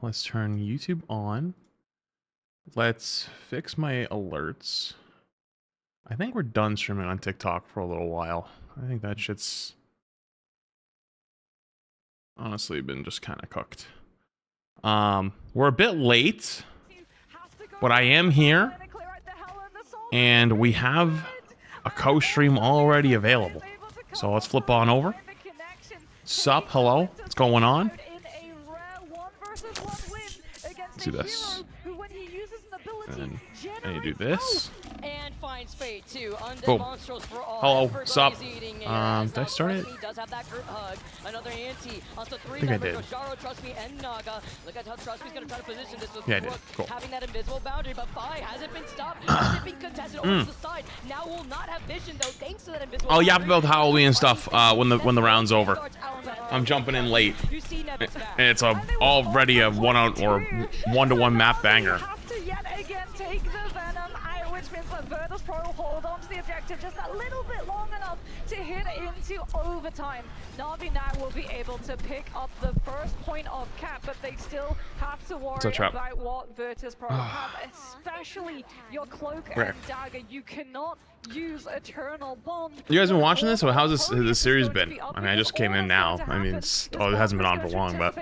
Let's turn YouTube on. Let's fix my alerts. I think we're done streaming on TikTok for a little while. I think that shit's honestly been just kind of cooked. We're a bit late, but I am here, and we have a co-stream already available. So let's flip on over. Sup, hello, what's going on? Let's do this. And I need to do this. Boom. Hello, sup? Did I start it? I think I did. Yeah, I did. Cool. Having that invisible boundary, but Fi hasn't been stopped. Hasn't been contested over to the side. Now will not have vision though, thanks to that invisible. I'll yap about Halloween and stuff when the round's over. I'm jumping in late, and it's already a one-to-one map banger. VODS Pro hold on to the objective just a little bit long enough to hit into overtime. Na'Vi now will be able to pick up the first point of cap, but they still have to worry about what VODS Pro have, especially your cloak and dagger. You cannot use Eternal Bond. You guys been watching this? Or how's this series been? I mean, I just came in now. I mean, it hasn't been on for long, but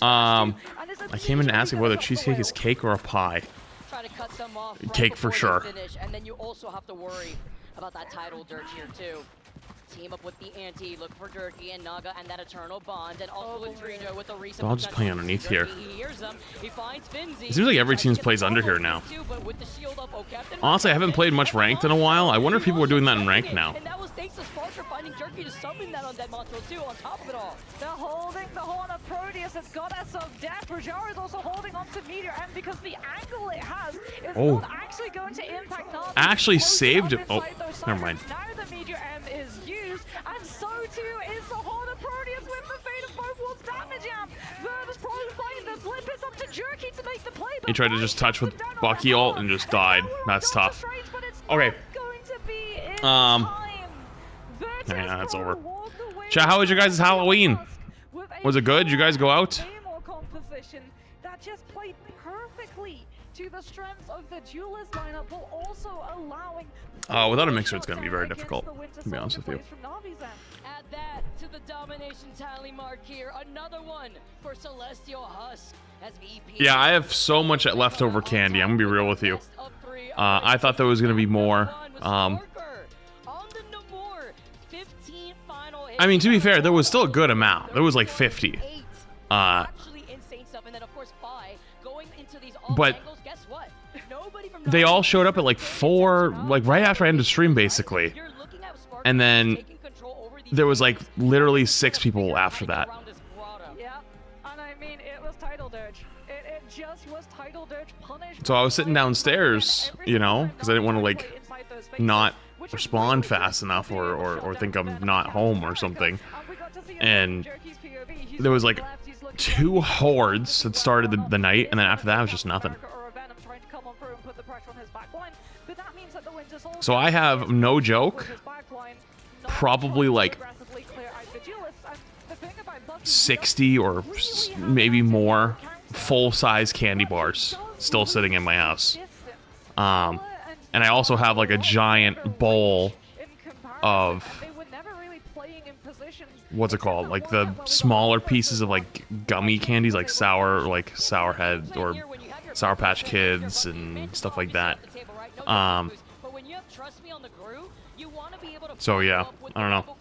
I came in to ask you whether cheesecake is cake or a pie. To cut them off cake for sure. Finish, and then you also have to worry about that title dirt here too. Team up with the anti, look for Durkee and Naga and that Eternal Bond, and also with Trijo with the recent. I'll just play underneath here. He finds Finzi. It seems like every team plays under here now. Honestly, I haven't played much ranked in a while. I wonder if people are doing that in ranked now. And that was thanks to Spark for finding Durkee to summon that on Dead Monstro too. On top of it all, they're holding the horn of Proteus. It's goddess of death. Rajara is also holding on to Meteor, and because the angle it has is not actually going to impact Na'Vi. Actually saved it. Oh, never mind. Now the Meteor M is used, and so too is the horn of Proteus with the fate of both worlds damage amp. VODS Pro finds the flip is up to Jerky to make the play. He tried to just touch with Bucky ult and just died. That's tough. Okay. Yeah, that's over. Chat, how was your guys' Halloween? Was it good? Did you guys go out? That just played perfectly to the strengths of the duelist lineup, while also allowing. Without a mixer, it's going to be very difficult, to be honest with you. Add that to the domination tally mark here. Another one for Celestial Husk as VP. Yeah, I have so much leftover candy. I'm going to be real with you. I thought there was going to be more. I mean, to be fair, there was still a good amount. There was like 50. But they all showed up at like 4, like right after I ended the stream, basically. And then there was like literally 6 people after that. Yeah, and I mean, it was title dirge. It just was title dirge punished. So I was sitting downstairs, you know, because I didn't want to like not respond fast enough or think I'm not home or something. And there was like 2 hordes that started the night, and then after that it was just nothing. So I have, no joke, probably like 60 or maybe more full-size candy bars still sitting in my house. And I also have like a giant bowl of, what's it called? Like the smaller pieces of like gummy candies, like Sour Head or Sour Patch Kids and stuff like that. So yeah, I don't know.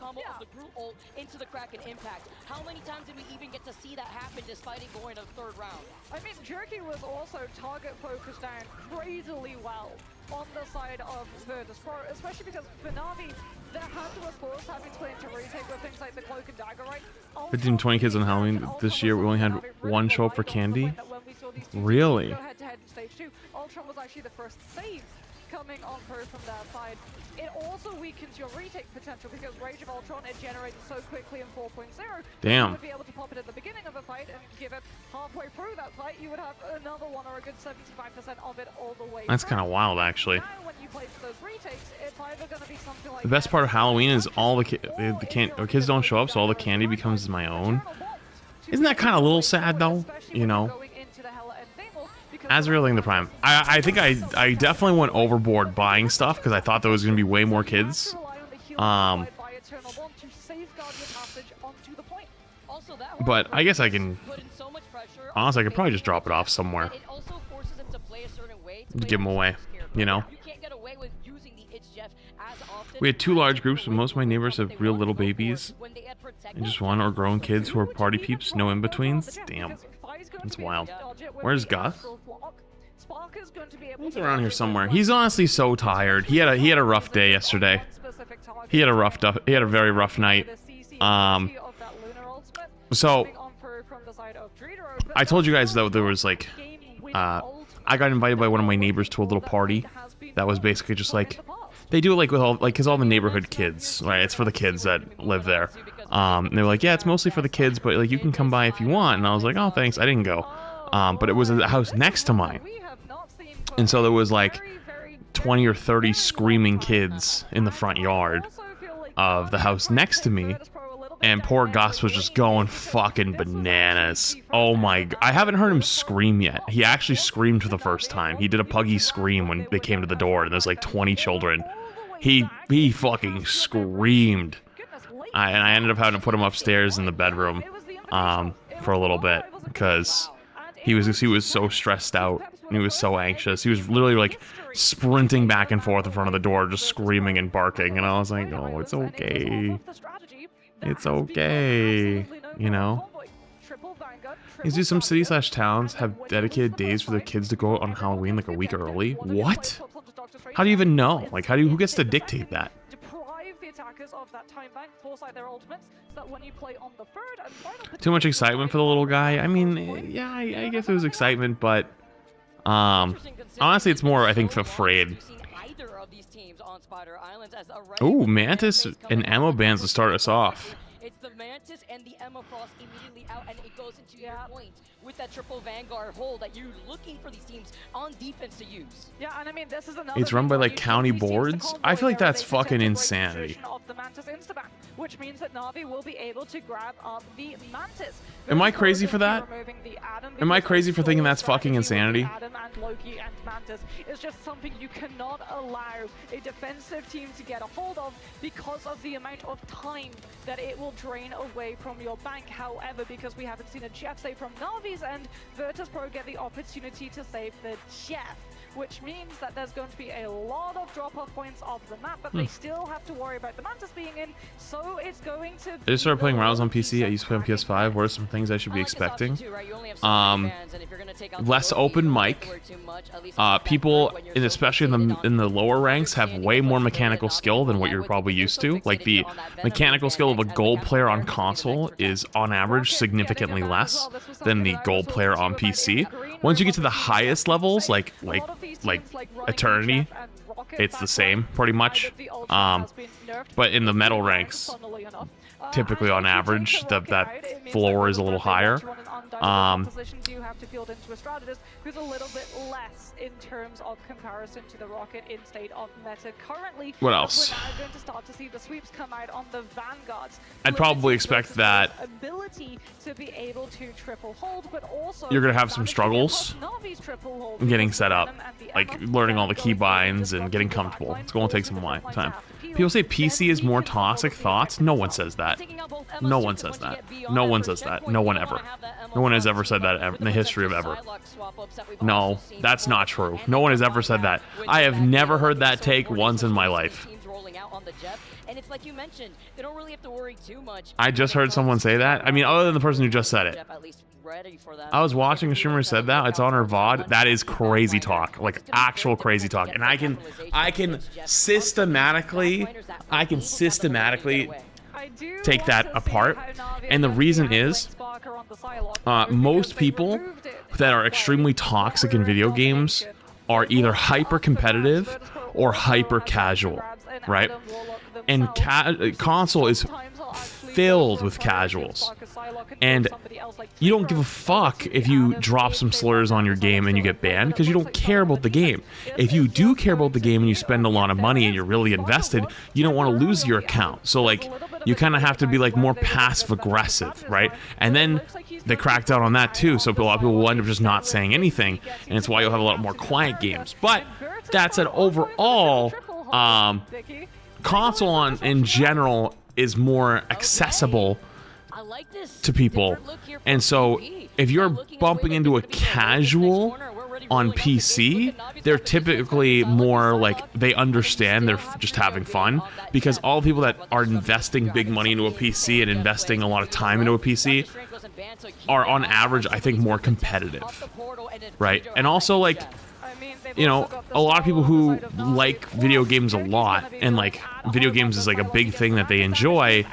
How many times did we even get to see that happen despite it going to the 3rd round? I mean, Jerky was also target focused down crazily well on the side of VODS Pro, especially because for Na'Vi, their hand was forced having to play into retake with things like the cloak and dagger, right? 15, 20 kids on Halloween. This year we only had 1 show up for candy. Really? Ultron was actually the first save coming on through from that side. It also weakens your retake potential because Rage of Ultron, it generates so quickly in 4.0. Damn. You would be able to pop it at the beginning of a fight and give it halfway through that fight. You would have another one or a good 75% of it all the way. That's kind of wild, actually. Now, when you play those retakes, it's either going to be something like the best part of Halloween is all the kids don't show up, so all the candy becomes my own. Isn't that kind of a little sad though? You know, Azrael in the prime. I think I definitely went overboard buying stuff because I thought there was gonna be way more kids. But I guess I can. Honestly, I could probably just drop it off somewhere. To give them away, you know. We had 2 large groups, but most of my neighbors have real little babies. And just one or grown kids who are party peeps, no in-betweens. Damn. That's wild. Where's Gus? He's around here somewhere. He's honestly so tired. He had a rough day yesterday. He had a very rough night. So I told you guys that there was like I got invited by one of my neighbors to a little party that was basically just like they do it like with all like because all the neighborhood kids, right? It's for the kids that live there. And they were like, yeah, it's mostly for the kids, but like you can come by if you want. And I was like, oh, thanks. I didn't go. But it was a house next to mine, and so there was like 20 or 30 screaming kids in the front yard of the house next to me. And poor Gus was just going fucking bananas. Oh my god. I haven't heard him scream yet. He actually screamed for the first time. He did a puggy scream when they came to the door and there's like 20 children. He fucking screamed. And I ended up having to put him upstairs in the bedroom for a little bit because he was so stressed out. And he was so anxious. He was literally like sprinting back and forth in front of the door, just screaming and barking. And I was like, oh, it's okay. It's okay, you know? Is do some cities/towns have dedicated days for their kids to go out on Halloween like a week early? What? How do you even know? Like, who gets to dictate that? Too much excitement for the little guy? I mean, yeah, I guess it was excitement, but honestly, it's more, I think, afraid. Ooh, Mantis and Emma bans to start us off. It's the Mantis and the Emma Frost immediately out, and it goes into your point with that triple Vanguard hold that you're looking for these teams on defense to use. Yeah, and I mean, this is another it's run by like county boards. I feel like that's fucking insanity. Which means that Na'Vi will be able to grab up the Mantis. Am I crazy for that? Am I crazy for thinking that's fucking insanity? Adam and Loki and Mantis is just something you cannot allow a defensive team to get a hold of because of the amount of time that it will drain away from your bank. However, because we haven't seen a Jeff save from Na'Vi's end, VODS get the opportunity to save the Jeff, which means that there's going to be a lot of drop-off points off the map, but they still have to worry about the Mantis being in, so it's going to... I just started playing Rouse on PC. I used to play on PS5. What are some things I should be expecting? Less open mic. People, and especially in the lower ranks, have way more mechanical skill than what you're probably used to. Like, the mechanical skill of a gold player on console is, on average, significantly less than the gold player on PC. Once you get to the highest levels, like Eternity, it's the same pretty much. But in the metal ranks, typically on average, that floor is a little higher. Do have to field into a strategist who's a little bit less in terms of comparison to the Rocket in state of meta currently. What else? We're now going to start to see the sweeps come out on the Vanguards. I'd probably expect that ability to be able to triple hold, but also you're gonna have some struggles getting set up, like learning all the keybinds and getting comfortable. It's going to take some time. People say PC is more toxic thoughts. No one says that. No one says that. No one says that. No one ever. No one has ever said that ever in the history of ever. No, that's not true. No one has ever said that. I have never heard that take once in my life. And it's like you mentioned, they don't really have to worry too much. I just heard someone say that. I mean, other than the person who just said it. I was watching a streamer said that. It's on her VOD. That is crazy talk, like actual crazy talk. And I can systematically take that apart. And the reason is, most people that are extremely toxic in video games are either hyper competitive or hyper casual, right? And console is filled with casuals. And you don't give a fuck if you drop some slurs on your game and you get banned, because you don't care about the game. If you do care about the game and you spend a lot of money and you're really invested, you don't want to lose your account. So like, you kind of have to be like more passive aggressive, right? And then they cracked down on that too, so a lot of people will end up just not saying anything, and it's why you'll have a lot more quiet games. But that said, overall, console in general is more accessible to people, and so if you're bumping into a casual on PC, they're typically more like, they understand, they're just having fun, because all the people that are investing big money into a PC and investing a lot of time into a PC are on average, I think, more competitive, right? And also, like, you know, a lot of people who like video games a lot, and like video games is like a big thing that they enjoy,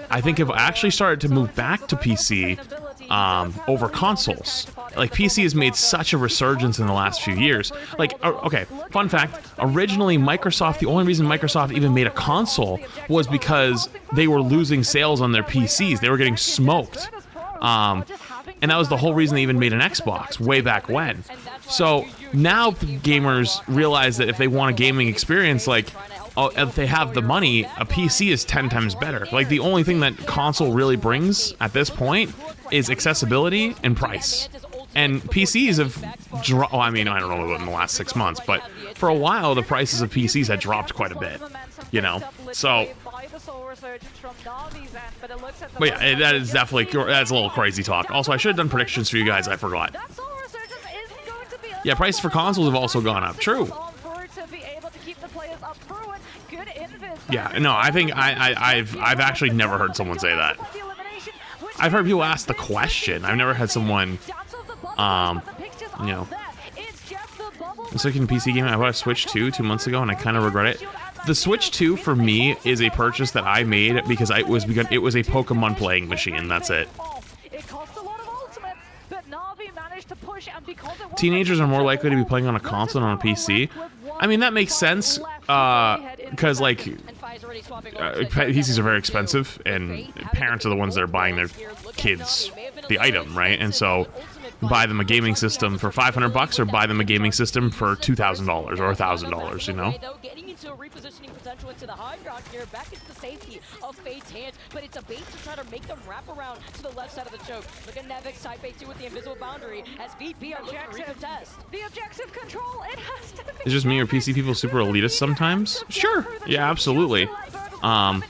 I think have actually started to move back to PC over consoles. Like, PC has made such a resurgence in the last few years. Like, okay, fun fact, originally Microsoft, the only reason Microsoft even made a console was because they were losing sales on their PCs. They were getting smoked. And that was the whole reason they even made an Xbox way back when. So now gamers realize that if they want a gaming experience, like, if they have the money, a PC is 10 times better. Like, the only thing that console really brings at this point is accessibility and price. And PCs have dropped, well, I mean, I don't know about in the last 6 months, but for a while, the prices of PCs had dropped quite a bit, you know? So, but yeah, that is definitely, that's a little crazy talk. Also, I should have done predictions for you guys, I forgot. Yeah, prices for consoles have also gone up, true. Yeah, no, I think I've actually never heard someone say that. I've heard people ask the question. I've never had someone, you know. I was looking at PC game. I bought a Switch 2 months ago, and I kind of regret it. The Switch 2 for me is a purchase that I made because it was a Pokemon playing machine. That's it. Teenagers are more likely to be playing on a console than on a PC. I mean, that makes sense, because, like, PCs are very expensive, and parents are the ones that are buying their kids the item, right? And so, buy them a gaming system for $500 or buy them a gaming system for $2,000 or $1,000, you know? Repositioning potential into the high ground here, back into the safety of Fade's hands, but it's a bait to try to make them wrap around to the left side of the choke. Look at Nevix side bait 2 with the invisible boundary as VP are looking to recontest. The objective control, it has to be. Is just me or PC people super elitist sometimes? Sure, yeah, absolutely. But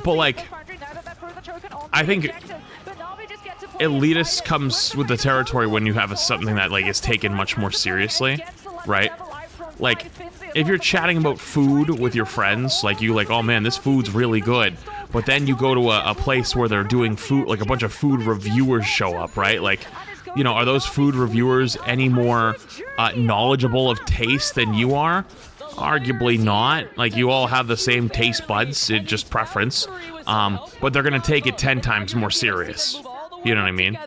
like, I think elitist comes with the territory when you have something that like is taken much more seriously, right? Like, if you're chatting about food with your friends, like you like, oh man, this food's really good, but then you go to a place where they're doing food, like a bunch of food reviewers show up, right? Like, you know, are those food reviewers any more knowledgeable of taste than you are? Arguably not. Like, you all have the same taste buds, it's just preference, but they're gonna take it 10 times more serious. You know what I mean?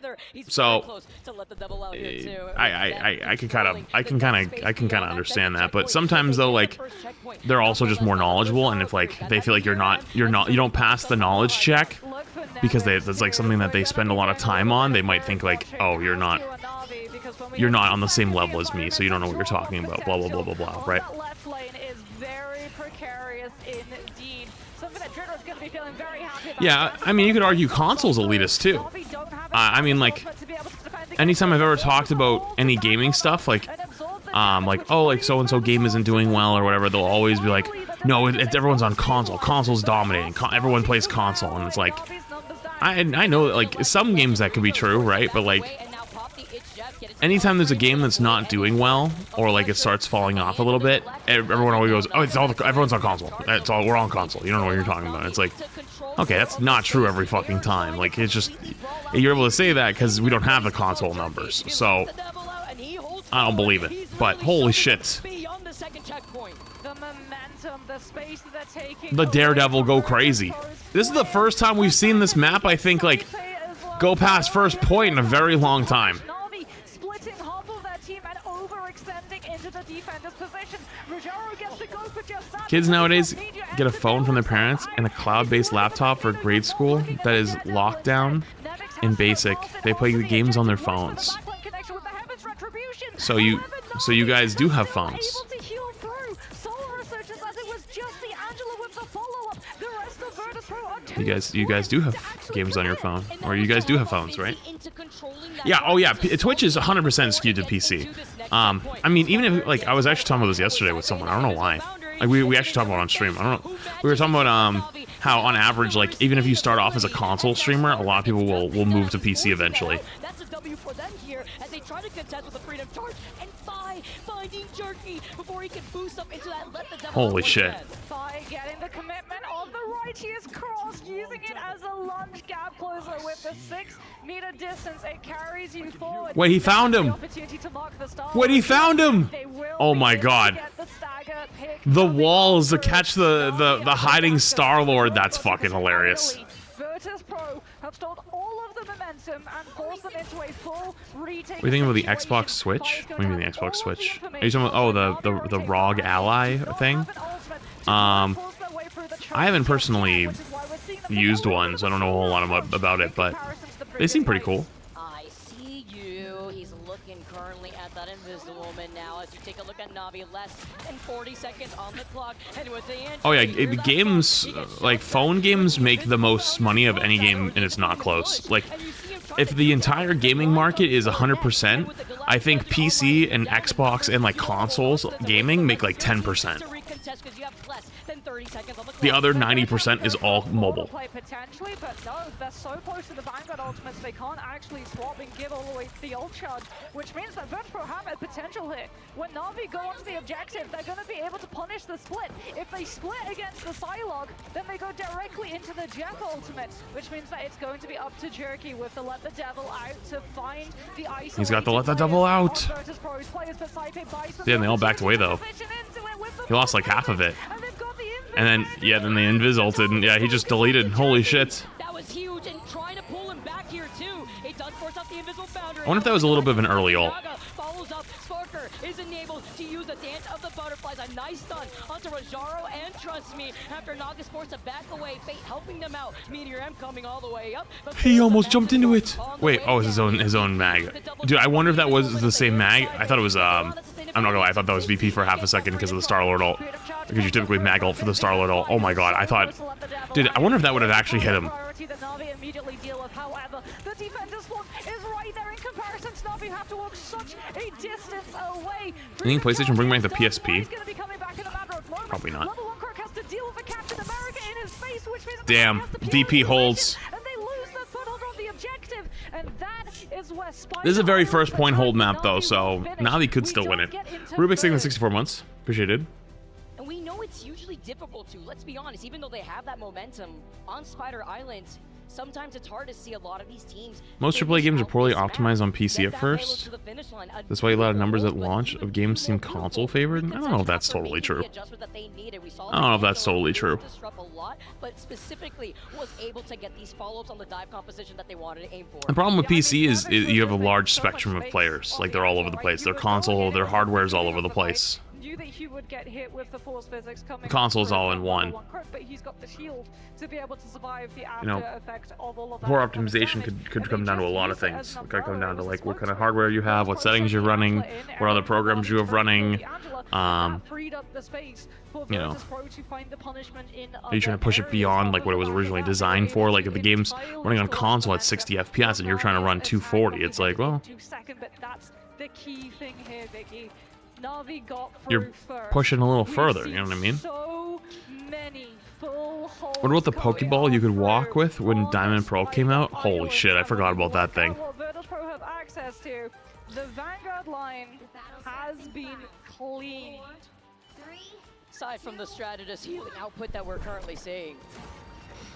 So I can kind of understand that, but sometimes though, like, they're also just more knowledgeable, and if like they feel like you don't pass the knowledge check because that's like something that they spend a lot of time on, they might think like, oh, you're not on the same level as me, so you don't know what you're talking about, blah blah blah blah blah, right? Yeah, I mean, you could argue console's elitist too. I mean, like, anytime I've ever talked about any gaming stuff, like, oh, like so-and-so game isn't doing well or whatever, they'll always be like, no, everyone's on console. Console's dominating. Everyone plays console, and it's like, I know that, like, some games that could be true, right? But like, anytime there's a game that's not doing well, or like it starts falling off a little bit, everyone always goes, oh, everyone's on console. We're on console. You don't know what you're talking about. It's like, okay, that's not true every fucking time. Like, it's just, you're able to say that because we don't have the console numbers, so I don't believe it. But holy shit. The Daredevil go crazy. This is the first time we've seen this map, I think, like, go past first point in a very long time. Kids nowadays get a phone from their parents and a cloud-based laptop for grade school that is locked down in basic. They play the games on their phones. So you guys do have phones. You guys do have games on your phone, or you guys do have phones, right? Yeah. Oh yeah. Twitch is 100% skewed to PC. I mean, even if like I was actually talking about this yesterday with someone. I don't know why. Like we actually talked about it on stream. I don't know. We were talking about how on average, like even if you start off as a console streamer, a lot of people will move to PC eventually. That's a W for them here as they try to contest with the freedom charge and Fi finding Jerky before he can boost up into that let the devil. Holy shit. Fi getting the commitment of the righteous cross, using it as a lunge gap closer with the 6-meter distance. It carries you forward. Wait, he found him. Wait, he found him. Oh my god. The walls to catch the hiding Star-Lord. That's fucking hilarious. Virtus Pro have stalled all of the momentum and forced them into a full retake. What do you think about the Xbox Switch? What do you mean the Xbox Switch? Are you talking about, oh, the ROG Ally thing? I haven't personally used one, so I don't know a whole lot about it, but they seem pretty cool. I see you. He's looking currently at that Invisible Man now as you take a look at Navi. Less than 40 seconds on the clock. And with the oh yeah, games, like phone games make the most money of any game, and it's not close. Like, if the entire gaming market is 100%, I think PC and Xbox and like consoles gaming make like 10%. The other 90% is all mobile. Potentially, but no, they're so close to the Vanguard ultimates, they can't actually swap and give all the way the ult charge, which means that Virtus Pro have a potential here. When Na'Vi go onto the objective, they're going to be able to punish the split. If they split against the Psylocke, then they go directly into the Jeff ultimate, which means that it's going to be up to Jerky with the Let the Devil out to find the ice. He's got the Let the Devil out. Yeah, they all backed away though. He lost like half of it. And then, yeah, then the Invis ulted, and yeah, he just deleted. Holy shit. That was huge, and trying to pull him back here too. It does force out the invisible boundary. I wonder if that was a little bit of an early ult. Follows up. Sparker is enabled to use the dance of the butterflies. A nice stun onto Rajaro, and trust me, after Naga's forced to back away, Fate helping them out. Meteor M coming all the way up. He almost jumped into it. Wait, oh, it's his own mag. Dude, I wonder if that was the same mag. I thought it was, I'm not gonna lie, I thought that was VP for half a second because of the Star-Lord ult. Because you typically mag ult for the Star-Lord ult. Oh my god, I thought... Dude, I wonder if that would have actually hit him. You think PlayStation bring back the PSP? Probably not. Damn, VP holds. This is a very first point hold map though, so Navi could still win it. Rubik's taking 64 months. Appreciated. And we know it's usually difficult to, let's be honest, even though they have that momentum on Spider Island, sometimes it's hard to see a lot of these teams. Most AAA games are poorly optimized on PC at first. That's why a lot of numbers at launch of games seem console favored. I don't know if that's totally true. I don't know if that's totally true. But specifically was able to get these follow-ups on the dive composition that they wanted to aim for. The problem with PC is you have a large spectrum of players. Like, they're all over the place. Their console, their hardware's all over the place. That he would get hit with the force physics coming. Console's all in one. But he's got the shield to be able to survive the after effect of all of that. Poor optimization could come down to a lot of things. It could come down to like what kind of hardware you have, what settings you're running, what other programs you have running. You know, are you trying to push it beyond like what it was originally designed for? Like if the game's running on console at 60 FPS and you're trying to run 240, it's like, well, that's the key thing here, Vicky. Na'Vi got you're pushing a little further, you know what I mean? So many full what about the Pokeball you could walk with when Diamond and Pearl came out? Holy shit, I forgot about that thing. Virtus Pro have access to. The Vanguard line has been cleaned. Aside from the strategist healing output that we're currently seeing.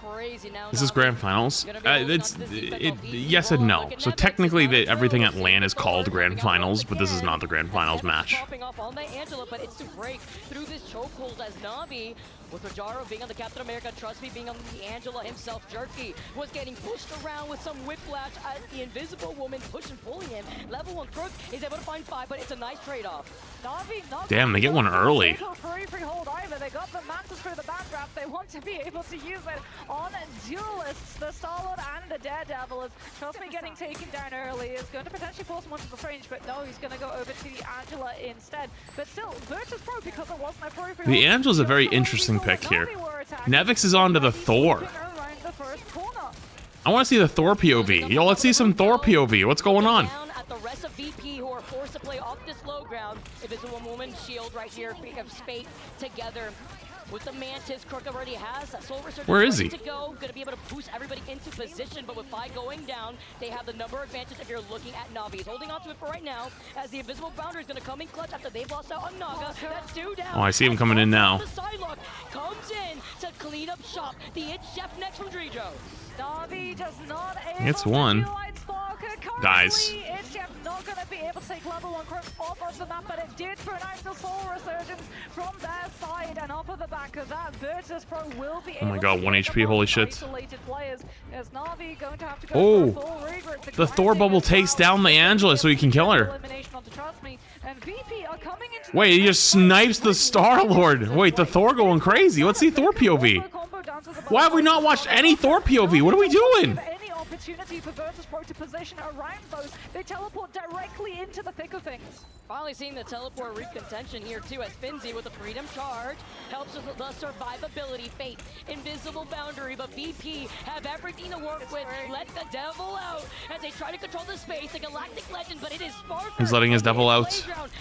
Crazy now. This is Grand Finals. Yes and no. So technically, everything at LAN is called Grand Finals, but this is not the Grand Finals match. But it's to break through this chokehold as Na'Vi With Rajaro being on the Captain America, trust me, being on the Angela himself, Jerky was getting pushed around with some whiplash as the Invisible Woman pushing, pulling him. Level 1 Crook is able to find 5, but it's a nice trade-off. Damn, they get one early. They got the Mantis through the back wrap. They want to be able to use it on duelists. The Star-Lord and the Daredevil is, trust me, getting taken down early. Is going to potentially force him onto the fringe, but no, he's going to go over to the Angela instead. But still, Virtus Pro, because it wasn't a pro. The Angela's a very interesting pick here. Nevix is on to the Thor. I want to see the Thor POV. Yo, let's see some Thor POV. What's going on? At the rest of VP who are forced to play off this low ground. Invisible Woman shield right here, of Spate together. With the Mantis, Crook already has a Soul Resurgence. Where is he? To go, gonna be able to boost everybody into position, but with Fi going down, they have the number advantage if you're looking at Navi. He's holding on to it for right now, as the Invisible Boundary is gonna come in clutch after they've lost out on Naga. That's 2 down. Oh, I see him coming in now. The sidelock comes in to clean up shop. The It's Chef next from Drijo. Navi does not It's one. Dies. It's Chef not gonna be able to take level 1 Crook off of the map, but it did pronounce the Soul Resurgence from their side, and off of the back of that, Virtus Pro will be able Oh my god, 1 HP, holy shit. Oh, the Thor bubble takes down the Angela so he can kill her. Wait, he just snipes the Star-Lord. Wait, the Thor going crazy. Let's see Thor POV. Why have we not watched any Thor POV? What are we doing? Opportunity for Virtus Pro to position around those. They teleport directly into the thick of things. Finally seeing the teleport recontention here too, as Finzi with the Freedom Charge helps with the survivability. Fate, Invisible Boundary, but VP have everything to work with. Let the Devil out as they try to control the space. The Galactic Legend, but it is far from. He's letting his Devil out.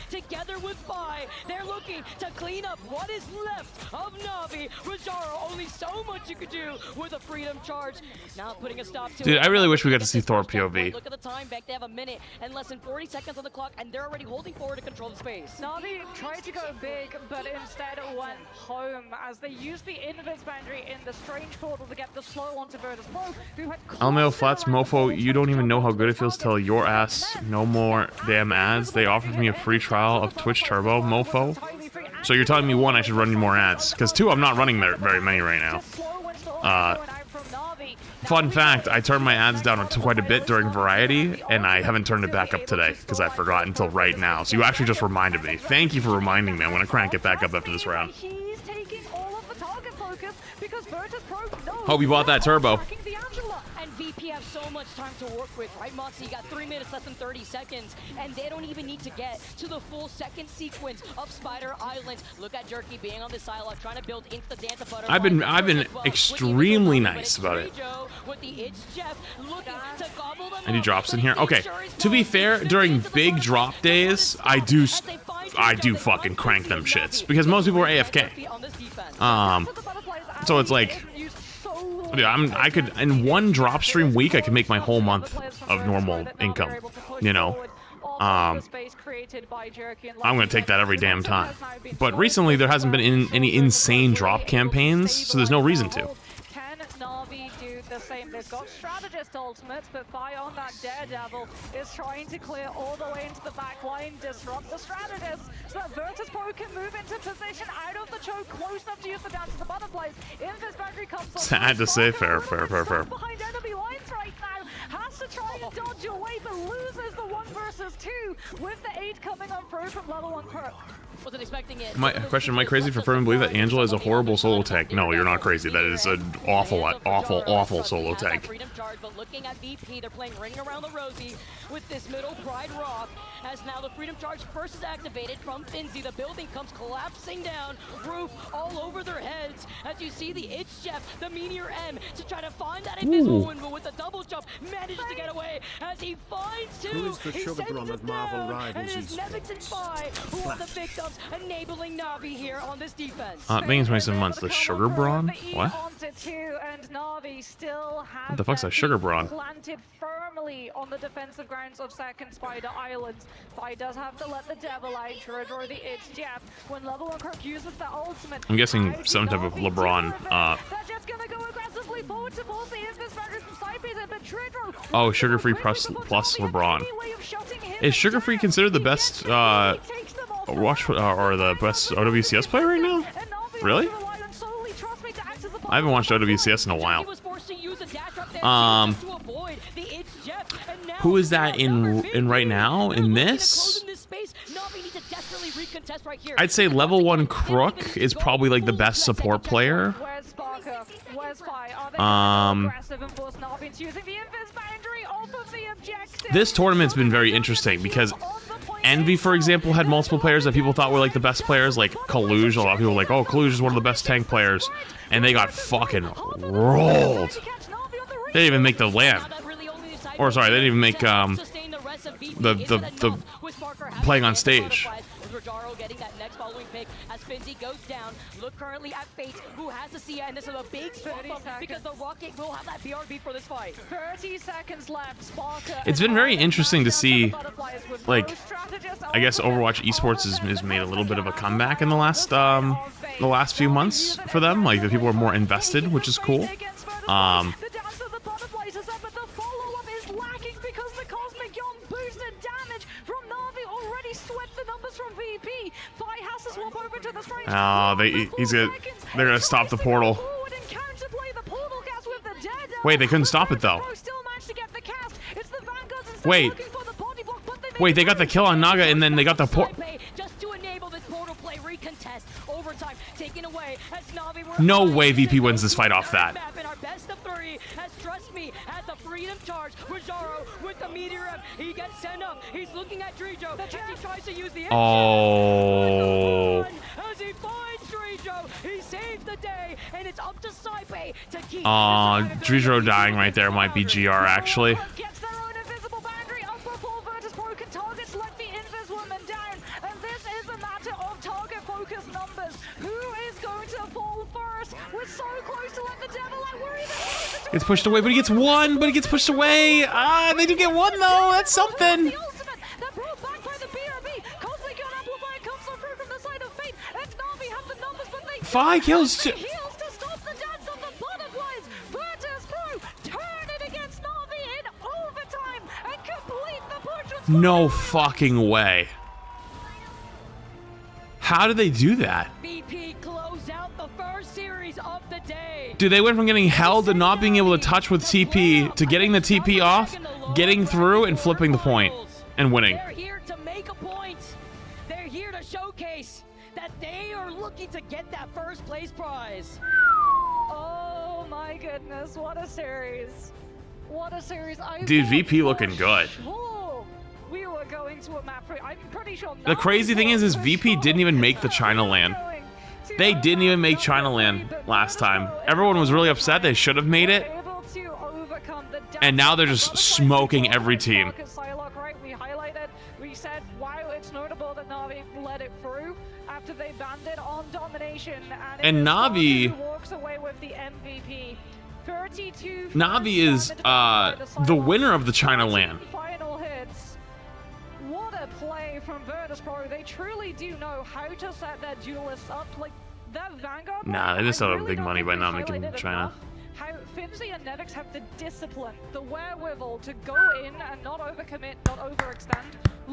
Together with Fi, they're looking to clean up what is left of Navi. Rajaro, only so much you could do with a Freedom Charge. Now putting a stop to Dude, it. I really wish we got to see Thor POV. Look at the time back. They have a minute and less than 40 seconds on the clock, and they're already holding forward to control the space. Navi tried to go big, but instead went home as they used the Invis Boundary in the Strange Portal to get the slow onto Virtus Pro, who had LMAO Flats Mofo, you don't even know how good it feels to tell your ass no more damn ads. They offered me a free trial of Twitch Turbo, Mofo. So you're telling me, 1, I should run more ads, because 2, I'm not running very many right now. Fun fact, I turned my ads down quite a bit during Variety, and I haven't turned it back up today, because I forgot until right now. So you actually just reminded me. Thank you for reminding me. I'm going to crank it back up after this round. He's taking all of the target focus because Virtus Pro knows. Hope you bought that turbo. And VP have so much time to work with, right, Moxie? You got 3 minutes, less than 30 seconds, and they don't even need to get to the full second sequence of Spider Island. Look at Jerky being on the silo, trying to build into the dance of Butterfly. I've been extremely nice about it. And he drops in here. Okay, to be fair, during big drop days, I do fucking crank them shits because most people are AFK. So it's like, yeah, I could in 1 drop stream week I could make my whole month of normal income, you know. I'm gonna take that every damn time. But recently there hasn't been any insane drop campaigns, so there's no reason to. The same. They've got strategist ultimates, but Fi on that Daredevil is trying to clear all the way into the back line, disrupt the strategist, so that Virtus Pro can move into position out of the choke, close enough to use the dance of the butterflies. Invis Boundary comes up. Sad to say, fair. Behind enemy lines right now, has to try and dodge away, but loses the 1 versus 2 with the 8 coming on through from level 1 Crook. Wasn't expecting it. My question, am I crazy for firmly believe that Angela is a horrible solo tank? No, you're not crazy. That is an awful solo tank. Freedom Charge, but looking at VP, they're playing Ring Around the Rosie with this middle Pride Rock, as now the Freedom Charge first is activated from Finzi. The building comes collapsing down, roof all over their heads, as you see the It's Chef, the Meteor M, to try to find that invisible one, but with the double jump, manages to get away, as he finds 2. Who is the Sugar Bron of Marvel Rivals? And it is Nevix and Fi who are the victims, enabling Navi here on this defense. It means 27 months. The Sugar Bron? What? What the fuck's a Sugar Bron? Planted firmly on the defensive grounds of Second Spider Islands. Fi does have to let the Devil out to draw the It's Jeff. When level 1 Crook uses the ultimate, I'm guessing some type of LeBron. They're just gonna go aggressively forward to force the Invis Boundary from side base, but Tridro. Oh, Sugar Free plus LeBron. Is Sugar Free considered the best watch or the best OWCS player right now? Really? I haven't watched OWCS in a while. Who is that in right now? In this? I'd say level 1 Crook is probably like the best support player. This tournament's been very interesting because Envy, for example, had multiple players that people thought were like the best players, like Kaluj. A lot of people were like, oh, Kaluj is one of the best tank players, and they got fucking rolled. They didn't even make the land. Or sorry, they didn't even make the playing on stage. Getting that next following pick as Finzi goes down. Look currently at Fate, who has the Sia, and this is a big swap up because the Rocket will have that BRB for this fight. 30 seconds left. Sparker. It's been very interesting to see, like, I guess Overwatch Esports has made a little bit of a comeback in the last few months for them. Like, the people are more invested, which is cool. They're gonna stop the portal. Wait, they couldn't stop it though. Wait, they got the kill on Naga and then they got the portal. No way VP wins this fight off that. Oh. Drijo dying right there might be GR actually. Gets pushed away, but he gets one, but he gets pushed away. They do get one though. That's something. Five kills. No fucking way. How did they do that? Dude, they went from getting held to not being able to touch with TP to getting the TP off, getting through, and flipping the point and winning. They're here to make a point. They're here to showcase that they are looking to get that first place prize. Oh my goodness, what a series. What a series. Dude, VP looking good. We were going to a map. I'm pretty sure the crazy thing is VP didn't even make the China land. They didn't even make China land last time. Everyone was really upset. They should have made it. And now they're just smoking every team. We highlighted, we said, wow, it's notable that Na'Vi let it through after they banned it on domination. And Na'Vi walks away with the MVP. 32. Na'Vi is the winner of the China land. Final hits. What a play from VODS Pro. They truly do know how to set their duelists up. Like that Vanguard. Nah, they just have big money by not making China. How Finzi and Nevix have the discipline, the wherewithal to go in and not overcommit, not overextend.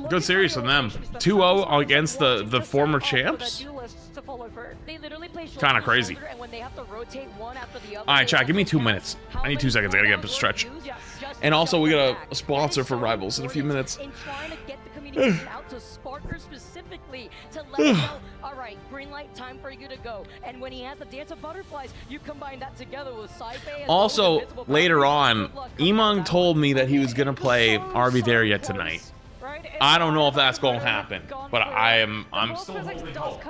Good series from them. 2-0 against the former champs. Kind of crazy. Alright, chat, give me 2 minutes. I need 2 seconds. I gotta get up a stretch. And also, we got a sponsor for Rivals in a few minutes. Out to Sparker specifically to let him know, all right, green light, time for you to go. And when he has the Dance of Butterflies, you combine that together with Sci-Fi. Also, later on, Emong told me that he was gonna play Are We There Yet tonight. I don't know if that's gonna happen, but I'm still holding hope.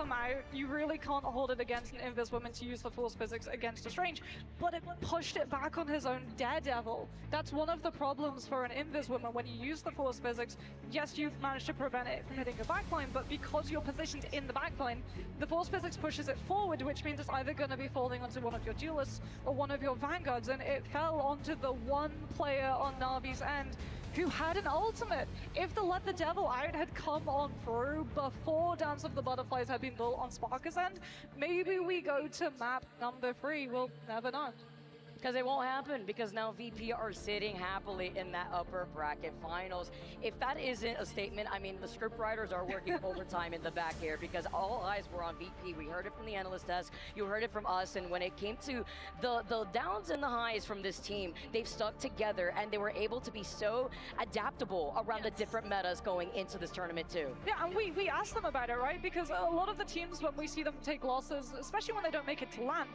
You really can't hold it against an Invis woman to use the force physics against a Strange, but it pushed it back on his own Daredevil. That's one of the problems for an Invis woman when you use the force physics. Yes, you've managed to prevent it from hitting the backline, but because you're positioned in the backline, the force physics pushes it forward, which means it's either going to be falling onto one of your duelists or one of your vanguards, and it fell onto the one player on Na'Vi's end who had an ultimate. If the Let the Devil Out had come on through before Dance of the Butterflies had been built on Sparker's end, maybe we go to map number 3. We'll never know. Because it won't happen, because now VP are sitting happily in that upper bracket finals. If that isn't a statement, I mean, the script writers are working overtime in the back here, because all eyes were on VP. We heard it from the analyst desk, you heard it from us, and when it came to the downs and the highs from this team, they've stuck together, and they were able to be so adaptable around the different metas going into this tournament too. Yeah, and we asked them about it, right? Because a lot of the teams, when we see them take losses, especially when they don't make it to LAN,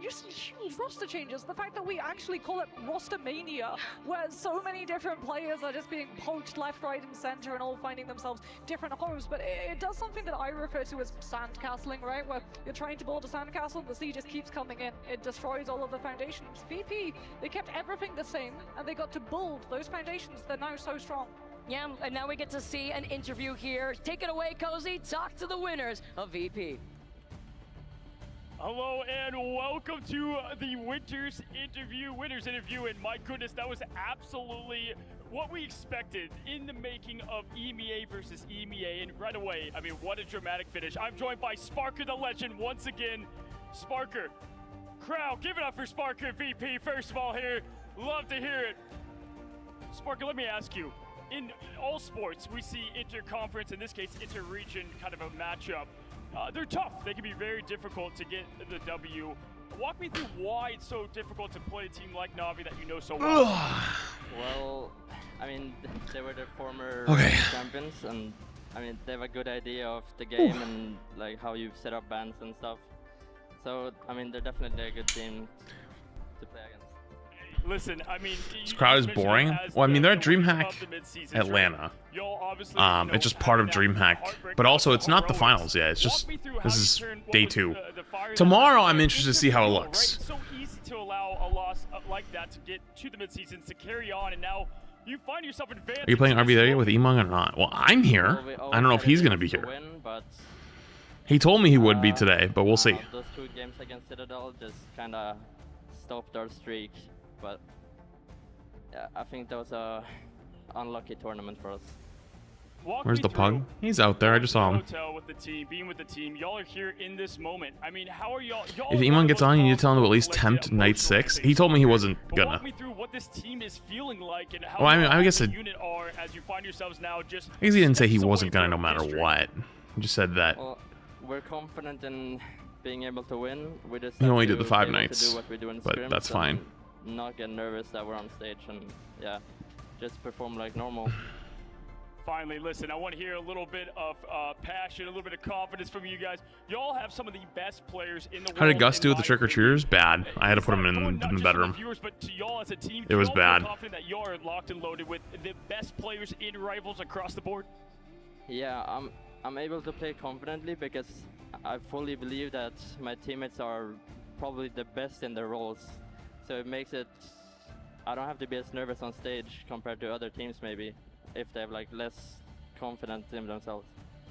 you see huge roster changes. The fact that we actually call it roster mania, where so many different players are just being poached left, right, and center and all finding themselves different homes. But it does something that I refer to as sandcastling, right? Where you're trying to build a sandcastle and the sea just keeps coming in. It destroys all of the foundations. VP, they kept everything the same and they got to build those foundations. They're now so strong. Yeah, and now we get to see an interview here. Take it away, Cozy. Talk to the winners of VP. Hello and welcome to the winners interview, and my goodness, that was absolutely what we expected in the making of EMEA versus EMEA. And right away, I mean, what a dramatic finish. I'm joined by Sparker the Legend once again. Sparker, crowd, give it up for Sparker VP first of all here. Love to hear it. Sparker, let me ask you, in all sports, we see inter-conference, in this case, inter-region kind of a matchup. They're tough. They can be very difficult to get the W. Walk me through why it's so difficult to play a team like Na'Vi that you know so well. Well, I mean, they were the former champions, and I mean, they have a good idea of the game and like how you set up bans and stuff. So, I mean, they're definitely a good team to play against. Listen, I mean, This crowd is boring. Well, I mean, they're at DreamHack Atlanta. It's just part of DreamHack, but also it's not the finals yet. It's just, this is day 2. Tomorrow, I'm interested to see how it looks. It's so easy to allow a loss like that to get to the mid-seasons, to carry on, and now you find yourself advanced. Are you playing RB there with Emong or not? Well, I'm here. I don't know if he's going to be here. He told me he would be today, but we'll see. Those 2 games against Citadel just kind of stopped our streak. But yeah, I think that was a unlucky tournament for us. Where's the pug? He's out there. I just saw him. Hotel with the team, being with the team, y'all are here in this moment. I mean, how are y'all? If Emon gets on, you need to tell him to at least tempt Night 6. He told me he wasn't gonna. Walk me through what this team is feeling like and how well, I mean, I guess the unit are as you find yourselves now just. I guess he didn't say he wasn't gonna no matter what. He just said that. Well, we're confident in being able to win. We just he only did the 5 do nights, what we do in but scrims that's fine. Not get nervous that we're on stage and yeah, just perform like normal. Finally, listen, I want to hear a little bit of passion, a little bit of confidence from you guys. Y'all have some of the best players in the world. How did Gus do with the trick-or-treaters? Bad. I had to put him in the bedroom. It was bad. Confident that y'all are locked and loaded with the best players in Rivals across the board? Yeah, I'm able to play confidently because I fully believe that my teammates are probably the best in their roles. So it makes it, I don't have to be as nervous on stage compared to other teams maybe, if they have like less confidence in themselves.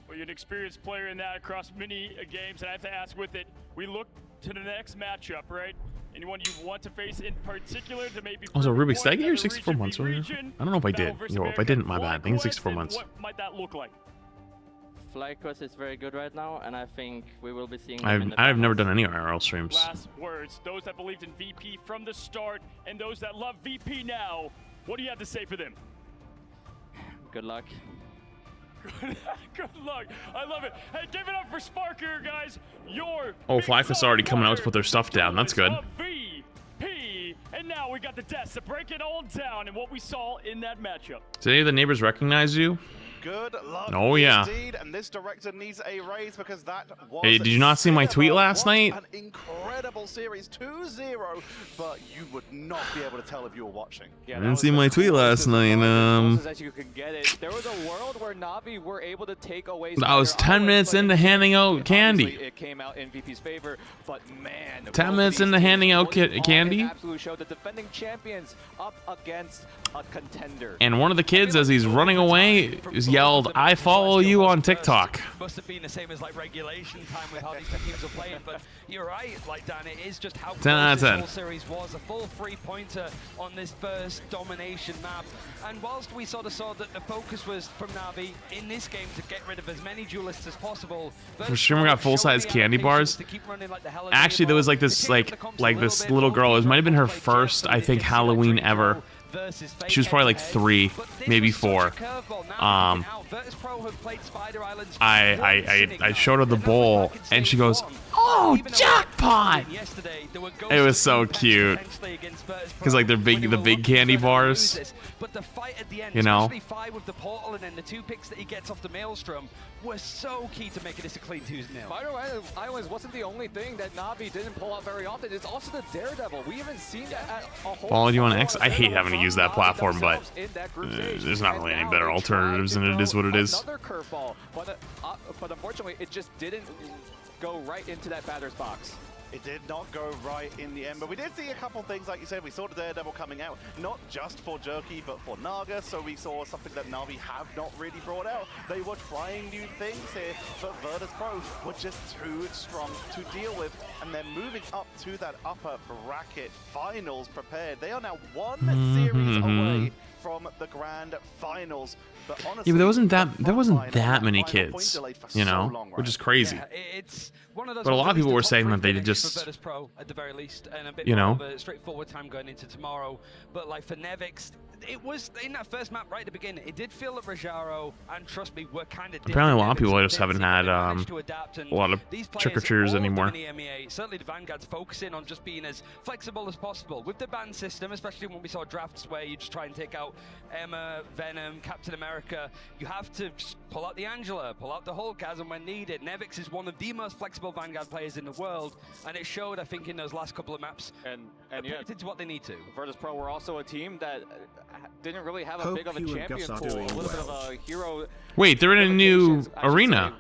Well, you're an experienced player in that across many games, and I have to ask with it, we look to the next matchup, right? Anyone you want to face in particular to maybe... Also, Rubik's, did I get your 64 months earlier? I don't know if I did. Yo, if I didn't, my bad. I think it's 64 months. What might that look like? FlyQuest is very good right now, and I think we will be seeing I've never done any IRL streams. Last words, those that believed in VP from the start, and those that love VP now, what do you have to say for them? Good luck. Good luck. I love it. Hey, give it up for Sparker, guys. FlyQuest's already coming out to put their stuff down. That's good. VP, and now we got the deaths to break it all down and what we saw in that matchup. Did any of the neighbors recognize you? Good luck. Oh yeah. Indeed, and this director needs a raise because that was Hey, did you not see my tweet last night? An incredible series, 2-0, but you would not be able to tell if you were watching. I didn't see my tweet last night. As you could get it. There was a world where Na'Vi were able to take away. I was 10 minutes into handing out candy. It came out in VP's favor, but man, 10 minutes into handing out candy. Absolutely showed the defending champions up against a contender. And one of the kids, as he's running away, is yelled, "I follow you on TikTok." Must have been the same as like regulation time with how these two teams are playing, but you're right, like Dan, it is just how 10 out of close this 10. whole series was. A full 3-pointer on this first domination map, and whilst we sort of saw that the focus was from Na'Vi in this game to get rid of as many duelists as possible. For sure, we got full-size candy bars. Actually, there was like this this little girl. It might have been her first, I think, Halloween ever. She was probably like 3, maybe 4. I showed her the bowl, and she goes, "Oh, jackpot!" It was so cute. Because like they're the big candy bars. But the fight at the end, you know, especially 5 with the portal and then the 2 picks that he gets off the Maelstrom, was so key to making this a clean 2-0. Spider Islands wasn't the only thing that Na'Vi didn't pull out very often. It's also the Daredevil. We haven't seen that at a whole. Followed you on X. I hate having to use that platform, but there's not really any better alternatives, and it is what it is. Another curveball, but unfortunately, it just didn't go right into that batter's box. It did not go right in the end, but we did see a couple things, like you said. We saw the Daredevil coming out, not just for Jerky, but for Naga, so we saw something that Na'Vi have not really brought out. They were trying new things here, but VODS Pro were just too strong to deal with, and then moving up to that upper bracket finals prepared. They are now 1 series away from the grand finals. But honestly, yeah, but there wasn't that many kids, you know, which is crazy. Yeah, it's one of those but a lot of people were saying that they just, for VODS Pro at the very least, and a bit you know, more of a straightforward time going into tomorrow. But like for Nevix, it was in that first map right at the beginning. It did feel that Rajaro and Trust Me were kind of. Apparently, a lot of people just haven't had a lot of trick-or-treaters anymore. Certainly, the Vanguard's focusing on just being as flexible as possible with the ban system, especially when we saw drafts where you just try and take out Emma, Venom, Captain America. You have to just pull out the Angela, pull out the Hulk as and when needed. Nevix is one of the most flexible Vanguard players in the world, and it showed, I think, in those last couple of maps. And yeah, to what they need to. VODS Pro were also a team that didn't really have a big of a champion pool, a little bit of a hero. Wait, they're in a new arena,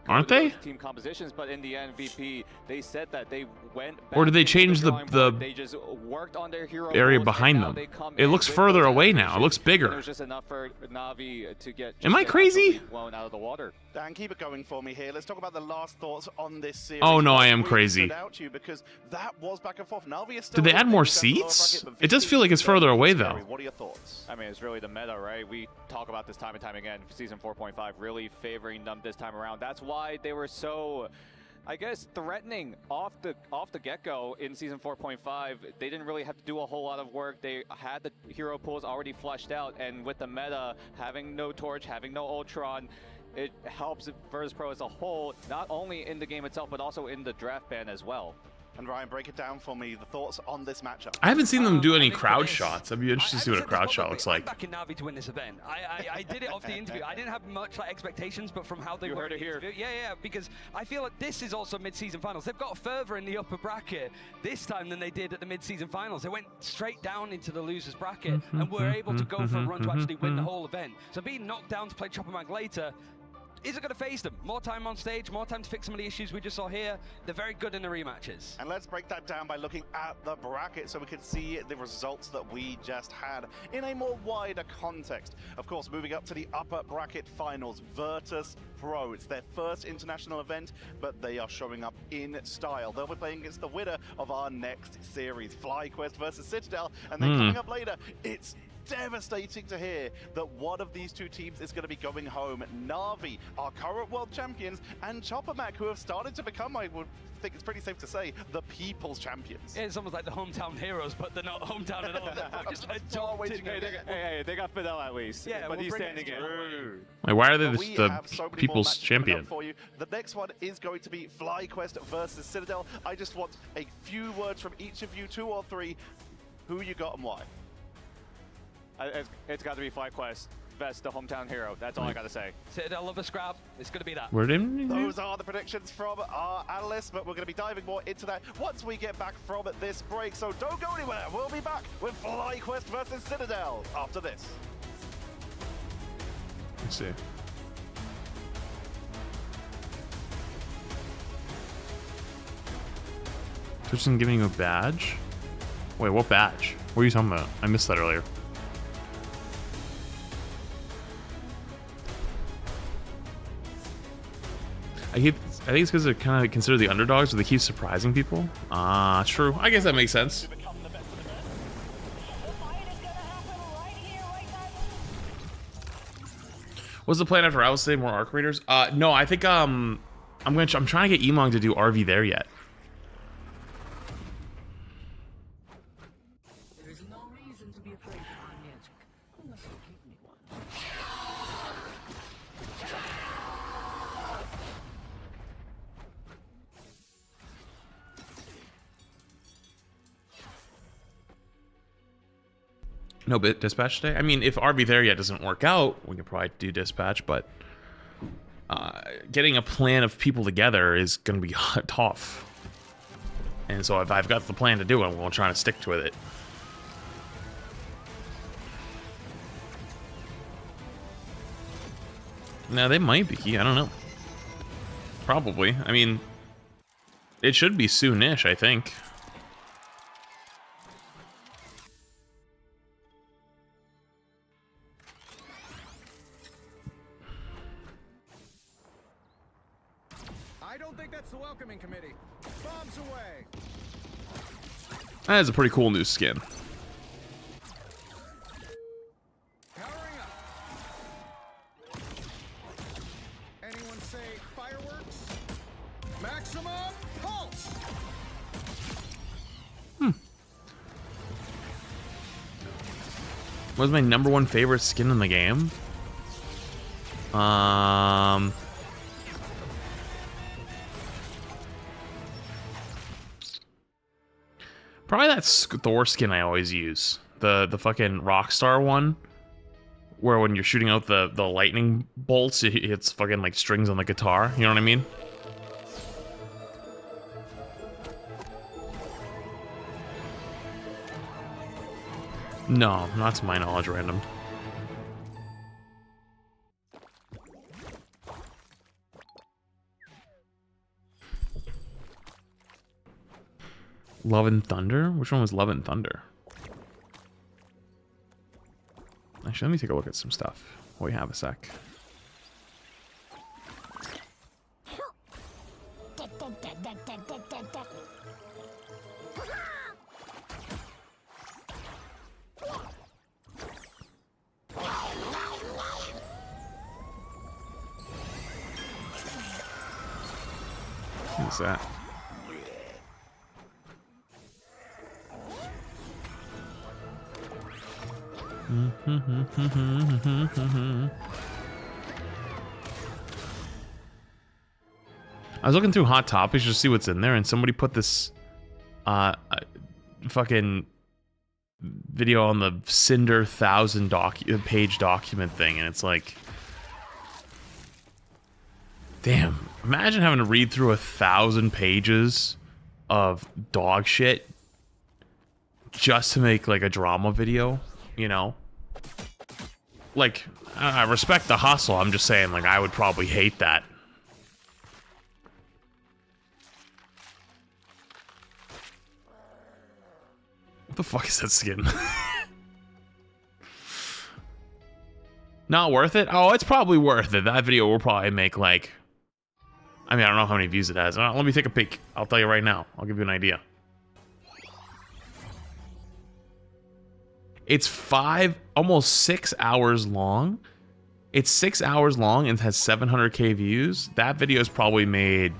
aren't they? Team compositions, but in the end, VP, they said that they went back. Or did they change they just worked on their hero area behind them? It looks further away now. It looks bigger. It was just enough for Na'Vi to get. Am I crazy? Blown out of the water. Dan, keep it going for me here. Let's talk about the last thoughts on this series. Oh no, I am crazy. Because that was back and forth. Na'Vi is Did they add more seats? It does feel like it's further away though. What are your thoughts? I mean, it's really the meta, right? We talk about this time and time again. Season 4.5 really favoring them this time around. That's why they were so, I guess, threatening off the get-go in Season 4.5. They didn't really have to do a whole lot of work. They had the hero pools already fleshed out, and with the meta, having no Torch, having no Ultron, it helps VODS Pro as a whole, not only in the game itself, but also in the draft ban as well. And Ryan, break it down for me, the thoughts on this matchup. I haven't seen them do any crowd shots. I'd be interested to see what a crowd shot looks like. I'm backing Na'Vi to win this event. I did it off the interview. I didn't have much like expectations, but from how they were here. Yeah, because I feel like this is also mid-season finals. They've got further in the upper bracket this time than they did at the mid-season finals. They went straight down into the losers bracket and were able to go for a run to actually win the whole event. So being knocked down to play Chopper Mag later, is it going to phase them? More time on stage, more time to fix some of the issues we just saw here. They're very good in the rematches. And let's break that down by looking at the bracket so we can see the results that we just had in a more wider context. Of course, moving up to the upper bracket finals, VODS Pro. It's their first international event, but they are showing up in style. They'll be playing against the winner of our next series, FlyQuest versus Citadel. And then coming up later, it's devastating to hear that one of these two teams is going to be going home. Na'Vi, our current world champions, and Chopper Mag, who have started to become, I would think it's pretty safe to say, the people's champions. Yeah, it's almost like the hometown heroes, but they're not hometown at all. They're just adopted. Hey, they got Fidel at least. Yeah, but he's standing in. Like, why are they the people's champion? For you. The next one is going to be FlyQuest versus Citadel. I just want a few words from each of you, 2 or 3. Who you got and why? It's got to be FlyQuest. Vest, the hometown hero. That's all I got to say. Citadel love a scrap. It's going to be that. Those are the predictions from our analysts, but we're going to be diving more into that once we get back from this break. So don't go anywhere. We'll be back with FlyQuest versus Citadel after this. Let's see. Twitch isn't giving you a badge? Wait, what badge? What are you talking about? I missed that earlier. I think it's because they're kind of considered the underdogs, so they keep surprising people. Ah, true. I guess that makes sense. What's the plan after I will say more arc raiders? No, I think I'm trying to get Emong to do RV there yet. There is no reason to be afraid of our magic, unless you give me one. No bit dispatch today. I mean, if RV there yet doesn't work out, we could probably do dispatch, but getting a plan of people together is going to be tough. And so if I've got the plan to do it, we'll try to stick to it. Now, they might be. I don't know. Probably. I mean, it should be soonish, I think. I don't think that's the welcoming committee. Bombs away. That is a pretty cool new skin. Powering up. Anyone say fireworks? Maximum pulse. What was my #1 favorite skin in the game? Probably that Thor skin I always use. The fucking Rockstar one. Where when you're shooting out the lightning bolts, it hits fucking like strings on the guitar. You know what I mean? No, not to my knowledge, random. Love and Thunder? Which one was Love and Thunder? Actually, let me take a look at some stuff. While we have a sec. What's that? I was looking through Hot Topics just to see what's in there, and somebody put this fucking video on the Cinder 1000 page document thing, and it's like, damn, imagine having to read through 1,000 pages of dog shit just to make like a drama video, you know? Like, I respect the hustle, I'm just saying, like, I would probably hate that. What the fuck is that skin? Not worth it? Oh, it's probably worth it. That video will probably make, like... I mean, I don't know how many views it has. Let me take a peek. I'll tell you right now. I'll give you an idea. It's almost 6 hours long. It's 6 hours long and has 700k views. That video is probably made...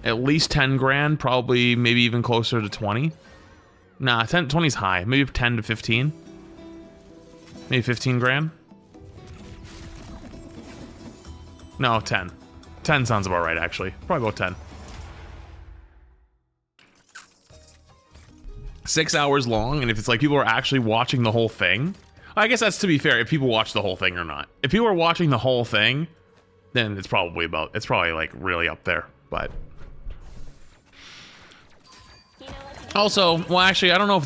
at least 10 grand, probably maybe even closer to 20. Nah, 20's high. Maybe 10 to 15. Maybe 15 grand. No, 10. 10 sounds about right, actually. Probably about 10. 6 hours long, and if it's like people are actually watching the whole thing, I guess that's to be fair, if people watch the whole thing or not. If people are watching the whole thing, then it's probably like really up there, but... Also, well, actually, I don't know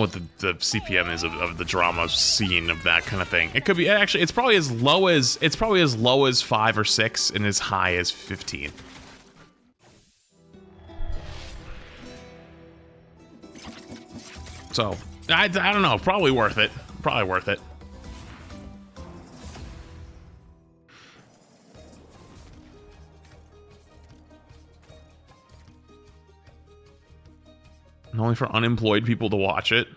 what the CPM is of the drama scene of that kind of thing. It could be actually. It's probably as low as 5 or 6 and as high as 15. So I don't know. Probably worth it. Probably worth it. And only for unemployed people to watch it.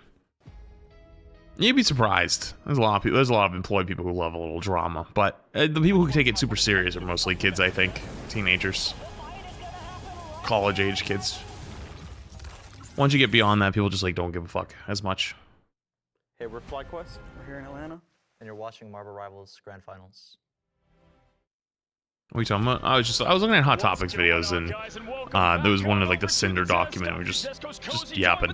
You'd be surprised. There's a lot of people. There's a lot of employed people who love a little drama, but the people who take it super serious are mostly kids. I think teenagers, college-age kids. Once you get beyond that, people just like don't give a fuck as much. Hey, we're FlyQuest. We're here in Atlanta, and you're watching Marvel Rivals Grand Finals. What are you talking about? I was looking at Hot Topics videos, and there was one of like the Cinder document. We're just yapping.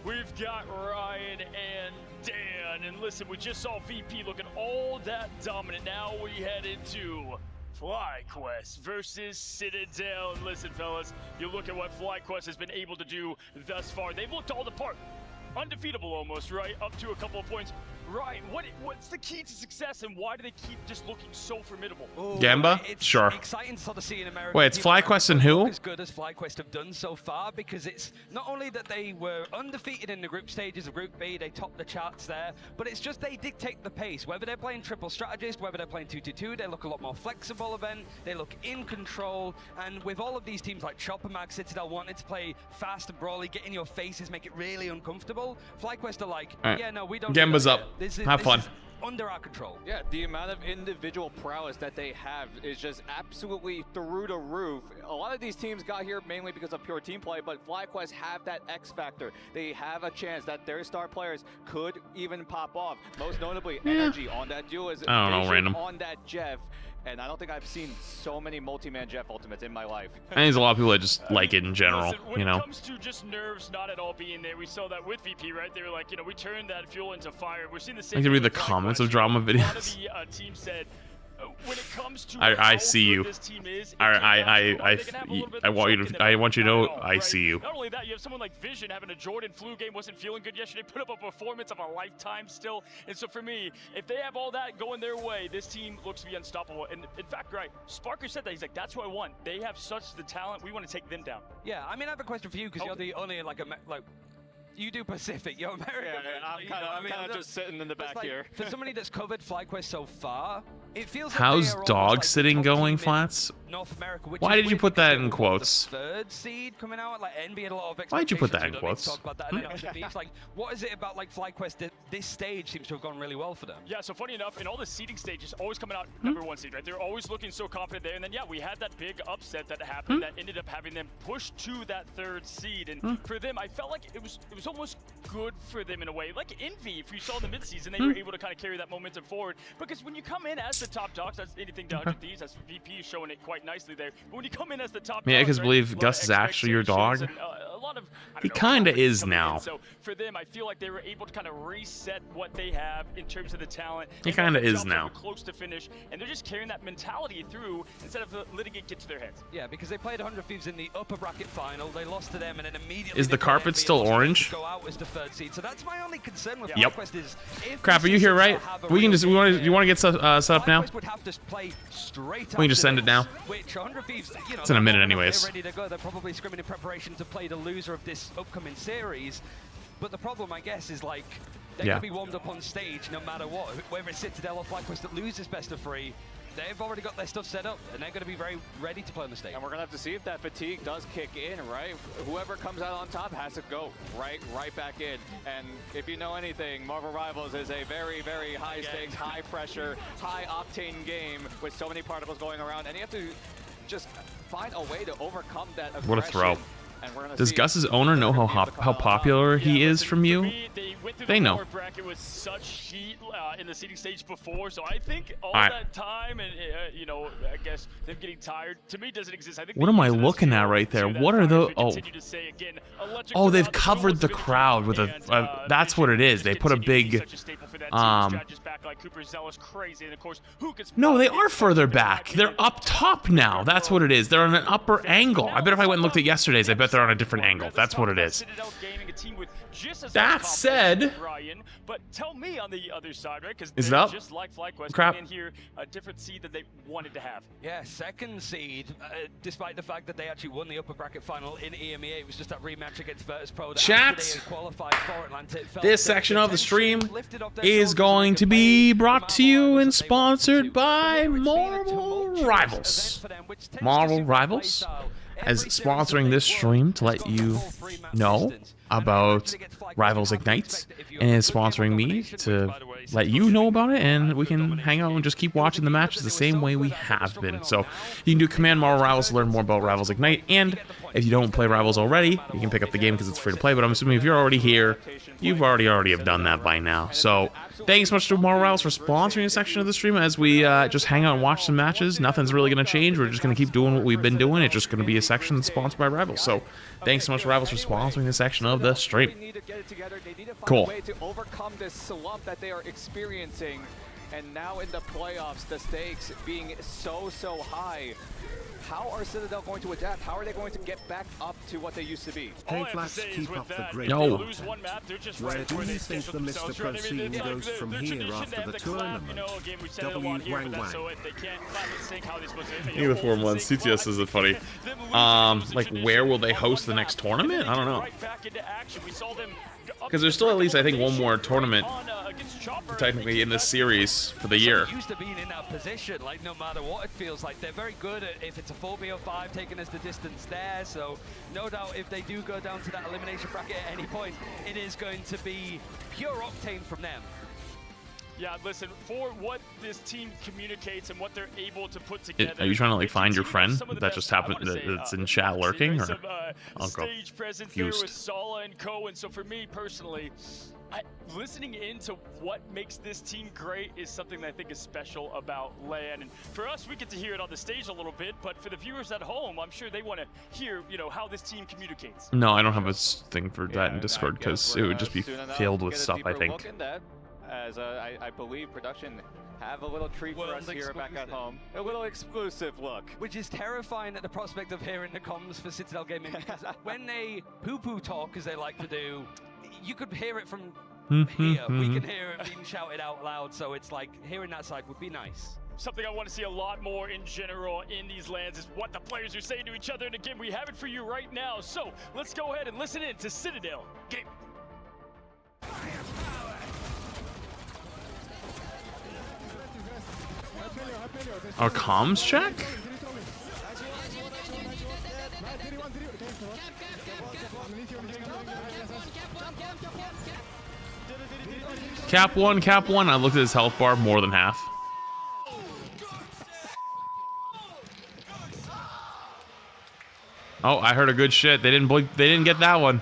We've got Ryan and Dan, and listen, we just saw VP looking all that dominant. Now we head into FlyQuest versus Citadel. And listen, fellas, you look at what FlyQuest has been able to do thus far. They've looked all the part. Undefeatable almost, right? Up to a couple of points. Ryan, what's the key to success, and why do they keep just looking so formidable? Gamba? It's Sure. exciting to sort of see in America. Wait, it's FlyQuest and who? As good as FlyQuest have done so far, because it's not only that they were undefeated in the group stages of Group B, they topped the charts there, but it's just they dictate the pace. Whether they're playing triple strategist, whether they're playing 2-2-2, they look a lot more flexible event, they look in control, and with all of these teams like Chopper Mag, Citadel wanting to play fast and brawly, get in your faces, make it really uncomfortable, FlyQuest are like, yeah, no, we don't. Gamba's up. Have fun. Under our control. Yeah, the amount of individual prowess that they have is just absolutely through the roof. A lot of these teams got here mainly because of pure team play, but FlyQuest have that X factor. They have a chance that their star players could even pop off. Most notably, Energy on that dualism, I don't know, random. on that Jeff. And I don't think I've seen so many multi-man Jeff ultimates in my life. And there's a lot of people that just like it in general, Listen, when you know. it comes to just nerves not at all being there, we saw that with VP, right? They were like, we turned that fuel into fire. We're seeing the same. I can read the comments of drama videos. A lot of the team said, when it comes to I see you. this team is, I want you to know I see you. Not only that, you have someone like Vision having a Jordan flu game, wasn't feeling good yesterday, put up a performance of a lifetime still. And so for me, if they have all that going their way, this team looks to be unstoppable. And in fact, right, Sparker said that. He's like, that's who I want. They have such the talent. We want to take them down. Yeah, I mean, I have a question for you, because you're the only, like, you do Pacific, you're American. Yeah, I'm kind of just sitting in the back here. For somebody that's covered FlyQuest so far, it feels like How's they are dog almost like sitting the top going, team in Flats? North America, which Why is did you weird put that because in they were quotes? the third seed coming out, like Envy had a lot of expectations. Why'd you put that in We don't need to quotes? talk about that. And then after beefs, like, what is it about like FlyQuest that this stage seems to have gone really well for them? Yeah, so funny enough, in all the seeding stages, always coming out #1 seed, right? They're always looking so confident there. And then, yeah, we had that big upset that happened that ended up having them push to that 3rd seed. And for them, I felt like it was almost good for them in a way. Like Envy, if you saw in the mid-season, they were able to kind of carry that momentum forward. Because when you come in as the top dogs, that's anything to 100 Thieves, that's VP showing it quite nicely there. But when you come in as the top Yeah, dogs, because right, believe Gus is actually your dog. and, a lot of, He kinda is coming in. now. So for them, I feel like they were able to kind of reset what they have in terms of the talent. He And kinda their is jobs now. were close to finish, and they're just carrying that mentality through instead of letting it get to their heads. Yeah, because they played 100 Thieves in the upper bracket final. They lost to them, and then immediately Is the they played carpet Envy still and lost orange? to go out as the 3rd seed. So that's my only concern with Yep. FlyQuest is if Crap, are you here, right? We can just you want to get set up now? FlyQuest would have to play straight We can just send it now. Which 100 Thieves, It's in a minute anyways. They're ready to go. They're probably scrimming in preparation to play the loser of this upcoming series. But the problem, I guess, is like they're going to be warmed up on stage no matter what. Whether it's Citadel or FlyQuest that loses best of 3, they've already got their stuff set up, and they're going to be very ready to play on the stage. And we're going to have to see if that fatigue does kick in, right? Whoever comes out on top has to go right back in. And if you know anything, Marvel Rivals is a very, very high stakes, high pressure, high octane game with so many particles going around, and you have to just find a way to overcome that aggression. What a throw. And we're gonna Does see Gus's owner know how popular he is from you? They know. Bracket with such heat in the seeding stage before, so I think all right. that time and I guess them getting tired to me doesn't exist. I think What am I looking at right there? What are those? Oh, they've covered the crowd with a. That's what it is. They put a big. No, they are further back. They're up top now. That's what it is. They're on an upper angle. I bet if I went and looked at yesterday's, I bet they're on a different angle. That's what it is. team with just as That much said, confidence as Ryan, but tell me on the other side, right? Because is it they're up? just like FlyQuest Crap. coming in here, a different seed that they wanted to have. Yeah, second seed, despite the fact that they actually won the upper bracket final in EMEA. It was just that rematch against Virtus Pro that Chat, after they had qualified for Atlanta, it felt this that section the of the stream tension lifted off their is shoulders and going they to could be play brought the to you Marvel and Rivals that they wanted sponsored to. by Here it's been a Marvel tumultuous Rivals. event for them, which tends to Marvel suit their Rivals playstyle. as Every series that sponsoring they've this won stream to has let gone you the full 3-map know distance. And about naturally gets FlyQuest, Rivals you have to Ignites, expect that if you and have a is good game on sponsoring me domination, to which, by the way, is let still you getting know about it, and a we good can domination hang out and game. just keep It was watching the a game matches that the they were same so way we good at, they were have struggling been. on So now. you can do They Command need Marvel to Rivals to learn more about Rivals Ignite, and if you don't play Rivals already, you can pick up the game because it's free to play, but I'm assuming if you're already here, you've already have done that by now. So thanks so much to Marvel Rivals for sponsoring a section of the stream as we just hang out and watch some matches. Nothing's really going to change. We're just going to keep doing what we've been doing. It's just going to be a section sponsored by Rivals. So thanks so much to Rivals for sponsoring this section of the stream. Cool. Way to overcome this slump that they are experiencing, and now in the playoffs, the stakes being so high. How are Citadel going to adapt? How are they going to get back up to what they used to be? Hey, Flash, keep up the great No. work. Where do you think the Mr. Proceeding goes from here after the tournament? W Wang Wang. Maybe the 4 months. CTS isn't funny. Like, where will they host the next tournament? I don't know. Because there's still at least, I think, one more tournament technically in this series for the year. So used to being in that position, like no matter what it feels like, they're very good at if it's a 4v05, taking us the distance there. So no doubt if they do go down to that elimination bracket at any point, it is going to be pure octane from them. Yeah, listen, for what this team communicates and what they're able to put together. Are you trying to like they find your continue to have friend some of the that best, just I happened wanna say, that's in chat lurking, or some, I'll go stage presence there with confused. Sala and Co. And so for me personally, listening into what makes this team great is something that I think is special about LAN. And for us, we get to hear it on the stage a little bit, but for the viewers at home, I'm sure they want to hear, you know, how this team communicates. No, I don't have a thing for that in Discord because it would just be filled with stuff, I think. As I believe production have a little treat for us here back at home. A little exclusive look. Which is terrifying at the prospect of hearing the comms for Citadel Gaming, because when they poo-poo talk, as they like to do, you could hear it from here. We can hear it being shouted out loud, so it's like hearing that side would be nice. Something I want to see a lot more in general in these lands is what the players are saying to each other, and again, we have it for you right now. So let's go ahead and listen in to Citadel Gaming. Our comms check? Cap one. I looked at his health bar, more than half. Oh, I heard a good shit. They didn't get that one.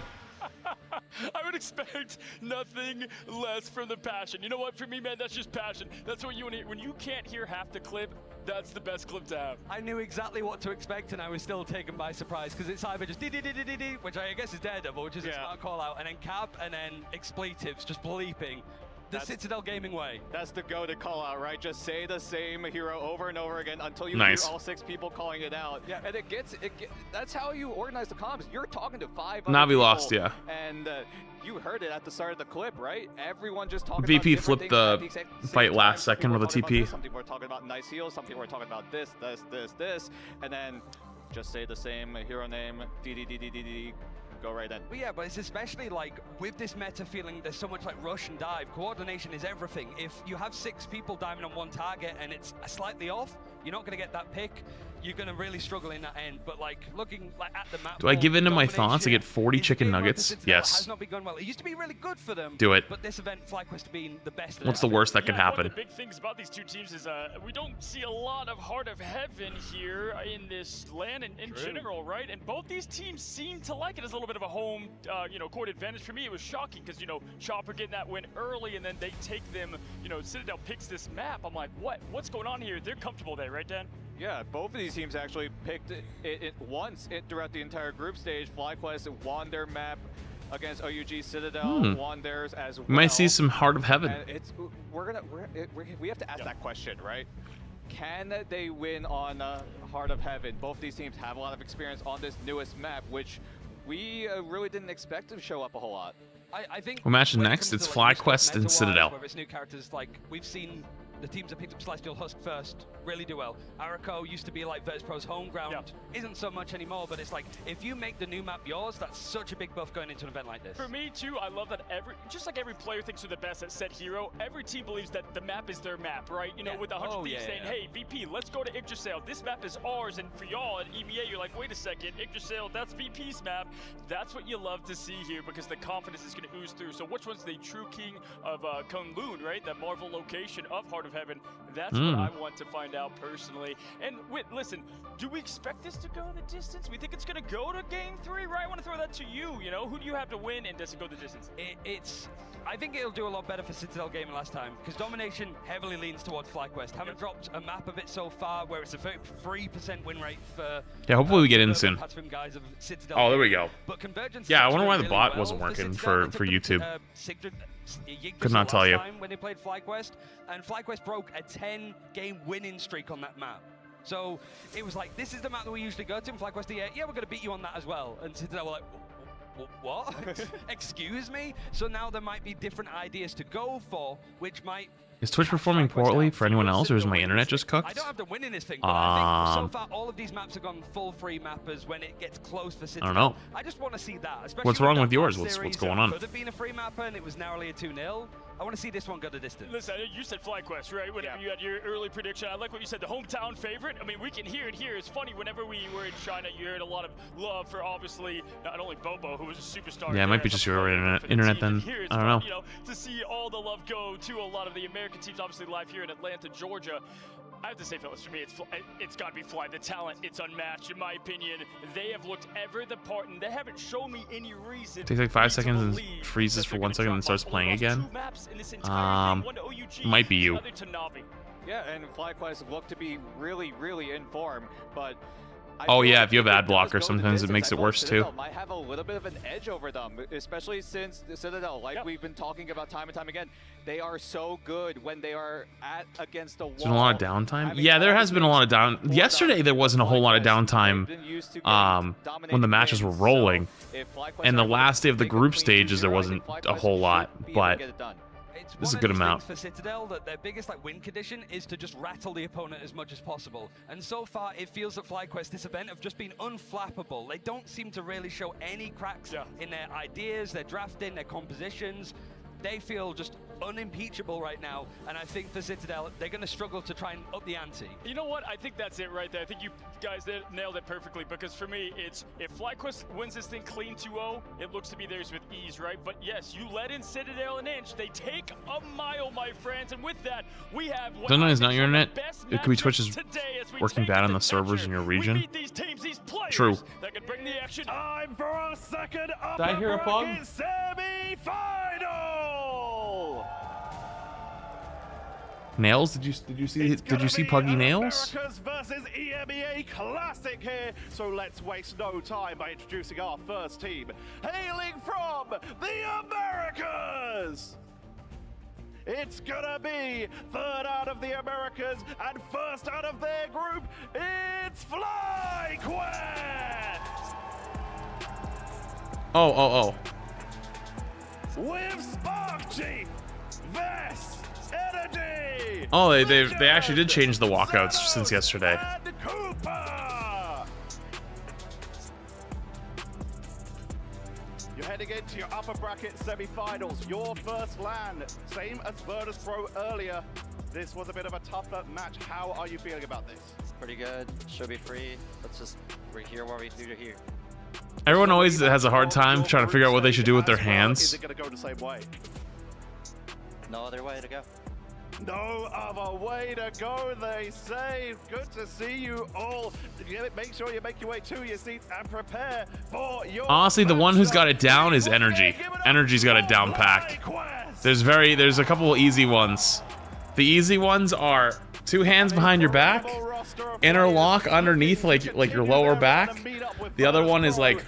I would expect nothing less from the passion. You know what? For me, man, that's just passion. That's what you want to hear. When you can't hear half the clip, that's the best clip to have. I knew exactly what to expect, and I was still taken by surprise, because it's either just dee-dee-dee-dee-dee, which I guess is Daredevil, which is a smart call out, and then cap, and then expletives, just bleeping. The Citadel Gaming way. That's the go-to call out, right? Just say the same hero over and over again until you Nice. hear all 6 people calling it out. Yeah. And that's how you organize the comms. You're talking to 5 other Navi people, lost, yeah. And you heard it at the start of the clip, right? Everyone just talking VP about flipped things the at exact same fight time. last Some second people with a are talking about TP. this, some people are talking about nice heals. Some people are talking about this, and then just say the same hero name, DDDDDD. Go right in. Well, yeah, but it's especially like with this meta feeling there's so much like rush and dive. Coordination is everything. If you have 6 people diving on one target and it's slightly off, you're not going to get that pick. You're going to really struggle in that end. But like looking like at the map. Do I give in to my thoughts to get 40 chicken nuggets? Yes. Has not been going well. It used to be really good for them. Do it. But this event, FlyQuest being the best. What's the worst that could happen? One of the big things about these two teams is we don't see a lot of Heart of Heaven here in this land and in general, right? And both these teams seem to like it as a little bit of a home, court advantage. For me, it was shocking because, Chopper getting that win early and then they take them, Citadel picks this map. I'm like, what's going on here? They're comfortable there, right, Dan? Yeah, both of these teams actually picked it once throughout the entire group stage. FlyQuest won their map against OUG. Citadel won theirs as well. We might see some Heart of Heaven. And we have to ask that question, right? Can they win on Heart of Heaven? Both these teams have a lot of experience on this newest map, which we really didn't expect to show up a whole lot. I think What match is when it next? comes It's to, like, new FlyQuest stuff and meta-wise, Citadel. whether it's new characters, like we've seen the teams that picked up Celestial Husk first really do well. Arako used to be like VODS Pro's home ground, isn't so much anymore, but it's like, if you make the new map yours, that's such a big buff going into an event like this. For me too, I love that just like every player thinks they're the best at set hero, every team believes that the map is their map, right? You know, with 100 Thieves saying, hey, VP, let's go to Yggdrasil. This map is ours, and for y'all at EMEA, you're like, wait a second, Yggdrasil, that's VP's map. That's what you love to see here, because the confidence is going to ooze through. So which one's the true king of Kunlun, right? That Marvel location of Heart of Heaven. That's what I want to find out personally. And listen, do we expect this to go the distance? We think it's going to go to Game 3, right? I want to throw that to you. You know, who do you have to win, and does it go the distance? I think it'll do a lot better for Citadel gaming last time, because Domination heavily leans towards FlyQuest. Haven't dropped a map of it so far, where it's a 33% win rate for. Yeah, hopefully we get in soon. Guys of Citadel. Oh, there we go. But Convergence. Yeah, I wonder why the really bot well wasn't for working Citadel. for YouTube. Yggdrasil Could not tell last you. time when they played FlyQuest, and FlyQuest broke a 10-game winning streak on that map. So it was like, this is the map that we usually go to, and FlyQuest, yeah, we're going to beat you on that as well. And Citadel were like, what? Excuse me? So now there might be different ideas to go for, which might... Is Twitch performing poorly for anyone else, or is my internet just cooked? I don't have to win in this thing, but I think so far all of these maps have gone full free mappers when it gets close for Citadel. I don't know. I just want to see that. Especially What's wrong with that yours? last What's series going on? Could have been a free mapper and it was narrowly a 2-0. I want to see this one go the distance. Listen, you said FlyQuest, right? Whenever you had your early prediction. I like what you said, the hometown favorite. I mean, we can hear it here. It's funny, whenever we were in China, you heard a lot of love for, obviously, not only Bobo, who was a superstar. Yeah, it might be just your internet then. I don't know. You know, to see all the love go to a lot of the American teams, obviously live here in Atlanta, Georgia. I have to say, fellas, for me, it's got to be Fly. The talent, it's unmatched, in my opinion. They have looked ever the part, and they haven't shown me any reason. Takes like 5 seconds and freezes for 1 second and starts playing again. Might be you. Yeah, and FlyQuest look to be really, really in form, but... Oh yeah, if you have ad blocker, sometimes it makes it worse too. Might have a little bit of an edge over them, especially since the Citadel, like we've been talking about time and time again, they are so good when they are against the wall. There's been a lot of downtime. Yeah, there has been a lot of down. Yesterday there wasn't a whole lot of downtime when the matches were rolling, and the last day of the group stages there wasn't a whole lot, but this is a good amount. For Citadel, that their biggest win condition is to just rattle the opponent as much as possible. And so far, it feels that FlyQuest this event have just been unflappable. They don't seem to really show any cracks in their ideas, their drafting, their compositions. They feel just unimpeachable right now, and I think for Citadel, they're going to struggle to try and up the ante. You know what? I think that's it right there. I think you guys nailed it perfectly, because for me, it's if FlyQuest wins this thing clean 2-0, it looks to be theirs with ease, right? But yes, you let in Citadel an inch. They take a mile, my friends, and with that, we have... Sometimes not your internet. It could be Twitch's working bad on the servers in your region. True. That could bring the action. Time for our second Did I hear a bug? semi-final! Nails? Did you see Puggy Nails? Americas versus EMEA Classic here. So let's waste no time by introducing our first team, hailing from the Americas. It's gonna be third out of the Americas and first out of their group. It's FlyQuest. Oh. With Spark Chief, Vest, Energy. Oh, they actually did change the walkouts since yesterday. You're heading into your upper bracket semi-finals. Your first land, same as VODS Pro earlier. This was a bit of a tougher match. How are you feeling about this? Pretty good. Should be free. We're here what we do here. Everyone always has a hard time trying to figure out what they should do with their hands. Is it going to go the same way? No other way to go. No other way to go, they say. Good to see you all. Make sure you make your way to your seats and prepare for your... Honestly, the one who's got it down is Energy. Energy's got it down pack. There's a couple of easy ones. The easy ones are 2 hands behind your back, interlock underneath like your lower back. The other one is like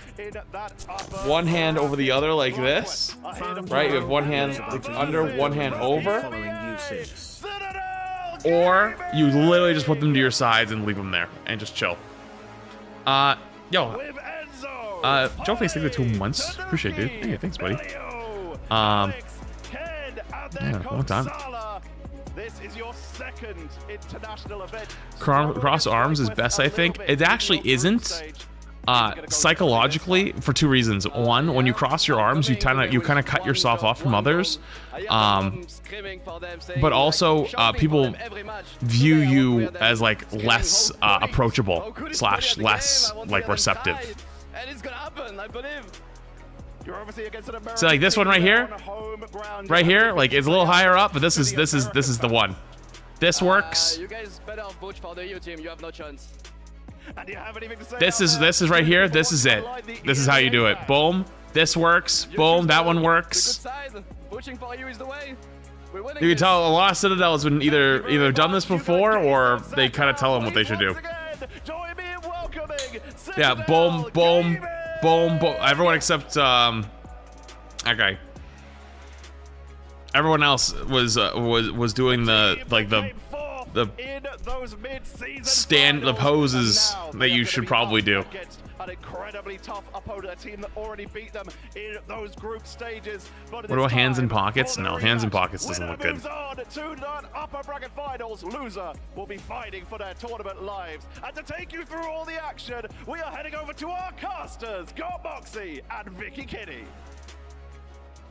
1 hand over the other like this. Right? You have 1 hand under, 1 hand over. Or you literally just put them to your sides and leave them there and just chill. Yo. Joeface, thank you for 2 months. Appreciate it, dude. Hey, thanks, buddy. Yeah, long time. This is your second international event. Cross arms is best, I think. It actually isn't. Psychologically, for 2 reasons. One, when you cross your arms, you kind of cut yourself off from others. But also, people view you as like less approachable / less like receptive. And it's gonna happen, I believe. So like this one right here, like it's a little higher up, but this is the one. This works. You guys better vote for the EU team. You have no chance. This is right here. This is it. This is how you do it. Boom. This works. Boom. That one works. Pushing for you is the way. You can tell a lot of Citadels have either done this before or they kind of tell them what they should do. Yeah. Boom. Boom. Boom. Boom. Everyone except okay. Everyone else was doing the poses that you should probably do. An incredibly tough opponent, a team that already beat them in those group stages. What about hands in pockets? No, hands in pockets doesn't look good. On to the upper bracket finals. Loser will be fighting for their tournament lives. And to take you through all the action, we are heading over to our casters, Got Moxie and Vicky Kinney.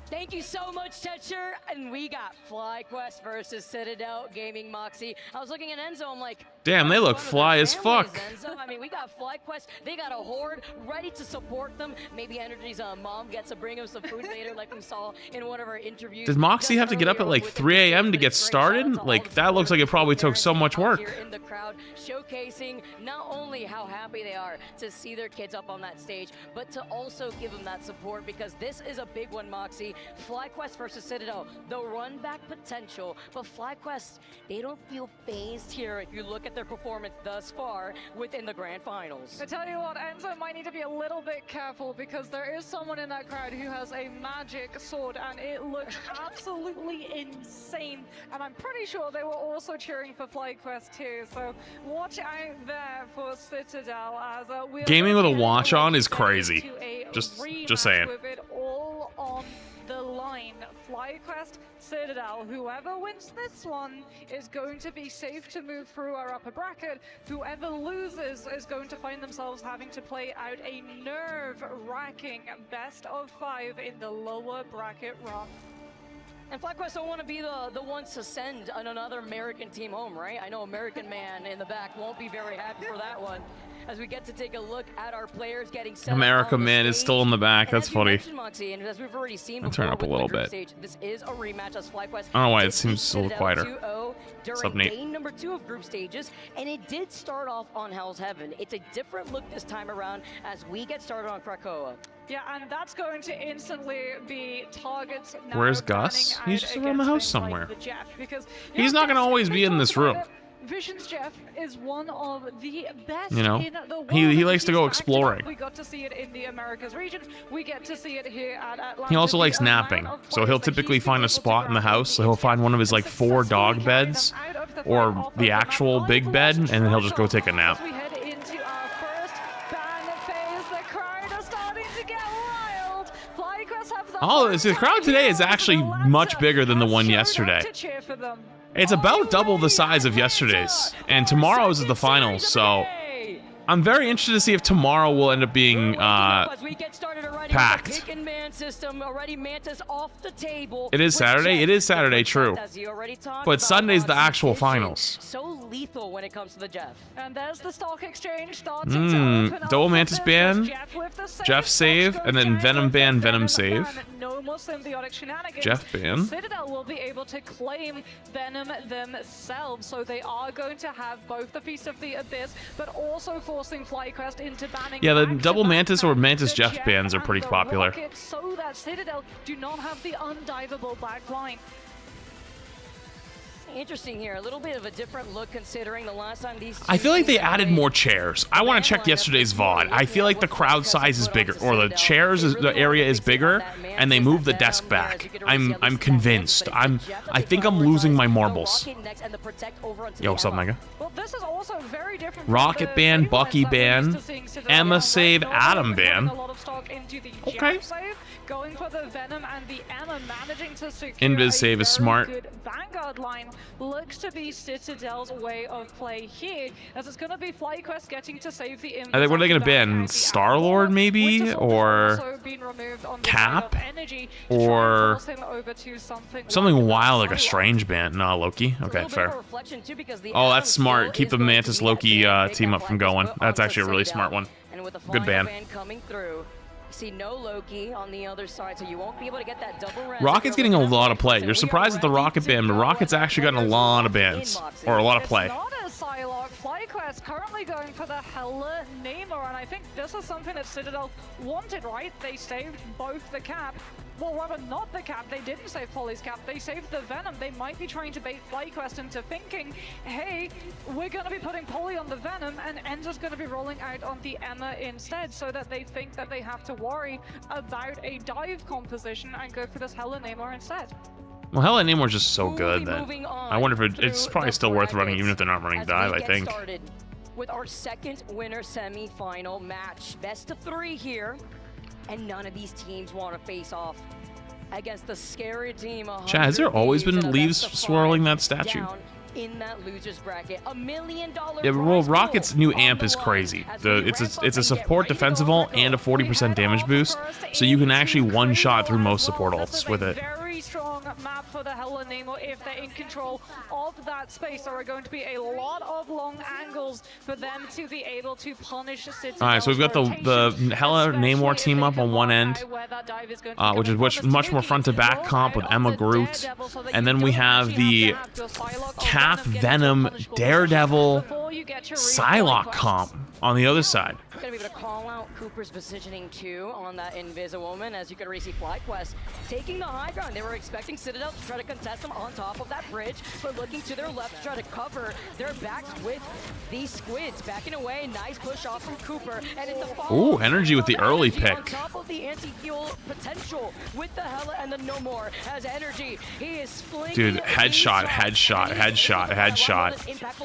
Thank you so much, Tetcher. And we got FlyQuest versus Citadel Gaming Moxie. I was looking at Enzo, I'm like, damn, they look fly as fuck. Enzo. I mean, we got FlyQuest. They got a horde ready to support them. Maybe Energy's mom gets to bring him some food later, like we saw in one of our interviews. Does Moxie have to get up at like 3 a.m. to get started? Like, that looks like it probably took so much work. Here in the crowd, showcasing not only how happy they are to see their kids up on that stage, but to also give them that support, because this is a big one, Moxie. FlyQuest versus Citadel, the run back potential, but FlyQuest, they don't feel phased here if you look at their performance thus far within the grand finals. I tell you what, Enzo might need to be a little bit careful, because there is someone in that crowd who has a magic sword and it looks absolutely insane, and I'm pretty sure they were also cheering for FlyQuest too, so watch out there for Citadel as gaming with a watch on is crazy. Just saying. With it all on the line. FlyQuest, Citadel, whoever wins this one is going to be safe to move through our upper bracket. Whoever loses is going to find themselves having to play out a nerve-wracking best of 5 in the lower bracket run. And FlyQuest don't want to be the ones to send another American team home, right? I know American Man in the back won't be very happy for that one. As we get to take a look at our players getting set America Man is still in the back. That's funny. Moxie, and as we've already seen I'll turn up a little bit. Stage, this is a rematch as FlyQuest. I don't know why it seems a little quieter. What's up, Nate? Game number 2 of group stages, and it did start off on Hell's Heaven. It's a different look this time around as we get started on Krakoa. Yeah, and that's going to instantly be targets. Where's Gus? He's just around the house somewhere. Because he's not going to always be in this room. Vision's Jeff is one of the best in the world. He likes to go exploring. We got to see it in the Americas region. We get to see it here at Atlanta. He also likes napping, so he'll typically find a spot in the house. So he'll find one of his like 4 dog beds or the actual big bed, and then he'll just go take a nap. We head into our first ban phase. The crowd are starting to get wild. FlyQuest have the the crowd today is actually much bigger than the one yesterday. It's about double the size of yesterday's, and tomorrow's is the finals, so I'm very interested to see if tomorrow will end up being packed. It is Saturday. It is Saturday, true. But Sunday's the actual finals. So lethal when it comes to the Jeff. And there's the stock exchange starting to open up. Double Mantis ban, Jeff save, and then Venom ban, Venom save. No more symbiotic shenanigans. Jeff ban. Citadel will be able to claim Venom themselves, so they are going to have both the Feast of the Abyss, but also forcing FlyQuest into banning. Yeah, the double Mantis or Mantis Jeff bans are pretty popular. So that Citadel do not have the undivable backline. Interesting here, a little bit of a different look considering the last time these. I feel like they added more chairs. I want to check yesterday's VOD. I feel like the crowd size is bigger, or the the area is bigger, and they moved the desk back. I'm convinced. I think I'm losing my marbles. Yo, what's up, Mega? Well, this is also very different. Rocket ban, Bucky ban, Emma save, Adam ban. Okay. Going for the Venom and the Emma managing to secure Invis save is smart. good Vanguard line looks to be Citadel's way of play here, as it's going to be FlyQuest getting to save the Invis. What are they going to ban? Star-Lord, maybe? Or Cap? Or something wild like a Strange ban? Nah, Loki? Okay, fair. Oh, that's smart. Keep the Mantis Loki team up from going. That's actually a really smart one. Good ban. See no Loki on the other side, so you won't be able to get that double res. Rocket's getting a lot of play. You're surprised at the Rocket ban, but Rocket's actually gotten a lot of bans. Or a lot of play. Not a Psylocke. FlyQuest currently going for the Hella Namor, and I think this is something that Citadel wanted, right? They saved both the cap. Well, rather not the cap. They didn't save Polly's cap. They saved the Venom. They might be trying to bait FlyQuest into thinking, hey, we're going to be putting Polly on the Venom, and Enzo's going to be rolling out on the Emma instead, so that they think that they have to worry about a dive composition and go for this Hella Namor instead. Well, Hella Namor's just so good that I wonder if it's probably still worth running, even if they're not running dive, I think. With our second winner semi-final match. Best of 3 here. And none of these teams want to face off against the scary team. Chad, has there always been leaves swirling that statue? In that losers bracket, $1 million. Yeah, but well, Rocket's new amp is crazy. It's a support defensive ult and a 40% damage boost, so you can actually one-shot through most support ults with it. Very strong map for the Hella Namor if they're in control of that space. There are going to be a lot of long angles for them to be able to punish Citadel. All right, so we've got the Hella Namor team up on one end, which is much more front-to-back comp with Emma Groot, and then we have the Cap, Venom, Daredevil, Psylocke comp on the other side. Gonna be able to call out Cooper's positioning too on that Invisiwoman, as you can already see FlyQuest taking the high ground. They were expecting Citadel to try to contest them on top of that bridge, but looking to their left to try to cover their backs with these squids. Backing away, nice push off from Cooper, and it's a ooh, energy with the early pick. On top of the anti-heal potential with the Hella and the No More has energy. He is flinging. Dude, headshot. Impactful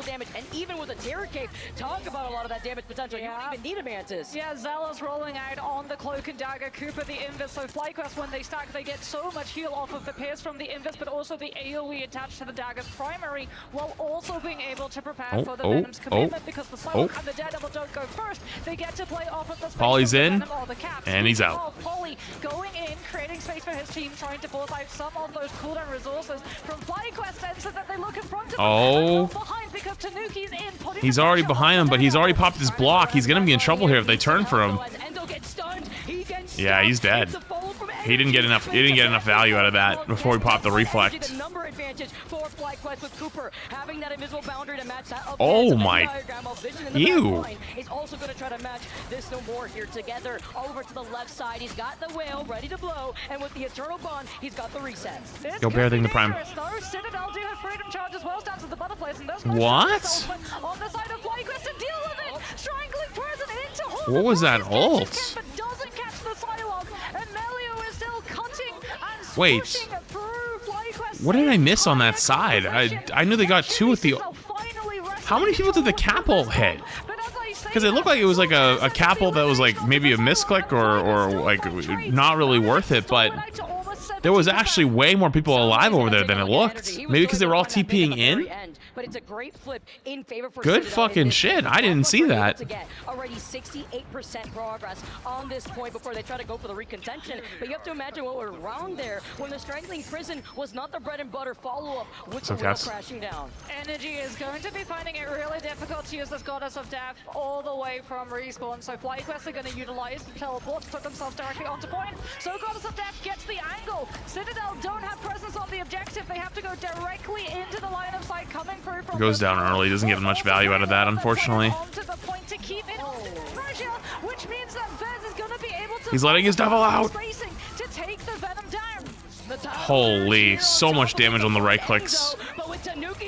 damage, and even with a Terror Cave, talk about a lot of that damage potential. You don't even need a Mantis. Yeah, Zealous rolling out on the Cloak and Dagger, Cooper the Invis. So FlyQuest, when they stack, they get so much heal off of the Pierce from the Invis, but also the AoE attached to the Dagger's primary, while also being able to prepare for the Venom's commitment, because the Psylocke and the Daredevil don't go first. They get to play off of the space. Polly's in, cap. and he's out. Polly going in, creating space for his team, trying to force out some of those cooldown resources from FlyQuest, so that they look in front of oh, behind, because Tanuki's in, he's already behind him, but he's already popped his block. He's gonna be in trouble here if they turn for him. Yeah, he's dead. He didn't get enough. He didn't get enough value out of that before he popped the reflect. The number advantage for FlyQuest with Cooper having that invisible boundary to match that. Oh my! Ew! Is also going to try to match this No More here together. Over to the left side, he's got the whale ready to blow, and with the Eternal Bond, he's got the reset. Go bear thing the prime. Citadel do have freedom charge as well, down to the butterflies, and there's what? On the side of FlyQuest to deal with it. Strangling present into hold. What was that ult? But doesn't catch the Psylocke, and Melio is still cutting and wait, what did I miss on that side? I knew they got 2 with the. How many people did the cap ult hit? Because it looked like it was like a cap ult that was like maybe a misclick or like not really worth it, but there was actually way more people alive over there than it looked. Maybe because they were all TPing in? But it's a great flip in favor for good fucking shit. I didn't see that. Already 68% progress on this point before they try to go for the recontention. But you have to imagine what went wrong there when the Strangling Prison was not the bread and butter follow-up with the wheel crashing down. Energy is going to be finding it really difficult to use this Goddess of Death all the way from respawn. So FlyQuest are going to utilize the teleport to put themselves directly onto point. So Goddess of Death gets the angle. Citadel don't have presence on the objective. They have to go directly into the line of sight coming through from goes down early. Doesn't get much value out of that, unfortunately. He's letting his devil out. To take the Venom down. Holy, so much damage on the right clicks. But with Tanuki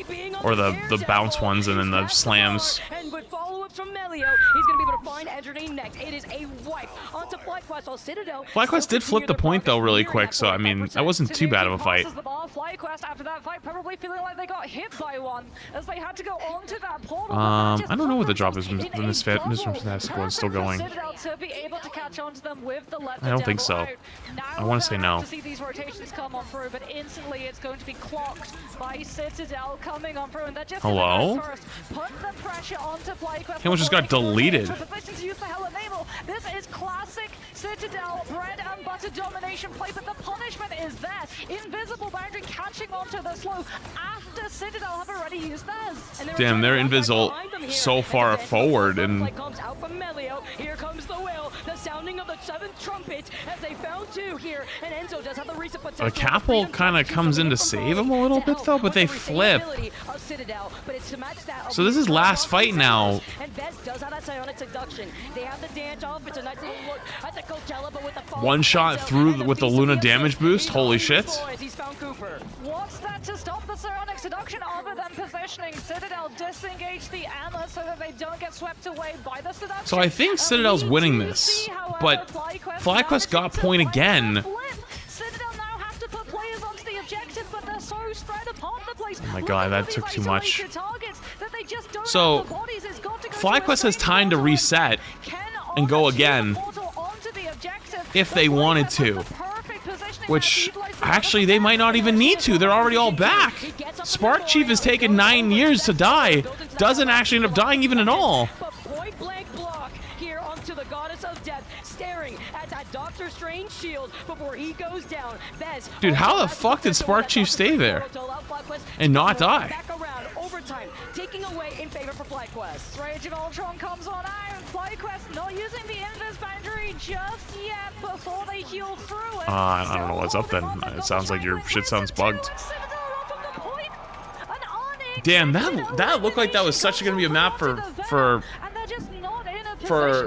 or the bounce ones and then the slams. And with follow-ups from Melio, he's going to be able to find Entertain next. It is a wipe onto FlyQuest while Citadel. FlyQuest did flip the point though really quick, so I mean that wasn't too bad of a fight. FlyQuest after that fight probably feeling like they got hit by one as they had to go onto that portal. I don't know what the drop is. The Fantastic one's still going. To be able to catch on to them with the I don't think so. I want to say no. To see these rotations come on through, but instantly it's going to be clocked by Citadel coming on through, and that just hello. Put the pressure onto FlyQuest. He just got deleted. This is classic Citadel bread and butter domination play, but the punishment is there. Invisible boundary catching onto the slow after Citadel have already used theirs. Damn, they're invisible so far forward, and here comes the will, the sounding of the 7th trumpet as they found 2 here, and Enzo does have the recent potential. A Capel kind of comes in to save him a little bit though, but they flip. So this is last fight now. And VODS does have that psionic seduction. They have the dance off. It's a nice little look at the Coachella, but with the one shot through with the Luna damage boost. Holy shit. What's that to stop the psionic seduction other than positioning? Citadel disengage the ammo so that they don't get swept away by the seduction. So I think Citadel's winning this, but FlyQuest got point again. Citadel now have to put players onto the objective, but they're so spread apart the place. Oh my god, that took too much. So FlyQuest has time to reset and go again if they wanted to, which actually they might not even need to. They're already all back. Spark Chief has taken 9 years to die, doesn't actually end up dying even at all. Point blank block here onto the goddess of death, staring at that Doctor Strange shield before he goes down. Dude, how the fuck did Spark Chief stay there and not die? Back around, overtime, taking away in favor for FlyQuest. Rage of Ultron comes on out. FlyQuest not using the invis boundary just yet before they heal through it. I don't know what's up then. It sounds like your shit sounds bugged. Damn, that looked like that was such going to be a map for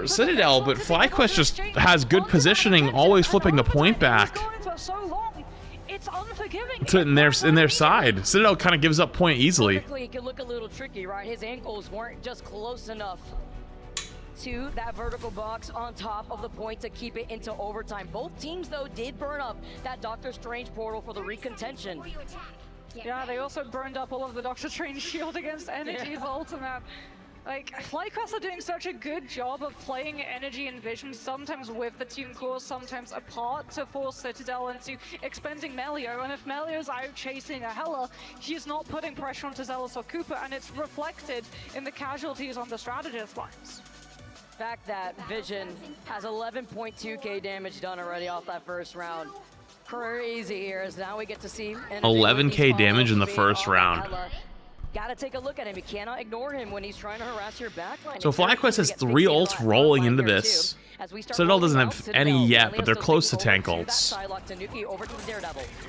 Citadel, but FlyQuest just has good positioning, always flipping the point back to in their side. Citadel kind of gives up point easily. It could look a little tricky, right? His ankles weren't just close enough to that vertical box on top of the point to keep it into overtime. Both teams, though, did burn up that Doctor Strange portal for the recontention. Yeah, they also burned up all of the Doctor Strange shield against Energy's ultimate. Like, FlyQuest are doing such a good job of playing Energy and Vision, sometimes with the team core, sometimes apart, to force Citadel into expending Melio. And if Melio's out chasing a Hela, he's not putting pressure onto Zealous or Cooper, and it's reflected in the casualties on the strategist lines. Fact that Vision has 11.2k damage done already off that first round. Crazy here, as now we get to see 11k damage in the first round. Gotta take a look at him. You cannot ignore him when he's trying to harass your backline. So FlyQuest has 3 ults rolling into this. Citadel doesn't have any yet, but they're close to tank ults.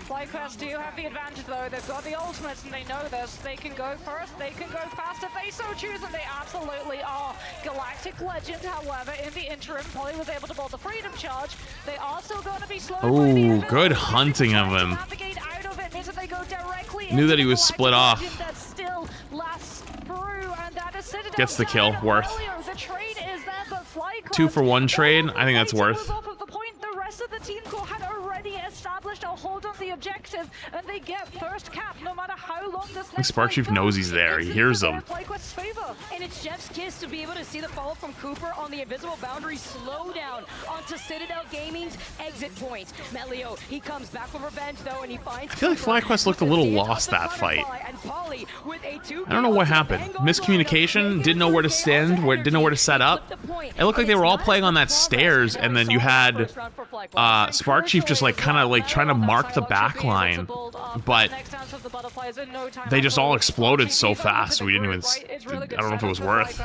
FlyQuest do have the advantage though. They've got the ultimates and they know this. They can go first, they can go fast if they so choose, and they absolutely are. Galactic Legend, however, in the interim, Polly was able to bolt the Freedom Charge. They are still going to be slow. Ooh, good hunting of him. Knew that he was split off. Gets the kill, worth. 2 for 1 trade, I think that's worth. The rest of the team core had already established a hold on the objective, and they get first cap no matter how long this next Spark Chief knows he's there, he hears them. And it's Jeff's kiss to be able to see the follow from Cooper on the invisible boundary slow down onto Citadel Gaming's exit point. Melio, he comes back for revenge though, and he finds... I feel like FlyQuest looked a little lost that fight. I don't know what happened. Miscommunication, didn't know where to stand, didn't know where to set up. It looked like they were all playing on that stairs, and then you had Spark Chief just like kind of like trying to mark the back line, but they just all exploded so fast we didn't even, I don't know if it was worth.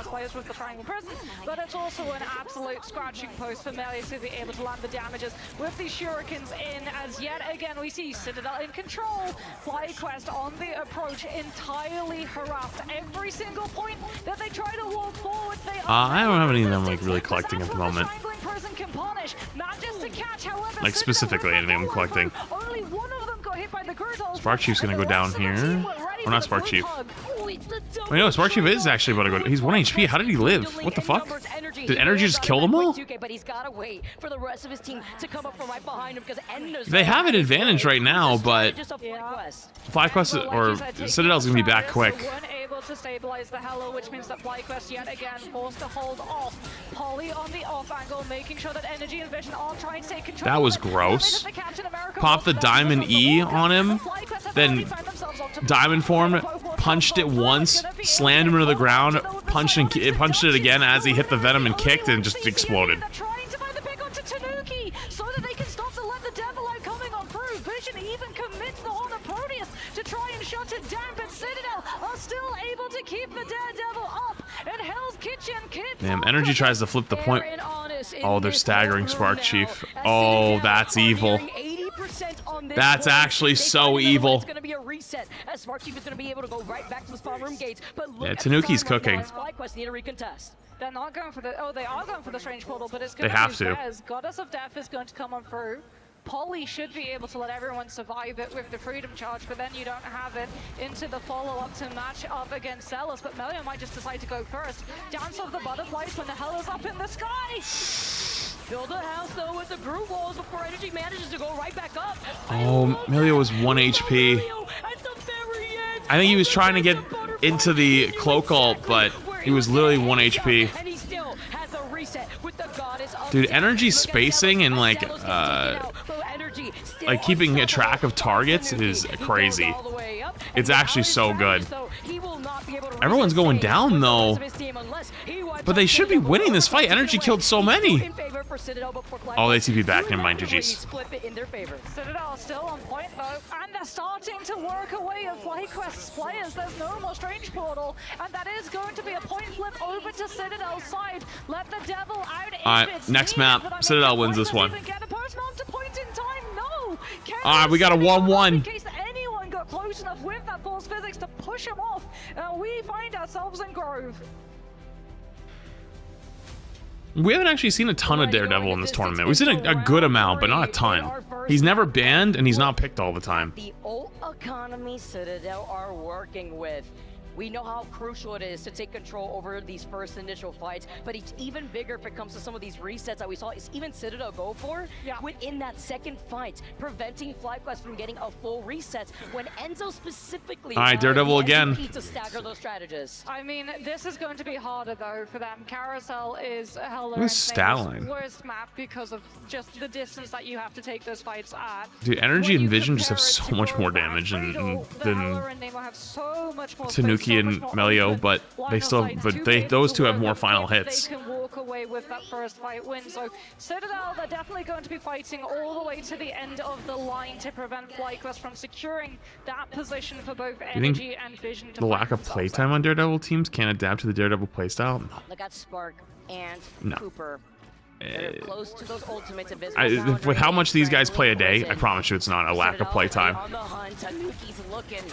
But it's also an absolute scratching post for Melio to be able to land the damages with the shurikens in, as yet again we see Citadel in control. FlyQuest on the approach, entirely harassed. Every single point that they try to walk forward, they I don't have any of them like really collecting at the moment. Like specifically anything I'm collecting. Spark Chief's gonna go down here. Or not Spark Chief. I know Smart Chief is actually about to go. He's 1 HP. How did he live? What the fuck? Did energy just kill them all? But he's gotta wait for the rest of his team to come up from right behind him because They have an advantage right now, but FlyQuest or Citadel's gonna be back quick. Weren't able to stabilize the Hello, which means that FlyQuest yet again forced to hold off. Polly on the off angle, making sure that Energy and Vision are trying to take control. That was gross. Popped the Diamond E on him, then Diamond form, punched it once, slammed him into the ground, punched it again as he hit the Venom and kicked and just exploded. Trying to find the pick onto Tanuki so that they can stop to let the Devil out coming on through. Vision even commits the Horn of Proteus to try and shut it down, but Citadel are still able to keep the Daredevil up. And Hell's Kitchen keeps Damn, Energy tries to flip the point. Oh, they're staggering Spark Chief. Oh, that's evil. That's actually so evil. It's going to be a reset as Spark Chief is going to be able to go right back to the spawn room gates. But look Yeah, Tanuki's cooking. FlyQuest need a recontest. They're not going for the. Oh, they are going for the strange portal, but it's going They have to. Goddess of Death is going to come on through. Polly should be able to let everyone survive it with the Freedom Charge, but then you don't have it into the follow-up to match up against Celos. But Melio might just decide to go first. Dance of the Butterflies when the hell is up in the sky. Build a house though with the group walls before Energy manages to go right back up. Oh, Melio was 1 HP. I think he was trying to get into the cloak ult, but he was literally 1 HP. And he still has a reset with the Goddess of Dude, Death. energy spacing and like keeping a track of targets is crazy. It's actually so good. Everyone's going down though. But they should be winning this fight. Energy killed so many. Oh, they TP back. Never mind, GG's. Citadel still on point though, and they're starting to work away at FlyQuest's players. There's no more Strange Portal, and that is going to be a point flip over to Citadel's side. Let the Devil out. Alright, next map. Citadel wins this one. No. Alright, we got a 1-1. In case anyone got close enough with that force physics to push him off, we find ourselves in Grove. We haven't actually seen a ton of Daredevil in this tournament. We've seen a good amount, but not a ton. He's never banned, and he's not picked all the time. The ult economy Citadel are working with. We know how crucial it is to take control over these first initial fights, but it's even bigger if it comes to some of these resets that we saw. It's even Citadel go for within that second fight, preventing FlyQuest from getting a full reset when Enzo specifically. All right, Daredevil again. To stagger those strategists. I mean, this is going to be harder though for them. Carousel is Heller Who's Stalin? Worst map because of just the distance that you have to take those fights at. Dude, Energy and Vision just have so much more damage than Tanuki and Melio, but they still, those two have more final hits. They can walk away with that first fight win. So Citadel, they're definitely going to be fighting all the way to the end of the line to prevent FlyQuest from securing that position for both Energy and Vision. The lack of playtime on Daredevil teams can't adapt to the Daredevil playstyle? No. Look at Spark and No. Cooper. Close to those ultimates With how much these guys play a day, I promise you it's not a lack of playtime. On the hunt, Tanuki's looking.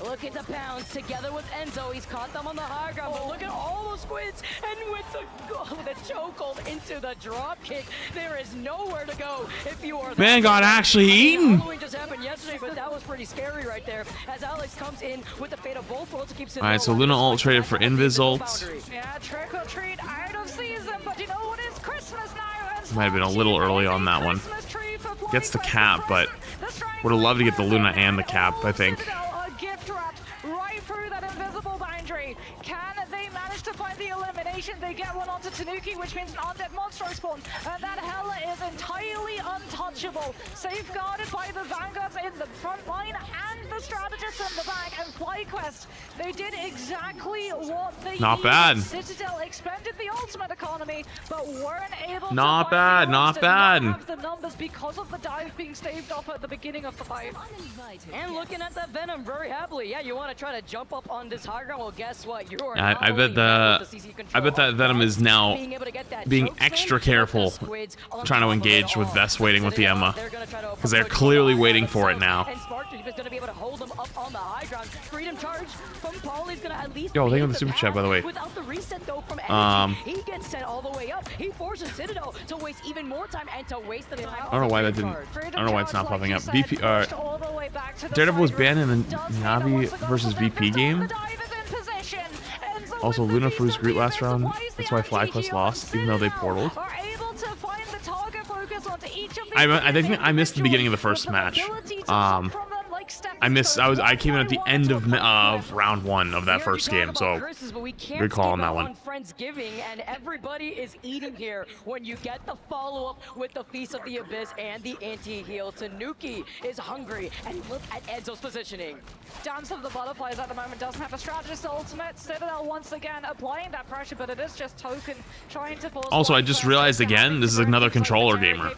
Look at the pounds together with Enzo. He's caught them on the high ground, but look at all those squids. And with the chokehold into the drop kick, there is nowhere to go if you are. Man got actually eaten. Halloween just happened yesterday, but that was pretty scary right there. As Alex comes in with the fate of both worlds to keep. All right, so Luna ult traded for Invis ult. Yeah, trick or treat out of season, but you know what? It's Christmas now. Might have been a little early on that one. Gets the cap, but would have loved to get the Luna and the cap, I think. Right through that invisible boundary. Can they manage to find the elimination? They get one onto Tanuki, which means an undead monster spawn. And that Hella is entirely untouchable. Safeguarded by the Vanguards in the front line and the strategists in the back. And FlyQuest, they did exactly what they Not bad. Citadel expended the ultimate economy, but weren't able to Not bad, not bad. have the numbers because of the dive being staved off at the beginning of the fight. And looking at that Venom very happily. Yeah, you want to try to jump up on this high ground? Well, guess what? You're I bet that Venom is now being extra careful trying to engage with Vest waiting with the Emma, because they're clearly waiting for it now. And Spark Chief is going to be able to hold them up on the high ground. Freedom charge from Paul is going to at least. Yo, thank you for the super chat, by the way. Without the reset though from Energy, he gets sent all the way up. He forces Citadel to waste even more time and to waste the time. I don't know why that didn't. I don't know why it's not popping up. VP. Daredevil was banned in the Navi versus VP game. Also, Luna froze Groot last round. That's why FlyQuest lost, even though they portaled. I think I missed the beginning of the first match. I came in at the end of round 1 of that first game, so good call on that one. Friendsgiving, and everybody is eating here when you get the follow-up with the Feast of the Abyss and the anti-heal. Tanuki is hungry, and look at Enzo's positioning. Dance of the Butterflies at the moment doesn't have a strategist ultimate. Citadel once again applying that pressure, but it is just Token trying to force. Also, I just realized again, this is another controller gamer.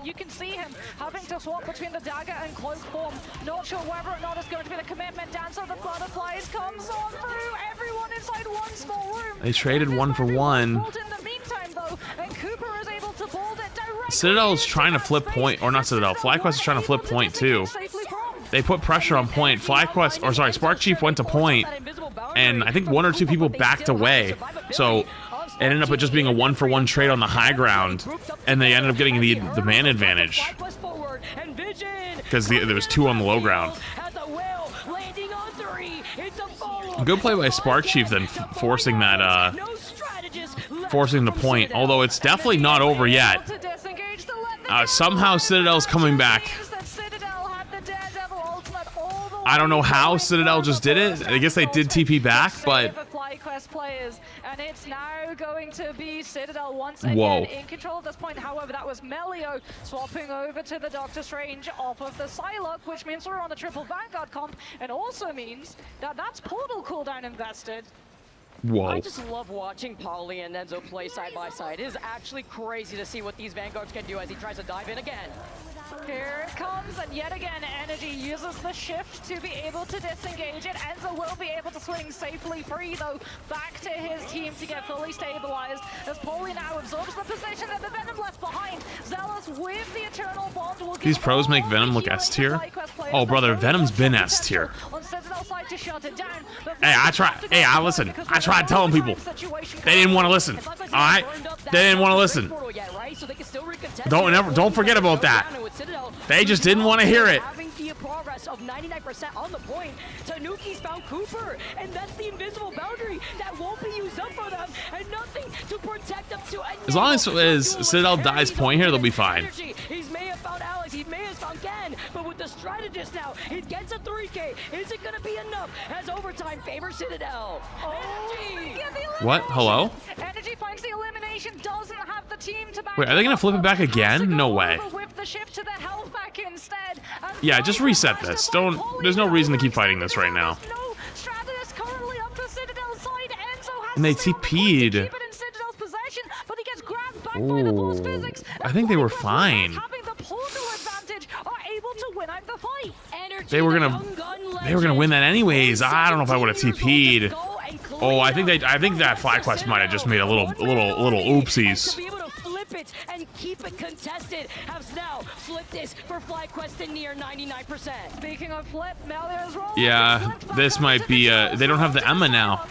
You can see him having to swap between the dagger and cloak form. Not sure whether or not it's going to be the commitment. Dance of the Butterflies comes on through. Everyone inside one small room. They traded 1 for 1. In the meantime, though, and Cooper is able to hold it directly. Citadel is trying to flip point, or not Citadel. FlyQuest is trying to flip point too. They put pressure on point. FlyQuest, or sorry, Spark Chief went to point, and I think 1 or 2 people backed away. So it ended up just being a 1 for 1 trade on the high ground, and they ended up getting the man advantage because there was 2 on the low ground. Good play by Spark Chief then, forcing that forcing the point. Although it's definitely not over yet. Somehow Citadel's coming back. I don't know how Citadel just did it. I guess they did TP back, but players, and it's now going to be Citadel once again in control at this point. However, that was Melio swapping over to the Doctor Strange off of the Psylocke, which means we're on a triple Vanguard comp, and also means that that's portal cooldown invested. Whoa. I just love watching Polly and Enzo play side by side. It is actually crazy to see what these Vanguards can do as he tries to dive in again. Here it comes, and yet again, Energy uses the shift to be able to disengage it. Enzo will be able to swing safely free, though, back to his team to get fully stabilized. As Polly now absorbs the position that the Venom left behind. Zealous with the Eternal Bond will these pros make Venom look S tier. Oh, brother, Venom's been S tier. Hey, I listen. I tried telling people. They didn't want to listen. All right, they didn't want to listen. Don't forget about that. They just didn't want to hear it. Having the progress of 99% on the point. Tanuki's found Cooper, and that's the invisible boundary that won't be used up for them, and nothing to protect them to. As long as Citadel dies point here, they'll be fine. He may have found Alex, he may have found Ken, but with the strategist now, he gets a 3K. Is it going to be enough? As overtime favors Citadel. What? Hello? Energy finds the elimination, doesn't have the team to back. Wait, are they going to flip it back again? No way. Yeah, just reset this. There's no reason to keep fighting this right now. And they TP'd. Ooh, I think they were fine. They were gonna win that anyways. I don't know if I would have TP'd. Oh, I think that FlyQuest might have just made a little oopsies. And keep it contested. Has now flipped this for FlyQuest to near 99%. Speaking of flip, Melio's roll. Yeah, this might be they don't have the Emma now.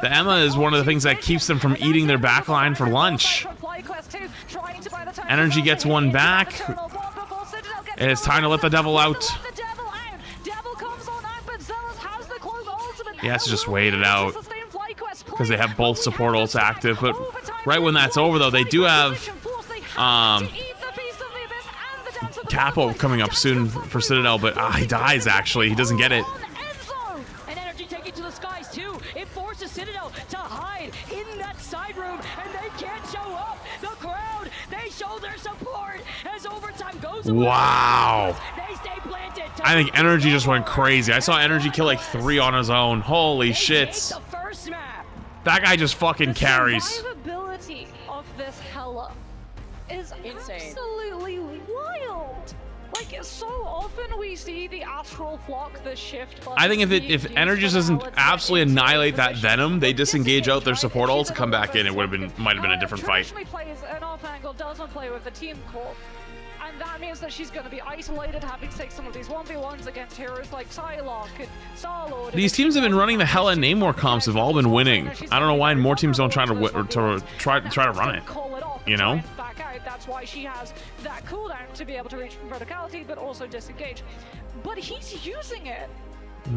The Emma is one of the things that keeps them from eating their backline for lunch. Energy gets one back. And it's time to let the devil out. He has to just wait it out because they have both support ults active. But right when that's over, though, they do have Capo coming up soon for Citadel, but he dies, actually. He doesn't get it. And Energy taking to the skies, too. It forces Citadel to hide in that side room, and they can't show up. The crowd, they show their support as overtime goes away. Wow. They stay planted. I think Energy just went crazy. I saw Energy kill like 3 on his own. Holy shit. That guy just fucking carries. The survivability of this Hela is insane. Absolutely wild. Like, so often we see the Astral Flock, the shift. I think if Energy doesn't absolutely annihilate that Venom, they disengage out their support ult to come back in. It might have been a different fight. Plays an off angle, doesn't play with the team core. And that means that she's going to be isolated, having to take some of these 1v1s against heroes like Psylocke and Star-Lord. These teams have been running the Hela Namor comps, have all been winning. I don't know why more teams don't try to run it. You know? That's why she has that cooldown to be able to reach verticality, but also disengage. But he's using it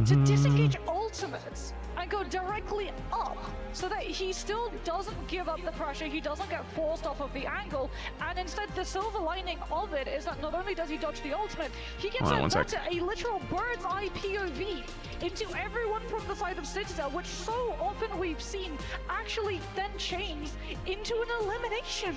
to disengage ultimates and go directly up so that he still doesn't give up the pressure, he doesn't get forced off of the angle, and instead the silver lining of it is that not only does he dodge the ultimate, he gets a literal bird's eye POV into everyone from the side of Citadel, which so often we've seen actually then change into an elimination.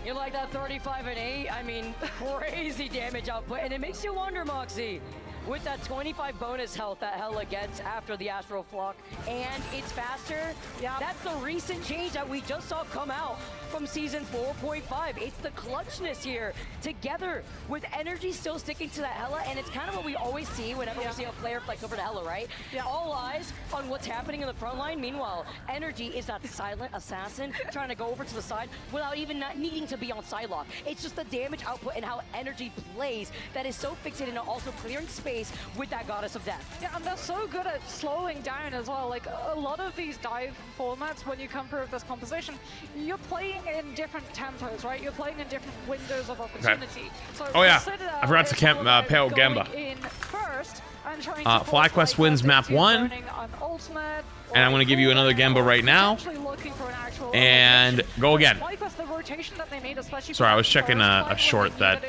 You like that 35 and 8? I mean, crazy damage output, and it makes you wonder, Moxie. With that 25 bonus health that Hella gets after the Astral Flock, and it's faster, that's the recent change that we just saw come out from Season 4.5. It's the clutchness here, together with energy still sticking to that Hella, and it's kind of what we always see whenever we see a player flex over to Hella, right? All eyes on what's happening in the front line. Meanwhile, energy is that silent assassin trying to go over to the side without even not needing to be on side lock. It's just the damage output and how energy plays that is so fixated and also clearing space with that Goddess of Death. Yeah, and they're so good at slowing down as well. Like, a lot of these dive formats, when you come through with this composition, you're playing in different tempos, right? You're playing in different windows of opportunity. So I forgot to pay out Gamba. In first and trying to FlyQuest wins map 1. And I'm going to give you another Gamba right now. And go again. Sorry, I was checking a short that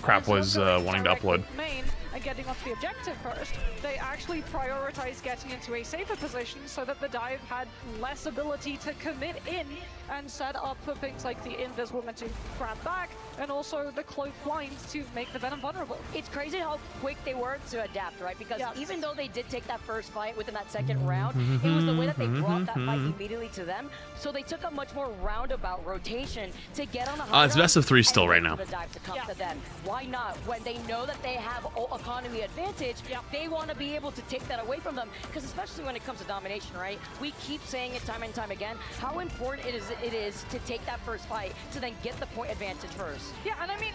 Crap was wanting to upload. And getting off the objective first, they actually prioritized getting into a safer position so that the dive had less ability to commit in and set up for things like the Invis woman to grab back, and also the cloak blinds to make the Venom vulnerable. It's crazy how quick they were to adapt, right? Because even though they did take that first fight within that second round, it was the way that they brought that fight immediately to them. So they took a much more roundabout rotation to get on the high it's best of 3 still right now. The dive to come to them. Why not? When they know that they have economy advantage, they want to be able to take that away from them, because especially when it comes to domination, right? We keep saying it time and time again, how important it is to take that first fight to then get the point advantage first. Yeah, and I mean,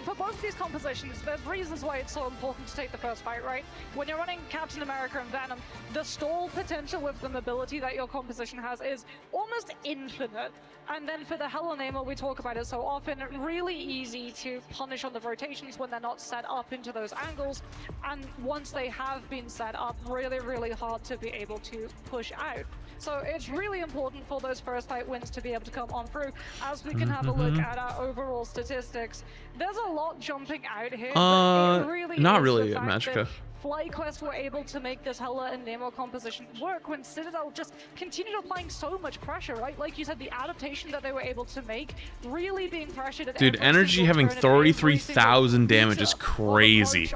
for both of these compositions, there's reasons why it's so important to take the first fight, right? When you're running Captain America and Venom, the stall potential with the mobility that your composition has is almost infinite. And then for the Hella Namer, we talk about it so often, really easy to punish on the rotations when they're not set up into those angles. And once they have been set up, really, really hard to be able to push out. So it's really important for those first fight wins to be able to come on through. As we can have a look at our overall statistics, there's a lot jumping out here. But it really not is really the fact Magica. that FlyQuest were able to make this Hella and Nemo composition work when Citadel just continued applying so much pressure, right? Like you said, the adaptation that they were able to make, really being pressured at Dude, energy having 33,000 damage is crazy.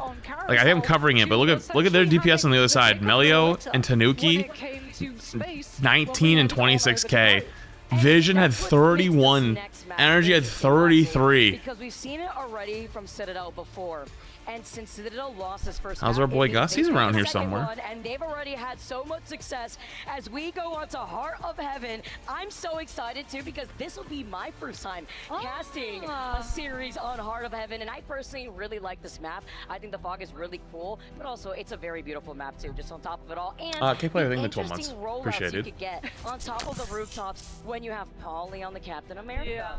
Like, I think I'm covering it, but look at their DPS on the other side. Melio and Tanuki, 19 and 26k. Vision had 31. Energy had 33. Because we've seen it already from Citadel before. And since Citadel lost his first how's our boy Gus? He's around here somewhere. And they've already had so much success as we go on to Heart of Heaven. I'm so excited too, because this will be my first time casting a series on Heart of Heaven, and I personally really like this map. I think the fog is really cool, but also it's a very beautiful map too, just on top of it all. And can't play, I think, the 12 months. Appreciate it. You could get on top of the rooftops when you have Polly on the Captain America. Yeah.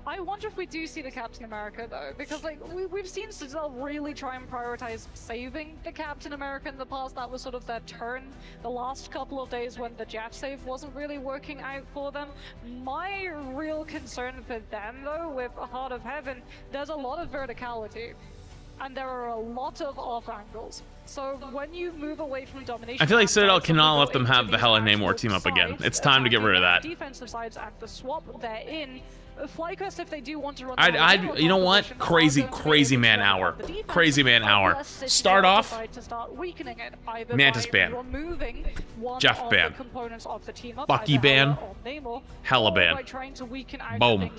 I wonder if we do see the Captain America though, because like we've seen Citadel really try and prioritize saving the Captain America in the past. That was sort of their turn the last couple of days when the Jeff save wasn't really working out for them. My real concern for them though, with Heart of Heaven, there's a lot of verticality. And there are a lot of off angles. So when you move away from domination, I feel like Citadel cannot let them have the Hella Namor team up again. It's time to get rid of that. Defensive sides and the swap they're in. FlyQuest, if they do want to run, you know what? Crazy man hour. Crazy man hour. Start off. Mantis ban. Jeff ban. Bucky ban. Hella ban. Boom.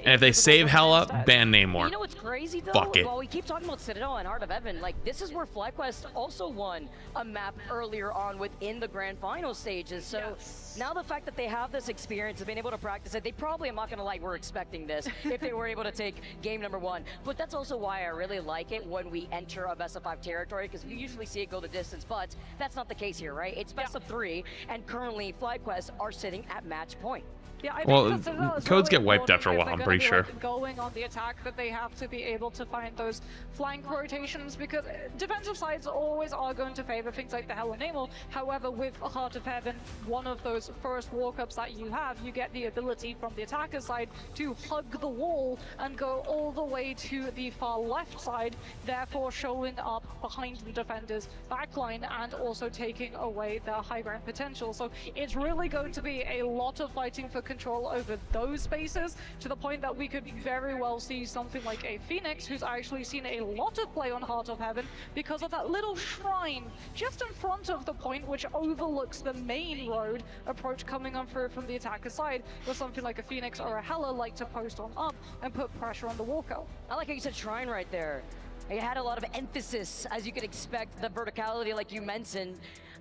And if they save Hella, ban Namor. You know what's crazy though? Fuck it. Well, we keep talking about Citadel and Heart of Heaven. Like, this is where FlyQuest also won a map earlier on within the grand final stages. So now the fact that they have this experience of being able to practice it, they probably, I'm not gonna lie, were expecting this if they were able to take game number 1. But that's also why I really like it when we enter a best of 5 territory, because we usually see it go the distance, but that's not the case here, right? It's best of 3, and currently FlyQuest are sitting at match point. Yeah, I Well, think that's codes really get wiped important after a if while, they're I'm gonna pretty be, sure. like, going on the attack, that they have to be able to find those flank rotations, because defensive sides always are going to favor things like the Hell and Namel. However, with Heart of Heaven, one of those first walk-ups that you have, you get the ability from the attacker side to hug the wall and go all the way to the far left side, therefore showing up behind the defender's backline and also taking away their high ground potential. So it's really going to be a lot of fighting for control over those spaces, to the point that we could very well see something like a Phoenix, who's actually seen a lot of play on Heart of Heaven because of that little shrine just in front of the point, which overlooks the main road approach coming on through from the attacker side, where something like a Phoenix or a Hela like to post on up and put pressure on the walkout. I like how you said shrine right there. It had a lot of emphasis, as you could expect, the verticality like you mentioned.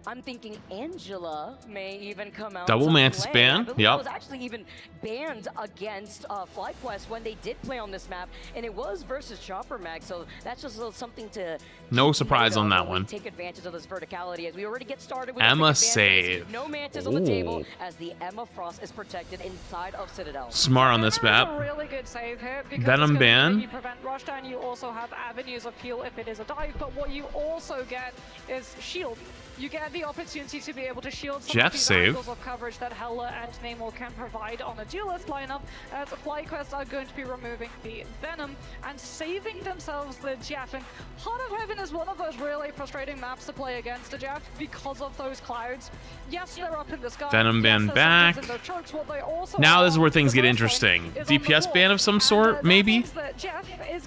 I'm thinking Angela may even come out. Double to Mantis play. ban? I believe Yep. it was actually even banned against FlyQuest when they did play on this map, and it was versus Chopper Mag, so that's just a little something to No surprise on that when we one. take advantage of this verticality as we already get started with Emma a big advantage. save. No Mantis on the table Ooh. as the Emma Frost is protected inside of Citadel. Smart on this map. A really good save here, because Venom it's gonna ban. You prevent rushdown. You also have avenues of heal if it is a dive, but what you also get is shield. You get the opportunity to be able to shield some Jeff of these save. angles of coverage that Hela and Namor can provide on a duelist lineup, as FlyQuest are going to be removing the Venom and saving themselves the Jeff. And Heart of Heaven is one of those really frustrating maps to play against a Jeff because of those clouds. Yes, they're up in the sky. Venom ban back. Now this is where things get interesting. DPS ban of some sort, maybe?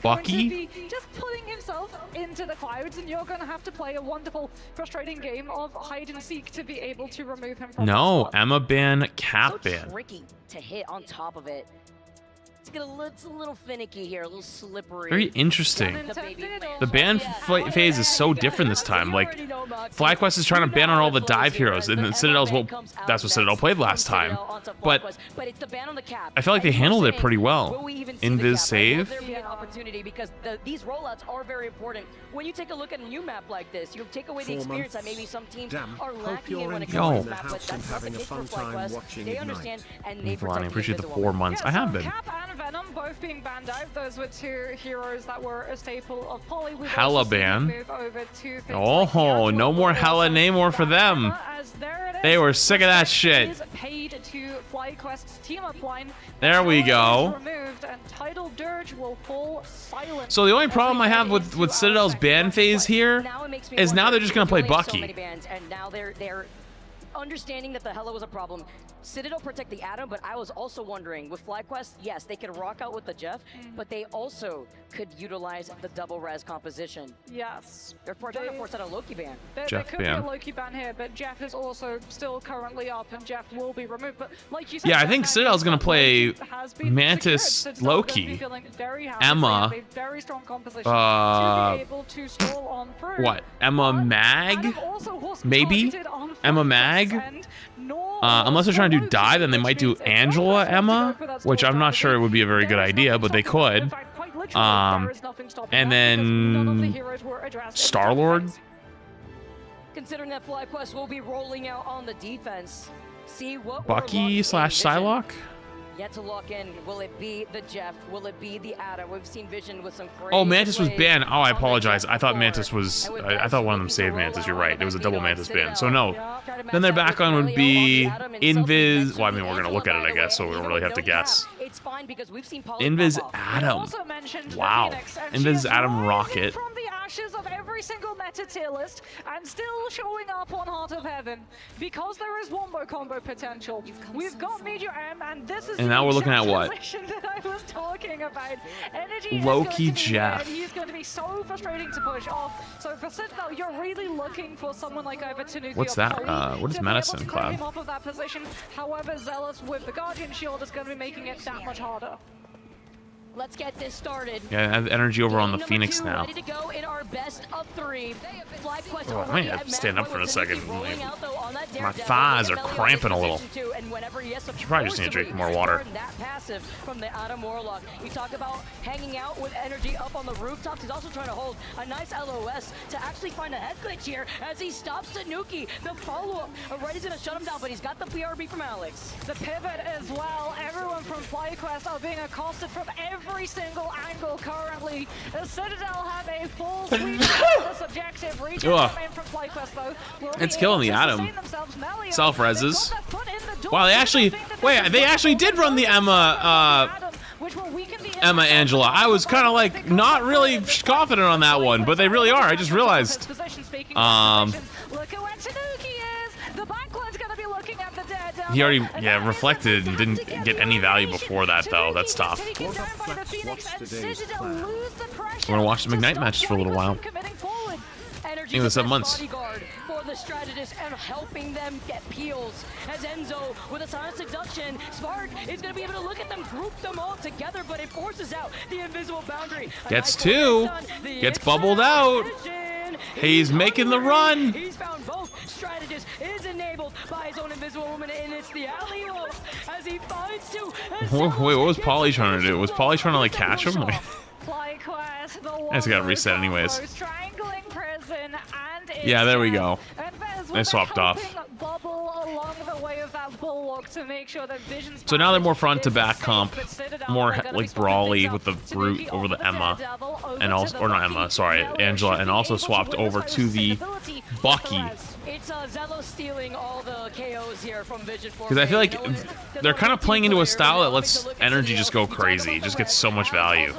Bucky? Just putting himself into the clouds, and you're going to have to play a wonderful, frustrating game of hide and seek to be able to remove him from No, the spot. Emma ban, Cap So ban. tricky to hit on top of it. It's a little finicky here, a little slippery. Very interesting. The ban phase is so different this time. Like, FlyQuest is trying to ban on all the dive heroes, and then Citadel's, well, that's what Citadel played last time. But I feel like they handled it pretty well. Invis save. There be an opportunity because these rollouts are very important. When you take a look at a new map like this, you take away the experience that maybe some teams are lacking in when it comes to this map, but that's not the case for FlyQuest. They understand and they protect I appreciate the invisible. 4 months. I have been. Cap and Venom both being banned out. Those were two heroes that were a staple of Poly. We've Hella also seen them ban. move over to things Oh, like no more Hella Namor for them. as there it is. They were sick of that shit. Is paid to FlyQuest's team-up line. There we go. Removed, and Tidal Dirge will fall silent. So the only problem I have with Citadel's ban phase here is now they're just gonna play Bucky. And now they're understanding that the Hela was a problem. Citadel protect the Atom, but I was also wondering, with FlyQuest, yes, they could rock out with the Jeff, but they also could utilize the double res composition. Yes. They're trying to force out a Loki ban. There could be a Loki ban here, but Jeff is also still currently up, and Jeff will be removed. But like you said, Yeah, I think Citadel's gonna play Mantis, Loki, Emma, what? Emma Mag? Maybe? Emma Mag? Unless they're trying to do dive, then they might do Angela Emma, which I'm not sure it would be a very good idea, but they could. And then Star-Lord? Considering that FlyQuest will be rolling out on the defense, see what Bucky / Psylocke? Yet to lock in. Will it be the Jeff? Will it be the Atom? We've seen Vision with some crazy Oh, Mantis was plays banned. Oh, I apologize. I thought before. Mantis was... I thought one of them saved Mantis. You're right. It was a double Mantis ban. So no. Then their back on would be Invis... Well, I mean, we're going to look at it, I guess, so we don't really have to guess. It's fine because we've seen Invis Atom. Wow. Invis Atom Rocket. From the ashes of every single meta tier list and still showing up on Heart of Heaven because there is wombo combo potential. We've got Meteor M, and this is And now we're looking at what? that I was talking about. Energy Loki is going to be Jeff. weird. He's going to be so frustrating to push off. So for Citadel, you're really looking for someone like over Tanuki. What's that? What is Medicine Cloud? Him off of that position. However, Zealous with the Guardian Shield is going to be making it that much harder. Let's get this started. Yeah, I have energy over on the Game Phoenix number 2 now. ready to go in our best of 3. FlyQuest Oh, I might have to stand up for a second. rolling out though on that My thighs are cramping a little. Should probably just need to drink more water. That passive from the Adam Warlock. You talk about hanging out with energy up on the rooftops. He's also trying to hold a nice LOS to actually find a head glitch here as he stops Tanuki. The follow-up, Reddy's gonna shut him down, but he's got the PRB from Alex. The pivot as well. Everyone from FlyQuest are being accosted from every single angle currently. The Citadel have a full sweep of this objective. Region from FlyQuest though. It's killing the Adam. Self-reses. Wow, they actually, wait, they actually did run the Emma Angela. I was kind of like not really confident on that one, but they really are. I just realized. Look at where Tanuki is. The backline's gonna be looking at the dead. He already, reflected and didn't get any value before that though. That's tough. We're gonna watch the McKnight matches for a little while. Energy was 7 months. For the strategist and helping them get peels. As Enzo with a silent seduction, Spark is going to be able to look at them, group them all together, but it forces out the invisible boundary. Gets two, gets bubbled out. He's making the run. He's found both. Strategist is enabled by his own invisible woman, and it's the alley-oop as he finds two. Wait, what was Polly trying to do? Was Polly trying to like catch him? Like, FlyQuest, I just gotta reset anyways. Strangling prison and yeah, there we go. They swapped off. Bubble along the way of that bulwark to make sure that Vision's So now they're more front to back comp, more like brawly with the Brute over the Emma, and also, or not Emma, sorry, Angela, and also swapped over to the Bucky. It's Zello stealing all the KOs here from Vision. Because I feel like they're kind of playing into a style that lets energy just go crazy. It just gets so much value.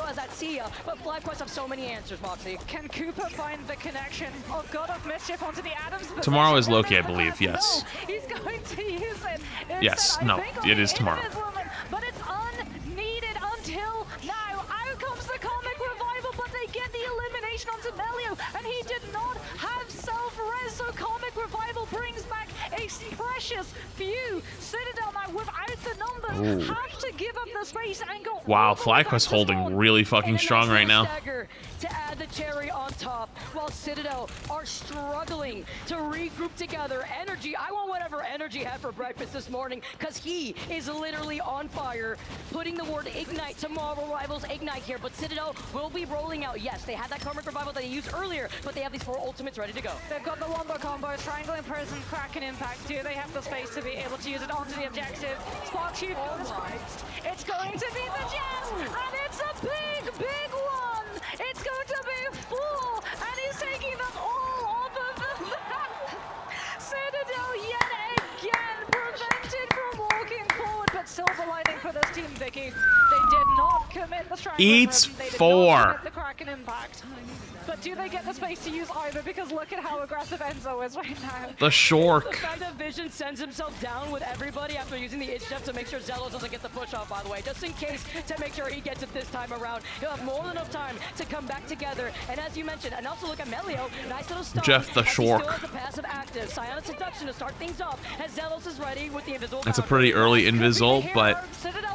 But FlyQuest have so many answers, Moxie. Can Cooper find the connection of God of Mischief onto the Adams? Tomorrow is Loki, I believe, yes. He's going to use it. Yes, no, it is tomorrow. But it's unneeded until now. Out comes the comic revival, but they get the elimination onto Melio, and he did not have self-res, so comic revival brings back a precious few. Citadel now without the numbers have to give up the space and go. Wow, FlyQuest holding really fucking strong right now. To add the cherry on top, while Citadel are struggling to regroup together. Energy, I want whatever Energy had for breakfast this morning, because he is literally on fire, putting the word Ignite to Marvel Rivals Ignite here, but Citadel will be rolling out. Yes, they had that Karmic Revival that they used earlier, but they have these 4 ultimates ready to go. They've got the Wombo combo, Triangle in Prison, Kraken Impact. Do they have the space to be able to use it onto the objective? Spark Shoot goes first. It's going to be the Jets, and it's a big, big one. It's going to be 4, and he's taking them all off of the map. Citadel yet again prevented from walking forward, but silver lining for this team, Vicky. They did not commit the Strangle. Eats They did 4. not commit the Kraken Impact. But do they get the space to use either? Because look at how aggressive Enzo is right now. The Shork. The fact that Vision sends himself down with everybody after using the itch def to make sure Zellos doesn't get the push off, by the way, just in case to make sure he gets it this time around. He'll have more than enough time to come back together. And as you mentioned, and also look at Melio, nice little stun. Jeff the Shork. Still has the passive active. Psionic Seduction to start things off as Zellos is ready with the invisible. It's a pretty early invisible, but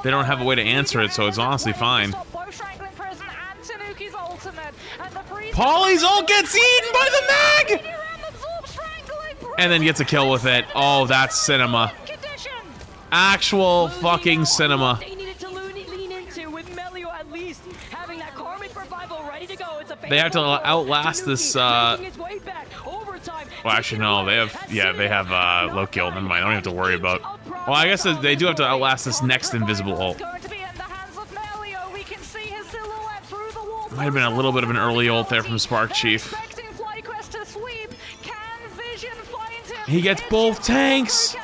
they don't have a way to answer it, so it's honestly fine. Polly's ult gets eaten by the mag! And then gets a kill with it. Oh, that's cinema. Actual fucking cinema. They needed to lean into with Melio at least having that Karmic Revival ready to go. It's a They have to outlast this, well, actually, no, they have, yeah, they have, low kill. Never mind, I don't have to worry about. Well, I guess they do have to outlast this next invisible ult. Might have been a little bit of an early ult there from Spark Chief. He gets both tanks!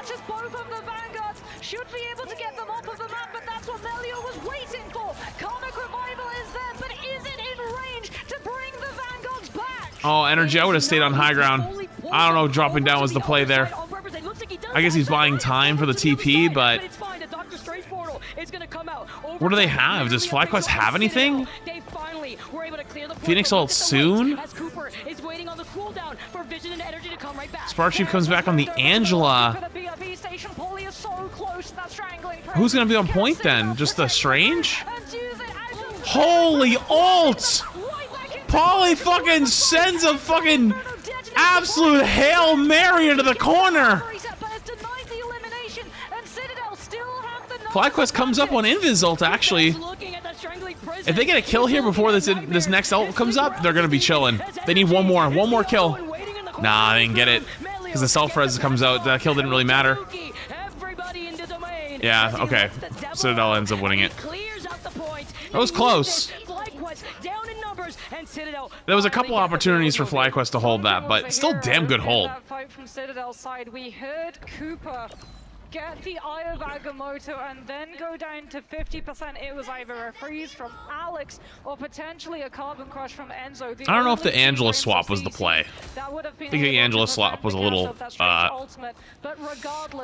Should be able to get them off of the map, but that's what Melio was waiting for. Karmic Revival is there, but is it in range to bring the Vanguards back? Oh, Energy, I would have stayed on high ground. I don't know, dropping down was the play there. I guess he's buying time for the TP, but... What do they have? Does FlyQuest have anything? Phoenix ult soon? Spark Chief comes back on the Angela. Who's gonna be on point then? Just the Strange? Holy ult! Polly fucking sends a fucking absolute Hail Mary into the corner! FlyQuest comes up on Invis ult, actually. If they get a kill here before this next ult comes up, they're gonna be chilling. They need one more kill. Nah, they didn't get it. Because the self-res comes out, that kill didn't really matter. Yeah, okay. Citadel ends up winning it. That was close. There was a couple opportunities for FlyQuest to hold that, but still damn good hold. Fight from Citadel side, we heard Cooper get the Eye of Agamotto and then go down to 50%. It was either a freeze from Alex or potentially a carbon crush from Enzo. I don't know if the Angela swap was the play. I think the Angela swap was a little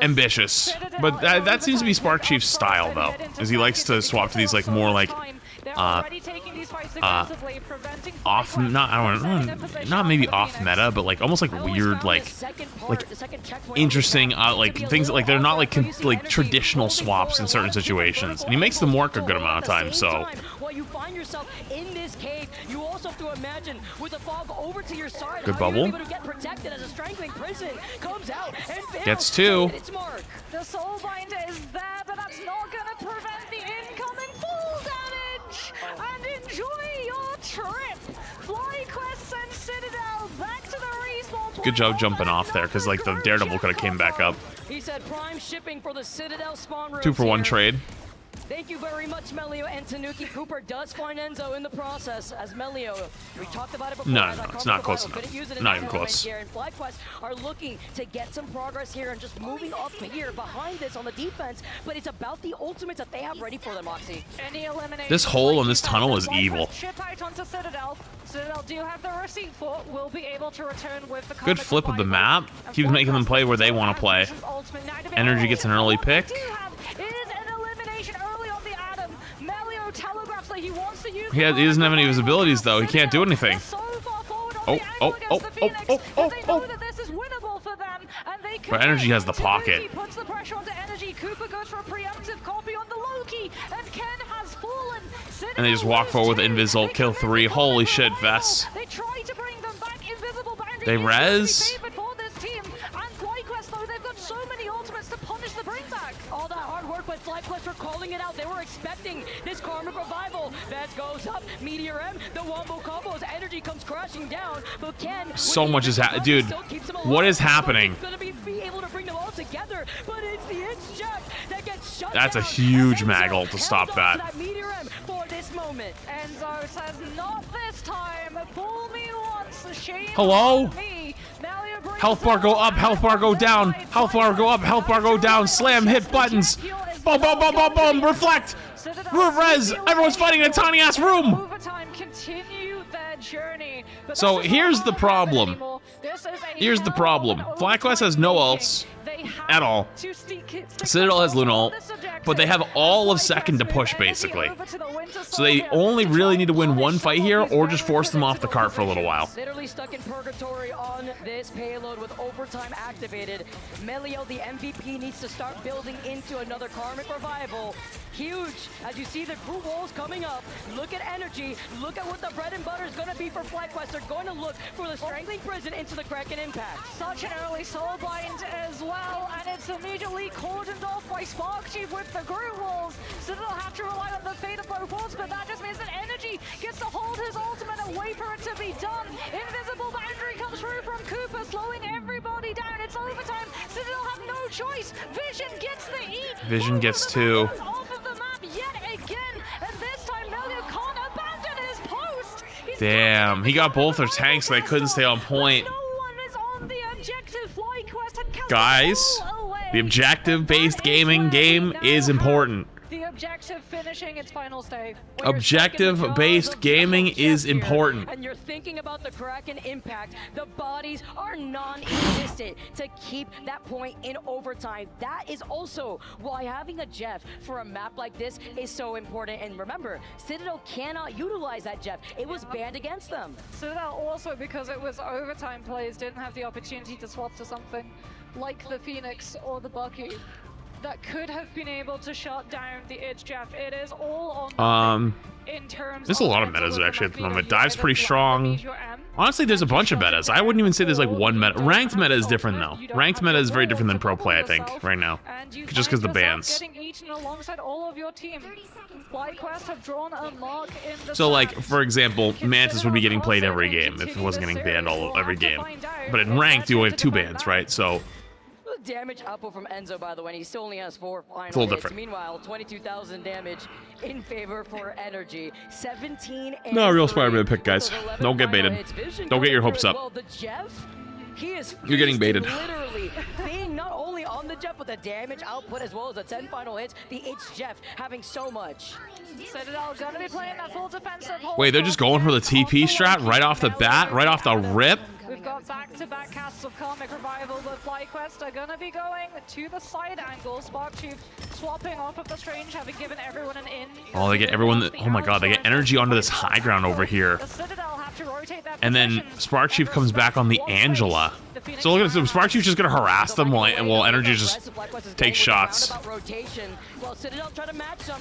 ambitious, but that seems to be Spark Chief's style though, is he likes to swap to these like more like off, not maybe off meta, but like almost like weird, like interesting, like things that, like they're not like traditional swaps in certain situations, and he makes them work a good amount of time. So you find yourself in this cave, you also have to imagine with the fog over to your side, good bubble. Get protected as a strangling prison comes out and gets two. The Soulbinder is there, but that's not going to prevent the incoming full damage. And enjoy your trip. FlyQuest and Citadel back to the respawn. Good job jumping off there, because like the Daredevil could have came back up. He said prime shipping for the Citadel spawn room. 2-for-1 trade. Thank you very much, Melio and Tanuki. Cooper does find Enzo in the process as Melio. We talked about it before. No, it's not close enough. Not even close. Here, and FlyQuest are looking to get some progress here and just moving up here behind this on the defense, but it's about the ultimates that they have ready for them, Moxie. This hole in this tunnel is evil. Ship out onto Citadel. Citadel do have the receipt for, will be able to return with the good flip of the map. Keeps making them play where they want to play. Energy gets an early pick. He doesn't have any of his abilities though. He can't do anything. But Energy has the pocket. And they just walk forward with Invisible, kill 3. Holy shit, Vess. They res. All that hard work, but FlyQuest were calling it out. They were expecting this Karmic Revival. That goes up, Meteor M, the wombo combos, Energy comes crashing down, but Ken... So much is happening. Dude, what is happening? Be able to bring them all together, but it's the inject that gets shut That's down. A huge mag ult to stop that. Meteor M for this moment. Enzo says, not this time. Fool me once, shame hello? me. Health bar go up, health bar go down, health bar go up, health bar go down, slam, hit buttons. Boom, boom, boom, boom, boom, reflect. Res, everyone's fighting in a tiny ass room. So here's the problem. Here's the problem. FlyQuest has no ults at all. Citadel has Luna ult, but they have all of second to push basically. So they only really need to win one fight here or just force them off the cart for a little while. Literally stuck in purgatory on this payload with overtime activated. Melio, the MVP, needs to start building into another Karmic Revival. Huge, as you see the crew walls coming up. Look at Energy, look at what the bread and butter is going to be for FlyQuest. They're going to look for the Strangling Prison into the Kraken Impact. Such an early Soulbind as well, and it's immediately cordoned off by Spark Chief with the Groot walls. Citadel have to rely on the fate of both walls, but that just means that Energy gets to hold his ultimate and wait for it to be done. Invisible boundary comes through from Cooper, slowing everybody down. It's overtime. Citadel have no choice. Vision gets the eat. Vision gets 2. Damn, he got both their tanks, so they couldn't stay on point. Guys, the objective-based gaming game is important. The objective finishing its final stage. Objective-based gaming is important. And you're thinking about the Kraken Impact. The bodies are non-existent to keep that point in overtime. That is also why having a Jeff for a map like this is so important. And remember, Citadel cannot utilize that Jeff. It was banned against them. Citadel also, because it was overtime plays, didn't have the opportunity to swap to something like the Phoenix or the Bucky that could have been able to shut down the Edge Jeff. It is all on in terms there's a lot of metas actually at the moment. Dive's pretty strong. Honestly, there's a bunch of metas. I wouldn't even say there's like one meta. Ranked meta is different though. Ranked meta is very different than pro play, I think, right now. Just because the bans. So like, for example, Mantis would be getting played every game if it wasn't getting banned every game. But in ranked, you only have 2 bans, right? So damage output from Enzo, by the way, and he still only has 4 final it's a little hits. different. Meanwhile, 22,000 damage in favor for Energy. 17 and no real Spider-Man pick, guys. Don't get baited. Don't get your hopes up. Well, the Jeff, he is you're getting baited. Literally being not only on the Jeff with the damage output as well as the 10 final hits, the It's Jeff having so much. Citadel gonna be playing that full defensive hold. Wait, they're just going for the TP strat right off the bat, right off the rip? We've got back-to-back casts of Karmic Revival, but FlyQuest are gonna be going to the side angle. Sparkchief swapping off of the Strange, having given everyone an in. Oh, they get everyone. Oh my god, they get energy onto this high ground over here. And then Sparkchief comes back on the Angela. So look at this. Sparkchief's just gonna harass them while Energy just takes shots. I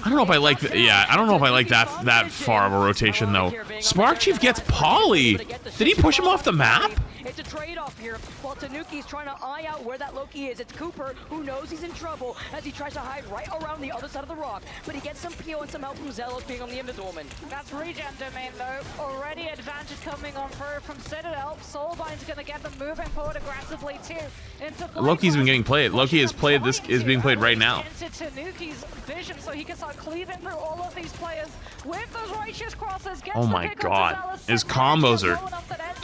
don't know if I like. Yeah, I don't know if I like that far of a rotation though. Sparkchief gets Polly. Did he push him off the map? It's a trade-off here. While Tanuki's trying to eye out where that Loki is, it's Cooper who knows he's in trouble as he tries to hide right around the other side of the rock. But he gets some PO and some help from Zelos being on the Invisiwoman. That's regen domain though. Already advantage coming on through from Citadel. Soulbind's gonna get them moving forward aggressively too. Loki's been getting played. Loki is being played right now. Into Tanuki's vision so he can start cleaving through all of these players with those righteous crosses. Oh my god. His combos are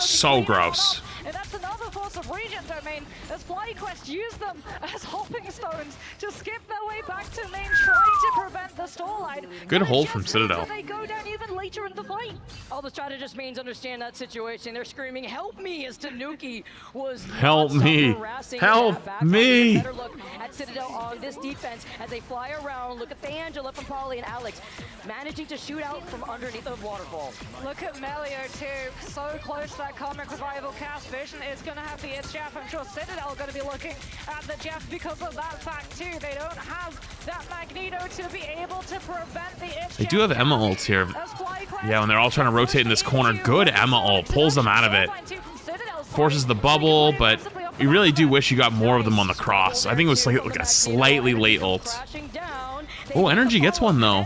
so gross. And that's another force of regen domain as FlyQuest use them as hopping stones to skip their way back to main, trying to prevent the stall line. Good hold from Citadel. They go down even later in the fight. All the strategist mains understand that situation. They're screaming, "Help me!" as Tanuki was help me, help me. Better look at Citadel on this defense as they fly around. Look at the Angela from Polly and Alex managing to shoot out from underneath the waterfall. Look at Melio too, so close to that Karmic Revival cast. Vision is going to have the It's Jeff. I'm sure Citadel going to be looking at the Jeff because of that fact too. They don't have that Magneto to be able to prevent the It's Jeff. They do have Emma ults here. Yeah, when they're all trying to rotate in this corner, good Emma ult pulls them out of it. Forces the bubble, but you really do wish you got more of them on the cross. I think it was like a slightly late ult. Oh, Energy gets one though.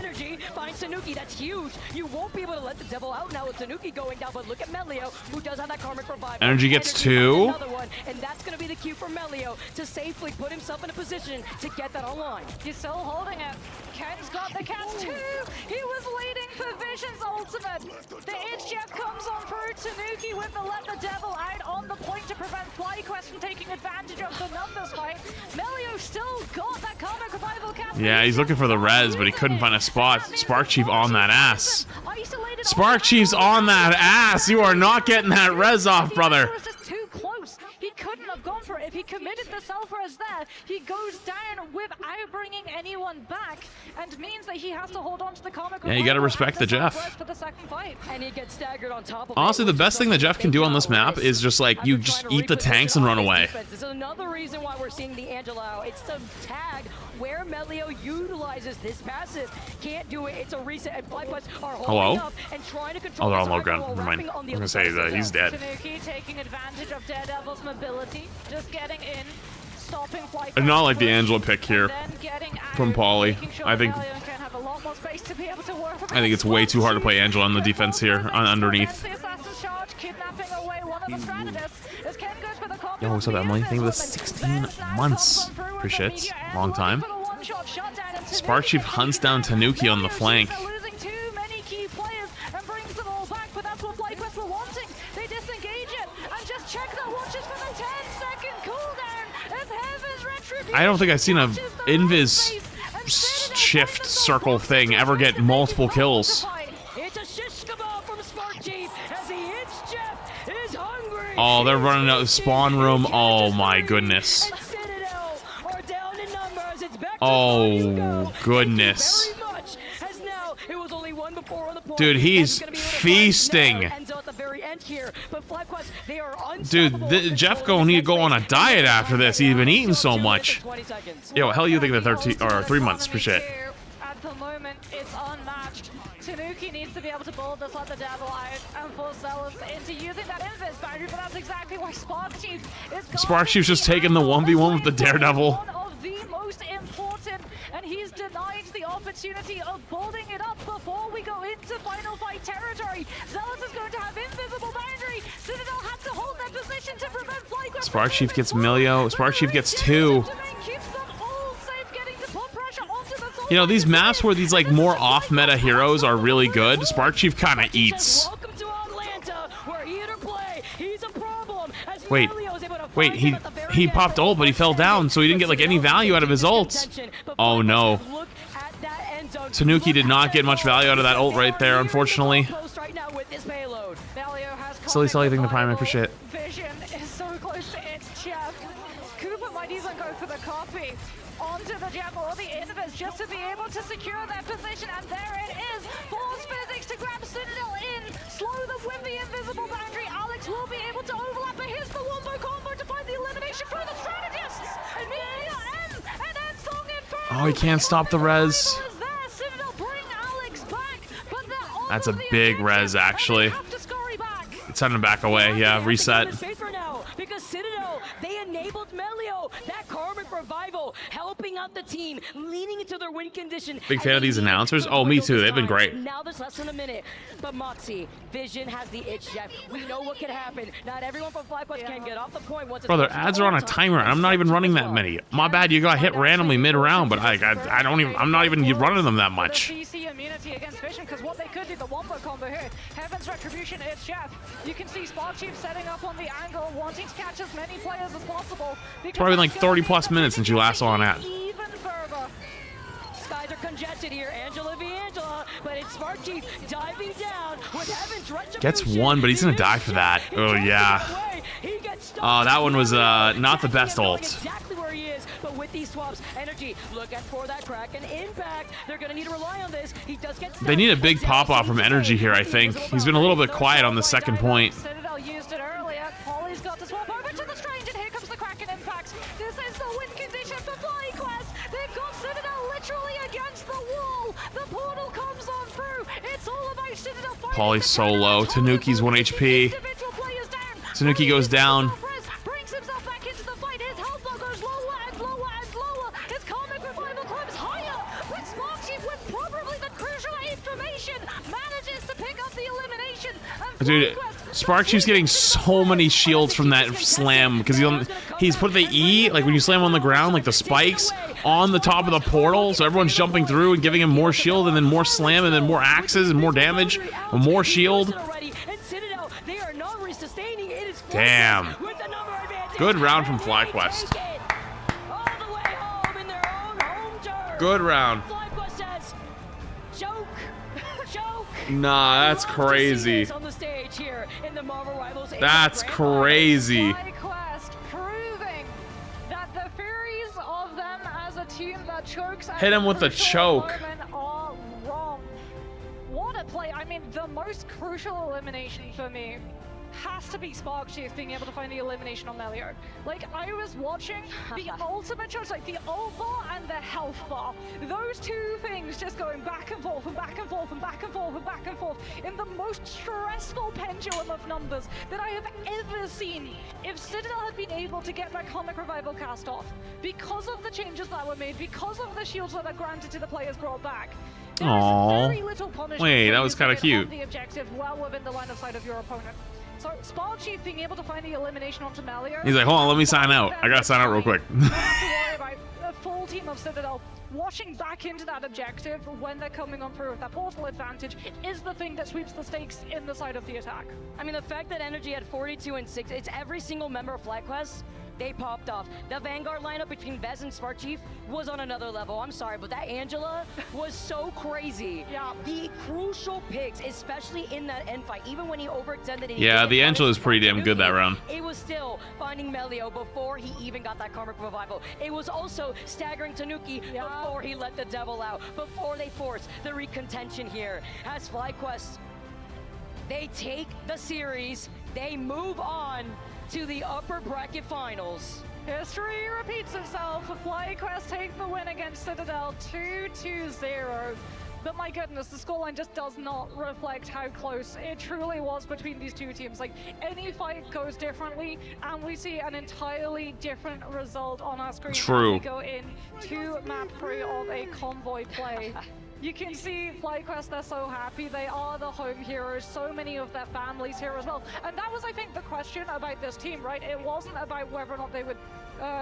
Tanuki, that's huge. You won't be able to let the devil out now with Tanuki going down, but look at Melio, who does have that Karmic Revival. Energy gets 2. Another one, and that's going to be the cue for Melio to safely put himself in a position to get that online. He's still holding it. Ken's got the cast too. He was leading for Vision's ultimate. The It's Jeff comes on through. Tanuki with the let the devil out on the point to prevent FlyQuest from taking advantage of the numbers fight. Melio still got that Karmic Revival cast. Yeah, he's looking for the res, but he couldn't find a spot. Sparkchief on that ass. Sparkchief's on that ass. You are not getting that res off, brother. Too close. He couldn't have gone for it. If he committed the self-res there, he goes down without bringing anyone back, and means that he has to hold on to the Karmic. Yeah, you gotta respect the Jeff. For the second fight. And he gets staggered on top of honestly, the best thing the Jeff can do on this map is just like, you just eat the tanks and run away. This is another reason why we're seeing the Angela out. It's the tag where Melio utilizes this passive. Can't do it. It's a reset, and FlyQuest are holding up and trying to control. Oh, they're on low ground. Never mind. I'm gonna say that he's dead. Tanuki taking advantage of Daredevil's mobility, just getting in, stopping FlyQuest. And not like the Angela pick here from Polly. I think it's way too hard to play Angela on the defense here, underneath. Yo, what's up, Emily? Thank you for the 16 months. Appreciate it. Long time. Sparkchief hunts down Tanuki on the flank. I don't think I've seen a Invis shift circle thing ever get multiple kills. Oh, they're running out of the spawn room. Oh my goodness. Oh goodness. Dude, he's feasting. Dude, Jeff gonna need to go on a diet after this. He's been eating so much. Yo, hell you think the 13 or 3 months? Appreciate it. At the moment, it's unmatched. Tanuki needs to be able to bowl this, let the devil out, and force Zealous into using that invis. Boundary, but that's exactly why Spark Chief is Spark Chief's just taking the 1v1 with the Daredevil. one of the most important, and he's denied the opportunity of building it up before we go into final fight territory. Zealous is going to have invisible boundary. Citadel had to hold their position to prevent FlyQuest. Spark Chief gets Milio. Spark Chief gets 2. You know, these maps where these like more off-meta heroes are really good, Spark Chief kind of eats. Wait, he popped ult, but he fell down, so he didn't get like any value out of his ult. Oh no. Tanuki did not get much value out of that ult right there, unfortunately. Silly thing to Prime, I appreciate it. Vision is so close to its Jeff. Cooper might even go for the copy onto the Jeff or the Invis just to be able to secure their position, and there it is. Force physics to grab Citadel in, slow them with the invisible boundary. Alex will be able to overlap, but here's the wombo combo to find the elimination for the strategists. And Ensong Inferno. Oh, he can't stop the res. That's a big res, actually. It's sending him back away. Yeah, reset. Because Citadel, they enabled Melio, that karmic revival, helping out the team, leaning into their win condition. Big fan of these announcers. Oh, me too. They've been great. Now there's less than a minute. But Moxie, Vision has the itch, Jeff. We know what can happen. Not everyone from FlyQuest can get off the point once. Brother, ads are on a timer, and I'm not even running that many. My bad, you got hit randomly mid-round, but I don't even. I'm not even running them that much. Immunity against Vision, because what they could do, the wombo combo here. Heaven's Retribution, it's Jeff. You can see Spark Chief setting up on the angle, wanting to catch as many players as possible. It's probably like 30 plus minutes since you last saw an ad. Even further. Skies are congested here. Angela v Angela, but it's Spark Chief diving down with Heaven's Retribution. Gets one, but he's gonna die for that. Oh yeah. Oh, that one was not the best ult. Exactly where he is, but with these swaps, energy, look at for that crack and impact. They're gonna need to rely on this. He does get They need a big pop off from energy here, I think. He's been a little bit quiet on the second point. Citadel used it earlier. Polly's got to swap over to the Strange, and here comes the crack and impact. This is the win condition for FlyQuest. They've got Citadel literally against the wall. The portal comes on through. It's all about Citadel. Polly's so low. Tanuki's 1 HP. Tanuki goes down. Brings himself back into the fight. His health bar goes lower and lower and lower. His karmic revival climbs higher. But Spark Chief, with probably the crucial information, manages to pick up the elimination. Dude, Spark Chief's getting so many shields from that slam because he's put the E, like when you slam on the ground, like the spikes on the top of the portal, so everyone's jumping through and giving him more shield, and then more slam, and then more axes and more damage, and more shield. Damn. Good round from FlyQuest. Good round. Nah, that's crazy. That's crazy. Proving that the theories of them as a team that chokes hit him with the choke. Are wrong. What a play. I mean, the most crucial elimination for me has to be Spark Chief being able to find the elimination on Melio. Like, I was watching the ultimate choice, like the ult bar and the health bar. Those two things just going back and forth and back and forth and back and forth and back and forth in the most stressful pendulum of numbers that I have ever seen. If Citadel had been able to get that Comic Revival cast off, because of the changes that were made, because of the shields that are granted to the players brought back, aww. Wait, that was kind of cute. The objective well within the line of sight of your opponent. So Spark Chief being able to find the elimination onto Melio. He's like, hold on, let me sign out. I gotta sign out real quick. A full team of Citadel washing back into that objective when they're coming on through with that portal advantage is the thing that sweeps the stakes in the side of the attack. I mean, the fact that Energy had 42 and 6, it's every single member of FlyQuest. They popped off. The Vanguard lineup between Vez and Spark Chief was on another level. I'm sorry, but that Angela was so crazy. Yeah. The crucial picks, especially in that end fight, even when he overextended. Yeah, the Angela is pretty damn good that round. It was still finding Melio before he even got that karmic revival. It was also staggering Tanuki before he let the devil out, before they forced the recontention here. As FlyQuest, they take the series, they move on to the upper bracket finals. History repeats itself. FlyQuest take the win against Citadel 2-0. But my goodness, the scoreline just does not reflect how close it truly was between these two teams. Like, any fight goes differently, and we see an entirely different result on our screen. True. We go in to map 3 of a convoy play. You can see FlyQuest, they're so happy. They are the home heroes. So many of their families here as well. And that was, I think, the question about this team, right? It wasn't about whether or not they would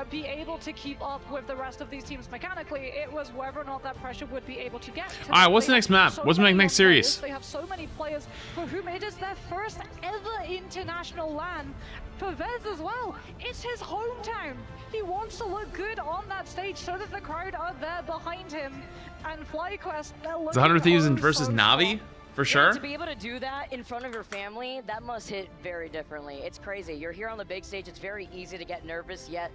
be able to keep up with the rest of these teams mechanically. It was whether or not that pressure would be able to get to All right, what's the next map? What's the next series? They have so many players for whom it is their first ever international LAN. For Vez as well, it's his hometown. He wants to look good on that stage so that the crowd are there behind him. And FlyQuest, they're looking 100 Thieves oh versus so Navi, for sure. Yeah, to be able to do that in front of your family, that must hit very differently. It's crazy. You're here on the big stage. It's very easy to get nervous, yet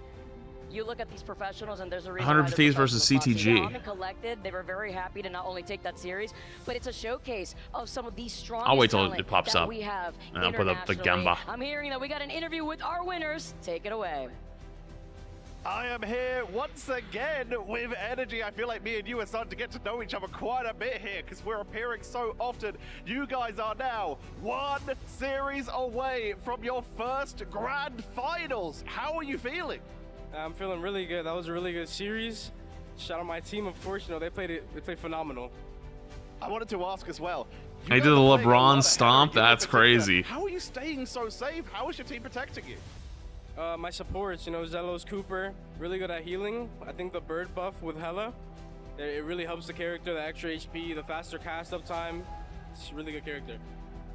you look at these professionals and there's a reason 100 Thieves versus CTG. Calm and collected. They were very happy to not only take that series, but it's a showcase of some of these strong. I'll wait till it pops up. We have and I'll put up the Gamba. I'm hearing that we got an interview with our winners. Take it away. I am here once again with energy. I feel like me and you are starting to get to know each other quite a bit here because we're appearing so often. You guys are now 1 series away from your first grand finals. How are you feeling? I'm feeling really good. That was a really good series. Shout out my team, of course. You know, they played phenomenal. I wanted to ask as well. I did the LeBron stomp. That's crazy. How are you staying so safe? How is your team protecting you? My supports, you know, Zelos, Cooper, really good at healing. I think the bird buff with Hella, it really helps the character, the extra HP, the faster cast up time. It's a really good character.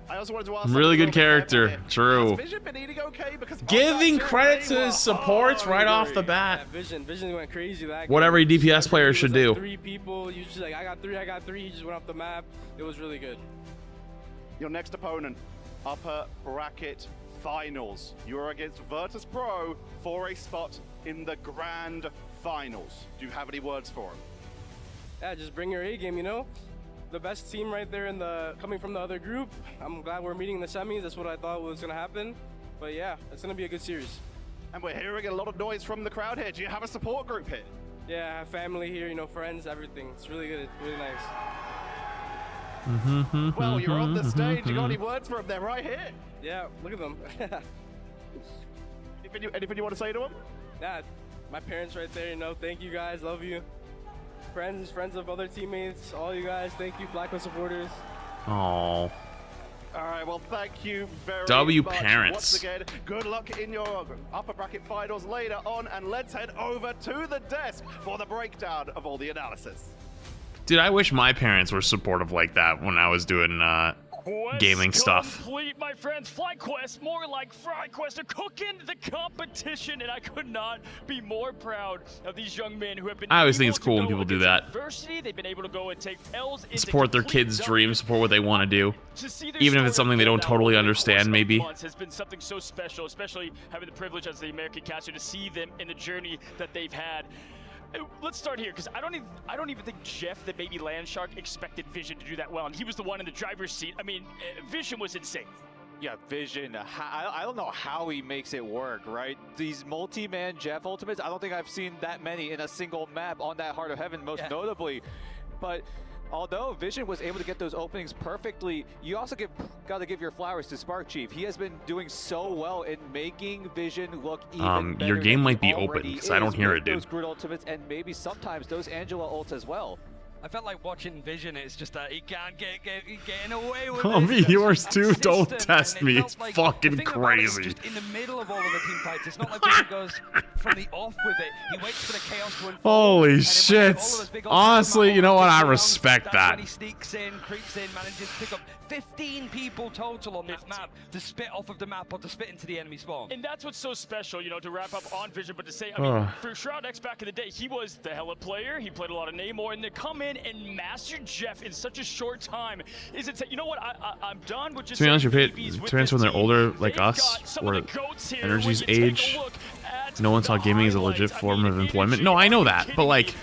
I also wanted to ask really good character. True. Has Vision been eating okay? Because giving credit to his supports right off the bat. Yeah, Vision went crazy. What every DPS player should do. 3 people, you just like, I got three. He just went off the map. It was really good. Your next opponent, upper bracket finals. You're against Virtus Pro for a spot in the grand finals. Do you have any words for him? Yeah, just bring your A game, you know? The best team right there coming from the other group. I'm glad we're meeting in the semis. That's what I thought was gonna happen. But yeah, it's gonna be a good series. And we're hearing a lot of noise from the crowd here. Do you have a support group here? Yeah, I have family here, you know, friends, everything. It's really good, really nice. Well, you're on the stage. You got any words for them? They're right here. Yeah, look at them. Anything you want to say to them? Yeah, my parents right there, you know, thank you guys, love you. Friends of other teammates, all you guys, thank you, Blackwood supporters. Oh. All right, well, thank you very much. Parents. Once again, good luck in your upper bracket finals later on, and let's head over to the desk for the breakdown of all the analysis. Dude, I wish my parents were supportive like that when I was doing gaming stuff. Complete, my friends. FlyQuest, more like FryQuest, are cooking the competition, and I could not be more proud of these young men who have been. I always think it's cool when people do that. Adversity. They've been able to go and take L's into support their kids' dreams, support what they want to do, even if it's something they don't totally understand. Maybe. Has been something so special, especially having the privilege as the American caster to see them in the journey that they've had. Let's start here, because I don't even think Jeff, the baby Landshark, expected Vision to do that well, and he was the one in the driver's seat. I mean, Vision was insane. Yeah, Vision, I don't know how he makes it work, right? These multi-man Jeff ultimates, I don't think I've seen that many in a single map on that Heart of Heaven, most notably. But although Vision was able to get those openings perfectly, you also got to give your flowers to Spark Chief. He has been doing so well in making Vision look even better. Your game might be open because I don't hear it, dude. Those Groot ultimates and maybe sometimes those Angela ults as well. I felt like watching Vision. It's just that he can't getting away with it. Me, yours too. Don't test me. It's like, fucking crazy. Just in the middle of all of the team fights. It's not like Vision goes from the off with it. He waits for the chaos to unfold. Holy shit. Honestly, you know what? I respect that. When he sneaks in, creeps in, manages to pick up 15 people total on that map to spit off of the map or to spit into the enemy spawn. And that's what's so special, you know, to wrap up on Vision, but to say, I mean, for Shroud X back in the day, he was the hella player. He played a lot of Namor, and to come in and master Jeff in such a short time is it? You know what? I'm done with just. To be honest, your parents when they're older, like us, where energy's age. no one saw gaming as a legit form of employment. No, I know that, but like,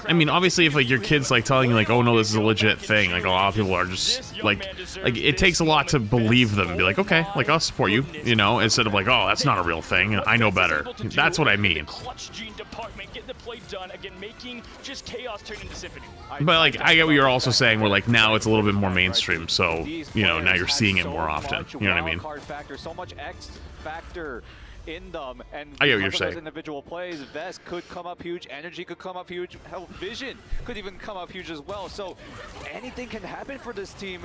I mean, obviously, if like your kid's like telling you like, oh no, this is a legit thing, like a lot of people are just like it takes a lot to believe them and be like, okay, like I'll support you, you know, instead of like, oh, that's not a real thing, I know better. That's what I mean. But like, I get what you're also saying, where like now it's a little bit more mainstream, so you know, now you're seeing it more often. You know what I mean? So much X factor in them, and I get what you're saying. Those individual plays, Vest could come up huge, Energy could come up huge, hell, Vision could even come up huge as well. So anything can happen for this team,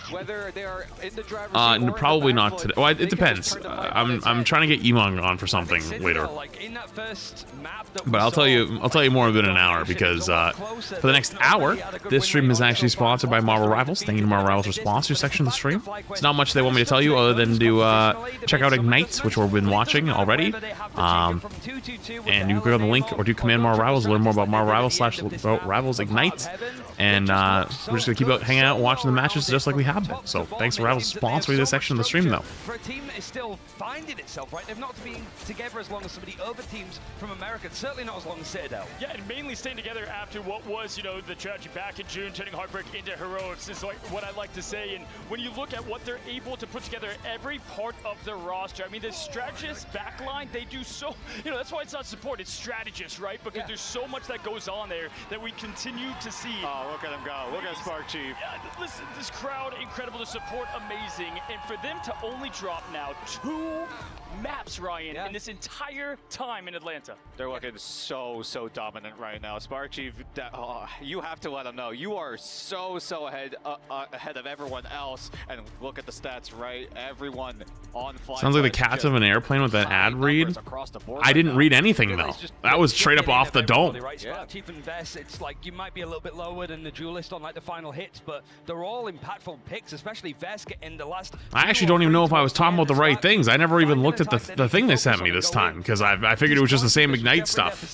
whether they are in the driver's seat or probably in the not today. Well, it depends. I'm trying to get Emong on for something later. But I'll tell you more within an hour, because for the next hour, this stream is actually sponsored by Marvel Rivals. Thank you to Marvel Rivals for sponsoring this section of the stream. It's not much they want me to tell you other than to check out Ignite, which we've been watching already. And you can click on the link or do Command Marvel Rivals to learn more about Marvel Rivals / Rivals Ignite. And we're just going to keep hanging out and watching the matches just like we have been. So thanks to Rivals sponsoring this section of the stream, though. For a team that is still finding itself, right? They've not been together as long as some of the other teams from America, certainly not as long as Citadel. Yeah, and mainly staying together after what was, you know, the tragedy back in June, turning Heartbreak into heroics is like what I like to say. And when you look at what they're able to put together, every part of the roster, I mean, the strategist backline, they do so, you know, that's why it's not support, it's strategist, right? Because there's so much that goes on there that we continue to see. Oh, look at him go. Look at Spark Chief. Yeah, listen, this crowd, incredible. The support, amazing. And for them to only drop now 2 maps, Ryan, in this entire time in Atlanta. They're looking so dominant right now. Spark Chief, you have to let them know. You are so ahead of everyone else. And look at the stats, right? Everyone on flight. Sounds like the cats of an airplane with that ad read. I didn't read anything, though. That was straight up off the dome. Spark Chief and Vest, it's like you might be a little bit lower than the Duelist on like the final hits, but they're all impactful picks, especially Vest in the last. I actually don't even know if I was talking about the right things. I never even looked at the thing they sent me this time, because I figured it was just the same Ignite stuff.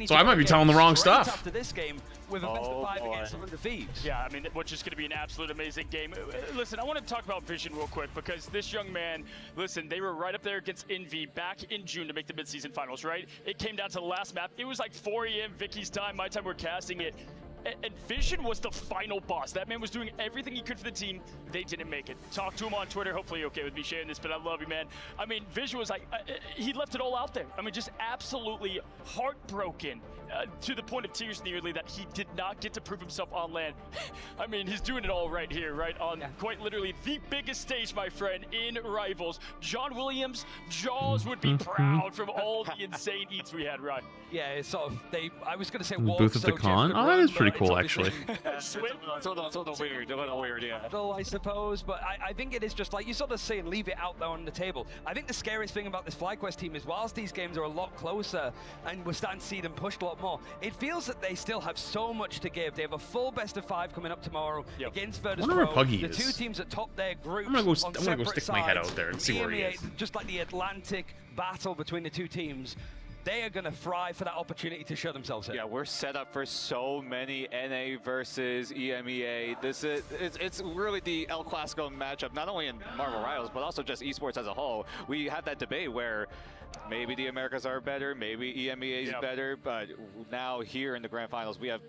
So I might be telling the wrong stuff. After this game, with a best of 5 against some of the Thieves. Yeah, I mean, which is going to be an absolute amazing game. Listen, I want to talk about Vision real quick, because this young man, listen, they were right up there against Envy back in June to make the mid-season finals, right? It came down to the last map. It was like 4 a.m. Vicky's time, my time, we're casting it. And Vision was the final boss. That man was doing everything he could for the team. They didn't make it. Talk to him on Twitter. Hopefully you're okay with me sharing this, but I love you, man. I mean, Vision was like, he left it all out there. I mean, just absolutely heartbroken to the point of tears nearly that he did not get to prove himself on land. I mean, he's doing it all right here, right? On quite literally the biggest stage, my friend, in Rivals. John Williams, Jaws would be proud from all the insane eats we had, right? Yeah, it's sort of, I was going to say Booth at the con? Oh, that is pretty cool, actually. It's a little weird, yeah. I suppose, but I think it is just like you sort of say and leave it out there on the table. I think the scariest thing about this FlyQuest team is whilst these games are a lot closer and we're starting to see them pushed a lot more, it feels that they still have so much to give. They have a full best of 5 coming up tomorrow against VODS Pro. The 2 teams that top their groups. I'm gonna go stick my head out there and see where he is. Just like the Atlantic battle between the 2 teams. They are going to thrive for that opportunity to show themselves here. Yeah, we're set up for so many NA versus EMEA. It's really the El Clasico matchup, not only in Marvel Rivals, but also just esports as a whole. We have that debate where maybe the Americas are better, maybe EMEA is better, but now here in the Grand Finals, we have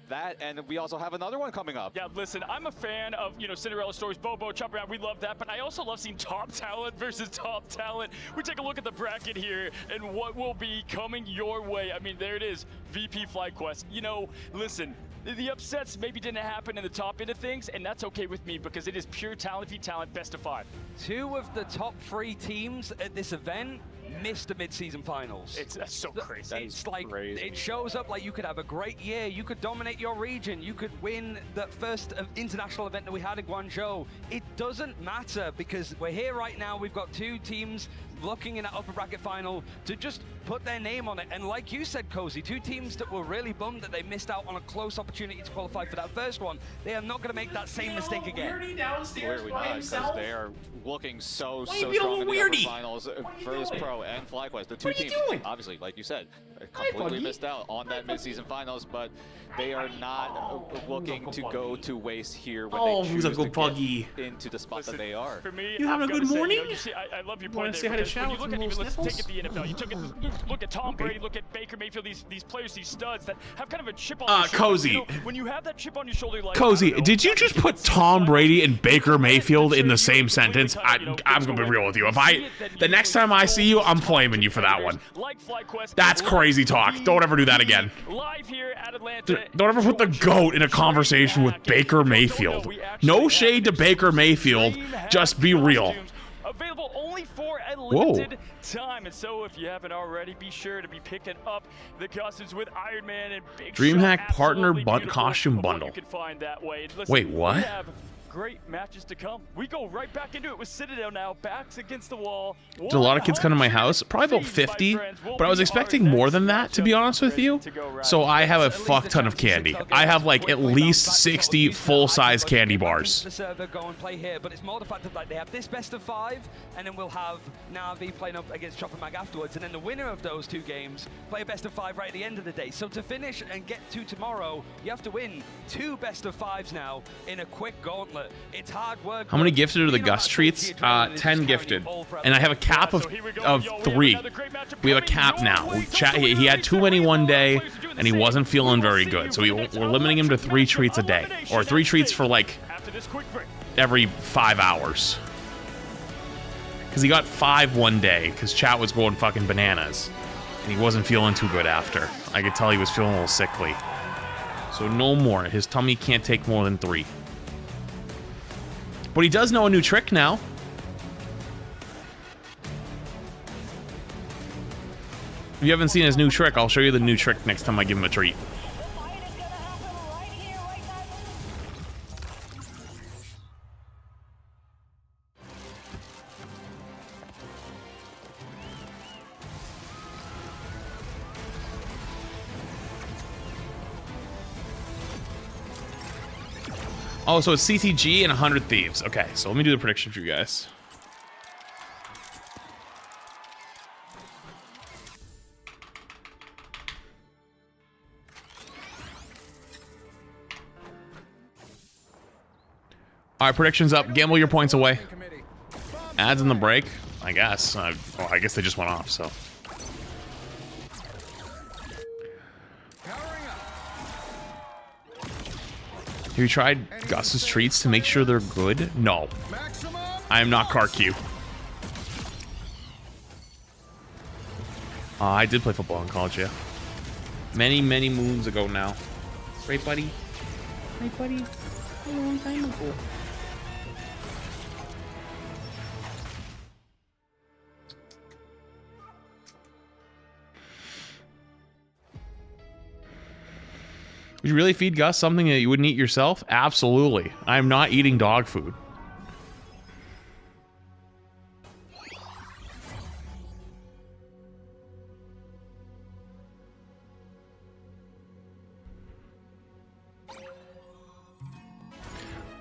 that, and we also have another one coming up. Yeah, listen, I'm a fan of, you know, Cinderella stories, Bobo, Chop Around, we love that, but I also love seeing top talent versus top talent. We take a look at the bracket here and what will be coming your way. I mean, there it is, VP FlyQuest. You know, listen, the upsets maybe didn't happen in the top end of things, and that's okay with me because it is pure talent v talent, best of 5. 2 of the top 3 teams at this event missed the mid-season finals. That's so crazy. It's like crazy. It shows up like you could have a great year, you could dominate your region, you could win that first international event that we had in Guangzhou. It doesn't matter because we're here right now. We've got 2 teams looking in that upper bracket final to just put their name on it. And like you said, Cozy, 2 teams that were really bummed that they missed out on a close opportunity to qualify for that first one. They are not going to make that same mistake again. Clearly not, because they are looking so strong in the upper finals. VODS Pro and FlyQuest, the 2 teams, obviously, like you said, completely missed out on that midseason finals, but they are not looking to go to waste here when they choose to get into the spot that they are. For me, You having a good morning? You see, I love your Wanna point say there. hi to Because Chow when you with look at some even, let's little take it the NFL. You look at Tom Brady, look at Baker Mayfield, these players, these studs that have kind of a chip on their shoulder. Cozy. You know, when you have that chip on your shoulder, like Cozy, did you just put Tom Brady and Baker Mayfield in the same sentence? I'm gonna be real with you. If the next time I see you, I'm flaming you for that one. That's crazy talk. Don't ever do that again. Live here at Atlanta. Don't ever put the GOAT in a conversation with Baker Mayfield. No shade to Baker Mayfield. Just be real. Available only for a limited time, and so if you haven't already, be sure to be picking up the costumes with Iron Man and Big DreamHack Shot. Partner Absolutely Costume beautiful Bundle. you can find that way. Listen, Wait, what? We have great matches to come. We go right back into it with Citadel now, backs against the wall. Did a lot of kids come to my house? Probably about 50, but I was expecting more than that, to be honest with you. So I have a fuck ton of candy. I have like at least 60 full-size candy bars. The server go and play here, but it's more the fact that like they have this best of 5, and then we'll have Na'Vi playing up against Chopper Mag afterwards, and then the winner of those 2 games play a best of 5 right at the end of the day. So to finish and get to tomorrow, you have to win 2 best of 5s now in a quick gauntlet. It's hard work. How many gifted are the Gus treats? 10 gifted. And I have a cap of 3. We have a cap now. He had too many one day, and he wasn't feeling very good. So we're limiting him to 3 treats a day. Or 3 treats for like every 5 hours. Because he got 5 one day, because chat was going fucking bananas. And he wasn't feeling too good after. I could tell he was feeling a little sickly. So no more. His tummy can't take more than 3. But he does know a new trick now. If you haven't seen his new trick, I'll show you the new trick next time I give him a treat. Oh, so it's CTG and 100 Thieves. Okay, so let me do the prediction for you guys. All right, predictions up. Gamble your points away. Ads in the break, I guess. Oh, I guess they just went off, so. Have you tried Gus's treats to make sure they're good? No. I am not CarQ. I did play football in college, yeah. Many, many moons ago now. Right, buddy? Right, buddy? A long time ago. Would you really feed Gus something that you wouldn't eat yourself? Absolutely. I am not eating dog food.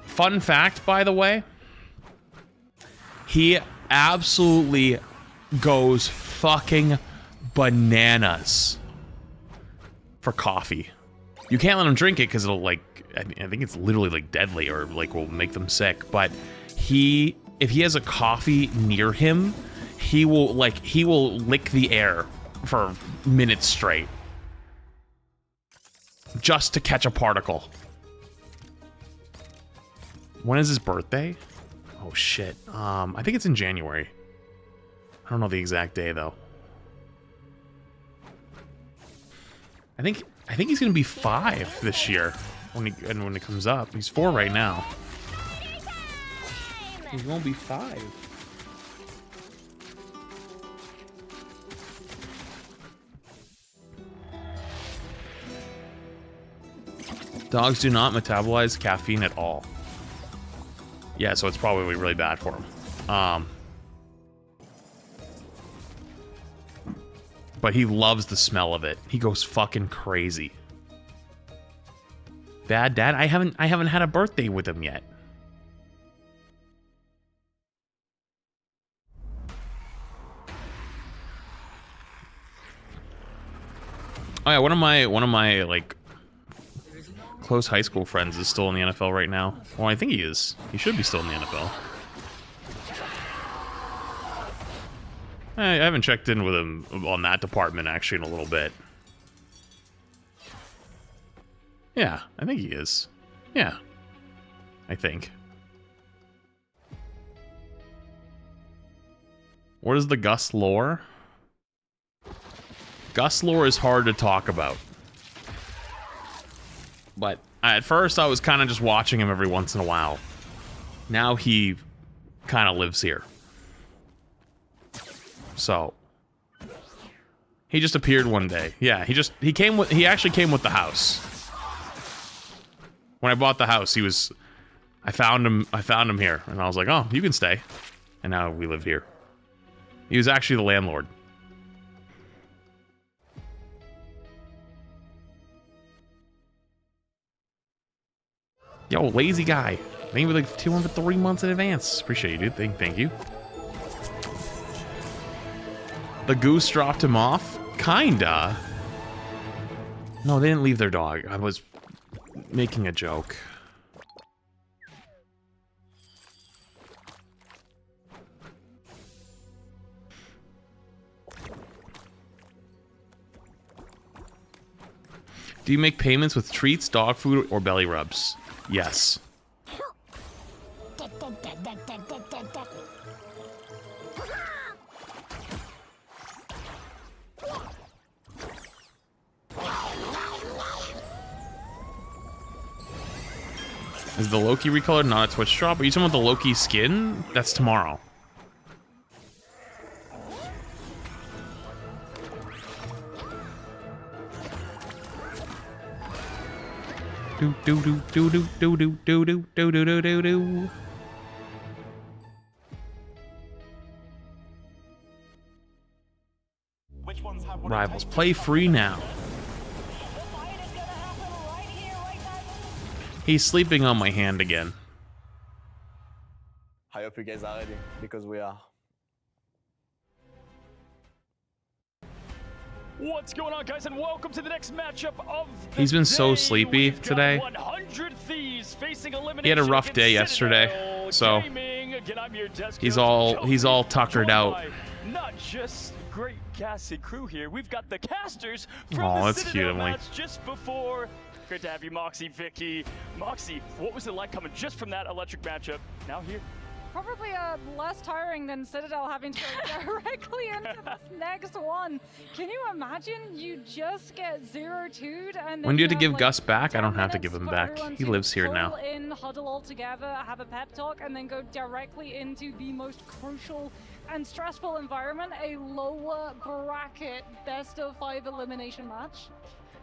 Fun fact, by the way, he absolutely goes fucking bananas for coffee. You can't let him drink it because it'll like, I think it's literally like deadly or like will make them sick. But if he has a coffee near him, he will lick the air for minutes straight just to catch a particle. When is his birthday? Oh shit. I think it's in January. I don't know the exact day though. I think he's gonna be 5 this year when it comes up. He's 4 right now. He won't be 5. Dogs do not metabolize caffeine at all. Yeah, so it's probably really bad for him. But he loves the smell of it. He goes fucking crazy. Bad dad? I haven't had a birthday with him yet. Oh yeah, one of my like close high school friends is still in the NFL right now. Well, I think he is. He should be still in the NFL. I haven't checked in with him on that department actually in a little bit. Yeah, I think he is. Yeah, I think. What is the Gus lore? Gus lore is hard to talk about. But at first I was kind of just watching him every once in a while. Now he kind of lives here. So he just appeared one day. Yeah, he actually came with the house. When I bought the house, I found him here, and I was like, "Oh, you can stay." And now we live here. He was actually the landlord. Yo, lazy guy. Thank you for like 203 months in advance. Appreciate you, dude. Thank you. The goose dropped him off? Kinda. No, they didn't leave their dog. I was making a joke. Do you make payments with treats, dog food, or belly rubs? Yes. Is the Loki recolored not a Twitch drop? Are you talking about the Loki skin? That's tomorrow. Do do do do do do do do do do do do do do. Rivals play free now. He's sleeping on my hand again. I hope you guys are ready, because we are. What's going on, guys, and welcome to the next matchup of the He's been so day. sleepy We've got today. 100 Thieves facing Elimination. He had a rough day yesterday, so he's all tuckered out. Not just great cast and crew here. We've got the casters from Oh, the that's Citadel cute, Emily. match just before. Great to have you, Moxie, Vicky. Moxie, what was it like coming just from that electric matchup? Now here. Probably less tiring than Citadel having to go directly into this next one. Can you imagine? You just get 0-2'd and then When do you have to give like Gus back? I don't have to minutes give him for back. everyone He to lives here pull now. in, huddle all together, have a pep talk, and then go directly into the most crucial and stressful environment, a lower bracket best of 5 elimination match.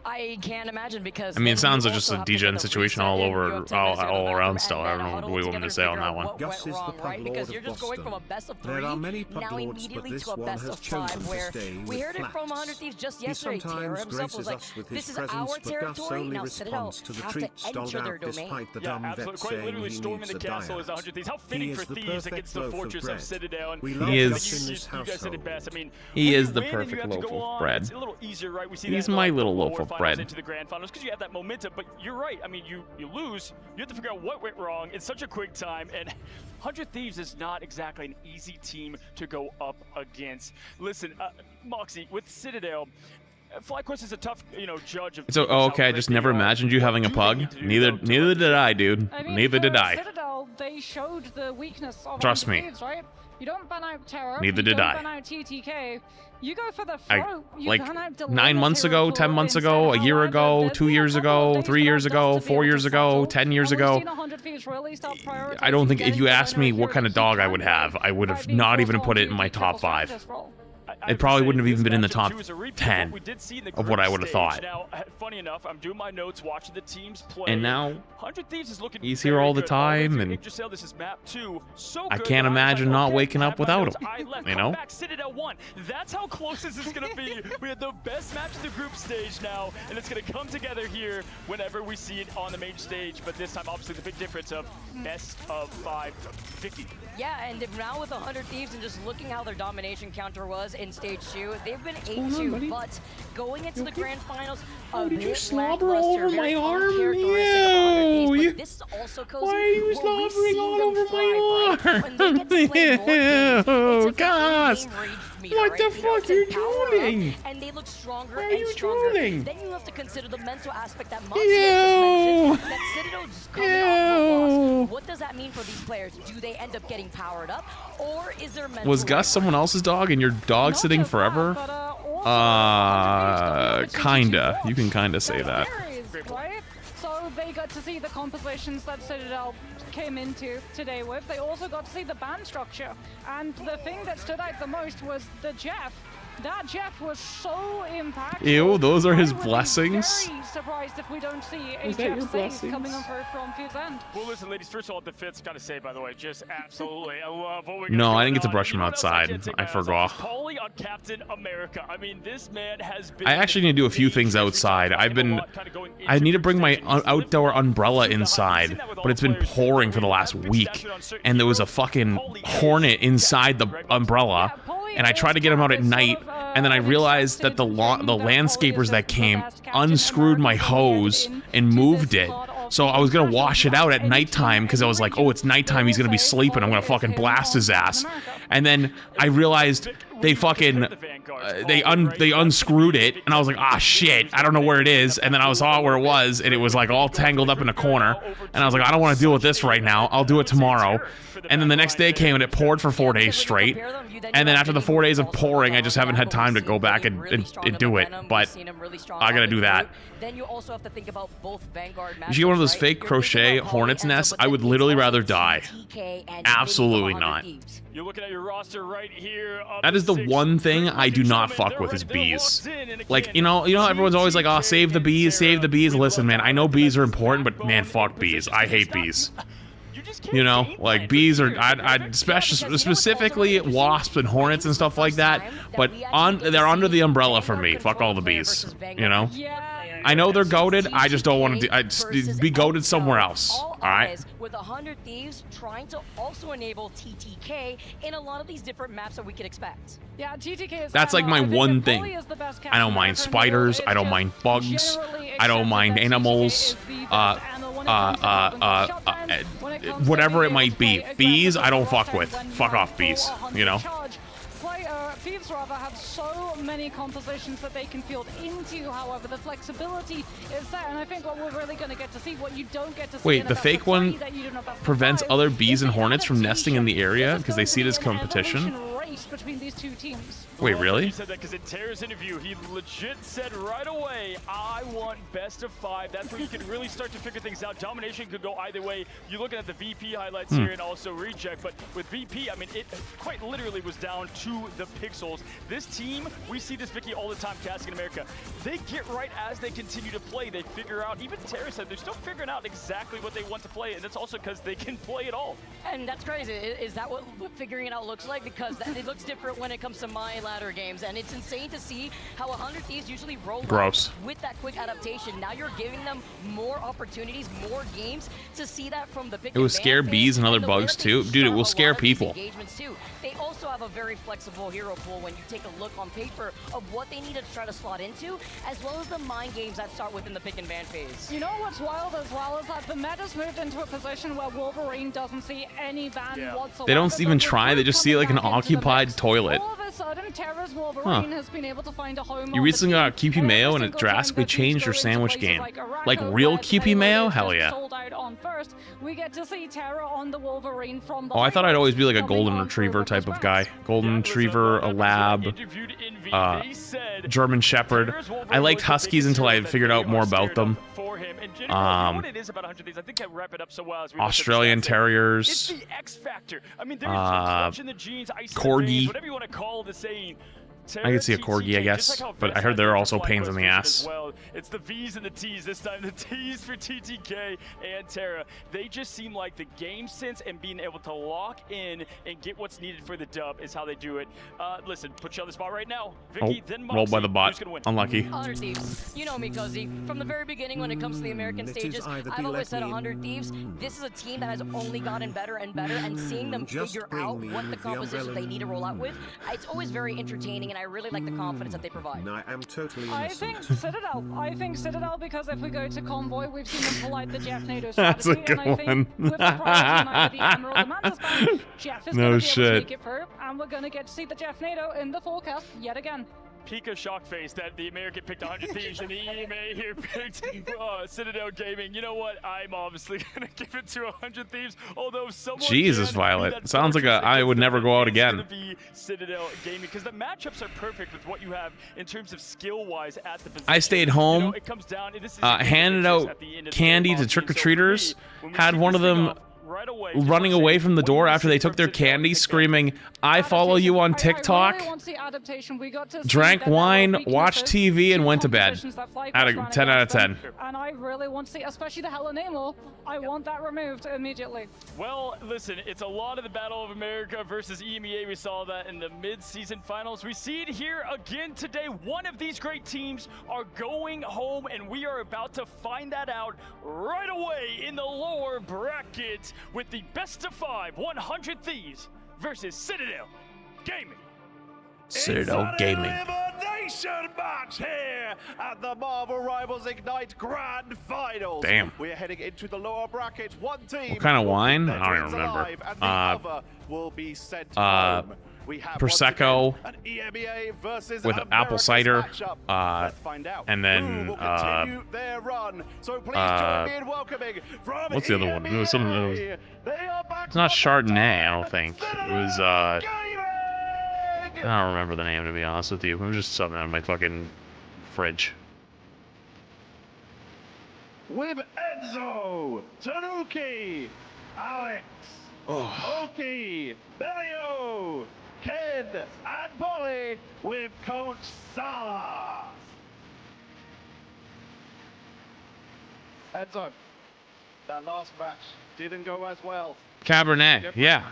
I can't imagine because I mean, it sounds like you just a also have to get degen the situation reset all in, over, you have 10 minutes to go to the all bathroom, around and still. I then don't know huddle what you want me together to say on figure that out one. what Gus went is the wrong, pub right? lord Because of you're just going from a Boston. best of 3 There are many pub now lords, but immediately this to a one best has of chosen 5 to where stay we with heard it from Flax. 100 Thieves just He yesterday. Tara sometimes himself was graces like, us with this his is our presence, but Gus territory, only now Citadel responds to the have to treats doled enter their out domain. despite the Yeah, dumb vet absolutely. Quite saying literally he storming needs the a castle is diet. 100 Thieves. How He fitting is for the Thieves perfect against the loaf of fortress of bread. Citadel. And We He love is- Gus in this you guys said it household. best. I mean, He when is you the win and you perfect have to loaf go of on, bread. It's a little easier, right? We see He's that in, my like, the little loaf lower of finals bread. into the grand finals because you have that momentum. But you're right. I mean, you lose. You have to figure out what went wrong in such a quick time. And 100 Thieves is not exactly an easy team to go up against. Listen, Moxie, with Citadel, FlyQuest is a tough, judge of. It's okay. I just never imagined you having a pug. Neither did I, dude. I mean, Neither did for I. Citadel, they showed the weakness of Trust 100 me. Thieves, right? You don't ban out Terror. Neither you did don't I. ban out TTK. You go for the I throat. You like ban out 9 months ago, 10 months instead. ago, a year However, ago, there's 2 been a years couple of ago, days 3 for years that ago, dust to be 4 able years to ago, settle, 10 years and we've ago. seen 100 Thieves really start I don't prioritizing think if getting you the asked winner me what here. kind of He dog I can would do have, it I would by have being not forced even put it in onto my the triple top 5. strategist role. It probably wouldn't have even been in the top 10 of what I would have thought. Now, funny enough, I'm doing my notes, watching the teams play. And now 100 Thieves is looking he's here very all the good. time, Although, and Yggdrasil, this is map 2. So I good can't that was imagine like, not okay, waking up have my without notes. him, I left. you Come know? back, Citadel 1. That's how close this is going to be. We had the best match of the group stage now, and it's going to come together here whenever we see it on the main stage. But this time, obviously, the big difference of best of 5. Vicky. Yeah, and now with 100 Thieves and just looking how their domination counter was in in stage 2. They've been 8-2, but going into the grand finals, a did you bit slobber all over lackluster, my very arm? uncharacteristic of 100 Thieves, Ew. but this is also Cozy. Why are you where we've slobbering seen all them over thrive, my right? arm? When they get to play more games, Oh, it's like an gosh. in-game rage meter, What right? the You know, fuck it's are you a power up, drooling? and they look stronger Why are and you stronger. drooling? Then you have to consider the mental aspect that Monty just mentioned, that Citadel just coming off of a loss. What does that mean for these players? Do they end up getting powered up, or is there mental Was Gus someone else's dog and your dog sitting forever? Kinda. You can kinda say that. Right? So they got to see the compositions that Citadel came into today with. They also got to see the band structure. And the thing that stood out the most was the Jeff. That Jeff was so impactful. Ew, those are his I would be blessings. very surprised if we don't see a Was that your Jeff save blessings? coming on from Fuse End. Well, listen, ladies, first of all, the fits, gotta say, by the way, just absolutely. I love what we got No, I going didn't get to on. brush You him know what else I outside. can't take I my eyes off? forgot. Calling on Captain America. I mean, this man has been. I actually need to do a few things outside. I need to bring my outdoor umbrella inside, but it's been pouring for the last week, and there was a fucking hornet inside the umbrella, and I tried to get him out at night, and then I realized that the landscapers that came unscrewed my hose and moved it. So I was gonna wash it out at nighttime because I was like, oh, it's nighttime, he's gonna be sleeping, I'm gonna fucking blast his ass. And then I realized they fucking they unscrewed it, and I was like, ah, shit, I don't know where it is. And then I saw where it was, and it was like all tangled up in a corner, and I was like, I don't want to deal with this right now, I'll do it tomorrow. And then the next day came and it poured for 4 days straight, and then after the 4 days of pouring, I just haven't had time to go back and do it, but I gotta do that. Then you also have to think about both Vanguard You should get one of those fake crochet hornet's nests. I would literally rather die. Absolutely not. You're looking at your roster right here. That is the one thing I do not fuck with is bees. Like, you know everyone's always like, oh, save the bees, save the bees. Listen, man, I know bees are important, but man, fuck bees. I hate bees. You know, like bees are, specifically wasps and hornets and stuff like that, but they're under the umbrella for me. Fuck all the bees, you know? I know they're goated, I just don't want to be goated somewhere else, alright? With 100 Thieves trying to also enable TTK in a lot of these different maps that we could expect. Yeah, TTK is That's like my one thing. I don't mind spiders, I don't mind bugs, I don't mind animals, whatever it might be. Bees, I don't fuck with. Fuck off, bees, you know? Thieves rather have so many compositions that they can field into, however, the flexibility is there, and I think what we're really going to get to see, what you don't get to see. Wait, the fake one prevents other bees and hornets from nesting in the area because they see it as competition? Between these two teams. Wait, really? He said that because in Terra's interview, he legit said right away, I want best of 5. That's where you can really start to figure things out. Domination could go either way. You're looking at the VP highlights here and also Reject, but with VP, I mean, it quite literally was down to the pixels. This team, we see this Vicky all the time casting in America. They get right as they continue to play. They figure out, even Terra said, they're still figuring out exactly what they want to play, and that's also because they can play it all. And that's crazy. Is that what figuring it out looks like? Because it looks different when it comes to my ladder games, and it's insane to see how 100 Thieves usually roll Gross. with that quick adaptation. Now you're giving them more opportunities, more games to see that from the pick. It will scare bees and other bugs too. Dude, it will scare people. They also have a very flexible hero pool when you take a look on paper of what they need to try to slot into, as well as the mind games that start within the pick and ban phase. You know what's wild as well is that the meta's moved into a position where Wolverine doesn't see any ban whatsoever. They don't even try, they just see like an occupied toilet. All of a sudden, Terra's Wolverine has been able to find a home. You recently got QP Mayo and it drastically changed your sandwich game. Like real QP Mayo? Hell yeah. Sold out on first. We get to see Terra on the Wolverine from the Oh, I thought I'd always be like a golden retriever type of guy. Golden retriever, a lab, German Shepherd. I liked Huskies until I figured out more about them. Australian Terriers. It's the X factor. I mean, there's clutch in the genes, ice Corgi. whatever you want to call the saying. I could see a Corgi, I guess, but I heard they're also pains in the ass. Well, it's the V's and the T's this time. The T's for TTK and Terra. They just seem like the game sense and being able to lock in and get what's needed for the dub is how they do it. Listen, put you on the spot right now. Vicky, then Moxie. Rolled by the bot. Who's gonna win? Unlucky. 100 Thieves. You know me, Cozy. From the very beginning when it comes to the American stages, I've always said 100 Thieves. This is a team that has only gotten better and better, and seeing them figure out what the compositions they need to roll out with, it's always very entertaining and I really like the confidence that they provide. I am totally I innocent. think Citadel. I think Citadel, because if we go to Convoy, we've seen them pull out the Jeff NATO That's strategy, a good and I think one. with the priority now with the Emerald, the Mantis ban, Jeff is No going to be able to shit. make it through, and we're going to get to see the Jeff NATO in the forecast yet again. Pika shock face that the American picked 100 Thieves and the EMA here picked Citadel Gaming. You know what? I'm obviously going to give it to 100 Thieves, although someone Jesus, can Violet. that Sounds like purchase I would against never them go out is again. gonna be Citadel Gaming, because the matchups are perfect with what you have in terms of skill-wise at the position. I stayed home, it comes down, this is handed out candy to trick-or-treaters, had one of them running away from the door after they took their candy, screaming, "I follow you on TikTok," I really want the adaptation. We got to see drank that there are wine, weaknesses watched TV, and to went to bed. compositions that Fly Out Cross of ran 10 out of against them, 10. And I really want to see, especially the Hella Namor, I want that removed immediately. Well, listen, it's a lot of the Battle of America versus EMEA. We saw that in the mid-season finals. We see it here again today. One of these great teams are going home, and we are about to find that out right away in the lower bracket with the best of 5, 100 Thieves versus Citadel Gaming. Citadel Gaming. Elimination match here at the Marvel Rivals Ignite Grand Finals. Damn. We are heading into the lower bracket. One team. What kind of will wine? keep their I don't dreams even remember. alive, and the other will be sent home. We have Prosecco an EMEA versus with America's apple cider, matchup. Let's find out and who then will continue their run. So please join me in welcoming from what's the other one? It was something that was. EMEA. They are back. It's not Chardonnay, I don't think. It was I don't remember the name, to be honest with you. It was just something on my fucking fridge. With Enzo, Tanuki, Alex, Oki, Belio, Ken, and Polly with Coach Salas. Enzo, that last match didn't go as well. Cabernet, yeah.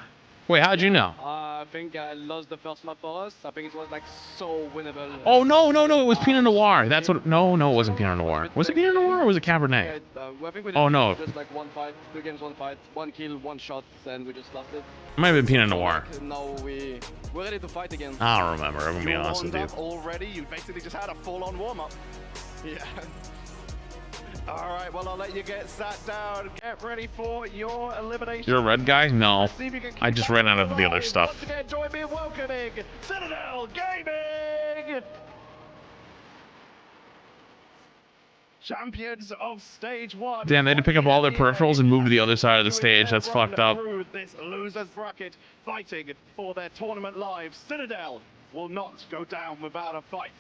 Wait, how'd you know? I think I lost the first map for us. I think it was like so winnable. Oh, no, it was Pinot Noir. That's what. No, it wasn't Pinot Noir. Was it Pinot Noir or was it Cabernet? I think we Oh, no. just like one fight, 2 games, 1 fight, 1 kill, 1 shot, and we just lost it. It might have been Pinot Noir. Now we're ready to fight again. I don't remember, I'm gonna be honest with you. Already, you basically just had a full-on warm-up. Yeah. All right, well, I'll let you get sat down. Get ready for your elimination. You're a red guy? No. I just ran out of the other stuff. Once again, join me in welcoming Citadel Gaming! Champions of Stage 1. Damn, they had to pick up all their peripherals and move to the other side of the stage. That's fucked up. Through this losers bracket, fighting for their tournament lives. Citadel will not go down without a fight.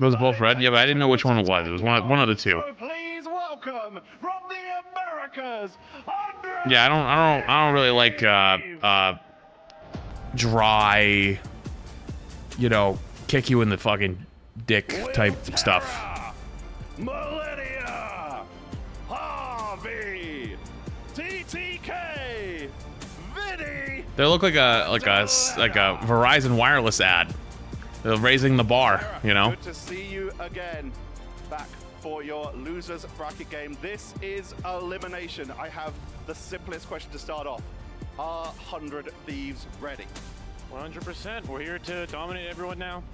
Those are both red? Yeah, but I didn't know which one it was. It was one of the two. So please welcome from the Americas, Yeah, I don't really like dry, you know, kick you in the fucking dick type stuff. Millennia, Harvey, TTK, Vinny. They look like a Verizon wireless ad. They're raising the bar, you know. Good to see you again. Back for your losers bracket game. This is Elimination. I have the simplest question to start off. Are 100 Thieves ready? 100%. We're here to dominate everyone now.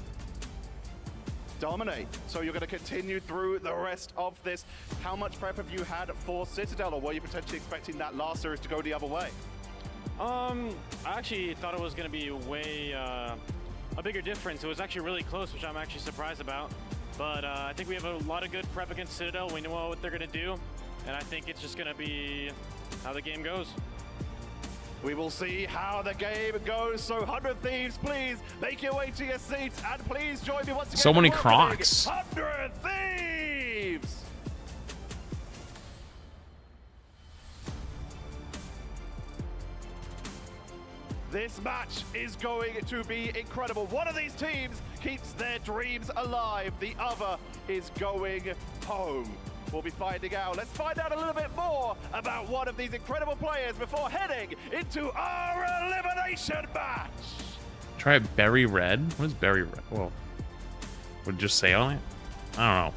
Dominate. So you're going to continue through the rest of this. How much prep have you had for Citadel, or were you potentially expecting that last series to go the other way? I actually thought it was going to be way a bigger difference. It was actually really close, which I'm actually surprised about. But I think we have a lot of good prep against Citadel. We know what they're going to do, and I think it's just going to be how the game goes. We will see how the game goes. So 100 Thieves, please make your way to your seats, and please join me once again. So many Crocs. 100 Thieves! This match is going to be incredible. One of these teams keeps their dreams alive. The other is going home. We'll be finding out. Let's find out a little bit more about one of these incredible players before heading into our elimination match. Try berry red. What is berry red? Whoa. Would it just say on it? I don't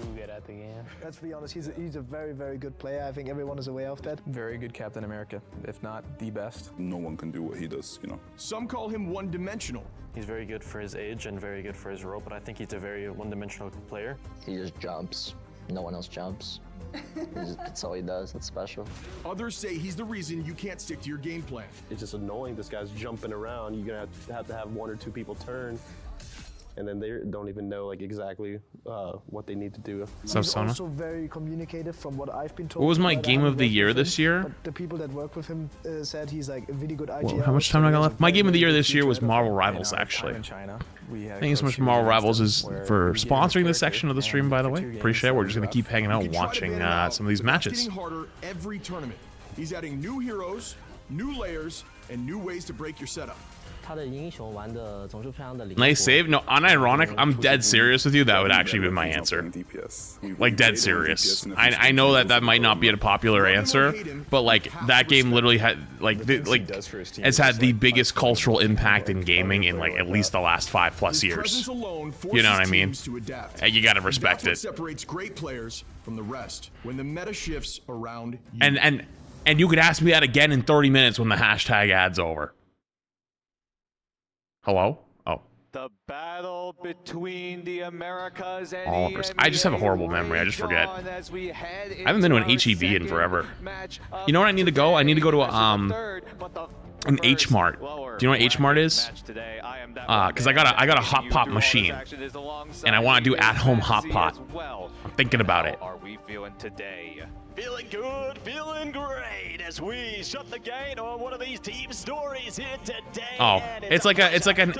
know. To get at the game. Let's be honest, he's a very, very good player. I think everyone is aware of that. Very good Captain America, if not the best. No one can do what he does, you know. Some call him one-dimensional. He's very good for his age and very good for his role, but I think he's a very one-dimensional player. He just jumps. No one else jumps. That's all he does. That's special. Others say he's the reason you can't stick to your game plan. It's just annoying. This guy's jumping around. You're gonna have to have 1 or 2 people turn, and then they don't even know like exactly what they need to do. He's also very communicative from what I've been told. What was my game of the year this year? But the people that work with him said he's like a really good IGL. How much time do I got left? My game of the year this year was Marvel Rivals, actually. Thank you so much for Marvel Rivals for sponsoring this section of the stream, by the way. Appreciate it. We're just going to keep hanging out and watching some of these matches. Getting harder every tournament. He's adding new heroes, new layers, and new ways to break your setup. Nice save. No, unironic. I'm dead serious with you. That would actually be my answer. Like dead serious. I know that might not be a popular answer, but like that game literally had it's had the biggest cultural impact in gaming in like at least the last 5+ years. You know what I mean? You gotta respect it. Separates great players from the rest when the meta shifts around you. And you could ask me that again in 30 minutes when the hashtag ad's over. Hello? Oh. The battle between the Americas and I just have a horrible memory. I just forget. I haven't been to an HEB in forever. You know what I need to go? I need to go to an H Mart. Do you know what H Mart is? Because I got a hot pot machine, and I want to do at-home hot pot. I'm thinking about it. How are we feeling today? Feeling good, feeling great as we shut the gate on one of these team stories here today. Oh, it's like an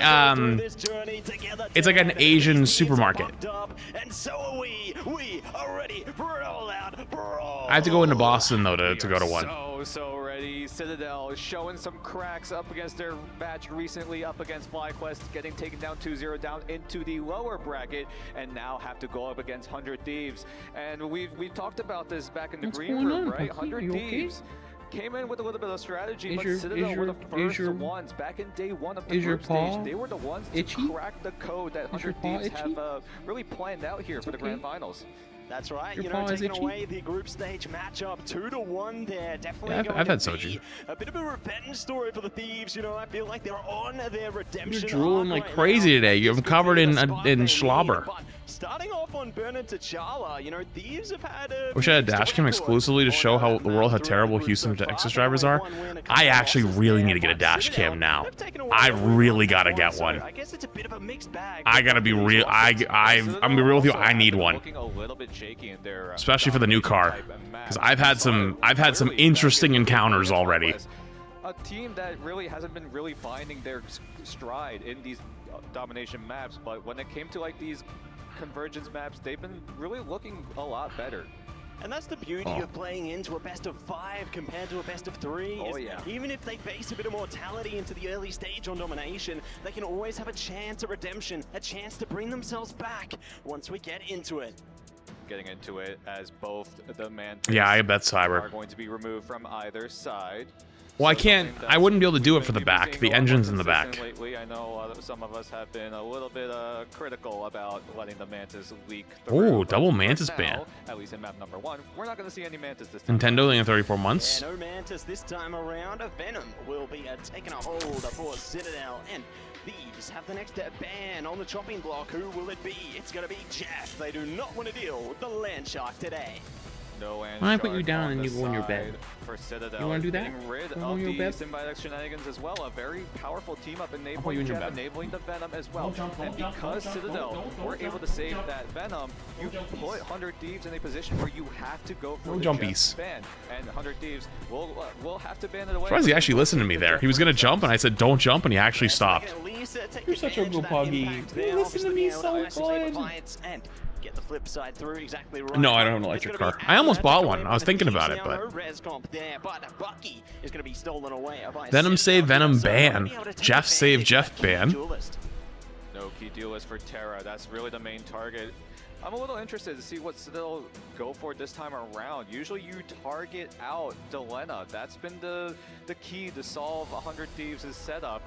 Asian supermarket. And so are we. We are ready for an all-out brawl. I have to go into Boston though to go to one. So ready. Citadel is showing some cracks up against their match recently, up against FlyQuest, getting taken down 2-0 down into the lower bracket, and now have to go up against 100 Thieves. And we've talked about this back in the green room, right? 100 Thieves came in with a little bit of strategy, but Citadel were the first ones back in day 1 of the group stage. They were the ones to crack the code that 100 Thieves have really planned out here for the grand finals. That's right, you know, taking away the group stage matchup 2-1 there. Definitely I've had soju. A bit of a revenge story for the Thieves, you know. I feel like they're on their redemption. You're drooling like crazy today. You're covered in slobber. Starting off on Bernard T'Challa, you know, Thieves have had a... Wish I had dash cam exclusively to show how the world how terrible Houston Texas drivers are. I actually really need to get a dash cam now. I really gotta get one. I guess it's a bit of a mixed bag. I gotta be real. I'm gonna be real with you. I need one, especially for the new car, because I've had some interesting encounters already. A team that really hasn't been really finding their stride in these domination maps, but when it came to like these convergence maps, they've been really looking a lot better. And that's the beauty of playing into a best of 5 compared to a best of 3. Oh yeah. Even if they face a bit of mortality into the early stage on domination, they can always have a chance at redemption, a chance to bring themselves back once we get into it. Getting into it as both the man I bet Cyber are going to be removed from either side. Well, I wouldn't be able to do it for the back. The engine's in the back. Lately, I know some of us have been a little bit critical about letting the Mantis leak. Oh, double Mantis ban. At least in map number 1, we're not going to see any Mantis this time. Nintendo in 34 months. Yeah, no Mantis this time around. Venom will be taking a hold for Citadel, and Thieves have the next ban on the chopping block. Who will it be? It's going to be Jeff. They do not want to deal with the Land Shark today. When I put you down and you go in your bed. For Citadel, you want to do that? Getting rid of the symbiotic shenanigans as well. A very powerful team up enabling Jeff, enabling the Venom as well. And because Citadel were able to save that Venom, you put 100 Thieves in a position where you have to go for the jumpies. Ban. And 100 Thieves will have to ban it away. Surprised he actually listened to me there. He was gonna jump and I said don't jump and he actually stopped. You're such a good puggy. You listen to me so good. Get the flip side through exactly right. No, I don't have an electric car. I almost bought one. I was thinking about it, but Venom save Venom ban. Jeff save Jeff ban. No key duelist for Terra. That's really the main target. I'm a little interested to see what they'll go for this time around. Usually you target out Delena. That's been the key to solve 100 Thieves' setup.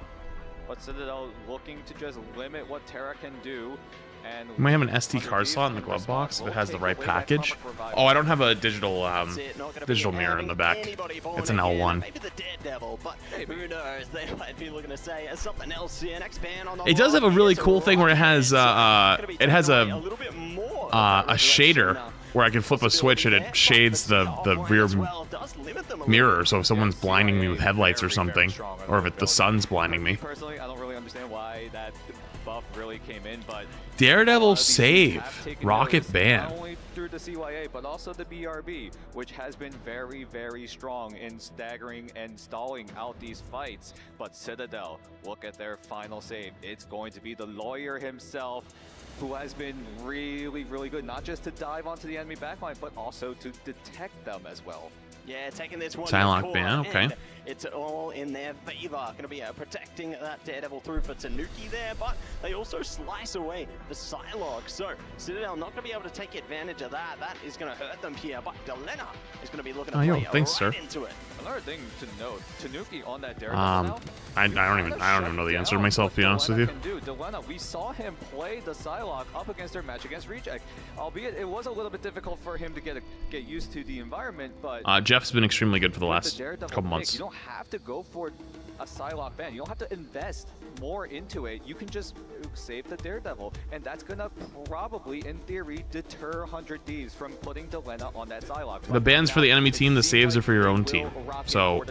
but Citadel looking to just limit what Terra can do. And We might have an SD card slot in the glove box if it has the right package. Oh, I don't have a digital mirror in the back. It's an L1. Maybe the Daredevil, but who knows? They might be looking to say something else here. Next ban on the It does have a really cool thing where it has a shader where I can flip a switch and it shades the rear mirror, so if someone's blinding me with headlights or something, or if the sun's blinding me. Personally, I don't really understand why that buff really came in, but Daredevil save, rocket ban. Not only through the CYA, but also the BRB, which has been very, very strong in staggering and stalling out these fights. But Citadel, look at their final save. It's going to be the lawyer himself, who has been really, really good, not just to dive onto the enemy backline, but also to detect them as well. Yeah, taking this one. Psylocke ban, okay. It's all in their favor. Going to be protecting that Daredevil through for Tanuki there, but they also slice away the Psylocke. So Citadel not going to be able to take advantage of that. That is going to hurt them here, but Delena is going to be looking to play right into it. Another thing to note, Tanuki on that Daredevil now. I don't even know the answer to myself, to be honest with you. Delena, we saw him play the Psylocke up against their match against Reject, albeit it was a little bit difficult for him to get used to the environment, but Jeff's been extremely good for the last couple months. You don't have to go for a Psylocke ban. You don't have to invest more into it. You can just save the Daredevil, and that's gonna probably, in theory, deter 100 Thieves from putting Delena on that Psylocke. The bans for the enemy team, the saves are for your own team. So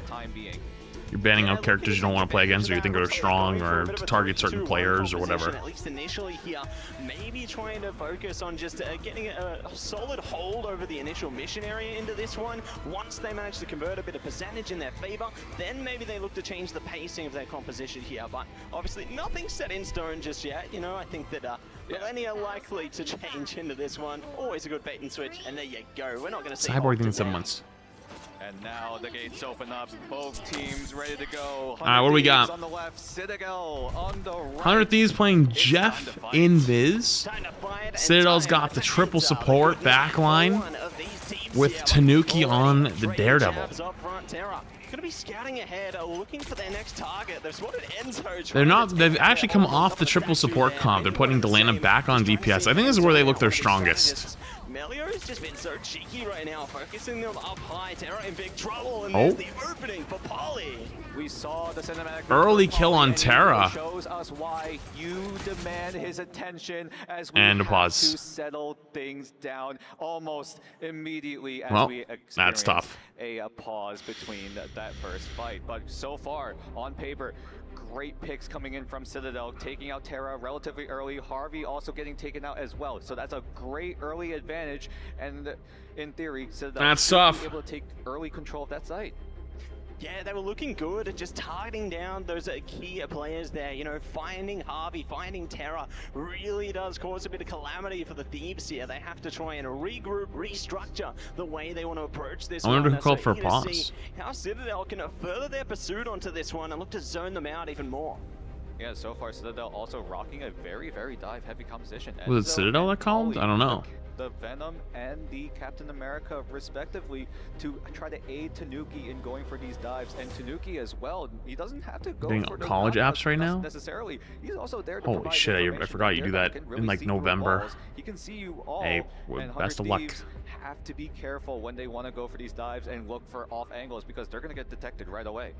you're banning out characters you don't want to play against, or you think are strong, or to target certain players, or whatever. At least initially here, maybe trying to focus on just getting a solid hold over the initial mission area into this one. Once they manage to convert a bit of percentage in their favor, then maybe they look to change the pacing of their composition here. But obviously, nothing's set in stone just yet. You know, I think that Millennia likely to change into this one. Always a good bait and switch, and there you go. We're not going to see Cyborg in 7 months. And now the gates open up. Both teams ready to go. All right, what do we got? On the left, Citadel on the right. 100 Thieves playing Jeff in Viz. Citadel's got the triple support backline with Tanuki on the Daredevil. Going to be scouting ahead, looking for their next target. They've spotted Enzo. They're not. They've actually come off the triple support comp. They're putting Delena back on DPS. I think this is where they look their strongest. Melio's just been so cheeky right now, focusing them up high. Terra in big trouble, and there's the opening for Polly. We saw the cinematic early kill on Terra. Shows us why you demand his attention as we and have to settle things down almost immediately as we experience that's tough. A pause between that first fight. But so far, on paper, great picks coming in from Citadel, taking out Terra relatively early. Harvey also getting taken out as well. So that's a great early advantage. And in theory, Citadel should be able to take early control of that site. Yeah, they were looking good at just targeting down those key players there. You know, finding Harvey, finding Terra really does cause a bit of calamity for the Thieves here. They have to try and regroup, restructure the way they want to approach this. I wonder who called for a pause. How Citadel can further their pursuit onto this one and look to zone them out even more. Yeah, so far Citadel also rocking a very, very dive-heavy composition. Was it Citadel that called? I don't know. The Venom and the Captain America, respectively, to try to aid Tanuki in going for these dives. And Tanuki as well, he doesn't have to go for college apps right now? Necessarily. He's also there to holy shit, I forgot you do that in like November. He can see you all. Hey, best of luck. Have to be careful when they want to go for these dives and look for off angles because they're going to get detected right away.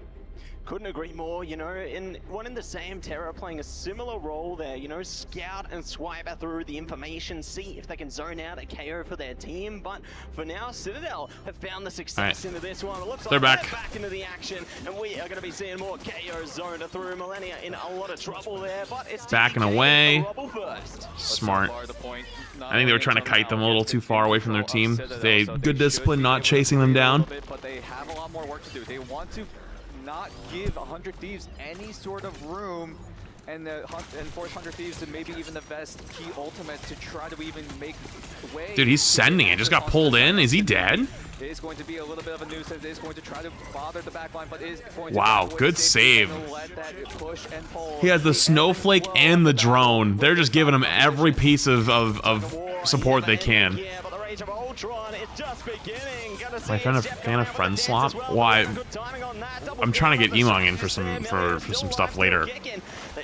Couldn't agree more, you know, in one in the same, Terra playing a similar role there, you know, scout and swipe through the information, see if they can zone out a KO for their team, but for now, Citadel have found the success into this one. It looks like they're back into the action, and we are going to be seeing more KOs zoned through. Millennia in a lot of trouble there, but it's backing away. Smart. I think they were trying to kite them a little too far away from their team. They good discipline, not chasing them down. But they have a lot more work to do. They want to not give 100 Thieves any sort of room and force 100 Thieves to maybe even the best key ultimate to try to even make way. Dude, he's sending it. Just got pulled in. Is he dead? It is going to be a little bit of a nuisance. It is going to try to bother the backline, but is going to wow, good save. Let that push and pull. He has the snowflake and the drone. They're just giving him every piece of support they can. Yeah, but the Age of Ultron is just beginning. Am I trying to fan a friend swap? Why? I'm trying to get Emong in for some stuff later.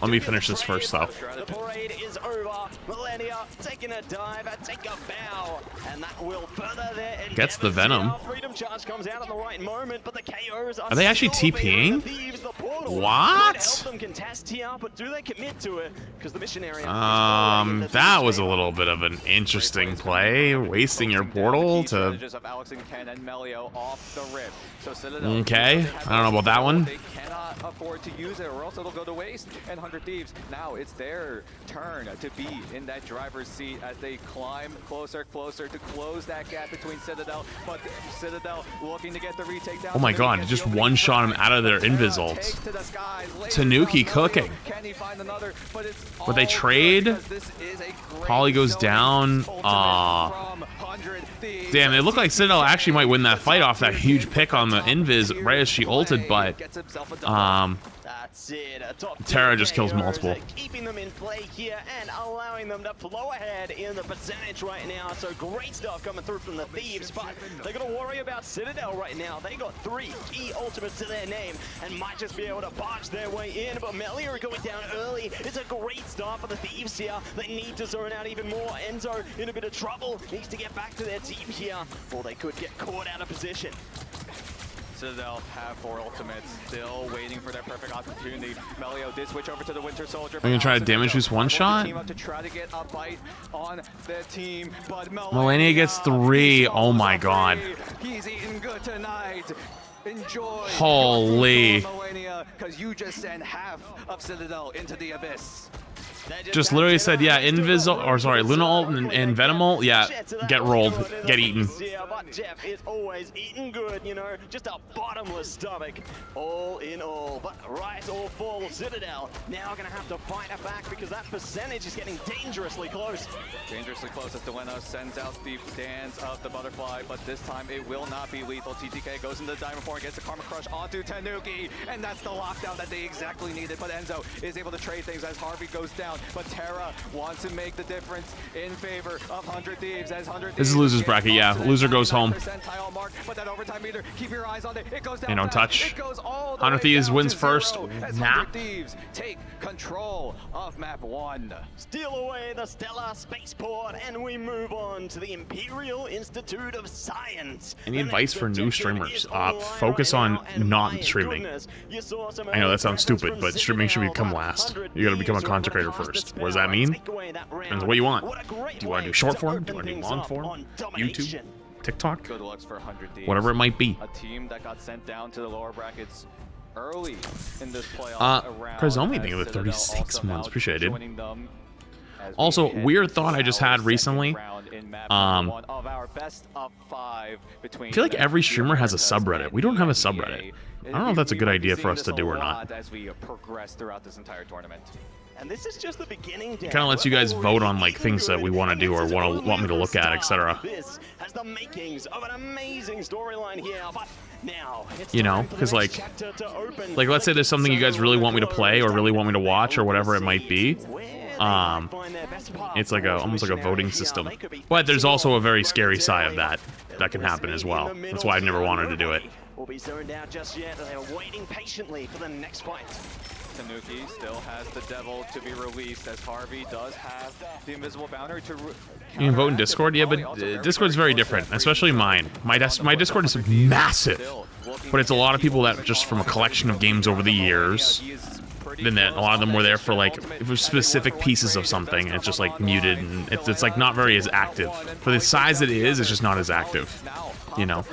Let me finish this first, though. The parade is over. Millennia taking a dive, take a bow, and that will further their Gets the Venom. Freedom charge comes out at the right moment, but the KOs Are they actually TPing? What? Help them contest here, but do they commit to it? Because the mission area. That was a little bit of an interesting play, wasting your portal to. Okay, I don't know about that one. They cannot afford to use it, or else it'll go to waste. And 100 Thieves, now it's their turn to be in that driver's seat as they climb closer to close that gap between Citadel. But Citadel looking to get the retake down. Oh my god, just one-shot him out of their invis ults. Tanuki cooking. But they trade. Polly goes down. Damn, it looked like Citadel actually might win that fight off that huge pick on the invis right as she ulted, but Terra just kills multiple. Keeping them in play here and allowing them to flow ahead in the percentage right now. So great stuff coming through from the Thieves, but they got to worry about Citadel right now. They got 3 key ultimates to their name and might just be able to barge their way in. But Melia going down early. It's a great start for the Thieves here. They need to zone out even more. Enzo in a bit of trouble. Needs to get back to their team here, or they could get caught out of position. Citadel have 4 ultimates, still waiting for their perfect opportunity. Melio did switch over to the Winter Soldier. I'm gonna try to damage this one shot. To try to get a bite on their team, but Melania gets 3. Oh my god. He's eating good tonight. Enjoy. Holy. Because you just sent half of Citadel into the abyss. Just literally said, yeah, Invisible, or sorry, Luna ult and Venom ult, yeah, get rolled, get eaten. Yeah, but Jeff is always eating good, you know, just a bottomless stomach, all in all. But rise or fall, Citadel now gonna have to fight it back because that percentage is getting dangerously close. Dangerously close as Delena sends out the dance of the butterfly, but this time it will not be lethal. TTK goes into the Diamond 4 and gets the Karma Crush onto Tanuki, and that's the lockdown that they exactly needed. But Enzo is able to trade things as Harvey goes down. But Terra wants to make the difference in favor of 100 Thieves as 100 This is loser's bracket, yeah. Loser goes home. But that overtime meter, keep your eyes on it. It goes down. They don't touch. It goes all the 100 way Thieves down wins to first. 0 as Nah. 100 Thieves take control of map 1. Steal away the stellar spaceport, and we move on to the Imperial Institute of Science. Any advice for new streamers? Focus on not streaming. I know that sounds stupid, but streaming should become last. You gotta become a content creator first. What does that mean? Depends on what you want. Do you want to do short form? Do you want to do long form? YouTube? TikTok? Good looks for 100 Thieves. Whatever it might be. A team that got sent down to the lower brackets early in this playoff round. Kazomi, thank you for 36 months. Appreciate it. Also, weird thought I just had recently. I feel like every streamer has a subreddit. We don't have a subreddit. I don't know if that's a good idea for us to do or not. As we progress throughout this entire tournament. And this is just the beginning. It kind of lets you guys vote on like things that we want to do or want me to look at, etc. This has the makings of an amazing storyline here, but now it's you know, because like let's say there's something you guys really want me to play or really want me to watch or whatever it might be. It's like almost like a voting system. But there's also a very scary side of that can happen as well. That's why I've never wanted to do it. Will be zoned out just yet. They're waiting patiently for the next fight. Tanuki still has the devil to be released as Harvey does have the invisible boundary to. You can vote in Discord, yeah, but Discord's very different, especially mine. My Discord is massive, but it's a lot of people that just from a collection of games over the years. Then a lot of them were there for like specific pieces of something, and it's just like muted, and it's like not very as active. For the size it is, it's just not as active. You know,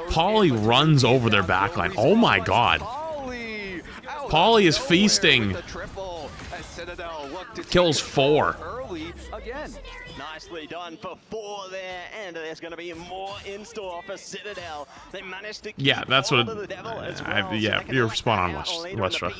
Polly runs over their backline. Oh my god. Polly is feasting. Kills 4. Nicely done for 4 there, and there's going to be more in store for Citadel. They managed to yeah, that's what. Yeah, you're spot on, Westra.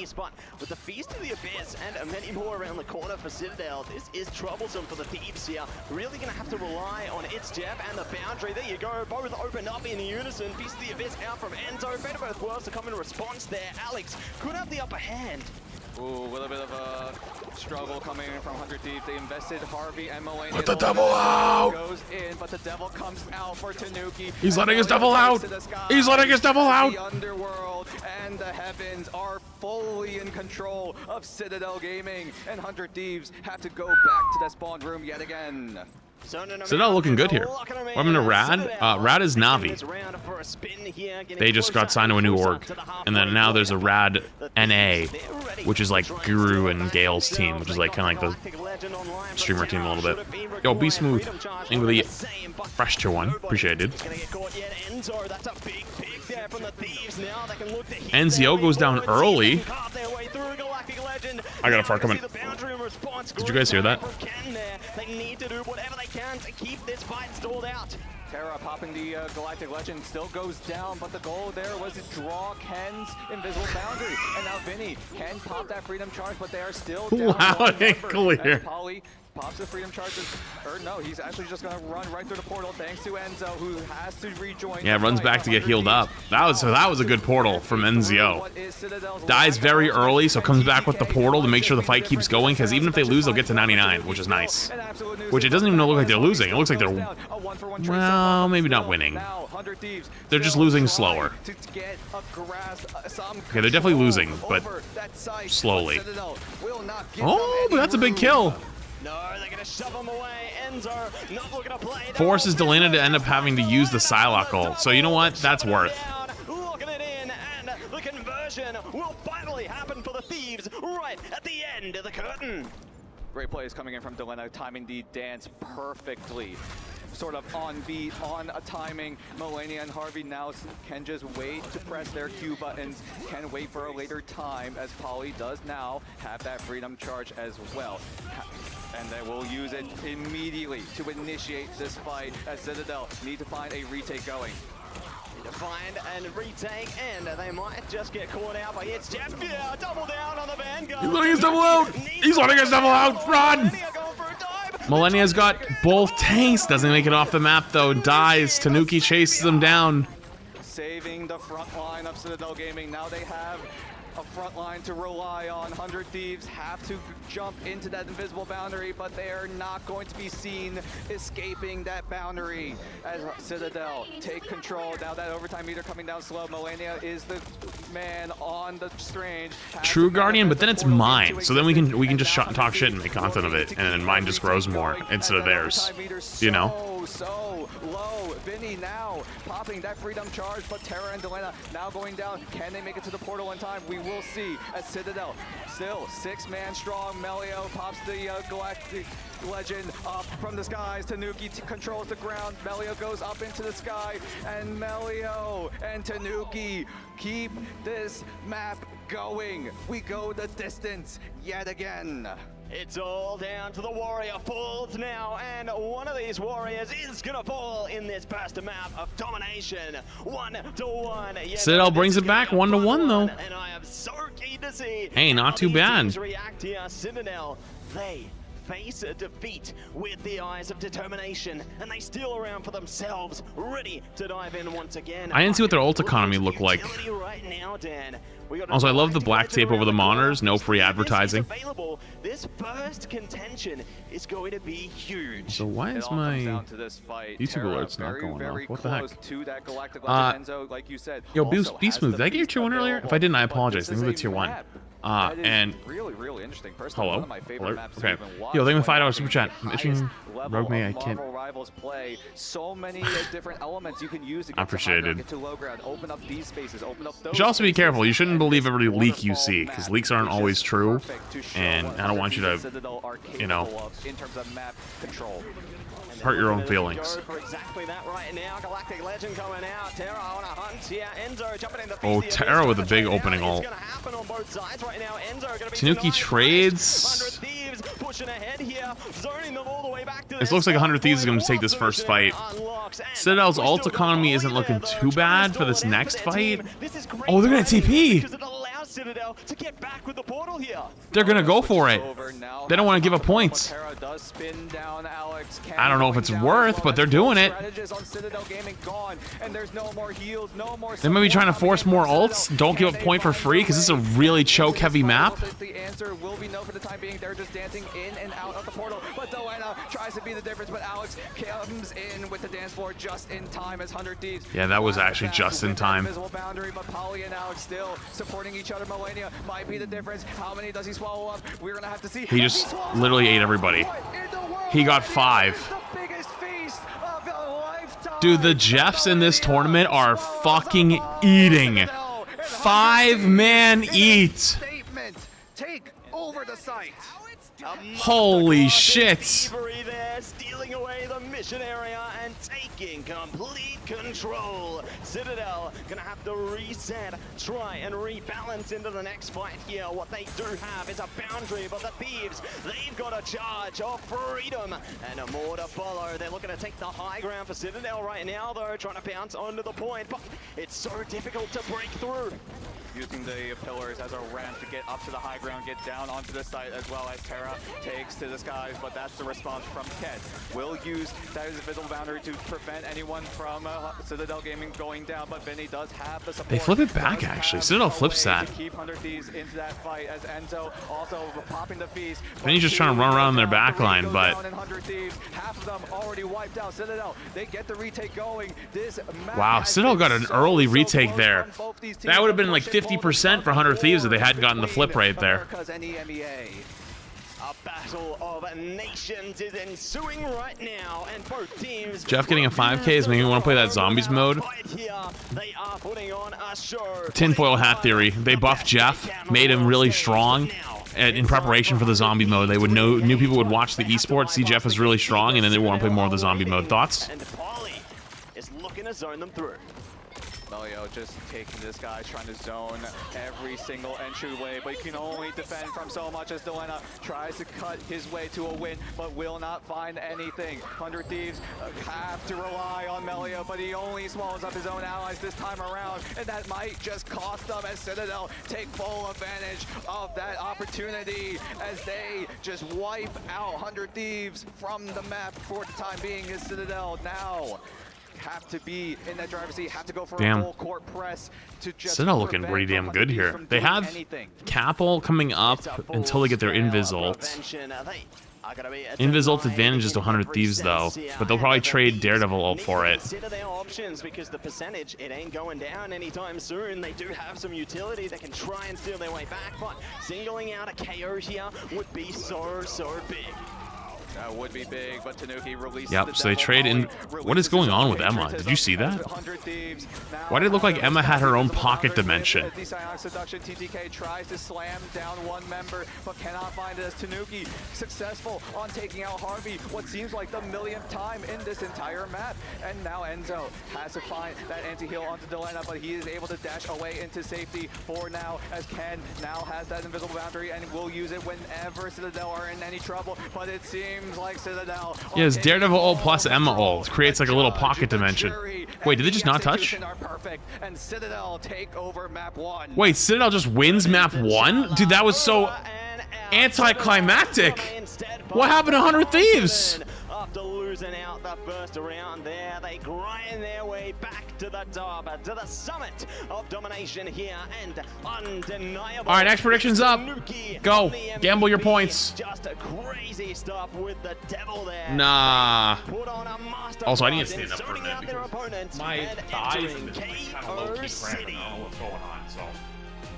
With the Feast of the Abyss and many more around the corner for Citadel, this is troublesome for the Thieves here. Really going to have to rely on its Jeff and the boundary. There you go, both opened up in unison. Feast of the Abyss out from Enzo. Better both worlds to come in response there. Alex could have the upper hand. Ooh, a little bit of a struggle coming in from 100 Deep. They invested Harvey and Melania. Let the devil out! Goes in, but the devil comes out for Tanuki. He's letting his devil out! He's letting his devil out! The underworld and the heavens are fully in control of Citadel Gaming, and 100 Thieves have to go back to the spawn room yet again. Citadel looking good here. Welcome to Rad. Rad is Navi. They just got signed to a new org. And then now there's a Rad NA, which is like Guru and Gale's team, which is like kind of like the streamer team a little bit. Yo, be smooth. Thank you for the fresh tier 1. Appreciate it, dude. NZO goes down early. I got a fart coming. Did you guys hear that? They need to do whatever they can to keep this fight stalled out. Terra popping the Galactic Legend still goes down, but the goal there was to draw Ken's invisible boundary. And now Vinny can pop that freedom charge, but they are still down. Wow, it ain't clear. And Polly pops the freedom charges, or no, he's actually just gonna run right through the portal thanks to Enzo, who has to rejoin. Yeah, runs back to get healed up. That was a good portal from NZO. Dies very early, so comes back with the portal to make sure the fight keeps going, because even if they lose, they'll get to 99, which is nice. Which it doesn't even look like they're losing. It looks like they're, well, maybe not winning. They're just losing slower. Okay, they're definitely losing, but slowly. Oh, but that's a big kill. No, they're gonna shove him away. Enzo not looking to play. Forces Delana to end up having to use the Psylocke ult. So you know what? That's worth. Looking it in, and the conversion will finally happen for the Thieves right at the end of the curtain. Great plays coming in from Delana, timing the dance perfectly. Sort of on beat, on a timing. Melania and Harvey now can just wait to press their Q buttons, can wait for a later time, as Polly does now have that freedom charge as well. And they will use it immediately to initiate this fight, as Citadel need to find a retake going. To find and retake, and they might just get caught out by it's Jeff. Yeah, double down on the Vanguard. He's letting his devil out! He's letting his devil out! Run! Millennia's got both tanks. Doesn't make it off the map though. Dies. Tanuki chases him down. Saving the front line of Citadel Gaming. Now they have a front line to rely on. 100 Thieves have to jump into that invisible boundary, but they are not going to be seen escaping that boundary as Citadel take control. Now that overtime meter coming down slow. Melania is the man on the Strange. True Guardian, but then it's mine. So then we can just talk shit and make content of it, and then mine just grows more instead of theirs. You know? So low. Vinny now popping that freedom charge, but Terra and Delana now going down. Can they make it to the portal in time? We will see as Citadel still 6-man strong. Melio pops the Galactic Legend up from the skies. Tanuki controls the ground. Melio goes up into the sky, and Melio and Tanuki keep this map going. We go the distance yet again. It's all down to the warrior falls now, and one of these warriors is gonna fall in this first map of domination. 1-1. Yeah, Citadel brings it back 1-1 though. And I am so keen to see hey, not too bad. React here. Citadel, they face a defeat with the eyes of determination, and they steal around for themselves, ready to dive in once again. I didn't see what their ult economy looked like. Right now, Dan. Also, I love the black tape over the monitors. No free advertising. This first contention is going to be huge. So why is my YouTube alerts not going off? What the heck? Like you said, yo, be smooth. Did I get your tier 1 earlier? If I didn't, I apologize. Thank you for the tier 1. And really interesting. Hello. Okay. Yo, thank you for $5 super chat. I'm itching. Rogue me. I can't. Rivals play so many different elements you can use to I appreciate it. get to low ground, open up these spaces, open up those. You should also be careful. You shouldn't believe every leak you see, because leaks aren't always true. And I don't want you to, you know, in terms of map control. hurt your own feelings. Exactly that right now. Galactic Legend coming out. Terra on a hunt here. Enzo jumping in the Oh, Terra with a big opening ult. Tanuki trades. This looks like 100 Thieves is going to take this first fight. Citadel's ult economy isn't looking too bad for this next fight. Oh, they're going to TP. Citadel to get back with the portal here. They're gonna go for it. They don't want to give up points. Does spin down Alex. I don't know if it's worth, but they're doing it. On Citadel Gaming gone, and there's no more heals, no more. They may be trying to force more ults. Don't give up point for free because this is a really choke-heavy map. The answer will be no for the time being. They're just dancing in and out of the portal, but Delena tries to be the difference, but Alex comes in with the dance floor just in time as 100 Thieves. Yeah, that was actually just in time. Invisible boundary, but Polly and Alex still supporting each other. Millennia might be the difference. How many does he swallow up? We're gonna have to see. He just literally ate everybody. He got 5. The biggest feast of a lifetime. Dude, the Jeffs in this tournament are fucking eating. 5-man eat. Statement. Take over the site. Holy shit. There, stealing away the mission area and taking complete control. Citadel gonna have to reset, try and rebalance into the next fight here. What they do have is a boundary, but the Thieves, they've got a charge of freedom and a more to follow. They're looking to take the high ground for Citadel right now, though, trying to bounce onto the point, but it's so difficult to break through. Using the pillars as a ramp to get up to the high ground, get down onto the site, as well as Terra takes to the skies, but that's the response from Ket. Will use that as a visible boundary to prevent anyone from Citadel Gaming going down, but Vinny does have the support. They flip it back, actually. Citadel flips that. Keep 100 Thieves into that fight as Enzo also popping the feast. Vinny's just trying to run around their back line, but... Half of them already wiped out. Citadel, they get the retake going. Wow, Citadel got an early retake there. That would have been like 50% for 100 Thieves if they hadn't gotten the flip right there. A battle of nations is ensuing right now, and both teams. Jeff getting a 5K is making me want to play that zombies mode. They are putting on a show. Tinfoil hat theory. They buffed Jeff, made him really strong. And in preparation for the zombie mode, they would know new people would watch the esports, see Jeff is really strong, and then they want to play more of the zombie mode. Thoughts? And Polly is looking to zone them through. Melio just taking this guy, trying to zone every single entryway, but he can only defend from so much as Delena tries to cut his way to a win, but will not find anything. 100 Thieves have to rely on Melio, but he only swallows up his own allies this time around, and that might just cost them as Citadel take full advantage of that opportunity as they just wipe out 100 Thieves from the map for the time being. As Citadel now have to be in that driver's seat, have to go for a full court press to just Citadel looking pretty damn good here. They have Capel coming up until they get their Invis ult. Invis ult advantages to 100 Thieves though, but they'll probably trade Daredevil ult for it. Consider their options because the percentage, it ain't going down anytime soon. They do have some utility that can try and steal their way back, but singling out a KO here would be so big. That would be big, but Tanuki released. Yep, so they trade in. What is going on with Emma? Did you see that? Why did it look like Emma had her own pocket dimension? TTK tries to slam down one member, but cannot find it as Tanuki successful on taking out Harvey, what seems like the millionth time in this entire map. And now Enzo has to find that anti-heal onto Delena, but he is able to dash away into safety for now, as Ken now has that invisible boundary and will use it whenever Citadel are in any trouble, but it seems like Citadel. Yeah, it's Daredevil ult plus Emma ult. Creates like a little pocket dimension. Wait, did they just not touch? And Citadel take over map 1. Wait, Citadel just wins map 1? Dude, that was so anticlimactic. What happened to 100 Thieves? After losing out the first round there, they grind their way back to the top, to the summit of domination here, and undeniable. All right, next prediction's up. Go, gamble your points. Just crazy stuff with the devil there. Nah. Put on a master Also, I need to front stand up for a minute because my thighs have been kind of low-key cramping. I don't know what's going on, so.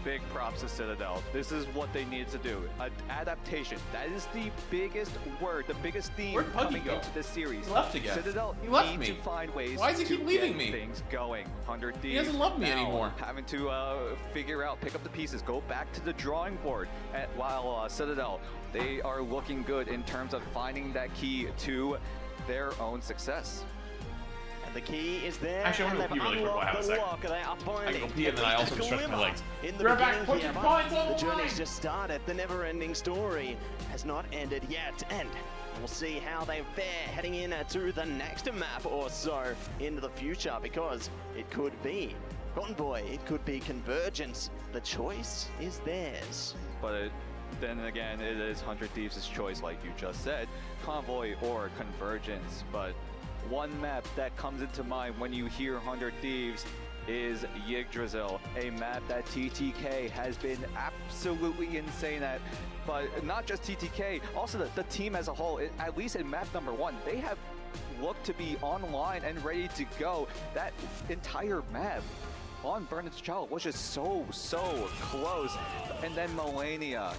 Big props to Citadel. This is what they need to do. Adaptation. That is the biggest word, the biggest theme coming into this series. He left again. Citadel needs to find ways Why does he keep leaving me? Things going. 100 Thieves. He doesn't love me anymore. Having to figure out, pick up the pieces, go back to the drawing board. While Citadel, they are looking good in terms of finding that key to their own success. The key is there. Actually, I want to pee really quick while I have a second. I can go pee and then I also stretch my legs. Right back, put your points on the journey's just started. The never-ending story has not ended yet, and we'll see how they fare heading into the next map or so into the future, because it could be Convoy, it could be Convergence. The choice is theirs. But then again, it is 100 Thieves' choice, like you just said, Convoy or Convergence. But one map that comes into mind when you hear 100 Thieves is Yggdrasil, a map that TTK has been absolutely insane at. But not just TTK, also the team as a whole, at least in map number 1, they have looked to be online and ready to go. That entire map on Burnet's Child was just so close. And then Melania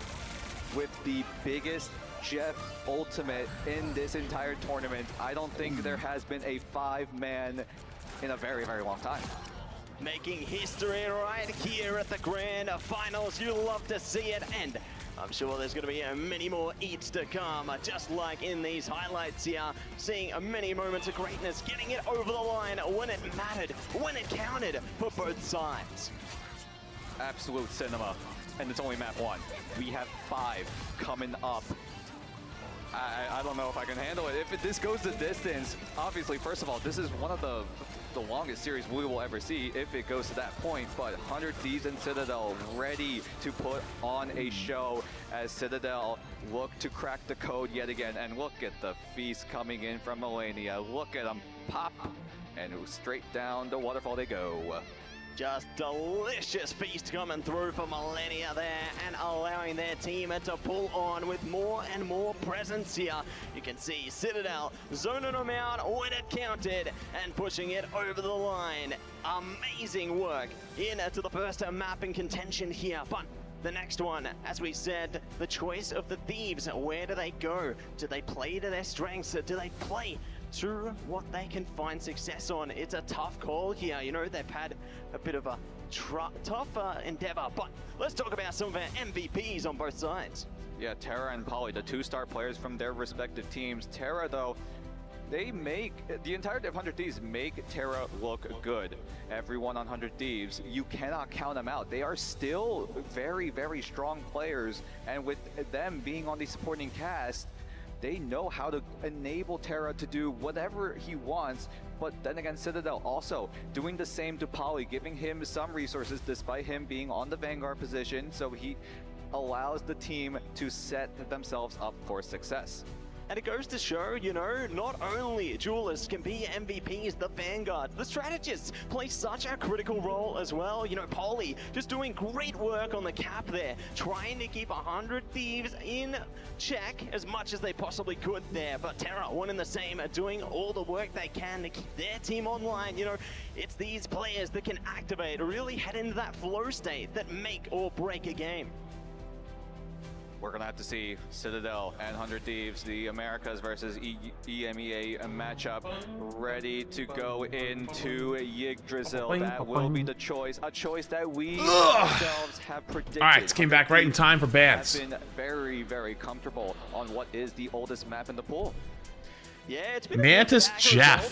with the biggest Jeff ultimate in this entire tournament. I don't think there has been a 5-man in a very long time. Making history right here at the Grand Finals. You love to see it, and I'm sure there's going to be many more eats to come, just like in these highlights here. Seeing many moments of greatness, getting it over the line when it mattered, when it counted for both sides. Absolute cinema, and it's only map 1. We have 5 coming up. I don't know if I can handle it. If this goes the distance, obviously, first of all, this is one of the longest series we will ever see if it goes to that point. But 100 Thieves and Citadel ready to put on a show as Citadel look to crack the code yet again. And look at the feast coming in from Melania. Look at them pop, and straight down the waterfall they go. Just delicious feast coming through for Melania there, and allowing their team to pull on with more and more presence here. You can see Citadel zoning them out when it counted and pushing it over the line. Amazing work into the first map in contention here, but the next one, as we said, the choice of the Thieves. Where do they go? Do they play to their strengths? Do they play to what they can find success on? It's a tough call here. You know, they've had a bit of a tough endeavor, but let's talk about some of our MVPs on both sides. Yeah, Terra and Polly, the 2-star players from their respective teams. Terra, though, they make, the entirety of 100 Thieves make Terra look good. Everyone on 100 Thieves, you cannot count them out. They are still very strong players, and with them being on the supporting cast, they know how to enable Terra to do whatever he wants. But then again, Citadel also doing the same to Polly, giving him some resources despite him being on the Vanguard position, so he allows the team to set themselves up for success. And it goes to show, you know, not only duelists can be MVPs, the Vanguard, the strategists play such a critical role as well. You know, Polly just doing great work on the cap there, trying to keep 100 Thieves in check as much as they possibly could there. But Terra, one and the same, are doing all the work they can to keep their team online. You know, it's these players that can activate, really head into that flow state that make or break a game. We're gonna have to see Citadel and 100 Thieves, the Americas versus EMEA matchup, ready to go into Yggdrasil. That will be the choice, a choice that we ourselves have predicted. All right, it came back right in time for bans. Have been very comfortable on what is the oldest map in the pool. Yeah, it's been Mantis Jeff.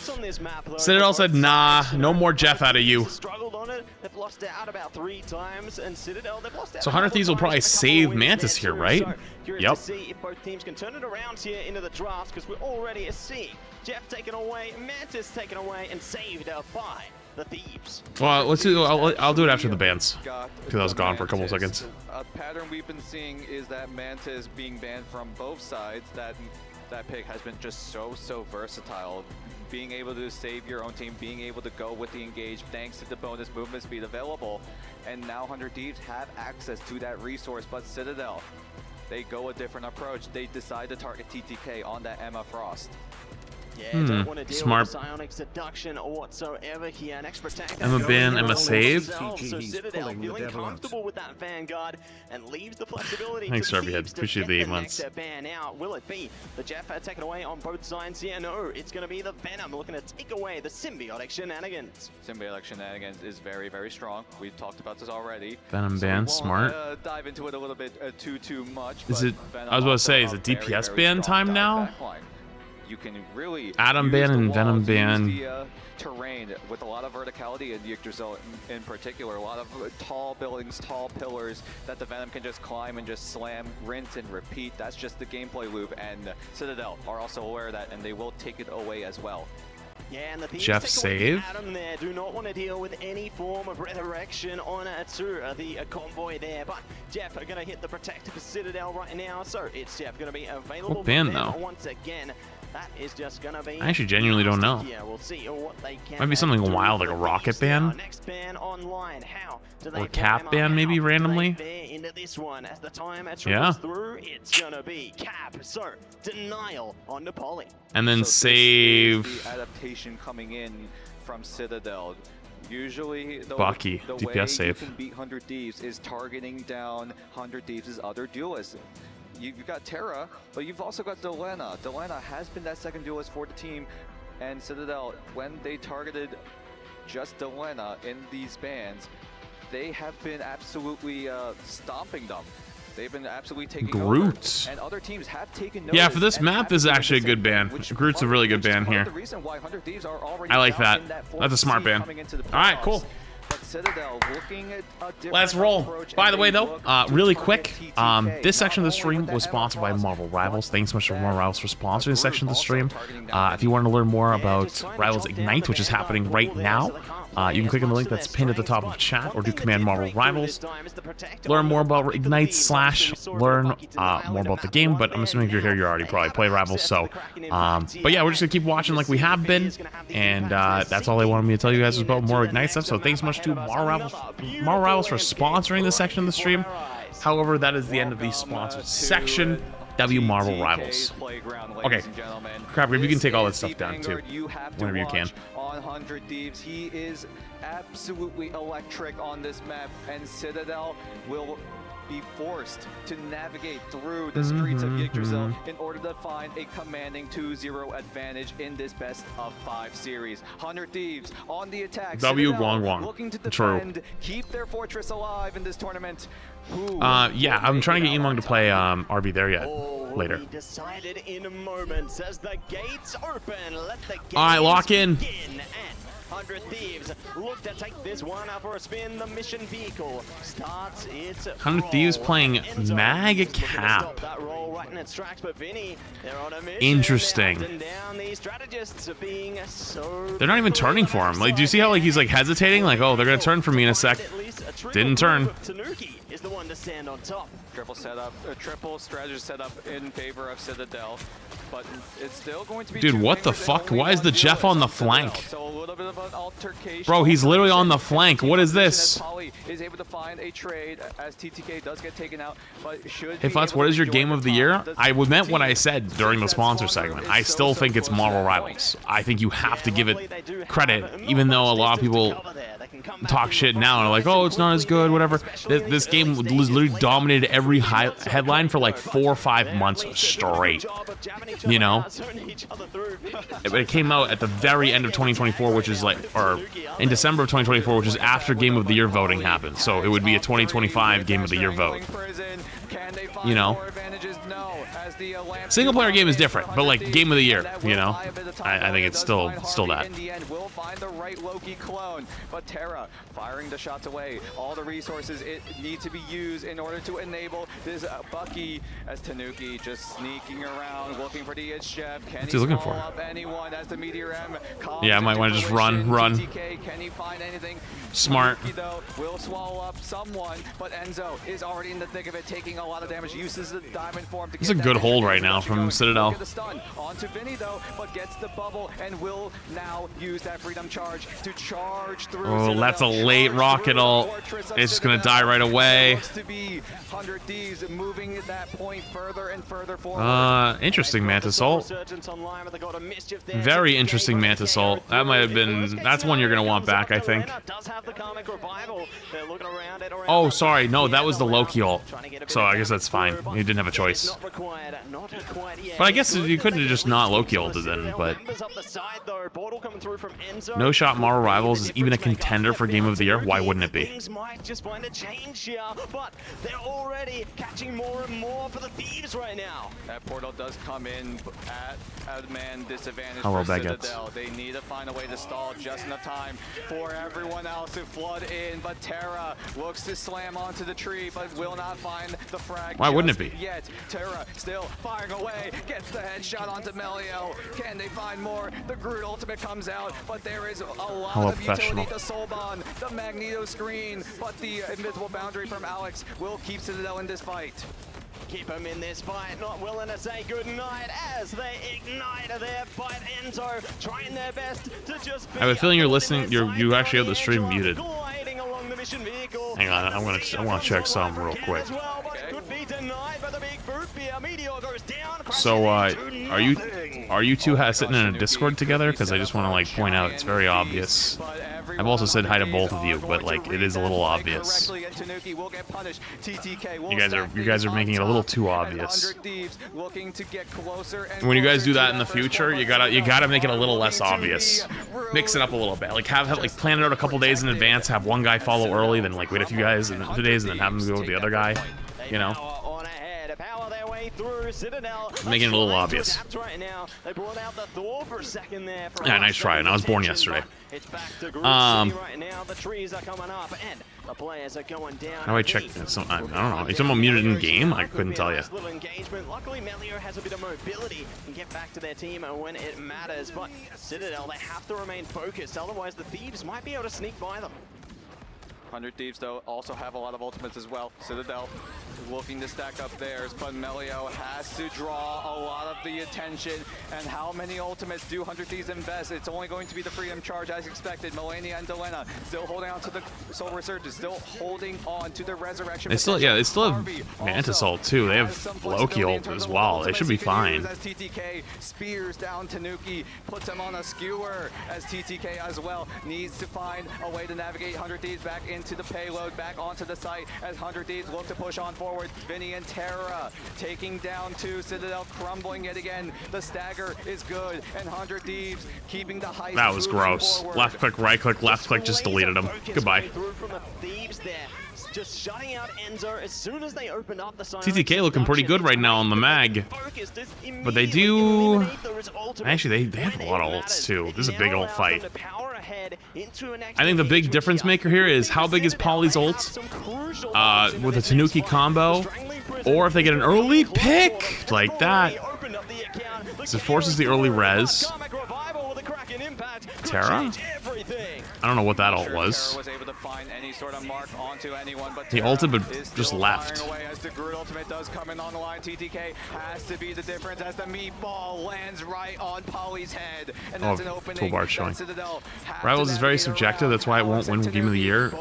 Citadel said, nah, no more Jeff out of you. Struggled on it. They've lost out about 3 times, and Citadel, they've lost out. So 100 Thieves will probably save Mantis here, right? So curious to see if both teams can turn it around here into the draft, because we're already seeing Jeff taken away, Mantis taken away, and saved by the Thieves. Well, let's do. I'll do it after the bans, because I was gone for a couple of seconds. A pattern we've been seeing is that Mantis being banned from both sides. That pick has been just so versatile. Being able to save your own team, being able to go with the engage thanks to the bonus movement speed available. And now 100 Thieves have access to that resource, but Citadel, they go a different approach. They decide to target TTK on that Emma Frost. Yeah, don't want to deal with psionic seduction or whatsoever here. An extra attack. Emma ban, Emma saved. So Citadel feeling comfortable with that Vanguard and leaves the flexibility. Thanks, Serbihead. Appreciate the 8 months. Ban out. Will it be the Jeff taken away on both sides here? No, it's going to be the Venom looking to take away the symbiotic shenanigans. Symbiotic shenanigans is very strong. We've talked about this already. Venom ban, smart. Dive into it a little bit too much. Is it? I was about to say, is it DPS ban time now? You can really Atom ban and Venom ban. The terrain with a lot of verticality in Yggdrasil in particular, a lot of tall buildings, tall pillars that the Venom can just climb and just slam, rinse and repeat. That's just the gameplay loop, and Citadel are also aware of that, and they will take it away as well. Yeah, and the Thieves Jeff take save. Adam there. Do not want to deal with any form of resurrection on to the convoy there, but Jeff are going to hit the protector for Citadel right now, so it's Jeff going to be available What ban, for them though? once again. That is just going to be. I actually genuinely don't know. Yeah, we'll see what they can. Might be something do wild, like for a the rocket Thieves ban? now. Next ban online. How do they Or cap climb ban, up? maybe How do they randomly? fare into this one as the time Yeah. through? It's going to be cap. So denial on Napoli. And then save. The adaptation coming in from Citadel. Usually, Bucky, the DPS way save. you can beat 100 Thieves is targeting down 100 Thieves' other duelists. You've got Terra, but you've also got Delena. Delena has been that second duelist for the team, and Citadel, when they targeted just Delena in these bans, they have been absolutely stomping them. They've been absolutely taking Groot. over, and other teams have taken Yeah, notice for this and map, have this is been doing actually a the good same ban. thing, which Groot's a really good ban is part here. of the reason why 100 Thieves are already I like down that. in that That's a smart seed ban. coming into the All right, playoffs. cool. But Citadel looking at a different Let's roll. approach, By and the way, they though, look to really target quick, TTK. this section of the Not only stream with was the sponsored by Emma Marvel Rivals. Thanks so much to that Marvel Rivals for sponsoring this section of the also stream. targeting down If you want to learn more about Rivals Ignite, which is happening right now, you can click on the link that's pinned at the top of chat, or do command Marvel Rivals. Learn more about Ignite / learn more about the game, but I'm assuming if you're here, you already probably play Rivals, so, but yeah, we're just gonna keep watching like we have been, and that's all I wanted me to tell you guys was about more Ignite stuff, so thanks so much to Marvel Rivals for sponsoring this section of the stream. However, that is the end of the sponsored section. W Marvel Rivals. Okay, Crap, you can take all that stuff down too, whenever you can. On 100 Thieves, he is absolutely electric on this map, and Citadel will be forced to navigate through the streets of Yggdrasil in order to find a commanding 2-0 advantage in this best of 5 series. 100 Thieves on the attack. W Citadel Guang looking to True. defend, keep their fortress alive in this tournament. Yeah, I'm trying to get Yimong to play RB there yet later. Decided in moments as the gates open. Let the gates All right, lock in. begin. 100 Thieves look to take this one out for a spin. The mission vehicle starts its 100 Thieves playing Mag Cap. that roll right in its tracks, but Vinny, they're on a mission. Interesting. And down, these strategists are being so They're not even turning for him. Like, do you see how like he's like hesitating? Like, oh, they're gonna turn for me in a sec. Didn't turn. Tanuki is the one to stand on top. Triple setup, triple strategy setup in favor of Citadel, but it's still going to be. Dude, what the fuck? Why is the Jeff on the flank? Bro, he's literally on the flank. What is this? Polly is able to find a trade as TTK does get taken out, but should. Hey, Futz, what is your game of the year? I meant what I said during the sponsor segment. I still think it's Marvel Rivals. I think you have to give it credit, even though a lot of people talk shit now and are like, oh, it's not as good, whatever. This game literally dominated every headline for like 4 or 5 months straight. You know? But it came out at the very end of 2024, which is like, or in December of 2024, which is after Game of the Year voting happened. So it would be a 2025 Game of the Year vote. You know? Single player game is different, but like Game of the Year, you know? I think it's still that. In the end, we'll find the right Loki clone, but Terra firing the shots away. All the resources it need to be used in order to enable this Bucky as Tanuki just sneaking around, looking for the Jeff. What's he looking for? Up anyone as the Meteor M Yeah, I might want to just run. TTK, can he find anything? Smart. Tanuki, though, will swallow up someone, but Enzo is already in the thick of it, taking a lot of damage. Uses the diamond form to It's a good hold right now from Citadel. the stun onto Vinny though, but gets the bubble and will now use that freedom charge to charge through. Oh, that's a late rocket ult. It's just gonna die right away. To be 100 Thieves moving that point further and further forward. Interesting Mantis ult. Very interesting Mantis ult. That might have been. That's one you're gonna want back, I think. Oh, sorry. No, that was the Loki ult. So I guess that's fine. He didn't have a choice. But I guess you couldn't have just not Loki ulted then. But no shot Marvel Rivals is even a contender for Game of the Year. Why wouldn't it be? Things might just find a change here, but they're already catching more and more for the Thieves right now. That portal does come in at a man disadvantage How well for that gets. Citadel. They need to find a way to stall just enough time for everyone else to flood in, but Terra looks to slam onto the tree, but will not find the frag. Why wouldn't it be? Yet Terra still firing away, gets the headshot onto Melio. Can they find more? The Groodle ultimate comes out, but there is a lot Hello, of utility professional. to Soul Bond, the Magneto screen, but the invisible boundary from Alex will keep Citadel in this fight. Keep him in this fight, not willing to say goodnight as they ignite their fight. Enzo trying their best to just I have a feeling you're listening. You actually have the stream muted. gliding along the mission vehicle. Hang on, I want to check something real quick. Could be denied by the big boot beer. Meteor goes down. So, are you two sitting in a Discord together? Because I just want to like point out it's very obvious. I've also said hi to both of you, but like it is a little obvious. You guys are making it a little too obvious. When you guys do that in the future, you gotta make it a little less obvious. Mix it up a little bit. Like have like plan it out a couple days in advance. Have one guy follow early, then like wait a few days and then have him go with the other guy. You know. Making it a little obvious. Yeah, nice try. And I was born yesterday. How do I check this? I don't know. Is someone muted in game? I couldn't tell you. Luckily, Melio has a bit of mobility and get back to their team when it matters. But Citadel, they have to remain focused. Otherwise, the Thieves might be able to sneak by them. 100 Thieves, though, also have a lot of ultimates as well. Citadel looking to stack up theirs, but Melio has to draw a lot of the attention. And how many ultimates do 100 Thieves invest? It's only going to be the Freedom Charge as expected. Melania and Delena still holding on to the Soul Resurgence, still holding on to the Resurrection. They still have Mantis ult too. They have Loki ult as well. They should be fine. As TTK spears down Tanuki, puts him on a skewer as TTK as well needs to find a way to navigate 100 Thieves back into the payload, back onto the site as 100 Thieves look to push on forward. Vinny and Terra taking down 2. Citadel crumbling yet again. The stagger is good, and 100 Thieves keeping the heist. That was gross. Left click, right click, left click, just deleted him. Goodbye. Just shutting out Enzo as soon as they open up the TTK looking pretty good right now on the mag. But they do... Actually, they have a lot of ults too. This is a big ult fight. I think the big difference maker here is how big is Polly's ult with a Tanuki combo, or if they get an early pick like that. So it forces the early res. Terra? I don't know what that ult was. He ulted but just left. As the Groot ultimate does come in on the line, TTK has to be the difference as the meatball lands right on Polly's head. And that's an opening. Toolbar showing. Rivals is very subjective. That's why it won't win Game of the Year.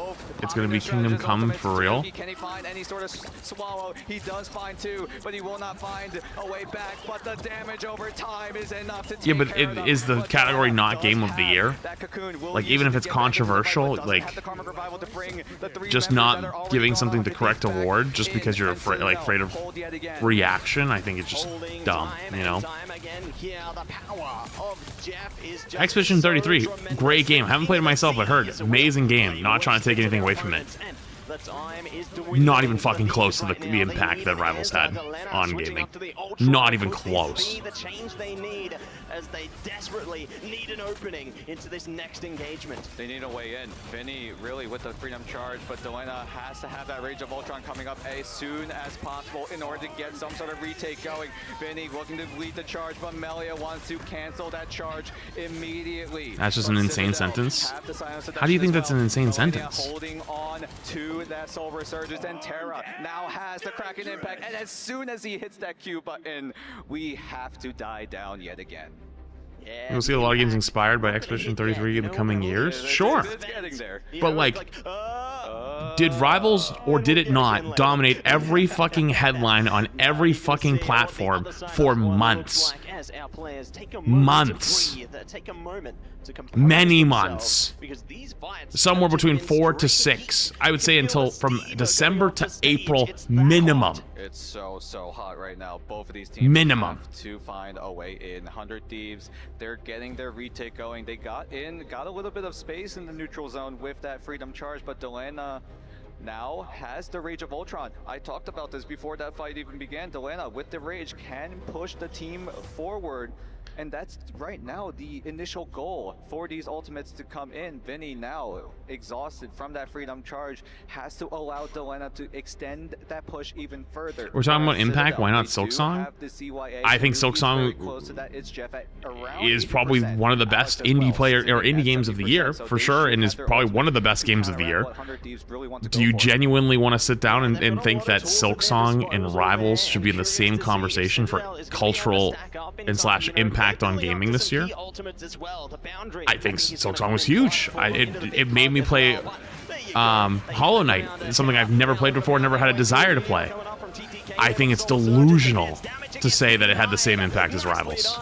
It's going to be Kingdom Come for real. Can he find any sort of swallow? He does find 2, but he will not find a way back. But the damage over time is enough to take Yeah, but is the category not Game of the Year? Like, even if it's controversial, like, just not giving something the correct award just because you're afraid of reaction, I think it's just dumb, you know? Expedition 33, great game. Haven't played it myself, but heard. Amazing game. Not trying to take anything away from it. Not even fucking close to the impact that Rivals had on gaming. Not even close. The change they need as they desperately need an opening into this next engagement. They need a way in. Vinny really with the Freedom Charge, but Delena has to have that Rage of Ultron coming up as soon as possible in order to get some sort of retake going. Vinny looking to lead the charge, but Melia wants to cancel that charge immediately. That's just an insane sentence. How do you think that's an insane sentence? Holding on to that Soul Resurgence, and Terra now has the Kraken impact, and as soon as he hits that Q button, we have to die down yet again. You'll see a lot of games inspired by Expedition 33 in the coming years. Sure. But like, did Rivals or did it not dominate every fucking headline on every fucking platform for months? Months. Many months. Somewhere between 4 to 6. I would say until from December to April minimum. It's so hot right now. Both of these teams have to find a way in. 100 Thieves, they're getting their retake going. They got a little bit of space in the neutral zone with that Freedom Charge, but Delena now has the Rage of Ultron. I talked about this before that fight even began. Delena with the Rage can push the team forward. And that's right now the initial goal for these ultimates to come in. Vinny now exhausted from that freedom charge has to allow Delena to extend that push even further. We're talking about impact. Why not Silksong? I think Silksong is probably one of the best indie indie games of the year for sure, and is probably one of the best games of the year. Do you genuinely want to sit down and think that Silksong and Rivals should be in the same conversation for cultural and / impact on gaming this year? I think Silksong was huge. It made me play Hollow Knight, something I've never played before, never had a desire to play. I think it's delusional to say that it had the same impact as Rivals.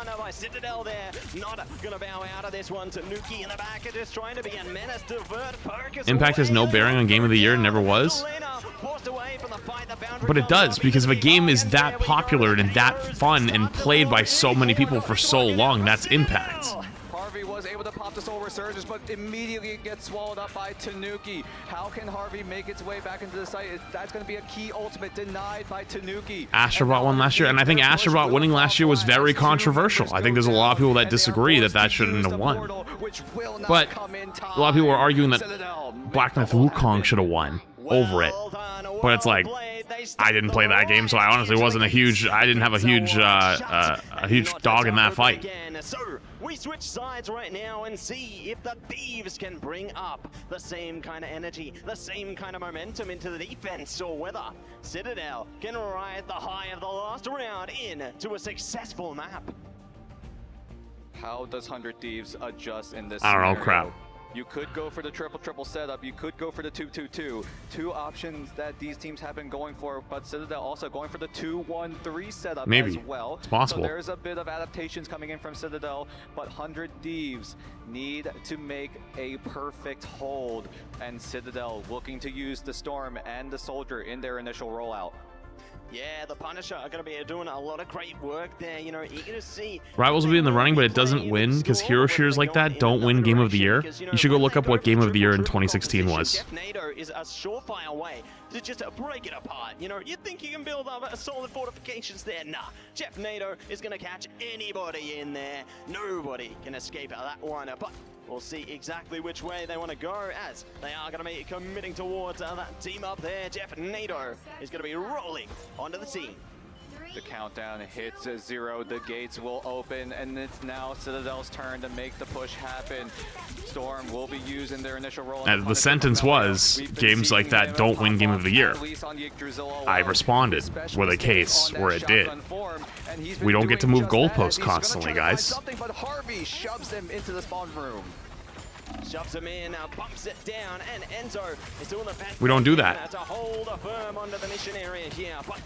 Impact has no bearing on Game of the Year, never was. But it does, because if a game is that popular and that fun and played by so many people for so long, that's impact. Harvey was able to pop the Soul Resurgence, but immediately gets swallowed up by Tanuki. How can Harvey make its way back into the site? That's going to be a key ultimate denied by Tanuki. Astrobot won last year, and I think Astrobot winning last year was very controversial. I think there's a lot of people that disagree that shouldn't have won. But a lot of people are arguing that Black Myth Wukong should have won over it. But it's like, I didn't play that game, so I honestly wasn't I didn't have a huge dog in that fight. So we switch sides right now and see if the Thieves can bring up the same kind of energy, the same kind of momentum into the defense, or whether Citadel can ride the high of the last round into a successful map. How does 100 Thieves adjust in this I don't know, scenario? crap. You could go for the triple setup. You could go for the 2-2-2. Two options that these teams have been going for, but Citadel also going for the 2-1-3 setup as well. It's possible. So there's a bit of adaptations coming in from Citadel, but 100 Thieves need to make a perfect hold, and Citadel looking to use the Storm and the Soldier in their initial rollout. Yeah, the Punisher are going to be doing a lot of great work there. You know, eager to see. Rivals will be in the running, but it doesn't win because hero shooters like that don't win Game of the Year. You should go look up what Game of the Year in 2016 was. Jeff NATO is a surefire way to just break it apart. You know, you think you can build up a solid fortifications there? Nah, Jeff NATO is going to catch anybody in there. Nobody can escape that one. But we'll see exactly which way they want to go, as they are going to be committing towards that team up there. Jeff NATO is going to be rolling onto the team. The countdown hits 0, the gates will open, and it's now Citadel's turn to make the push happen. Storm will be used in their initial roll. As the sentence was, games like that don't win Game of the Year. I responded with a case where it did. We don't get to move goalposts constantly, guys. But Harvey shoves them into the spawn room. Shoves him in, bumps it down, and Enzo is doing the best. We don't do that. To hold firm under the mission area here, but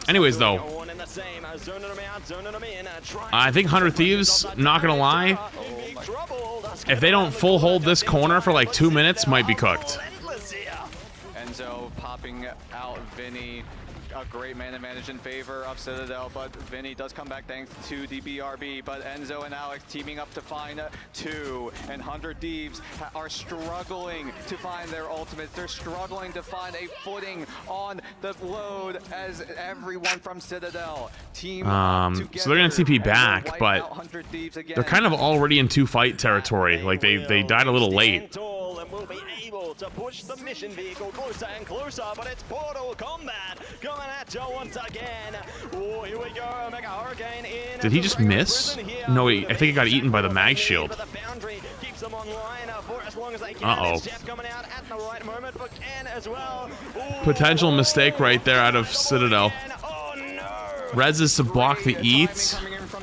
anyways, though, I think 100 Thieves, not gonna lie, if they don't full hold this corner for like 2 minutes, might be cooked. Enzo popping out Vinny. A great man advantage in favor of Citadel, but Vinny does come back thanks to the BRB, but Enzo and Alex teaming up to find 2, and 100 Thieves are struggling to find their ultimates. They're struggling to find a footing on the load as everyone from Citadel team so they're gonna TP back, but they're kind of already in 2-fight territory. Like they died a little late. And will be able to push the mission vehicle closer and closer, but it's Portal Combat coming at you once again. Oh, here we go, Mega Hurricane in. Did he just miss? No, I think he got eaten by the mag shield. Uh-oh. Potential mistake right there out of Citadel. Rez is to block the eats.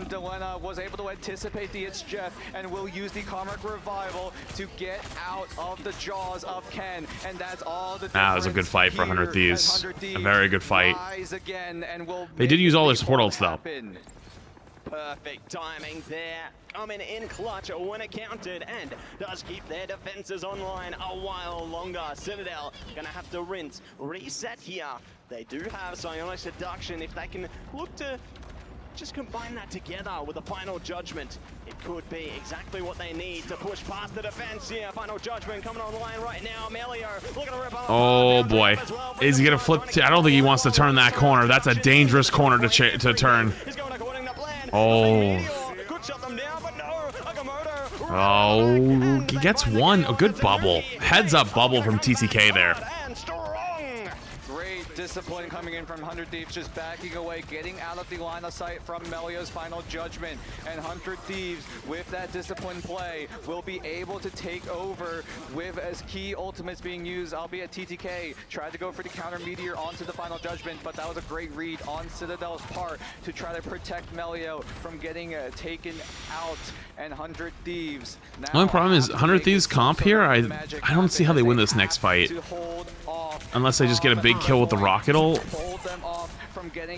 Delena was able to anticipate the It's Jeff and will use the Karmic Revival to get out of the jaws of Ken, and that's all the that was a good fight for 100 Thieves. A very good fight. They did use all their support ults though. Perfect timing there, coming in clutch when it counted, and does keep their defenses online a while longer. Citadel gonna have to rinse, reset here. They do have Psionic Seduction. If they can look to just combine that together with a Final Judgment, it could be exactly what they need to push past the defense here. Final Judgment coming online right now. Melio looking to rip on. Oh boy, is he gonna flip? I don't think he wants to turn that corner. That's a dangerous corner to turn. Oh, shut them down, but no, Agamotto. Oh, he gets one. A good bubble. Heads up bubble from TTK there. Great discipline coming in from 100 Thieves, just backing away, getting out of the line of sight from Melio's final judgment. And 100 Thieves, with that discipline play, will be able to take over with as key ultimates being used, albeit TTK tried to go for the counter meteor onto the final judgment, but that was a great read on Citadel's part to try to protect Melio from getting taken out. And 100 Thieves now The only problem is 100 Thieves comp here. I don't see how they win this next fight. Unless they just get a big kill with the rocket'll.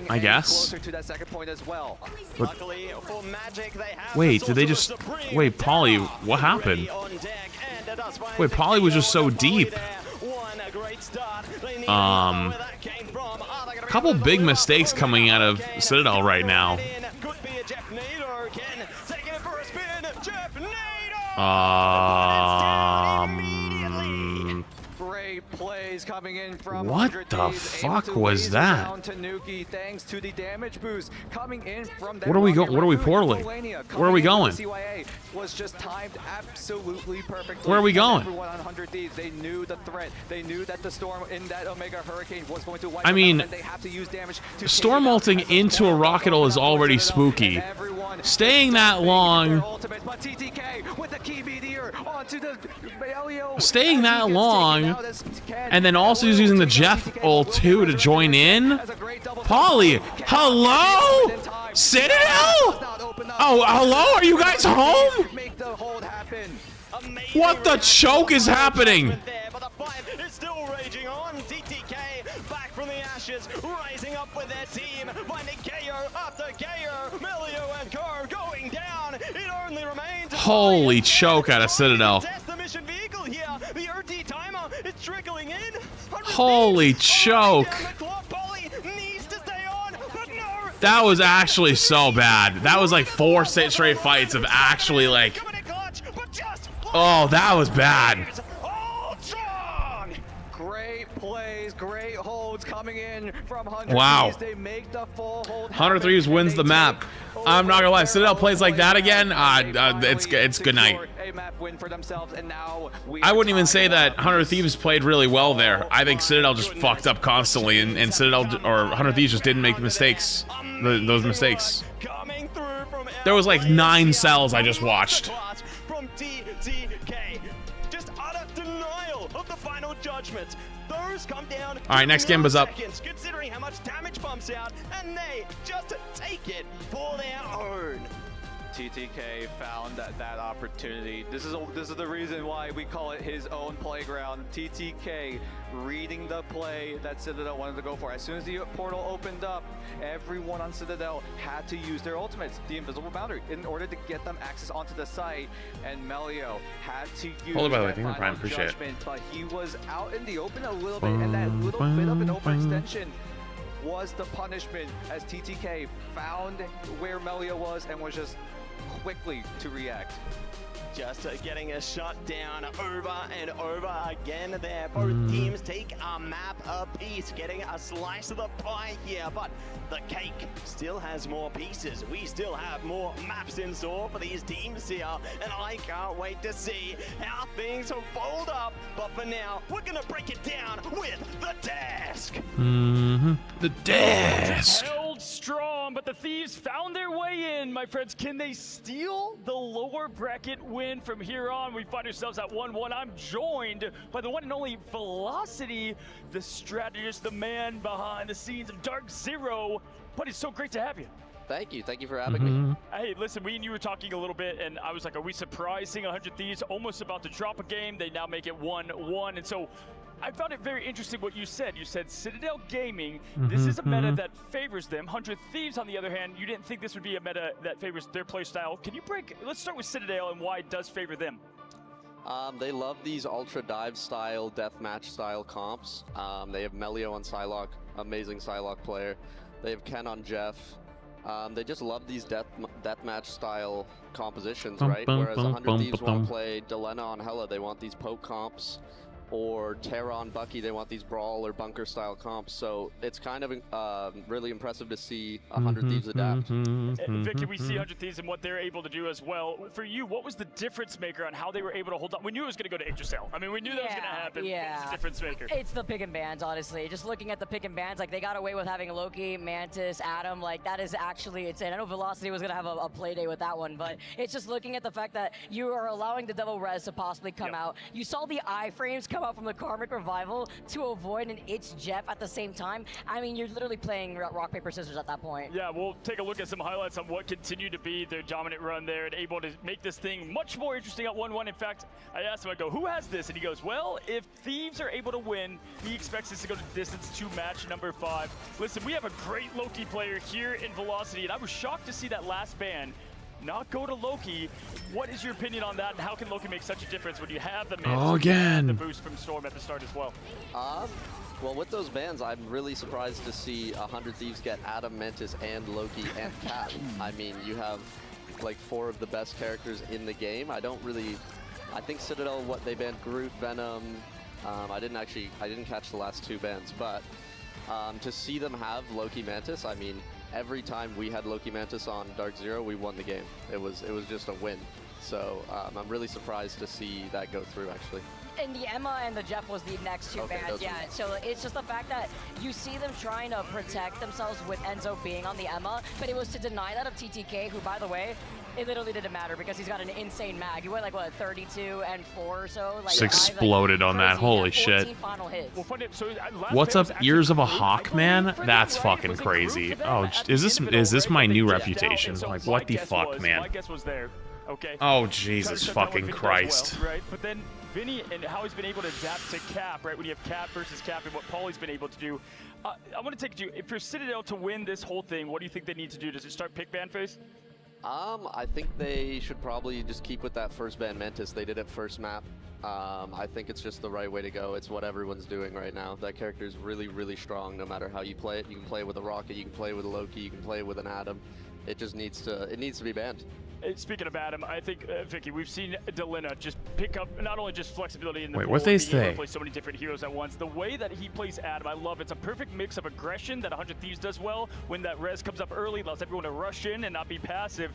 I guess. But, wait, did they just... Wait, Polly, what happened? Wait, Polly was just so deep. A couple big mistakes coming out of Citadel right now. Great plays coming in from what the fuck was that? Thanks to the damage boost coming in from What are we going? What are we portaling? Where are we going? Was just timed absolutely perfectly. Where are we going? Everyone on 100 Thieves, they knew the threat. They knew that the storm in that Omega Hurricane was going to wipe I mean, them out, and they have to use damage to storm ulting into a rocket'll is already spooky. Staying that long. Staying that long, and then also using the Jeff ult too to join in. Polly, hello, Citadel. Oh, hello, are you guys home? What the choke is happening? It's still raging on. TTK back from the ashes, rising up with their team, finding KO after KO. Melio and Car going down. It only remains. Holy choke out of Citadel. Test the mission vehicle here. The OT timer is trickling in. Holy choke. That was actually so bad. That was like 4 straight fights of actually like... Oh, that was bad. Great plays, great holds coming in from 100 Wow. Thieves. They make the full hold. 100 Thieves wins the map. I'm not gonna lie, Citadel plays like that again. It's good night. I wouldn't even say that 100 Thieves played really well there. I think Citadel just fucked up constantly, and Citadel or 100 Thieves just didn't make mistakes. Those mistakes. There was like 9 cells I just watched. From TTK, just utter denial of the final judgment. Those come down. All right, next Gemba's up. Considering how much damage pumps out, and they just take it for their own. TTK found that opportunity. This is the reason why we call it his own playground. TTK reading the play that Citadel wanted to go for. As soon as the portal opened up, everyone on Citadel had to use their ultimates, the invisible boundary, in order to get them access onto the site. And Melio had to use Hold it, by the way, that thank you, final Prime. Appreciate it. judgment, but he was out in the open a little bit, and that little bit of an overextension was the punishment as TTK found where Melio was and was just quickly to react. Just getting a shut down over and over again there. Both teams take a map apiece, getting a slice of the pie here, but the cake still has more pieces. We still have more maps in store for these teams here, and I can't wait to see how things fold up. But for now, we're gonna break it down with the desk. The desk. Held strong, but the Thieves found their way in, my friends. Can they steal the lower bracket win from here on? We find ourselves at 1-1. I'm joined by the one and only Velocity, the strategist, the man behind the scenes of Dark Zero. But it's so great to have you. Thank you for having me. Hey, listen, we and you were talking a little bit, and I was like, are we surprised seeing 100 Thieves almost about to drop a game? They now make it 1-1, and so I found it very interesting what you said. You said Citadel Gaming, this is a meta that favors them. 100 Thieves, on the other hand, you didn't think this would be a meta that favors their play style. Can you let's start with Citadel and why it does favor them. They love these ultra dive style, deathmatch style comps. They have Melio on Psylocke, amazing Psylocke player. They have Ken on Jeff. They just love these deathmatch style compositions, right? Whereas 100 Thieves want to play Delena on Hella, they want these poke comps. or Terran, Bucky. They want these brawl or bunker style comps. So it's kind of really impressive to see 100 Thieves adapt. Vicky, we see 100 Thieves and what they're able to do as well. For you, what was the difference maker on how they were able to hold on? We knew it was going to go to Yggdrasil. I mean, we knew that was going to happen. Yeah. What was the difference maker? It's the pick and bans, honestly. Just looking at the pick and bans, like they got away with having Loki, Mantis, Adam. Like that is actually insane. I know Velocity was going to have a play day with that one, but it's just looking at the fact that you are allowing the Devil Res to possibly come out. You saw the iframes come out from the Karmic Revival to avoid an It's Jeff at the same time. I mean, you're literally playing rock, paper, scissors at that point. Yeah, we'll take a look at some highlights on what continued to be their dominant run there and able to make this thing much more interesting at 1-1. In fact, I asked him, I go, who has this? And he goes, well, if Thieves are able to win, he expects this to go to distance to match number 5. Listen, we have a great Loki player here in Velocity, and I was shocked to see that last ban not go to Loki. What is your opinion on that, and how can Loki make such a difference when you have the the boost from Storm at the start as well? Well, with those bans, I'm really surprised to see 100 Thieves get Adam, Mantis, and Loki and Cat. I mean, you have like 4 of the best characters in the game. I think Citadel, what they banned Groot, Venom. I didn't catch the last 2 bans, but to see them have Loki, Mantis, I mean, every time we had Loki Mantis on Dark Zero, we won the game. It was just a win. So I'm really surprised to see that go through, actually. And the Emma and the Jeff was the next 2 bans, yeah. So it's just the fact that you see them trying to protect themselves with Enzo being on the Emma, but it was to deny that of TTK, who, by the way, it literally didn't matter because he's got an insane mag. He went like, what, 32 and 4 or so? Like, just exploded on that. Holy shit. Final hits. What's up, Ears of a Hawk, man? That's fucking crazy. Oh, is this my new reputation? Like, what the fuck, man? My guess was there. Okay. Oh, Jesus fucking Christ. Right, but then Vinny and how he's been able to adapt to Cap, right? When you have Cap versus Cap and what Paulie's been able to do. I want to take it to you. If you're Citadel to win this whole thing, what do you think they need to do? Does it start pick ban phase? I think they should probably just keep with that first ban Mantis. They did it first map. I think it's just the right way to go. It's what everyone's doing right now. That character is really, really strong no matter how you play it. You can play it with a Rocket, you can play it with a Loki, you can play it with an Adam. It just needs to be banned. Speaking of Adam, I think, Vicky, we've seen Delina just pick up not only just flexibility in the Wait, pool, what they being able say? to play so many different heroes at once. The way that he plays Adam, I love. It's a perfect mix of aggression that 100 Thieves does well. When that res comes up early, allows everyone to rush in and not be passive.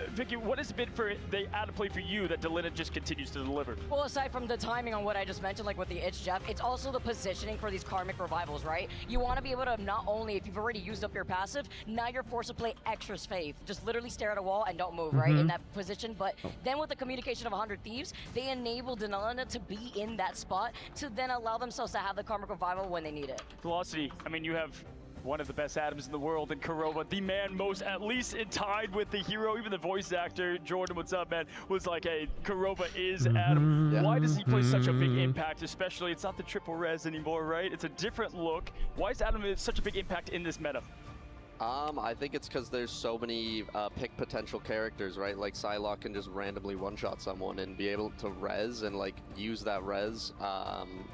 Vicky, what has it been for the Adam play for you that Delina just continues to deliver? Well, aside from the timing on what I just mentioned, like with the It's Jeff, it's also the positioning for these Karmic Revivals, right? You want to be able to not only, if you've already used up your passive, now you're forced to play extra safe. Just literally stare at a wall and don't move, right? In that position. But then with the communication of 100 Thieves, they enable Delina to be in that spot to then allow themselves to have the Karmic Revival when they need it. Velocity, I mean, you have one of the best Adams in the world in Kurova, the man most, at least tied with the hero. Even the voice actor, Jordan, what's up, man, was like, hey, Kurova is Adam. Why does he play such a big impact, especially, it's not the triple res anymore, right? It's a different look. Why is Adam such a big impact in this meta? I think it's because there's so many pick potential characters, right? Like Psylocke can just randomly one-shot someone and be able to res and like use that res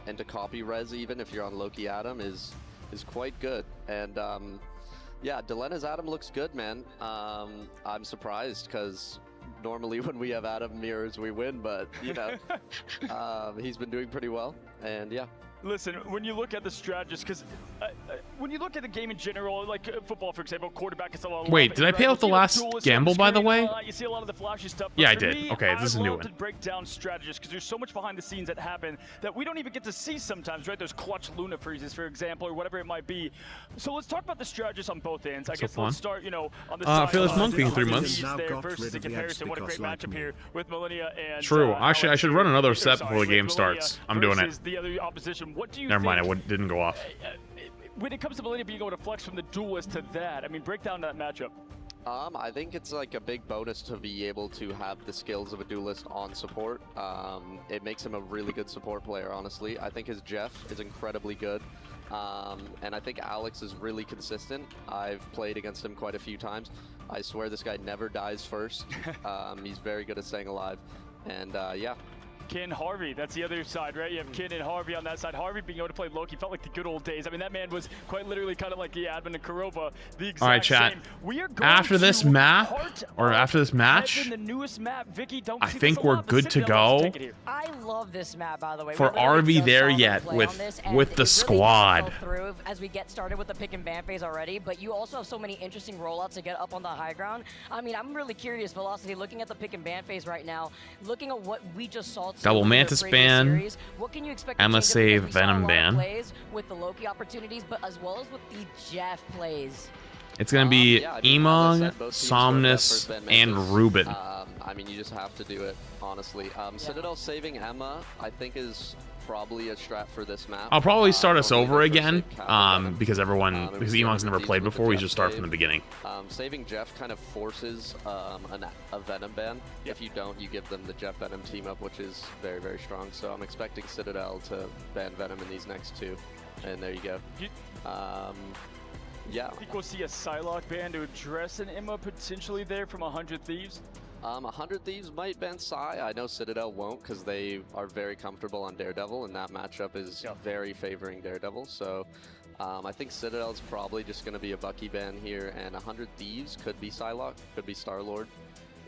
and to copy res even if you're on Loki Adam is quite good. And yeah, Delina's Adam looks good, man. I'm surprised because normally when we have Adam mirrors we win, but you know, he's been doing pretty well, and yeah. Listen, when you look at the strategists, because when you look at the game in general, like football, for example, quarterback is a lot. Wait, did I pay out the last gamble, by the way? You see a lot of the flashy stuff. Yeah, I did. Okay, this is a new one. I love to break down strategists because there's so much behind the scenes that happen that we don't even get to see sometimes, right? There's clutch Luna freezes, for example, or whatever it might be. So let's talk about the strategists on both ends. I guess let's start, you know, on the side. Fearless Monk being 3 months. There versus in comparison, what a great matchup here with Millennia and. True. Actually, I should run another set before the game starts. I'm doing it. The other opposition. What do you Never mind. think? It didn't go off. When it comes to Millennia being able to flex from the duelist to that, I mean, break down that matchup. I think it's like a big bonus to be able to have the skills of a duelist on support. It makes him a really good support player, honestly. I think his Jeff is incredibly good. And I think Alex is really consistent. I've played against him quite a few times. I swear this guy never dies first. He's very good at staying alive. And yeah. Kin, Harvey. That's the other side, right? You have Kin and Harvey on that side. Harvey being able to play Loki felt like the good old days. I mean, that man was quite literally kind of like the admin of Kurova. The exact All right, chat. same. We are going after this map, or after this match, the newest map. Vicky, don't I think we're good to go. I love this map, by the way. For RV there yet with the squad. Through as we get started with the pick and ban phase already, but you also have so many interesting rollouts to get up on the high ground. I mean, I'm really curious, Velocity, looking at the pick and ban phase right now, looking at what we just saw. Double Mantis ban, series, what can you expect Emma save, Venom ban. Plays with the Loki opportunities, but as well as with the Jeff plays. It's going to be Emong, Somnus, and Ruben. I mean, you just have to do it, honestly. Citadel saving Emma, I think, is probably a strat for this map. I'll probably start us over again, because because Emong's never played before, we just start from the beginning. Saving Jeff kind of forces a Venom ban. If you don't, you give them the Jeff Venom team up, which is very, very strong. So I'm expecting Citadel to ban Venom in these next two. And there you go. Yeah. I think we'll see a Psylocke ban to address an Emma potentially there from 100 Thieves. 100 Thieves might ban Psy. I know Citadel won't because they are very comfortable on Daredevil, and that matchup is very favoring Daredevil. So I think Citadel's probably just going to be a Bucky ban here, and 100 Thieves could be Psylocke, could be Star-Lord.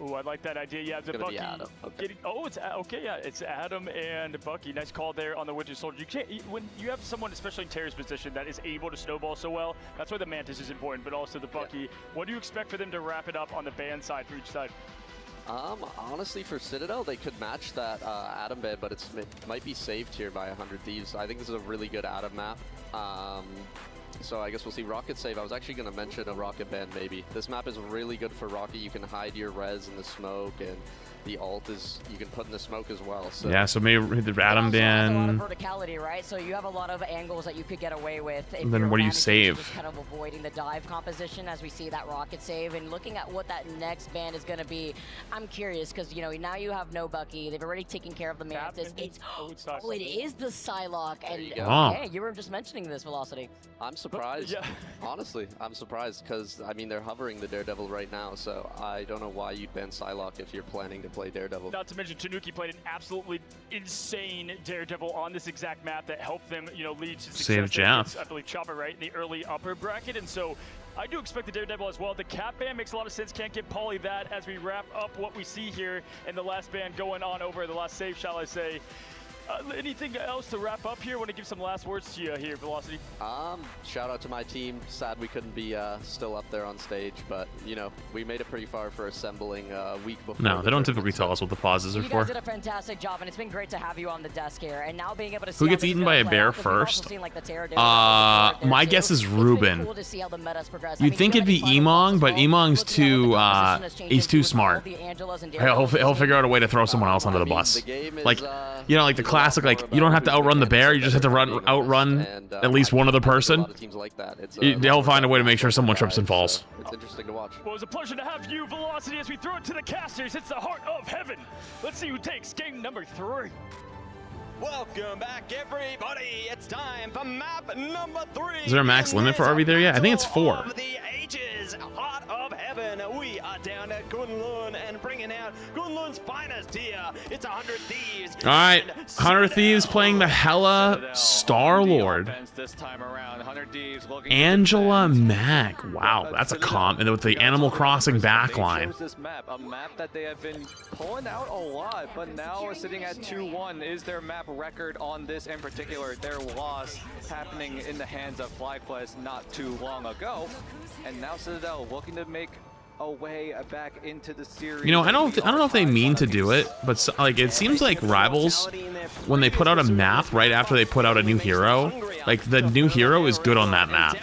Oh, I like that idea. Yeah, the Bucky. Okay. It's okay. Yeah, it's Adam and Bucky. Nice call there on the Winter Soldier. You can't when you have someone, especially in Terry's position, that is able to snowball so well. That's why the Mantis is important, but also the Bucky. What do you expect for them to wrap it up on the ban side for each side? Honestly, for Citadel, they could match that Adam ban, but it might be saved here by 100 Thieves. I think this is a really good Adam map. So I guess we'll see Rocket save. I was actually going to mention a Rocket ban maybe. This map is really good for Rocket. You can hide your res in the smoke, and the ult is you can put in the smoke as well. So yeah, so maybe the Adam ban. A lot of verticality, right? So you have a lot of angles that you could get away with. And then what do you save? Just kind of avoiding the dive composition as we see that Rocket save, and looking at what that next ban is going to be. I'm curious because now you have no Bucky. They've already taken care of the Mantis. It is the Psylocke, and yeah, you were just mentioning this, Velocity. I'm surprised. Honestly, I'm surprised because I mean they're hovering the Daredevil right now, so I don't know why you'd ban Psylocke if you're planning to play Daredevil. Not to mention Tanuki played an absolutely insane Daredevil on this exact map that helped them, lead to success. Save Jeff. I believe Chopper, right, in the early upper bracket, and so I do expect the Daredevil as well. The cap ban makes a lot of sense. Can't give Pauly that as we wrap up what we see here in the last ban going on over the last save, shall I say. Anything else to wrap up here? Want to give some last words to you here, Velocity? Shout out to my team. Sad we couldn't be still up there on stage, but we made it pretty far for assembling a week before. No, they don't typically tell us what the pauses are you for. You guys did a fantastic job, and it's been great to have you on the desk here. And now being able to see who gets eaten by a bear first? My guess is Ruben. Cool to see how the metas progress. You'd think it'd be Emong, but Emong's he's too smart. He'll figure out a way to throw someone else under the bus. Like like the classic, like you don't have to outrun the bear, you just have to outrun at least one other person. They'll find a way to make sure someone trips and falls. It's interesting to watch. Well, it was a pleasure to have you, Velocity, as we throw it to the casters. It's the heart of heaven. Let's see who takes game number 3. Welcome back, everybody. It's time for map number 3. Is there a max limit for RV there yet? I think it's 4. Heart of heaven. We are down at Kunlun and bringing out Kunlun's finest here. It's 100 Thieves. All right, 100 Thieves playing the Hela Star-Lord. Angela Mac. Wow, that's a comp. And with the Animal Crossing backline. This map, a map that they have been pulling out a lot, but now sitting at 2-1 is their map record on this in particular. Their loss happening in the hands of FlyQuest not too long ago, and now Citadel looking to make a way back into the series. I don't know if they mean to do it, but it seems like Rivals, when they put out a map right after they put out a new hero, like the new hero is good on that map.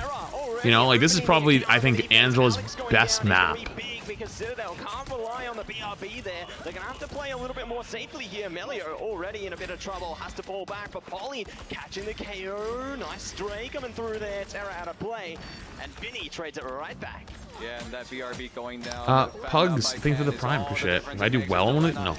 This is probably, I think, Angela's best map. Because Citadel can't rely on the BRB there. They're going to have to play a little bit more safely here. Melio already in a bit of trouble. Has to fall back for Pauly. Catching the KO. Nice stray coming through there. Terra out of play. And Vinny trades it right back. Yeah, and that BRB going down. Pugs, thanks for the prime. Appreciate it. If I do well on it, no.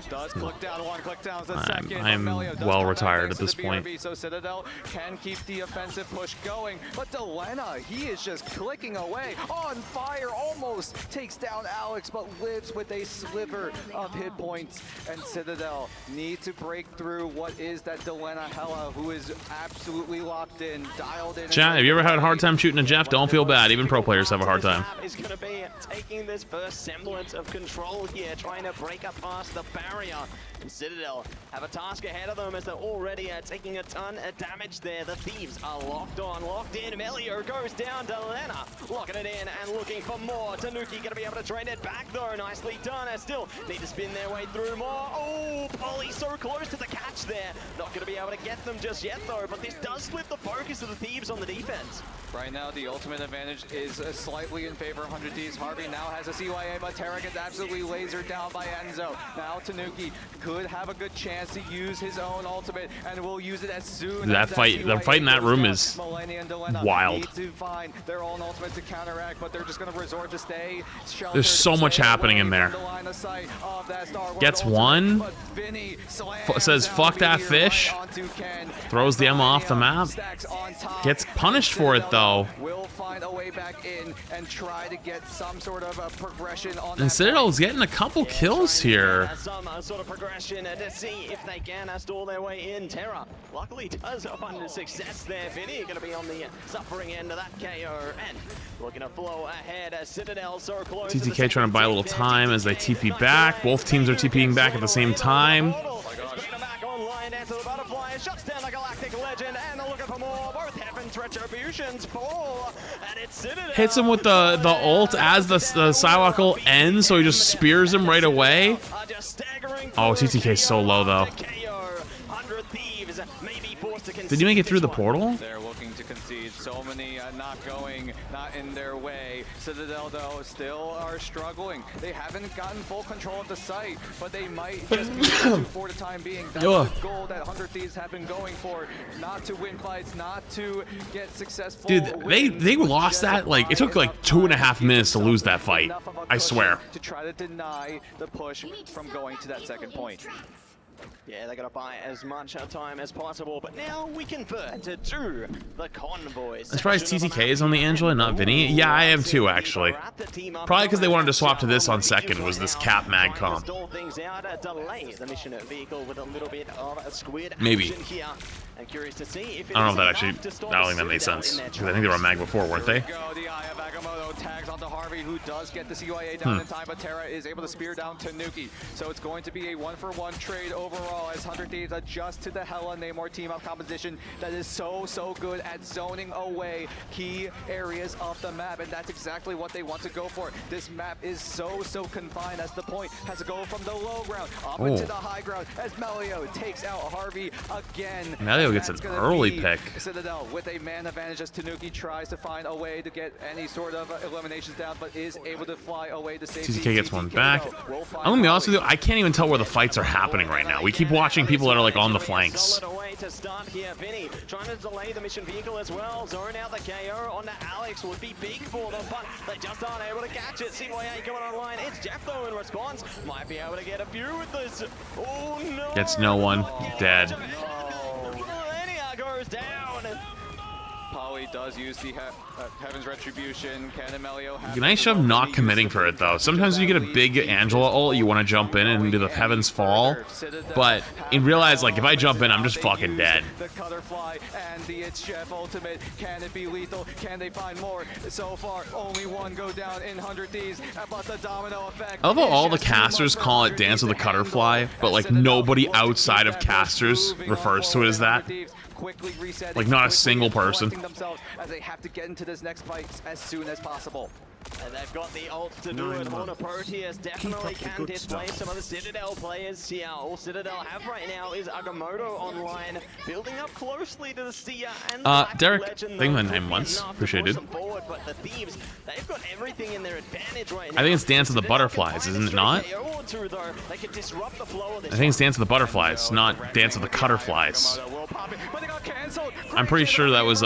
I'm well retired at this point. So Citadel can keep the offensive push going, but Delena, he is just clicking away, on fire, almost takes down Alex, but lives with a sliver of hit points. And Citadel need to break through what is that Delena Hella, who is absolutely locked in, dialed in. Chat, have you ever had a hard time shooting a Jeff? Don't feel bad. Even pro players have a hard time. To be taking this first semblance of control here, trying to break up past the barrier. And Citadel have a task ahead of them as they're already taking a ton of damage there. The Thieves are locked on, locked in. Melio goes down to Lena, locking it in and looking for more. Tanuki going to be able to train it back though. Nicely done. Still need to spin their way through more. Oh, Polly so close to the catch there. Not going to be able to get them just yet though, but this does split the focus of the Thieves on the defense. Right now, the ultimate advantage is slightly in favor of 100 Thieves. Harvey now has a CYA, but Terra gets absolutely lasered down by Enzo. Now Tanuki could have a good chance to use his own ultimate, and will use it as soon that as fight. The fight in that room is wild. Need to find their own ultimate to counteract, but they're just going to resort to stay sheltered. There's so much happening in there. Gets one. Says fuck that fish. Throws the Emma off the map. Gets punished for it though. Will find a way back in and try to get some sort of a progression on. And Citadel's getting a couple kills here. Some sort of progression to see if they can stall their way in. Terra luckily does find success there. Vinny going to be on the suffering end of that KO and looking to flow ahead. Citadel so close. TTK trying to buy a little time as they TP back. Both teams are TPing back at the same time. Shuts down the Galactic Legend, and they're looking for more. Both Heaven's Retributions fall, and it's Citadel. Hits him with the ult as the Psylocke ult ends, so he just spears him right away. Oh, TTK's so low though. Did you make it through the portal? They're looking to concede. So many not in their way. Citadel, though, still are struggling. They haven't gotten full control of the site, but they might just be able to for the time being. That's the goal that 100 Thieves have been going for. Not to win fights, not to get successful. Dude, they lost that, like, it took like 2.5 minutes to lose that fight. I swear. To try to deny the push from going to that second point. Yeah, they're going to buy as much time as possible, but now we convert to the convoys. I'm surprised TTK is on the Angela, not Vinny. Yeah, I am too, actually. Probably because they wanted to swap to this on second, was this cap mag comp. Maybe. I don't know if that actually, I don't think that made sense. Because I think they were on mag before, weren't they? Tags onto Harvey, who does get the CYA down in time, but Terra is able to spear down Tanuki. So it's going to be a 1-for-1 trade overall as 100 Thieves adjust to the Hella Namor team-up composition that is so good at zoning away key areas of the map, and that's exactly what they want to go for. This map is so confined as the point has to go from the low ground up into the high ground as Melio takes out Harvey again. Melio gets an early pick. Citadel with a man advantage as Tanuki tries to find a way to get any sort of eliminations down, but is able to fly away to safety. TTK gets one back. I'm gonna be honest with you, I can't even tell where the fights are happening right now. We keep watching people that are like on the flanks. To start here, Vinny trying to delay the mission vehicle as well. Zone out the KO onto Alex would be big for them, but they just aren't able to catch it. CYA coming online. It's Jeff though in response. Might be able to get a few with this. Oh no! Gets no one. Dead. Goes down. Polly does use the Heaven's Retribution. Can Melio have Nice job not committing for it though. Sometimes when you get a big Angela ult, you want to jump in and do the Heaven's Fall, but you realize like if I jump in, I'm just fucking dead. The Cutterfly and the It's Chef ultimate. Can it be lethal? Can they find more? So far, only one go down in 100 Thieves, but the domino effect. I love how all the casters call it Dance of the Cutterfly, but like nobody outside of casters refers to it as that. Like not a single person. As they have to get into this next fight as soon as possible. And they've got the ult to do it. Horner Proteus definitely can displace some of the Citadel players here. All Citadel have right now is Agamotto online, building up closely to the Sia and the Derek, Legend. thank you for the 9 months. Appreciated. Forward, but the Thieves, they've got everything in their advantage right now. I think it's Dance of the Butterflies, isn't it not? They can disrupt the flow of this. I think it's Dance of the Butterflies, not Dance of the Cutterflies. I'm pretty sure that was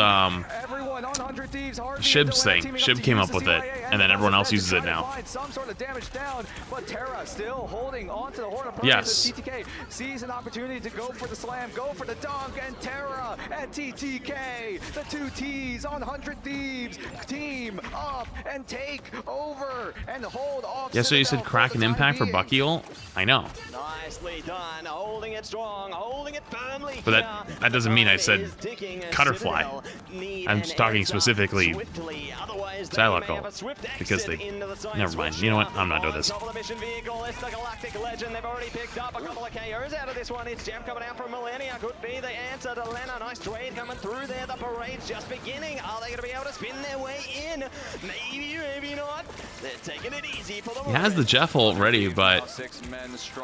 Shib's thing. Shib came up with it, and then everyone else uses it now. Some sort of damage down, but Terra still holding on to the horn of yes. TTK sees an opportunity to go for the slam, go for the dunk, and Terra and TTK, the two T's on 100 Thieves, team up and take over and hold off. Yeah, so you said crack and impact for Bucky ult? I know. Nicely done, holding it strong, holding it firmly. But that doesn't mean I said Cutterfly. I'm just talking specifically Psylocke ult, because they... Never mind. You know what? I'm not doing this. It's the Galactic Legend. They've already picked up a couple of KOs out of this one. It's Gem coming out from Millennia. Could be the answer to Lena. Nice trade coming through there. The parade's just beginning. Are they going to be able to spin their way in? Maybe, maybe not. They're taking it easy for the He has the Jeff ult ready, but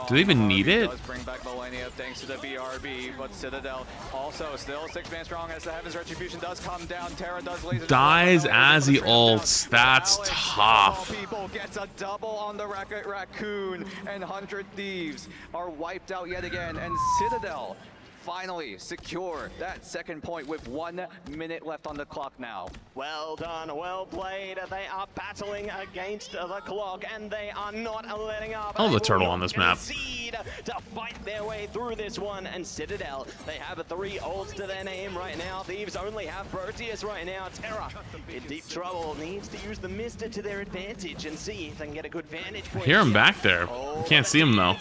do they even need it? Bring back Millennia thanks to the BRB, but Citadel also still 6-man strong as the Heaven's Retribution does come down. Terra does laser dies as he ults. That's tough. People gets a double on the Raccoon, and 100 Thieves are wiped out yet again, and Citadel finally secure that second point with 1 minute left on the clock now. Well done, well played. They are battling against the clock, and they are not letting up. I love the turtle on this map. To fight their way through this one, and Citadel, they have 3 ults to their name right now. Thieves only have Proteus right now. Terra in deep trouble, needs to use the Mister to their advantage and see if they can get a good vantage point. I hear him back there. Can't see him though.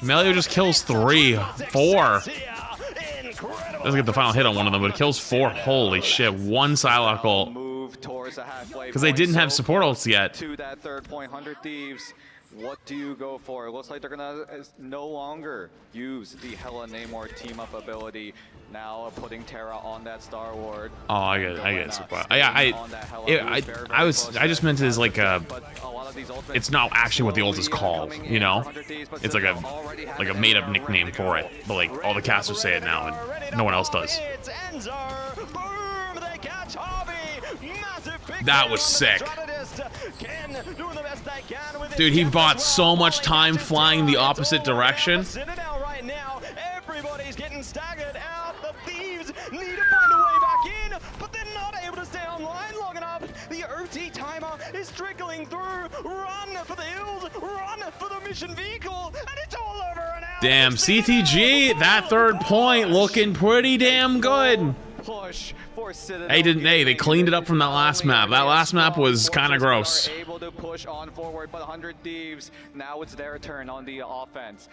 Melio just kills 3, 4. Doesn't get the final hit on one of them, but it kills 4. Holy shit! 1 Psylocke ult. Because they didn't have support ults yet. To that third point, 100 Thieves. What do you go for? It looks like they're gonna no longer use the Hella Namor team up ability. Now putting Terra on that Star Ward. Oh, I get support. Yeah, I just meant it as like a. It's not actually what the ult is called, you know. It's like a made up nickname for it. But like all the casters say it now, and no one else does. That was sick. Dude, he bought so much time flying the opposite direction. Right now, everybody's getting staggered out. The Thieves need to find a way back in, but they're not able to stay online long enough. The OT timer is trickling through. Run for the hills, run for the mission vehicle, and it's all over now. Damn, CTG, that third point looking pretty damn good. Push for Citadel. Hey, they cleaned it up from that last map. That last map was kind of gross. Able to push on forward, but 100 Thieves, now it's their turn on the offense.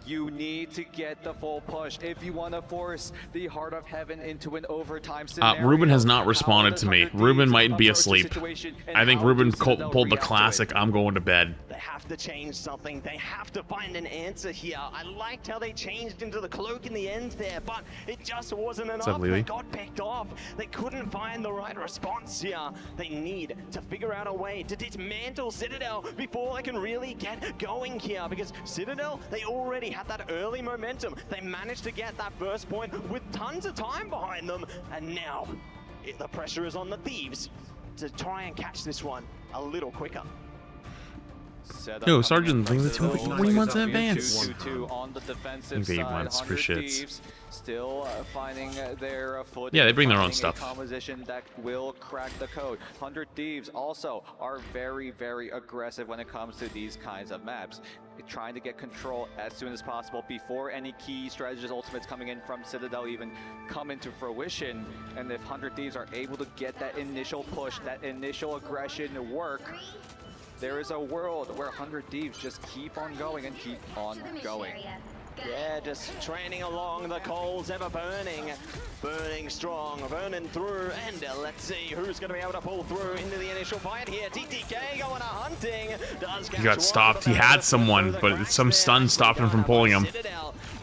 You need to get the full push if you want to force the Heart of Heaven into an overtime scenario. Ruben has not responded to me. Ruben might be asleep. I think Ruben pulled the classic, I'm going to bed. They have to change something. They have to find an answer here. I liked how they changed into the cloak in the end there, but it just wasn't enough. They got picked off. They couldn't find the right response here. They need to figure out a way to dismantle Citadel before they can really get going here, because Citadel, they already had that early momentum. They managed to get that first point with tons of time behind them, and now the pressure is on the Thieves to try and catch this one a little quicker. Yo, Sergeant, think that's 3 months in advance. On the defensive I think 8 months for shits. Thieves still finding their foot. Yeah, they bring their own stuff. Composition that will crack the code. 100 Thieves also are very, very aggressive when it comes to these kinds of maps. Trying to get control as soon as possible before any key strategist ultimates coming in from Citadel even come into fruition. And if 100 Thieves are able to get that initial push, that initial aggression work, there is a world where 100 Thieves just keep on going and keep on going. Yeah, just training along, the coals ever burning. Burning strong, burning through, and let's see who's going to be able to pull through into the initial fight here. TTK going hunting. He got stopped. He had someone, but some stun stopped him from pulling him.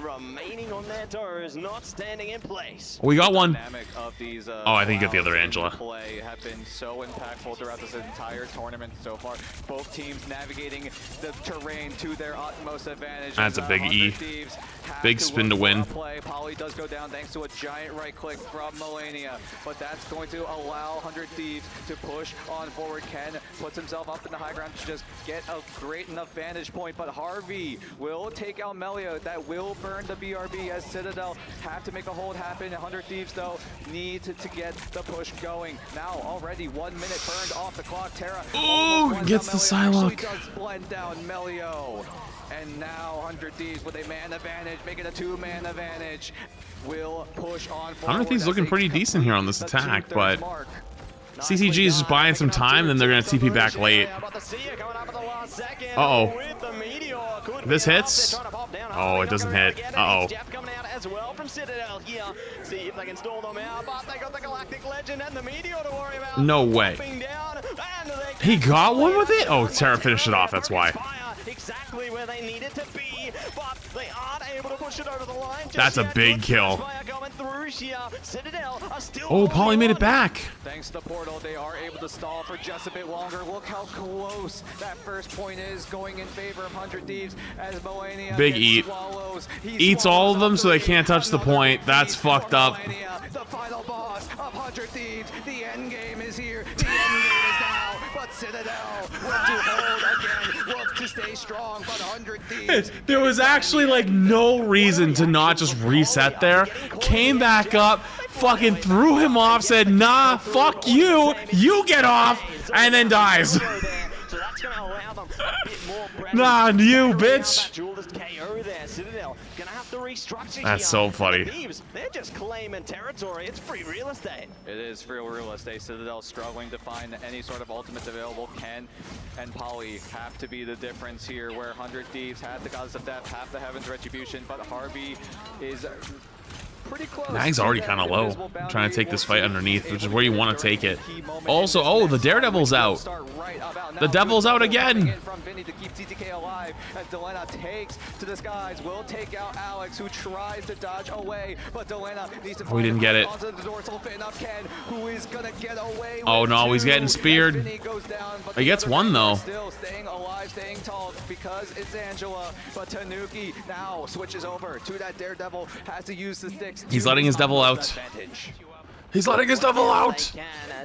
Remaining on their toes, not standing in place. We got one. These, I think you got the other Angela. Play have been so impactful throughout this entire tournament so far. Both teams navigating the terrain to their utmost advantage. That's a big E. Big spin to win. Poly does go down thanks to a giant right click from Melania, but that's going to allow 100 Thieves to push on forward. Ken puts himself up in the high ground to just get a great enough vantage point, but Harvey will take out Melia. That will burn the BRB as Citadel have to make a hold happen. 100 Thieves, though, need to get the push going. Now, already 1 minute burned off the clock. Terra gets the Psylocke. does blend down Melio. And now 100 Thieves with a man advantage, making a 2-man advantage, will push on forward. 100 Thieves looking pretty decent here on this attack, but CCG is just buying some time, then they're going to TP back late. Uh-oh. If this hits? Oh, it doesn't hit. Uh-oh. As well from Citadel here. See if they can stall them out, but they got the Galactic Legend and the Meteor to worry about. No way. He got one with it? Oh, Terra finished it off, that's why. Exactly where they needed to be, but they aren't able to push it over the line. That's a big kill. Citadel are still Oh, Polly made it back. Thanks to the portal, they are able to stall for just a bit longer. Look how close that first point is, going in favor of 100 Thieves as Melania Big eat. Eats all of them so they can't touch the point. That's fucked up. The final boss of 100 Thieves. The end game is here. The end game is now. But Citadel will to hold again. Looks to stay strong, but 100 Thieves. There was actually like no reason to not just reset there. Came back up, fucking threw him off, said, nah, fuck you, you get off, and then dies. Nah, you bitch. That's so funny. They're just claiming territory. It's free real estate. It is free real estate. Citadel struggling to find any sort of ultimates available. Ken and Polly have to be the difference here, where 100 Thieves have the Goddess of Death, have the Heaven's Retribution, but Harvey is pretty close. Nag's already kind of low, trying to take this fight underneath, which is where you want to take it. Also, oh, the Daredevil's out. The Devil's out again. From Vinny to keep TTK alive as Delena takes to the skies, will take out Alex, who tries to dodge away, but Delena needs to we didn't get it. onto the dorsal fin of Ken, who is gonna get away. Oh no, he's getting speared. He gets one though. Still staying alive, staying tall because it's Angela, but Tanuki now switches over to that Daredevil, has to use the sticks. He's letting his devil out. He's letting his devil out.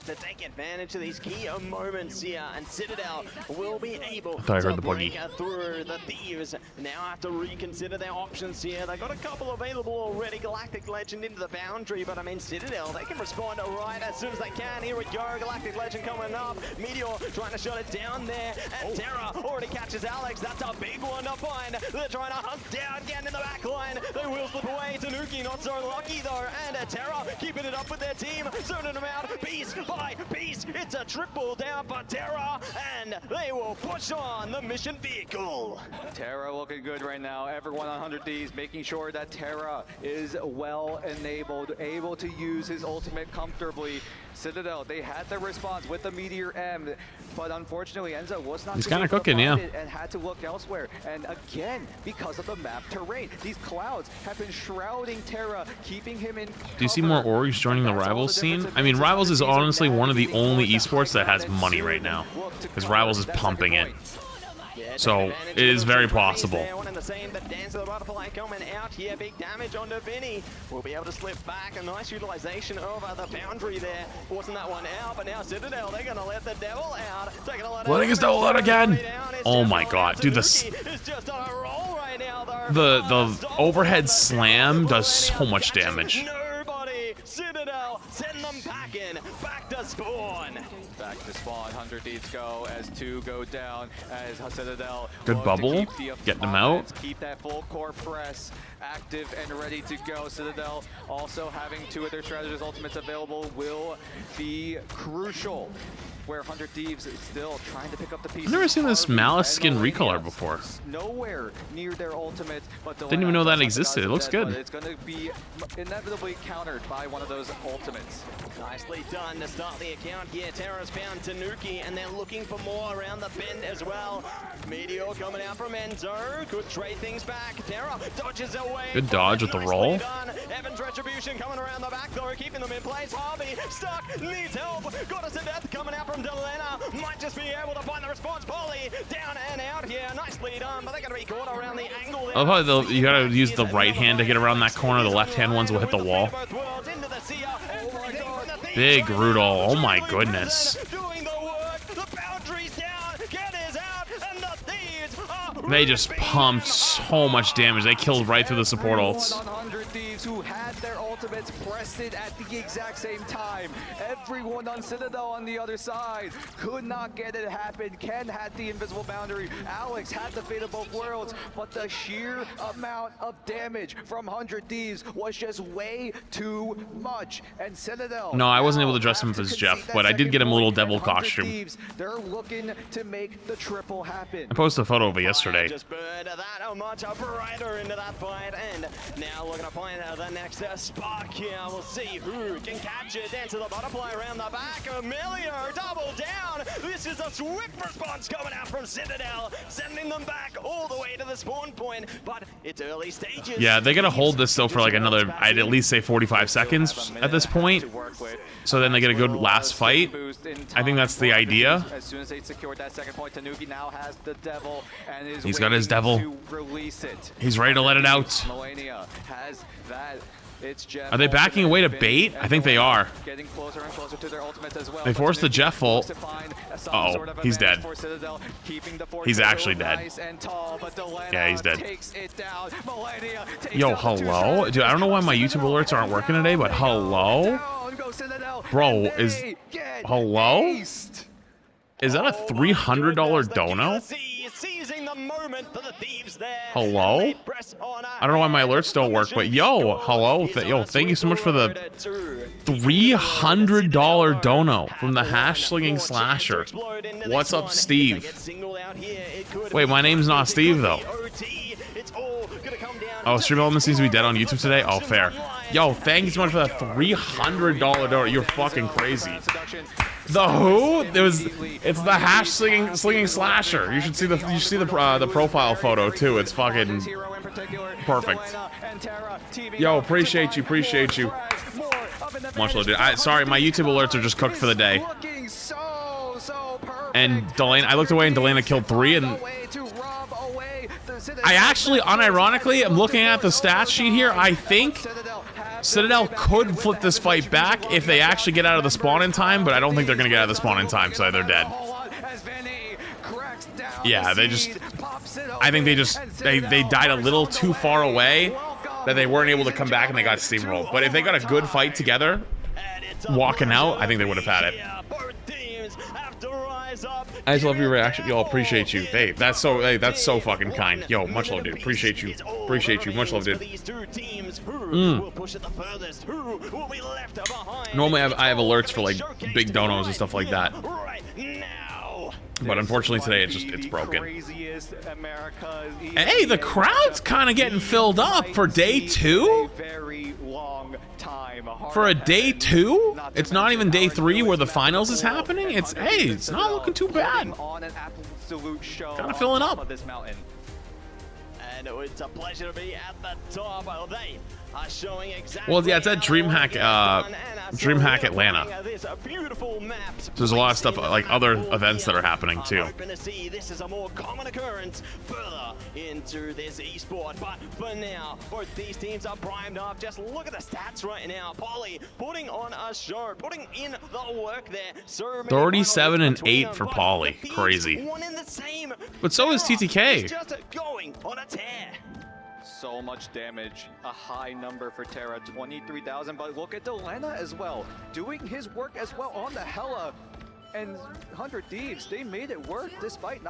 To take advantage of these key moments here, and Citadel will be able I heard to the buggy. break through. The Thieves now have to reconsider their options here. They got a couple available already. Galactic Legend into the boundary, but I mean Citadel, they can respond right as soon as they can. Here we go, Galactic Legend coming up. Meteor trying to shut it down there, and Terra already catches Alex. That's a big one to find. They're trying to hunt down again in the back line. They will slip away. Tanuki not so lucky though, and Terra keeping it up with their team, zoning them out piece by piece. It's a triple down for Terra, and they will push on the mission vehicle. Terra looking good right now. Everyone on 100 Thieves making sure that Terra is well enabled, able to use his ultimate comfortably. Citadel, they had their response with the Meteor M, but unfortunately Enzo was not. He's kind of cooking, yeah. And had to look elsewhere. And again, because of the map terrain, these clouds have been shrouding Terra, keeping him in cover. Do you see more orgs joining the Rivals scene? I mean, Rivals is honestly one of the only esports that has money right now, because Rivals is pumping it. So it is very possible. One and the same, the dance of the butterfly coming out here. Big damage onto Vinny. Will be able to slip back. A nice utilization over the boundary there. Wasn't that one out, but now Citadel, they're gonna let the devil out. Taking a lot of letting his devil out again. Oh my god, dude, this the overhead slam does so much damage. Citadel, send them packing. Back to spawn. Back to spawn. 100 Thieves go as 2 go down as Citadel. Good bubble. Getting them out. Keep that full core press active and ready to go. Citadel also having 2 of their strategist ultimates available will be crucial. Where 100 Thieves is still trying to pick up the pieces. I've never seen this Malice skin recolor before. Nowhere near their ultimate, but didn't even know that existed. It looks good. It's going to be inevitably countered by one of those ultimates. Nicely done to start the account here. Terra's found Tanuki, and they're looking for more around the bend as well. Meteor coming out from Enzo. Could trade things back. Terra dodges away. Good dodge with the roll. Heaven's Retribution coming around the back though, keeping them in place. Harvey stuck, needs help. Goddess of Death coming out from Delena. Might just be able to find the response. Polly down and out here. Nicely done, but they're going to be caught around the angle there. I love how you gotta use the right hand to get around that corner. The left hand ones will hit the wall. Big Rudol. Oh my goodness. They just pumped so much damage. They killed right through the support ults. Who had their ultimates pressed in at the exact same time. Everyone on Citadel on the other side could not get it happen. Ken had the invisible boundary. Alex had the fate of both worlds, but the sheer amount of damage from 100 Thieves was just way too much. And Citadel. No, I wasn't able to dress him up as Jeff, but I did get him a little devil costume. Thieves, they're looking to make the triple happen. I posted a photo of it yesterday. Just burned that much brighter into that fight, and now we're gonna find out the next spark here. We'll see who can catch it into the butterfly around the back. Emilio double down. This is a swift response coming out from Citadel, sending them back all the way to the spawn point, but it's early stages. Yeah, they gotta hold this though for like another, I'd at least say 45 seconds at this point. So then they get a good last fight. I think that's the idea. As soon as they secured that second point, Tanuki now has the devil and is He's got his devil. to release it. He's ready to let it out. Melania has that. It's Jeff. Are they backing away to bait? I think they are. Getting closer and closer to their ultimates as well. They forced the Jeff ult. Uh-oh, he's dead. He's actually dead. Yeah, he's dead. Yo, hello? Dude, I don't know why my YouTube alerts aren't working today, but hello? Bro, hello? Is that a $300 dono? Hello? I don't know why my alerts don't work, but yo, hello? Yo, thank you so much for the $300 dono from the # slasher. What's up, Steve? Wait, my name's not Steve, though. Oh, Stream Element seems to be dead on YouTube today? Oh, fair. Yo, thank you so much for that $300 dono. You're fucking crazy. The who? It's the # slinging slasher. You should see the profile photo too. It's fucking perfect. Yo, appreciate you. Much love, dude. Sorry, my YouTube alerts are just cooked for the day. And Delana, I looked away and Delana killed 3, and I actually, unironically, I'm looking at the stat sheet here. I think Citadel could flip this fight back if they actually get out of the spawn in time, but I don't think they're gonna get out of the spawn in time, so they're dead. Yeah, I think they died a little too far away that they weren't able to come back and they got steamrolled. But if they got a good fight together, walking out, I think they would have had it. I just love your reaction. Yo, appreciate you. Hey, that's so fucking kind. Yo, much love, dude. Appreciate you. Much love, dude. Normally I have alerts for like big donos and stuff like that. But unfortunately today it's broken. Hey, the crowd's kind of getting filled up for day 2. For a day 2? It's not even day 3 where the finals is happening. It's not looking too bad. Kind of filling up. And it's a pleasure to be at the top. Well, they are showing exactly. Well, yeah, it's at DreamHack Atlanta. So there's a lot of stuff like other events that are happening too. This is a more common occurrence further into this esport, but for now, both these teams are primed up. Just look at the stats right now. Polly putting on a show, putting in the work there. 37 and 8 for Polly. Crazy. But so is TTK. Just going on a tear. So much damage, a high number for Terra, 23,000, but look at Delana as well, doing his work as well on the Hela. And 100 Thieves, they made it work despite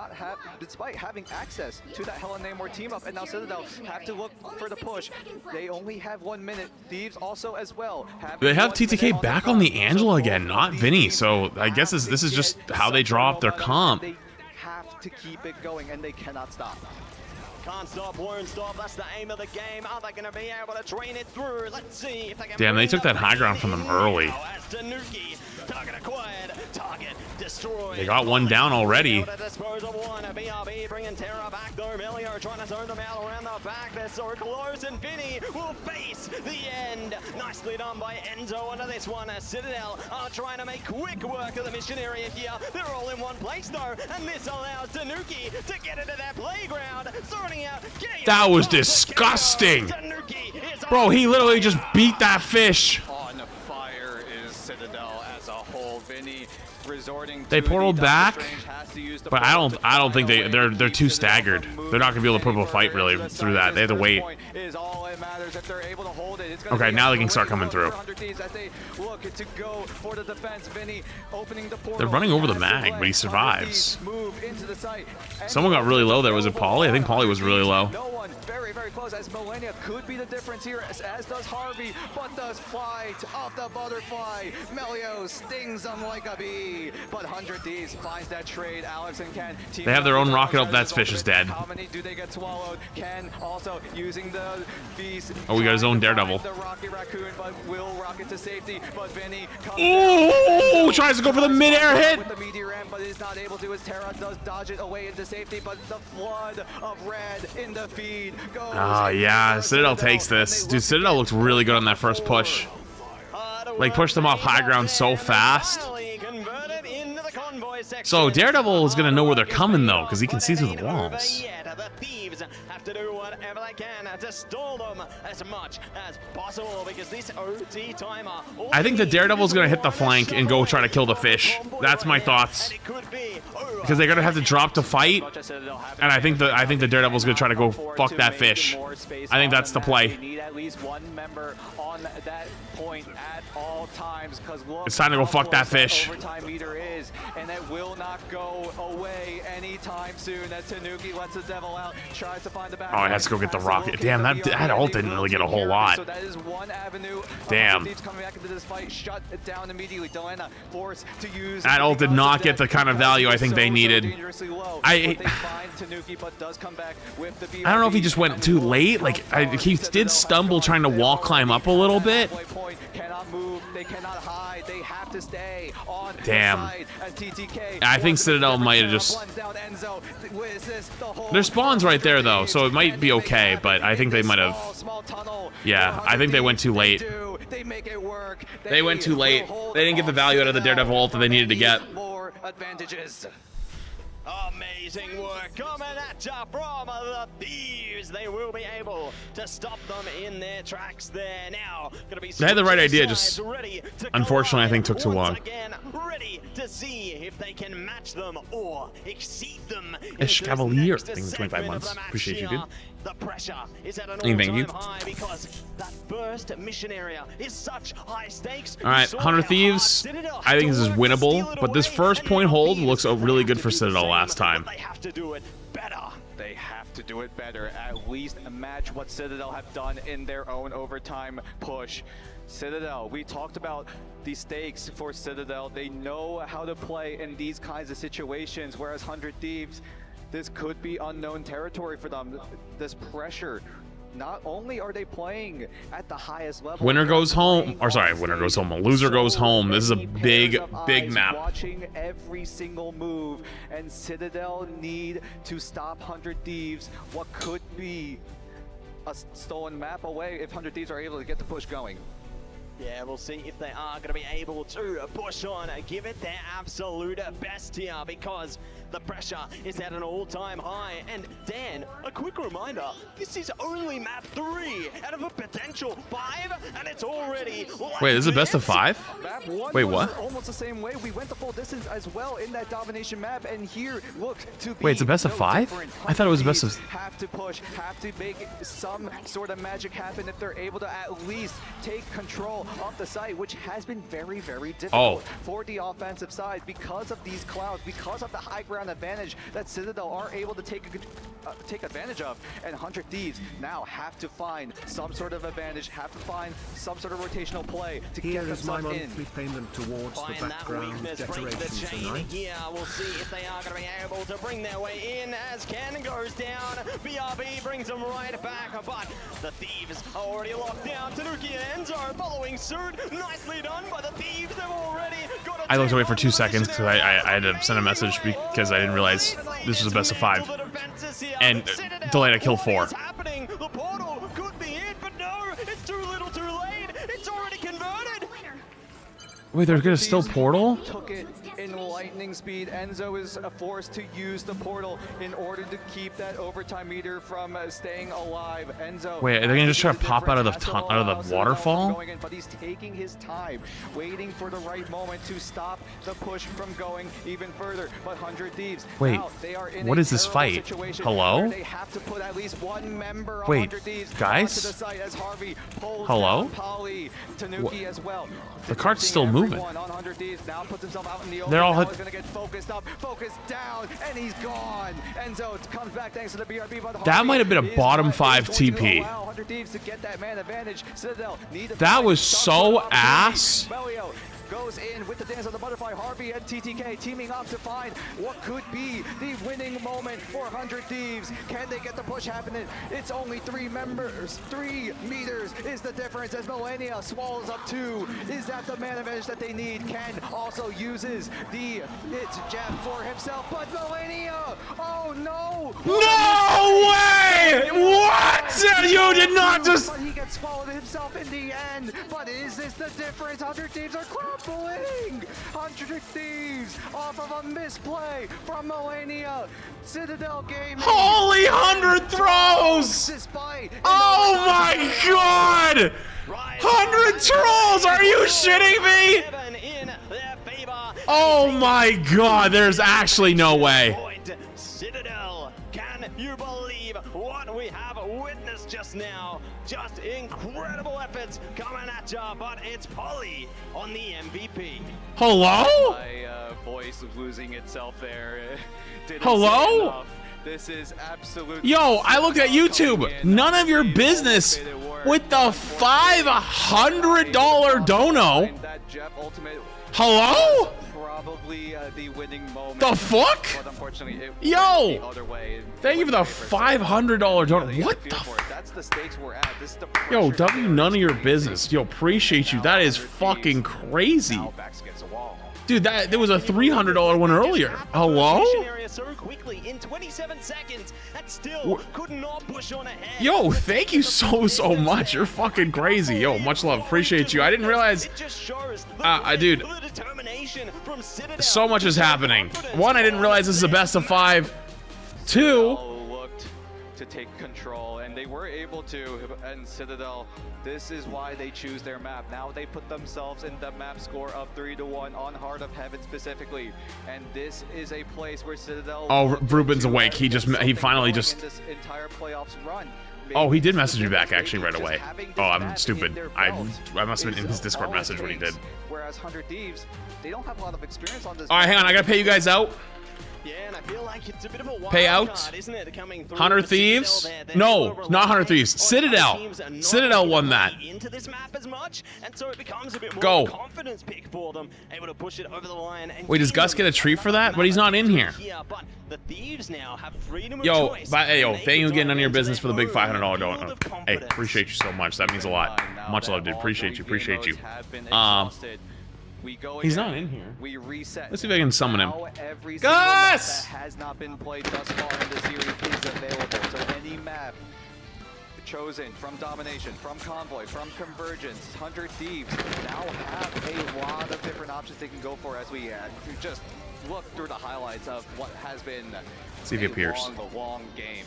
having access to that Hela Namor team up. And now Citadel have to look for the push. They only have 1 minute. Thieves also as well. They have TTK back on the Angela again, not Vinny. So I guess this is just how they draw up their comp. They have to keep it going, and they cannot stop. Can't stop, won't stop. That's the aim of the game. Are they going to be able to train it through? Let's see if they can. Damn, they took that high ground from them early. Target acquired, target destroyed. They got one down already. BRB bringing Terra back though. Melio trying to zone them out around the back. They're so close, and Vinny will face the end. Nicely done by Enzo under this one. Citadel are trying to make quick work of the mission area here. They're all in one place though, and this allows Tanuki to get into their playground. Zoning out. That was disgusting. Bro, he literally just beat that fish. On fire is Citadel Vinny resorting They to the portaled Doctor back, Strange, has to use the but portal I don't to think find a way they're to too keep staggered. Citadel They're not gonna be able to put up a moving fight really anywhere. through that. They have to This wait. point is all that matters. If they're able to hold it, it's gonna Okay, be now a they can start great coming look through. for 100 Thieves as they look to go for the defense. Vinny opening the portal. They're running over the has to mag, play. but he survives. 100 Thieves move into the site. Someone got really low there. Was it Pauly? I think Pauly was really low. No one very, very close as Millennia could be the difference here, as does Harvey, but does flight of the butterfly. Melio stings him like a bee, but 100 Thieves finds that trade. Alex and Ken. They have their own rocket up. That fish is dead. How many do they get swallowed? Ken also using the beast. Oh, we got his own Daredevil. The Rocket Raccoon, but will rocket to safety. But Vinny comes Ooh, tries to go for the mid-air hit. with the meteor end, but is not able to. As Terra does dodge it away into safety, but the flood of red in the feed goes. Oh, yeah. Citadel takes this. Dude, Citadel looked really good on that first push. Like, pushed them off high ground so fast. So, Daredevil is going to know where they're coming, though, because he can see through the walls. Have to do whatever they can to stall them as much as possible because this OT timer. I think the Daredevil's going to hit the flank and go try to kill the fish. That's my thoughts. Because they're going to have to drop to fight. And I think the Daredevil's going to try to go fuck that fish. I think that's the play. Need at least one member on that point at all times because It's time to go fuck that fish. Overtime meter is, and it will not go away anytime soon as Tanuki lets the devil out, tries to find the back. Oh, he has to go get the rocket. Damn, that ult didn't really get a whole lot. So that is one avenue. Damn. Coming back into this fight, shut it down immediately. Delena forced to use. That ult did not get the kind of value I think they needed. I don't know if he just went too late. Like, he did stumble trying to wall climb up a little bit. Cannot move. They cannot hide. They have to stay on. Damn. I think Citadel might have just. Their spawn's right there though, so it might be okay. But I think they might have. Yeah, I think they went too late. They went too late. They didn't get the value out of the Daredevil ult that they needed to get. More advantages. Amazing work coming at ya from the Thieves. They will be able to stop them in their tracks there now. Gonna be They had the right idea, just unfortunately I think took too long. again, ready to see if they can match them or exceed them. Ish Cavalier, I think 25 months. Appreciate you, dude. The pressure is at an Thank you. all-time high because that first mission area is such high stakes. All right, 100 Thieves. I think this is winnable, but this first point hold looks really good for Citadel last time. They have to do it better. They have to do it better. At least match what Citadel have done in their own overtime push. Citadel, we talked about the stakes for Citadel. They know how to play in these kinds of situations, whereas 100 Thieves, this could be unknown territory for them. This pressure. Not only are they playing at the highest level. Winner goes home. Or sorry, winner goes home. A loser goes home. This is a big map. Watching every single move, and Citadel need to stop 100 Thieves. What could be a stolen map away if 100 Thieves are able to get the push going. Yeah, we'll see if they are going to be able to push on, give it their absolute best here because the pressure is at an all-time high. And Dan, a quick reminder, this is only map 3 out of a potential 5, and it's already... Wait, this is a best of 5? Map 1 Wait, was what? almost the same way. We went the full distance as well in that domination map, and here look to be Wait, it's a best of 5? I thought it was a best of... Have to push, have to make some sort of magic happen if they're able to at least take control of the site, which has been very, very difficult for the offensive side because of these clouds, because of the high ground advantage that Citadel are able to take advantage of. And 100 Thieves now have to find some sort of advantage, have to find some sort of rotational play to Here get is my themselves monthly in. payment towards the background decoration tonight. Here we'll see if they are going to be able to bring their way in as Ken goes down. BRB brings them right back, but the Thieves are already locked down. Tanuki and Enzo following suit. Nicely done by the Thieves. They've already got I looked away for 2 seconds because I had to send a message because I didn't realize this was a best of 5. And Delena killed 4. The portal could be it, but no, it's too little too late. It's already converted. Wait, they're gonna still portal? Took it in lightning speed. Enzo is forced to use the portal in order to keep that overtime meter from staying alive. Enzo. Wait, are they gonna just try to pop out of the waterfall? But he's taking his time, waiting for the right moment to stop the push from going even further. But 100 Thieves. Wait, now, they are in what a is this fight? situation Hello? where they have to put at least one member of Wait, 100 Thieves guys? onto the site as Harvey pulls Hello? down Polly, Tanuki as well. The card's still moving. On 100 Thieves now puts himself out in the open. They're all now hit. he's gonna get focused up, focused down, and he's gone. Enzo comes back thanks to the BRB. But That might have been a bottom 5 TP. 100 Thieves to get that man advantage. Citadel need to That was so ass. Melio goes in with the dance of the butterfly. Harvey and TTK teaming up to find what could be the winning moment for 100 Thieves. Can they get the push happening? It's only 3 members. 3 meters is the difference as Millennia swallows up 2. Is that the man advantage that they need? Ken also uses the It's Jeff for himself, but Millennia! Oh no! No way! What? You did not just... But he gets swallowed himself in the end. But is this the difference? 100 Thieves are crumbling! 100 Thieves off of a misplay from Millennia. Citadel Gaming. Holy 100 throws! Oh my god! 100 trolls! Are you shitting me? Oh my god, there's actually no way. Citadel, can you believe what we have witnessed just now? Just incredible efforts coming at ya, but it's Polly on the MVP. Hello? My voice was losing itself there. Didn't Hello? say enough. This is absolutely... Yo, I looked at YouTube. None of your business with the $500 dono. That Jeff ultimate Hello? probably the winning moment. The fuck? But unfortunately, it Yo! went the other way. Thank you for the $500 dono. What the f? That's the stakes we're at. This is the Yo, W, none of your business. Yo, appreciate you. That is fucking crazy. Dude, there was a $300 one earlier. Hello? So quickly in 27 seconds and still could not push on ahead. Yo, thank you so much. You're fucking crazy. Yo, much love. Appreciate you. I didn't realize. Dude, so much is happening. 1, I didn't realize this is a best of 5. 2, looked to take control, and they were able to. And Citadel, this is why they choose their map. Now they put themselves in the map score of 3-1 on Heart of Heaven specifically, and this is a place where Citadel. oh, Ruben's awake. He finally just. This entire playoffs run. Oh, he did message me back actually right away. Oh, I'm stupid. I must have been in his Discord message when he did. Whereas 100 Thieves, they don't have a lot of experience on this. All right, hang on. I gotta pay you guys out. Yeah, and I feel like it's a bit of a wild Payouts? card, isn't it, coming through 100 for Thieves? Citadel there. No, They were not 100 Thieves. relying Citadel. on teams and not Citadel really won that. into this map as much, and so it becomes a bit more Go. of a confidence pick for them, able to push it over the line. And Wait, does Gus get a treat for that? But he's not in here. But the Thieves now have freedom of Yo, choice. hey, yo, and they thank you can again. None of your dive into business for the their big own $500 field donut. of Hey, confidence. appreciate you so much. That means a lot. Much love, dude. Appreciate you. We go He's again. not in here. We reset. Let's see if I can summon him. Now every single map Gus! that has not been played thus far in the series is available. So any map chosen from Domination, from Convoy, from Convergence, 100 Thieves now have a lot of different options they can go for as we just look through the highlights of what has been See if he appears. a long game.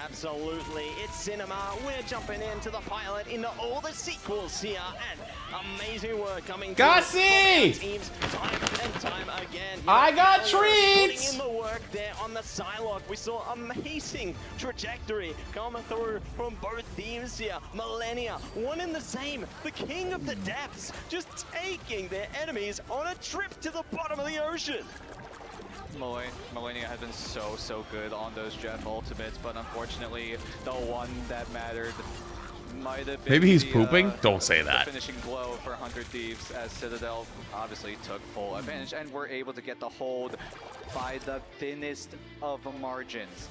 Absolutely, it's cinema. We're jumping into the pilot, into all the sequels here, and amazing work coming through Gussie! from teams time and time again. I got Putting treats! in the work there on the Psylocke. We saw amazing trajectory coming through from both teams here. Millennia, one and the same, the king of the depths, just taking their enemies on a trip to the bottom of the ocean. Millennia has been so good on those Jeff ultimates, but unfortunately, the one that mattered might have been Maybe he's pooping? Don't say that. The finishing blow for 100 Thieves, as Citadel obviously took full advantage and were able to get the hold by the thinnest of margins.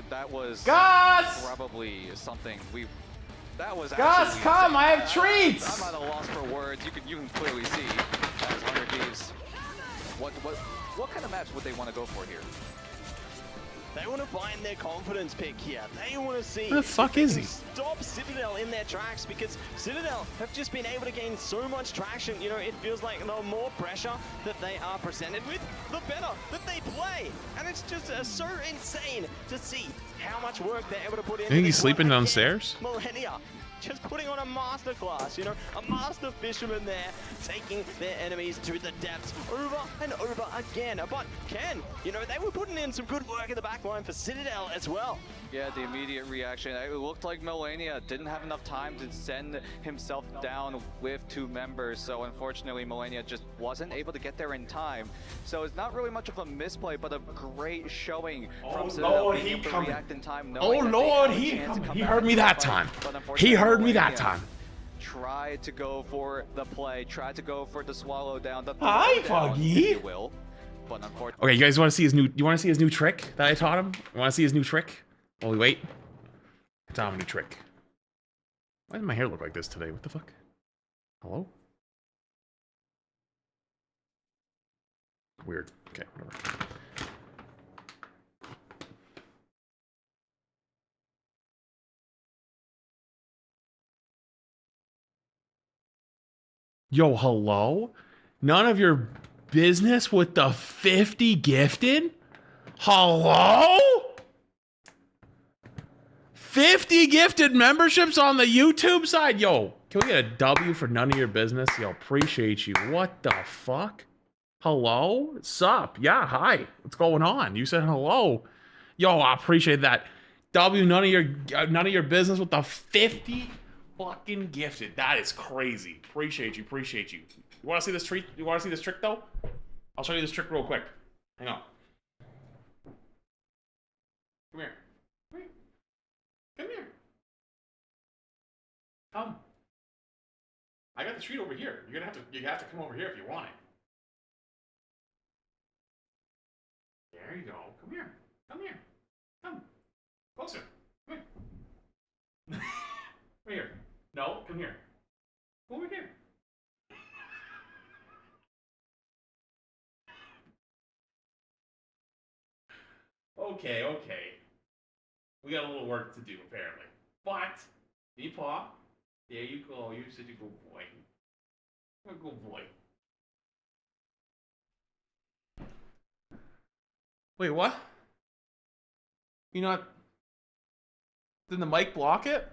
That was Gus! probably something that was Gus, absolutely come! insane. I have treats! I'm at a loss for words. You can clearly see as 100 Thieves. What kind of maps would they want to go for here? They want to find their confidence pick here. They want to see Where the fuck is he? Stop Citadel in their tracks, because Citadel have just been able to gain so much traction. You know, it feels like the more pressure that they are presented with, the better that they play. And it's just so insane to see how much work they're able to put in. You think he's sleeping downstairs? Millennia just putting on a masterclass, you know, a master fisherman there, taking their enemies to the depths over and over again. But Ken, you know, they were putting in some good work in the backline for Citadel as well. Yeah, the immediate reaction. It looked like Millennia didn't have enough time to send himself down with 2 members, so unfortunately Millennia just wasn't able to get there in time. So it's not really much of a misplay, but a great showing from Citadel, Lord, being he able to coming. react in time. Oh Lord, he heard me that time. He heard me that time. Tried to go for the play, tried to go for the swallow down, the Hi, throwdown, Foggy. if you will. But unfortunately, Okay, you guys want to see his new? You want to see his new trick that I taught him? You want to see his new trick? While we wait, I taught him a new trick. Why does my hair look like this today? What the fuck? Hello? Weird. Okay, whatever. Yo, hello? None of your business with the 50 gifted? Hello? 50 gifted memberships on the YouTube side? Yo, can we get a W for none of your business? Yo, appreciate you. What the fuck? Hello? Sup? Yeah, hi. What's going on? You said hello. Yo, I appreciate that. W, none of your business with the 50 fucking gifted. That is crazy. Appreciate you. Appreciate you. You want to see this trick? You want to see this trick though? I'll show you this trick real quick. Hang on. Come here. Come here. Come here. Come. I got the treat over here. You have to come over here if you want it. There you go. Come here. Come here. Come. Closer. Come here. Come here. No, come here. Over here. Okay, okay. We got a little work to do, apparently. But, Meepaw, there you go. You're such a good boy. You're a good boy. Wait, what? You not... Did the mic block it?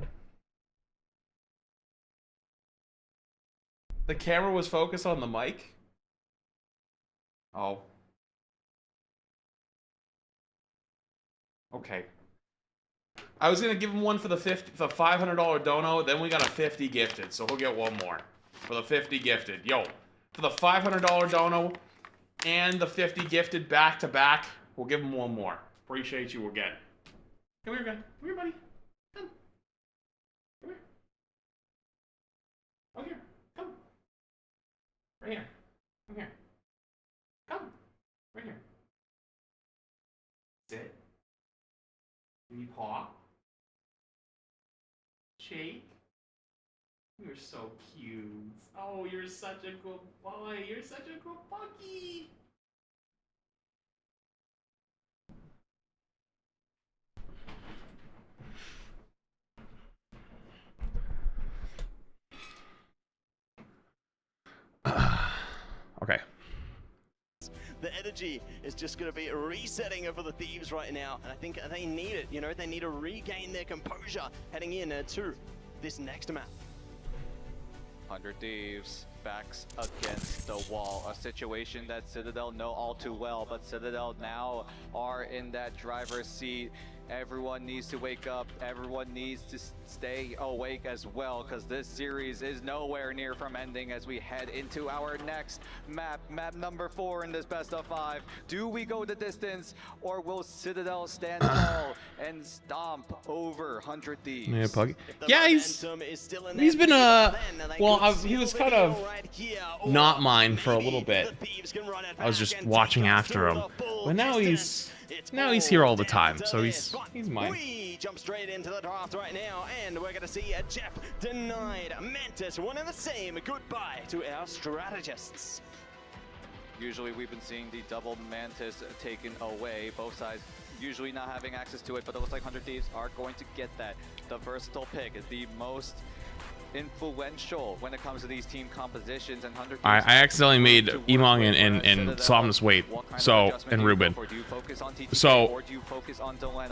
The camera was focused on the mic? Oh. Okay. I was gonna give him one for the $500 dono, then we got a 50 gifted, so he'll get one more. For the 50 gifted. Yo, for the $500 dono and the 50 gifted back to back, we'll give him one more. Appreciate you again. Come here, guy. Come here, buddy. Come. Come here. Come here. Come. Right here. Come here. Come. Right here. Sit. Paw. Shake. You're so cute. Oh, you're such a good boy. You're such a good puppy. Okay. The energy is just going to be resetting for the Thieves right now, and I think they need it. You know, they need to regain their composure heading into this next map. 100 Thieves backs against the wall, a situation that Citadel know all too well, but Citadel now are in that driver's seat. Everyone needs to wake up. Everyone needs to stay awake as well, because this series is nowhere near from ending as we head into our next map, map number 4 in this best of 5. Do we go the distance, or will Citadel stand tall and stomp over 100 Thieves? Yeah, Puggy. Yeah, he's been well, he was kind of not mine for a little bit. I was just watching after him, but now he's here all the time, so he's mine. We jump straight into the draft right now, and we're gonna see a Jeff denied. Mantis, one and the same. Goodbye to our strategists. Usually we've been seeing the double Mantis taken away, both sides usually not having access to it, but it looks like 100 Thieves are going to get that. The versatile pick is the most influential when it comes to these team compositions, and 100 Thieves I accidentally made Emong and Solemnus wait, so, and Ruben. So,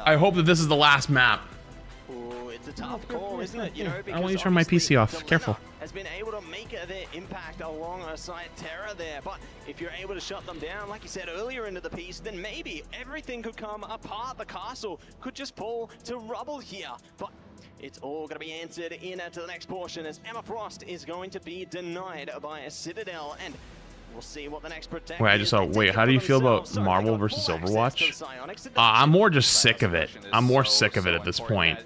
I hope that this is the last map. Ooh, it's a tough call, isn't it? You know, I want you to turn my PC off. Careful. Has been able to make their impact alongside Terra there, but if you're able to shut them down, like you said earlier into the piece, then maybe everything could come apart. The castle could just fall to rubble here, but it's all going to be answered in to the next portion, as Emma Frost is going to be denied by a Citadel, and we'll see what the next protect. Wait, I just saw. Wait, how do you feel about Marvel versus Overwatch? I'm more just sick of it. I'm more sick of it at this point.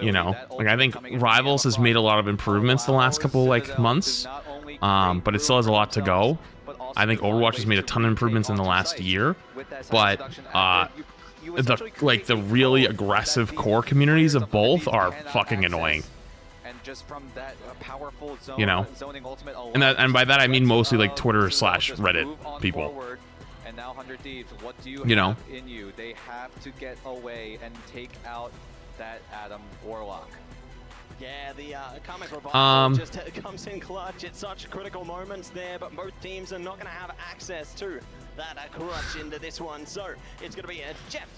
You know, like I think Rivals has made a lot of improvements the last couple like months, but it still has a lot to go. I think Overwatch has made a ton of improvements in the last year, but the really aggressive core communities of both are fucking annoying. You know, and by that I mean mostly like Twitter / Reddit people. And now 100 Thieves, what do you know, have in you? They have to get away and take out that Adam Warlock. Yeah, the comic revival just comes in clutch at such critical moments there, but both teams are not going to have access to that clutch into this one. So it's going to be a Jeff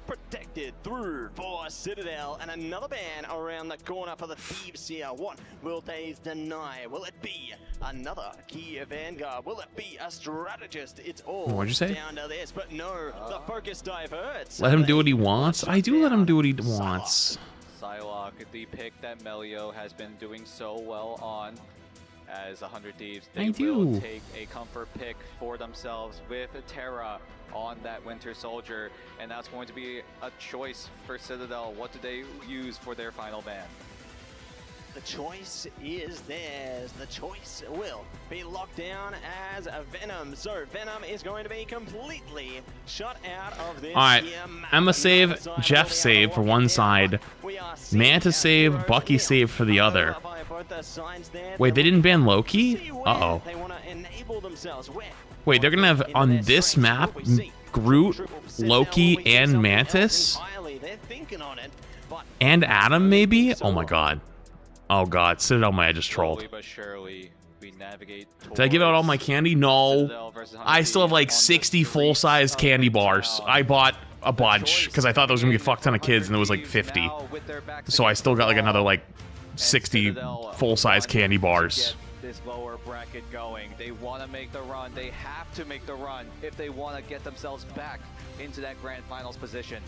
protected through for Citadel, and another ban around the corner for the Thieves here. What will they deny? Will it be another key Vanguard? Will it be a strategist? It's all What'd you say? down to this, but no, the focus diverts. Let him do what he wants. I do let him do what he wants. Psylocke, the pick that Melio has been doing so well on. As 100 Thieves, they will take a comfort pick for themselves with Terra on that Winter Soldier, and that's going to be a choice for Citadel. What do they use for their final ban? The choice is theirs. The choice will be locked down as a Venom. So Venom is going to be completely shut out of this. Alright, Emma save, Jeff save for one side, Manta save, Bucky save for the other. Wait, they didn't ban Loki? Uh-oh. Wait, they're gonna have on this map Groot, Loki, and Mantis? And Adam, maybe? Oh my god. Oh god, Citadel might have just trolled. Did I give out all my candy? No. I still have like 60 full-sized candy bars. I bought a bunch because I thought there was gonna be a fuck ton of kids and there was like 50. So I still got like another like 60 full-size candy bars. This lower bracket going. They want to make the run. They have to make the run if they want to get themselves back into that grand finals position.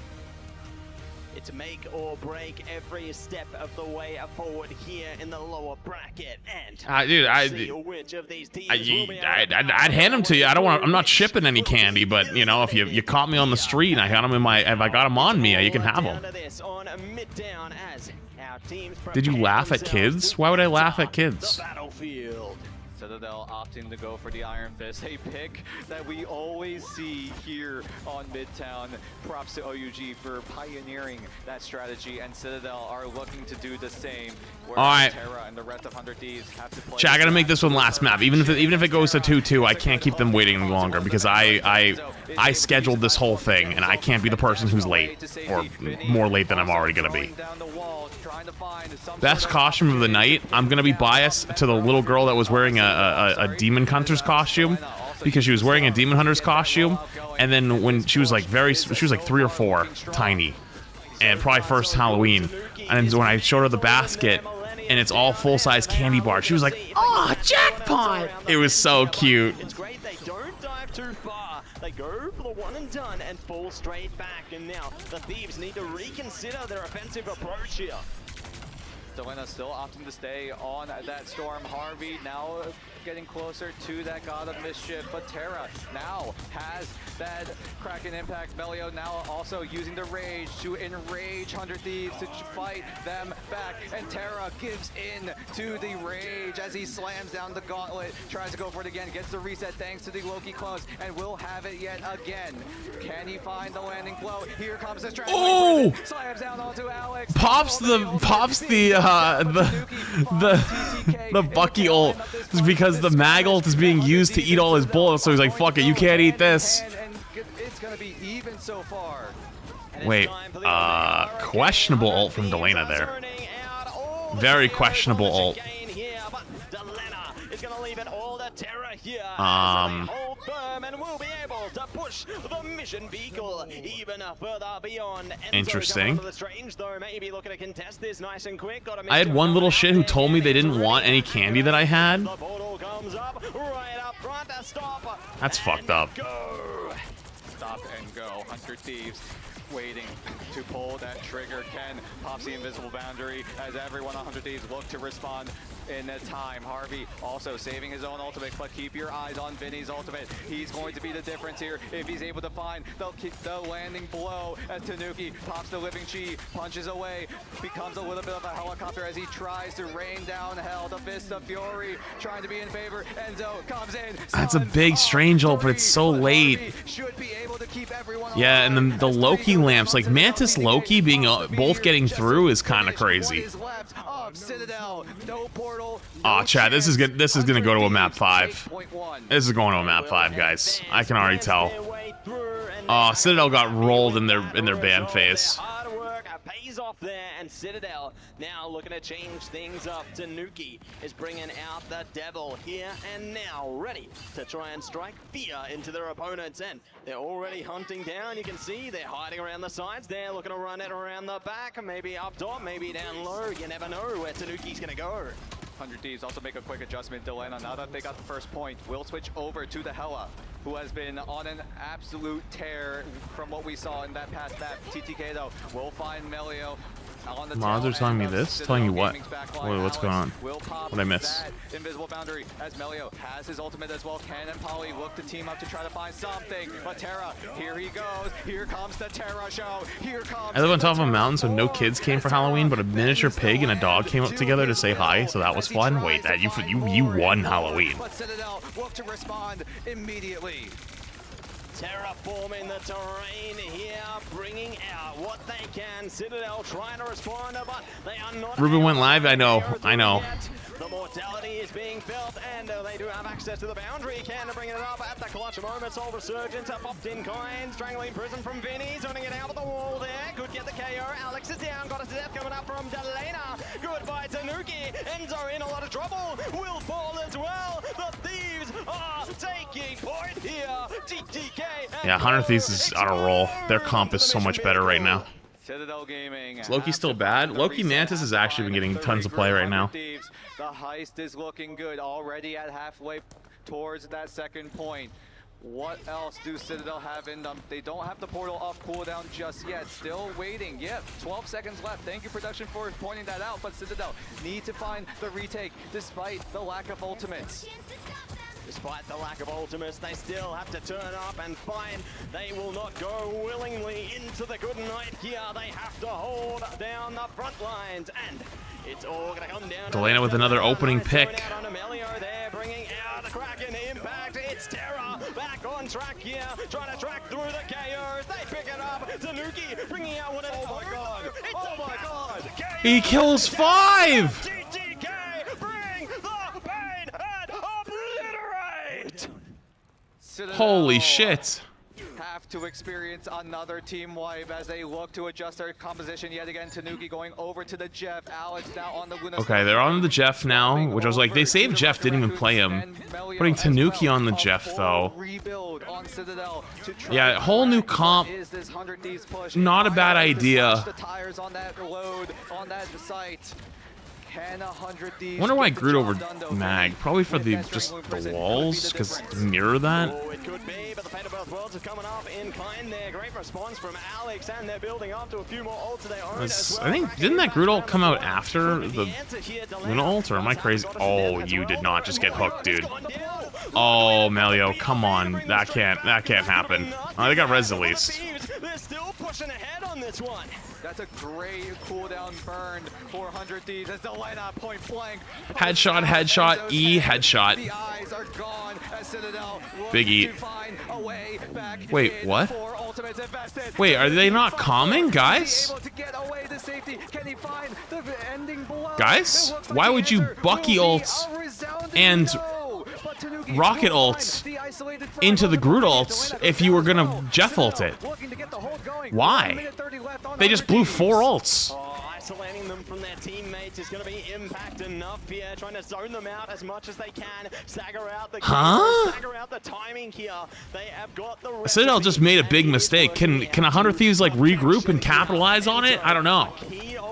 It's make or break every step of the way forward here in the lower bracket, and dude, I'd hand them to you. I don't want. I'm not shipping any candy, but you know, if you caught me on the street and I got them in my, if I got them on me, you can have them. Did you laugh at kids? Why would I laugh at kids? Citadel opting to go for the Iron Fist, a pick that we always see here on Midtown. Props to OUG for pioneering that strategy, and Citadel are looking to do the same. Alright. Terra and the rest of 100 Thieves have to play. Chat, I gotta make this one last map. Even if it goes to 2-2, I can't keep them waiting any longer because I scheduled this whole thing and I can't be the person who's late or more late than I'm already gonna be. Best costume of the night. I'm gonna be biased to the little girl that was wearing a Demon Hunter's costume because she was wearing a Demon Hunter's costume, and then when she was like 3 or 4, tiny, and probably first Halloween, and then when I showed her the basket and it's all full-size candy bars, she was like, "Oh, jackpot!" It was so cute. It's great they don't dive too far. They go for the one and done and fall straight back, and now the Thieves need to reconsider their offensive approach here. Delena still opting to stay on that Storm. Harvey now getting closer to that God of Mischief, but Terra now has that Kraken impact. Melio now also using the Rage to enrage 100 Thieves to fight them back, and Terra gives in to the Rage as he slams down the gauntlet, tries to go for it again, gets the reset thanks to the Loki close, and will have it yet again. Can he find the landing blow? Here comes the strategy. Oh! Slams down onto Alex. Pops the Bucky ult because because the mag ult is being used to eat all his bullets, so he's like, fuck it, you can't eat this. And it's gonna be even so far. Wait, questionable ult from Delena there. Very questionable ult. Interesting. I had one little shit who told me they didn't want any candy that I had. That's fucked up. Stop and go. Hunter Thieves waiting to pull that trigger. Ken pops the invisible boundary as everyone on 100 Thieves look to respond in that time. Harvey also saving his own ultimate, but keep your eyes on Vinny's ultimate. He's going to be the difference here if he's able to find the landing blow as Tanuki pops the living chi, punches away, becomes a little bit of a helicopter as he tries to rain down hell. The Fist of Fury trying to be in favor. Enzo comes in. That's a big strange ult, but it's so late. Should be able to keep everyone yeah, and then the Loki lamps, like Mantis Loki being both getting through is kind of crazy. Citadel, no portal. Aw, Chad, this is gonna go to a map 5. This is going to a map 5, guys. I can already tell. Aw, Citadel got rolled in their ban phase. Pays off there, and Citadel now looking to change things up. Tanuki is bringing out the devil here and now, ready to try and strike fear into their opponents, and they're already hunting down. You can see they're hiding around the sides. They're looking to run it around the back, maybe up top, maybe down low. You never know where Tanuki's gonna go. 100 Thieves also make a quick adjustment. Delena, now that they got the first point, will switch over to the Hella, who has been on an absolute tear from what we saw in that past map. TTK though will find Melio on the Mods are telling me this? Telling you what? Wait, what's going on? What'd I miss? Invisible boundary as Melio has his ultimate as well. Ken and Polly look to team up to try to find something. But Terra, here he goes. Here comes the Terra show. Here comes. I live on top of a mountain, so no kids came for Halloween, but a miniature pig and a dog came up together to say hi, so that was fun. Wait, that you won Halloween. But Citadel look to respond immediately. Terraforming the terrain here, bringing out what they can. Citadel trying to respond, but they are not. Ruben went live. I know. The mortality is being felt, and they do have access to the boundary. Can bring it up at the clutch moment. Soul Resurgence popped in kind. Strangling Prison from Vinny, zoning it out of the wall there. Could get the KO. Alex is down. Got a death coming up from Delena. Goodbye, Tanuki. Enzo in a lot of trouble. Will fall as well. The Thieves are taking point here. TTK. Yeah, 100 Thieves is on a roll. Their comp is so much better right now. Citadel Gaming. Is Loki still bad? Loki Mantis has actually been getting tons of play right now. The heist is looking good, already at halfway towards that second point. What else do Citadel have in them? They don't have the portal off cooldown just yet. Still waiting. Yep, 12 seconds left. Thank you, production, for pointing that out. But Citadel need to find the retake despite the lack of ultimates. Despite the lack of ultimates, they still have to turn up and fight. They will not go willingly into the good night here. They have to hold down the front lines, and it's all going to come down. Delena with another opening pick. They're bringing out the Kraken impact. It's Terra back on track here, trying to track through the KOs. They pick it up. Tanuki bringing out one of the. Oh my god! Oh my god! He kills 5. TTK, bring the pain and obliterate. Holy shit. Have to experience another team wipe as they look to adjust their composition yet again. Tanuki going over to the Jeff. Alex now on the Luna. Okay, they're on the Jeff now, which I was like, they saved Jeff, didn't even play him. Putting Tanuki on the Jeff though. Yeah, whole new comp. Not a bad idea. The tires on that load on that site. Wonder why I grew over mag. Probably for the the walls, because mirror that. It could be, but the fate of both worlds is coming up in kind there. Great response from Alex, and they're building up to a few more ults of their own as well. I think, didn't that Groot ult come out after the Luna ult, or am I crazy? Oh, you did not just get hooked, dude. Oh, Melio, come on. That can't happen. Oh, they got res at least. They're still pushing ahead on this one. That's a great cooldown burn. 400 Thieves as Delena point blank. Headshot, headshot, E, headshot. The eyes are gone as Citadel Big E. find a way back. Wait, what? Wait, are they not calming, guys? Can he find the ending blow? Guys, why would you Bucky ult and rocket ults into the Groot ults if you were gonna Jeff ult it. Why? They just blew 4 ults. Isolating them from their teammates is going to be impact enough here. Trying to zone them out as much as they can. Stagger out the stagger out the timing here. They have got the Citadel just made a big mistake. Can 100 Thieves like regroup and capitalize on it? I don't know.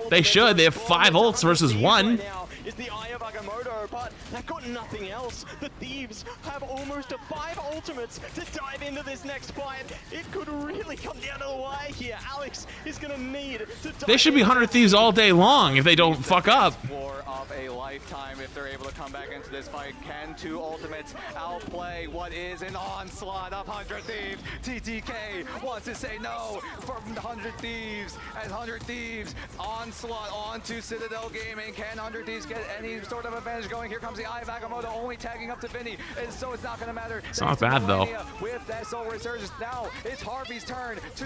They should. They have 5 ults versus 1. Is the Eye of Agamotto, but they've got nothing else. The Thieves have almost 5 ultimates to dive into this next fight. It could really come down to the wire here. Alex is going to need to dive. They should be 100 Thieves all day long if they don't fuck up. War of a lifetime if they're able to come back into this fight. Can 2 ultimates outplay what is an onslaught of 100 Thieves? TTK wants to say no from 100 Thieves, as 100 Thieves onslaught onto Citadel Gaming. Can 100 Thieves get any sort of advantage going? Here comes the Eye of Agamotto only tagging up to Vinny, and so it's not going to matter. It's not bad though. With that soul resurgence, now it's Harvey's turn to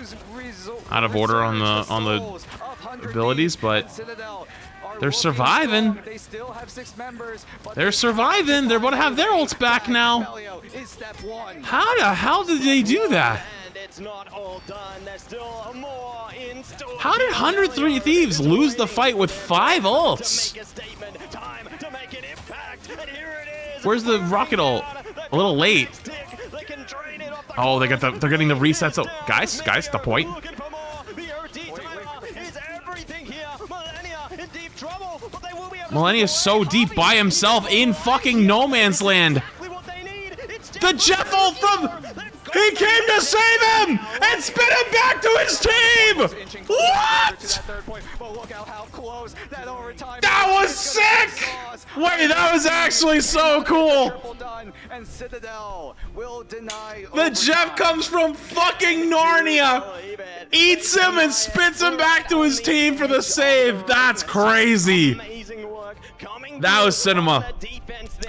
Out of order on the abilities, but they're surviving. They still have 6 members. They're surviving. They're about to have their ults back now. How the hell did they do that? It's not all done. There's still more in store. How did 103 Thieves lose the fight with 5 ults? Where's the rocket ult? A little late. Oh, they're getting the resets. Oh, guys, the point. Millennia's so deep by himself in fucking no man's land. The Jeff ult from... He came to save him and spin him back to his team! What? That was sick! Wait, that was actually so cool! The Jeff comes from fucking Narnia, eats him and spits him back to his team for the save. That's crazy. That was cinema.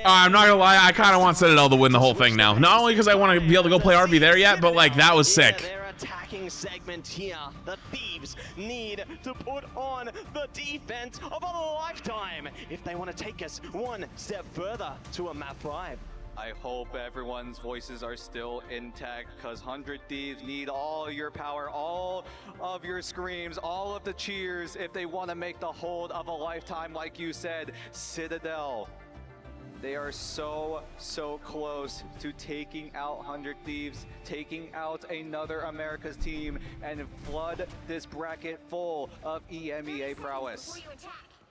I'm not gonna lie, I kind of want Citadel to win the whole thing now. Not only because I want to be able to go play RB there yet, but like that was sick. Their attacking segment here. The Thieves need to put on the defense of a lifetime if they want to take us one step further to a map 5. I hope everyone's voices are still intact, because 100 Thieves need all your power, all of your screams, all of the cheers if they want to make the hold of a lifetime. Like you said, Citadel, they are so close to taking out 100 Thieves, taking out another America's team, and flood this bracket full of EMEA prowess.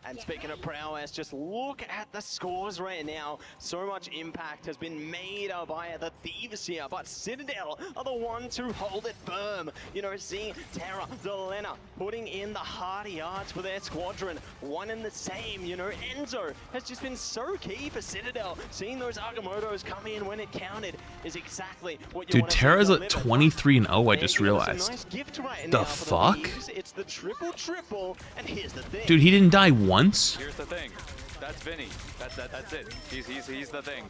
And speaking of prowess, just look at the scores right now. So much impact has been made by the Thieves here, but Citadel are the ones who hold it firm. You know, seeing Terra, Delena putting in the hard yards for their squadron. One and the same, you know, Enzo has just been so key for Citadel. Seeing those Agamottos come in when it counted is exactly what you Dude, want. Terra's at 23-0, I just realized. Nice gift right The now for fuck? Thieves. It's the triple, and here's the thing. Dude, he didn't die once? Here's the thing. That's Vinny. That's it. He's the thing.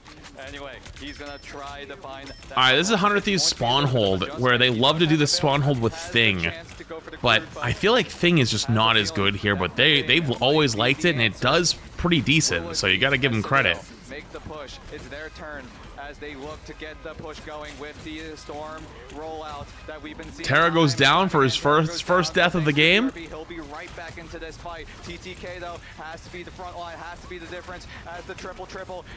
Anyway, he's gonna try to find. Alright, this is 100 Thieves spawn hold, where they love to do the spawn hold with Thing. But I feel like Thing is just not as good here, but they've always liked it, and it does pretty decent, so you gotta give them credit. Make the push. It's their turn as they look to get the push going with the Storm rollout that we've been seeing. Terra goes down for his first death of the game. He'll be right back into this fight. TTK though has to be the front line, has to be the difference, as the triple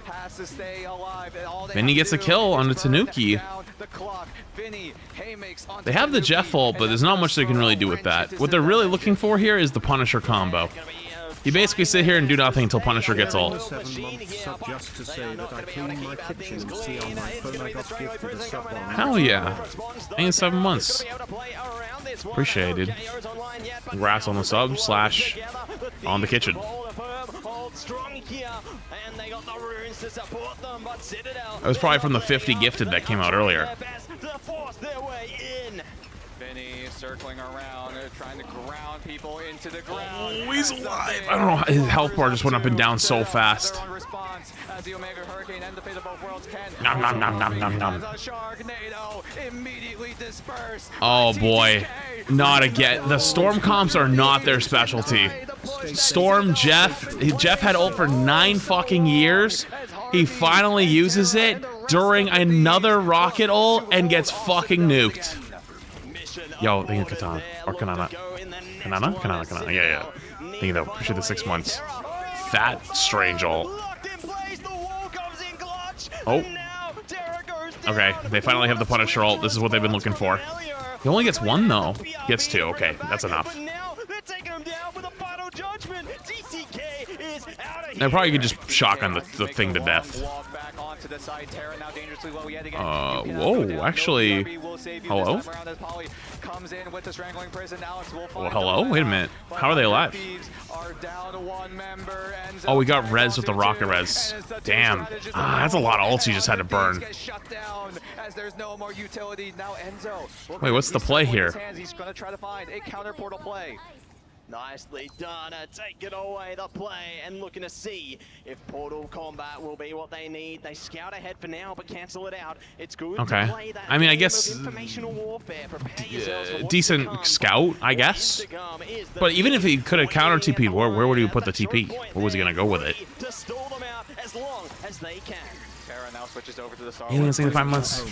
has to stay alive. And all Vinny gets a kill on the Tanuki. They have the Jeff ult, but there's not much they can really do with that. What they're really looking for here is the Punisher combo. You basically sit here and do nothing until Punisher gets ult. 7 months sub just to say that I clean my kitchen. See on my phone I got gifted a sub on. Hell yeah. Ain't 7 months. Appreciate it, dude. Congrats on the sub / on the kitchen. That was probably from the 50 gifted that came out earlier. Vinny circling around, trying to ground people into the ground. Oh, he's alive. I don't know. His health bar just went up and down so fast. Nom nom nom nom nom nom. Oh boy. Not again. The Storm comps are not their specialty. Storm, Jeff had ult for 9 fucking years. He finally uses it, during another rocket ult and gets fucking nuked. Yo, thinking Katana. Or Kanana. Kanana? Yeah. Thinking though, push it to 6 months. That strange ult. Oh. Okay, they finally have the Punisher ult. This is what they've been looking for. He only gets 1 though. Gets 2. Okay, that's enough. I probably could just shotgun the thing to death. Whoa, actually, hello? Well, hello? Wait a minute. How are they alive? Oh, we got res with the rocket res. Damn. That's a lot of ults you just had to burn. Wait, what's the play here? He's going to try to find a counter portal play. Nicely done, taking away the play and looking to see if portal combat will be what they need. They scout ahead for now, but cancel it out. It's good to play that I mean, I game guess of informational warfare. Prepare yourselves for what's decent to come. scout, I guess. But even if he could have counter TP'd, where would he put the TP? Where was he gonna go with it? To stall them out as long as they can. Terra now switches over to the Star Aliens in 5 months. As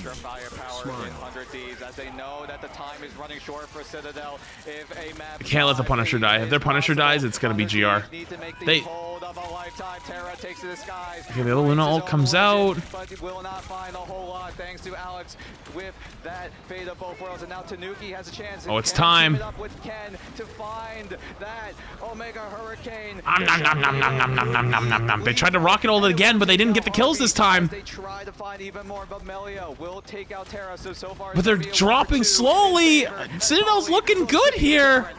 they know that the time is running short for Citadel. If a map I can't let the Punisher die. If their Punisher dies, it's gonna be GR. They. Okay, the other Luna ult comes out. But will not find a whole lot thanks to Alex with that fate of both worlds. And now Tanuki has a chance. Oh, it's time. Up with Ken to find that Omega Hurricane. They tried to rocket ult it again, but they didn't get the kills this time. They try to find even more, but Melio will take out Terra. So far, but they're dropping slowly. Citadel's looking good here.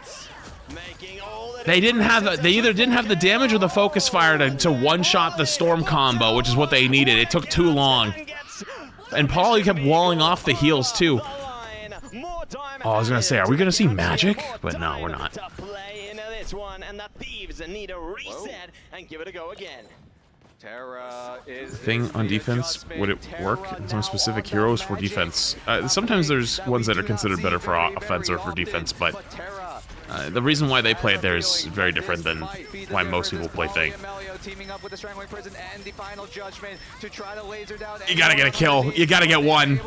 They didn't have. They either didn't have the damage or the focus fire to one-shot the storm combo, which is what they needed. It took too long, and Paulie kept walling off the heals too. Oh, I was gonna say, are we gonna see magic? But no, we're not. And the thieves need a reset and give it a go again. Terra is Thing on defense, would it work in some specific heroes for defense? Sometimes there's ones that are considered better for offense or for defense, but the reason why they play it there is very different than why most people play Thing. You gotta get a kill. You gotta get 1.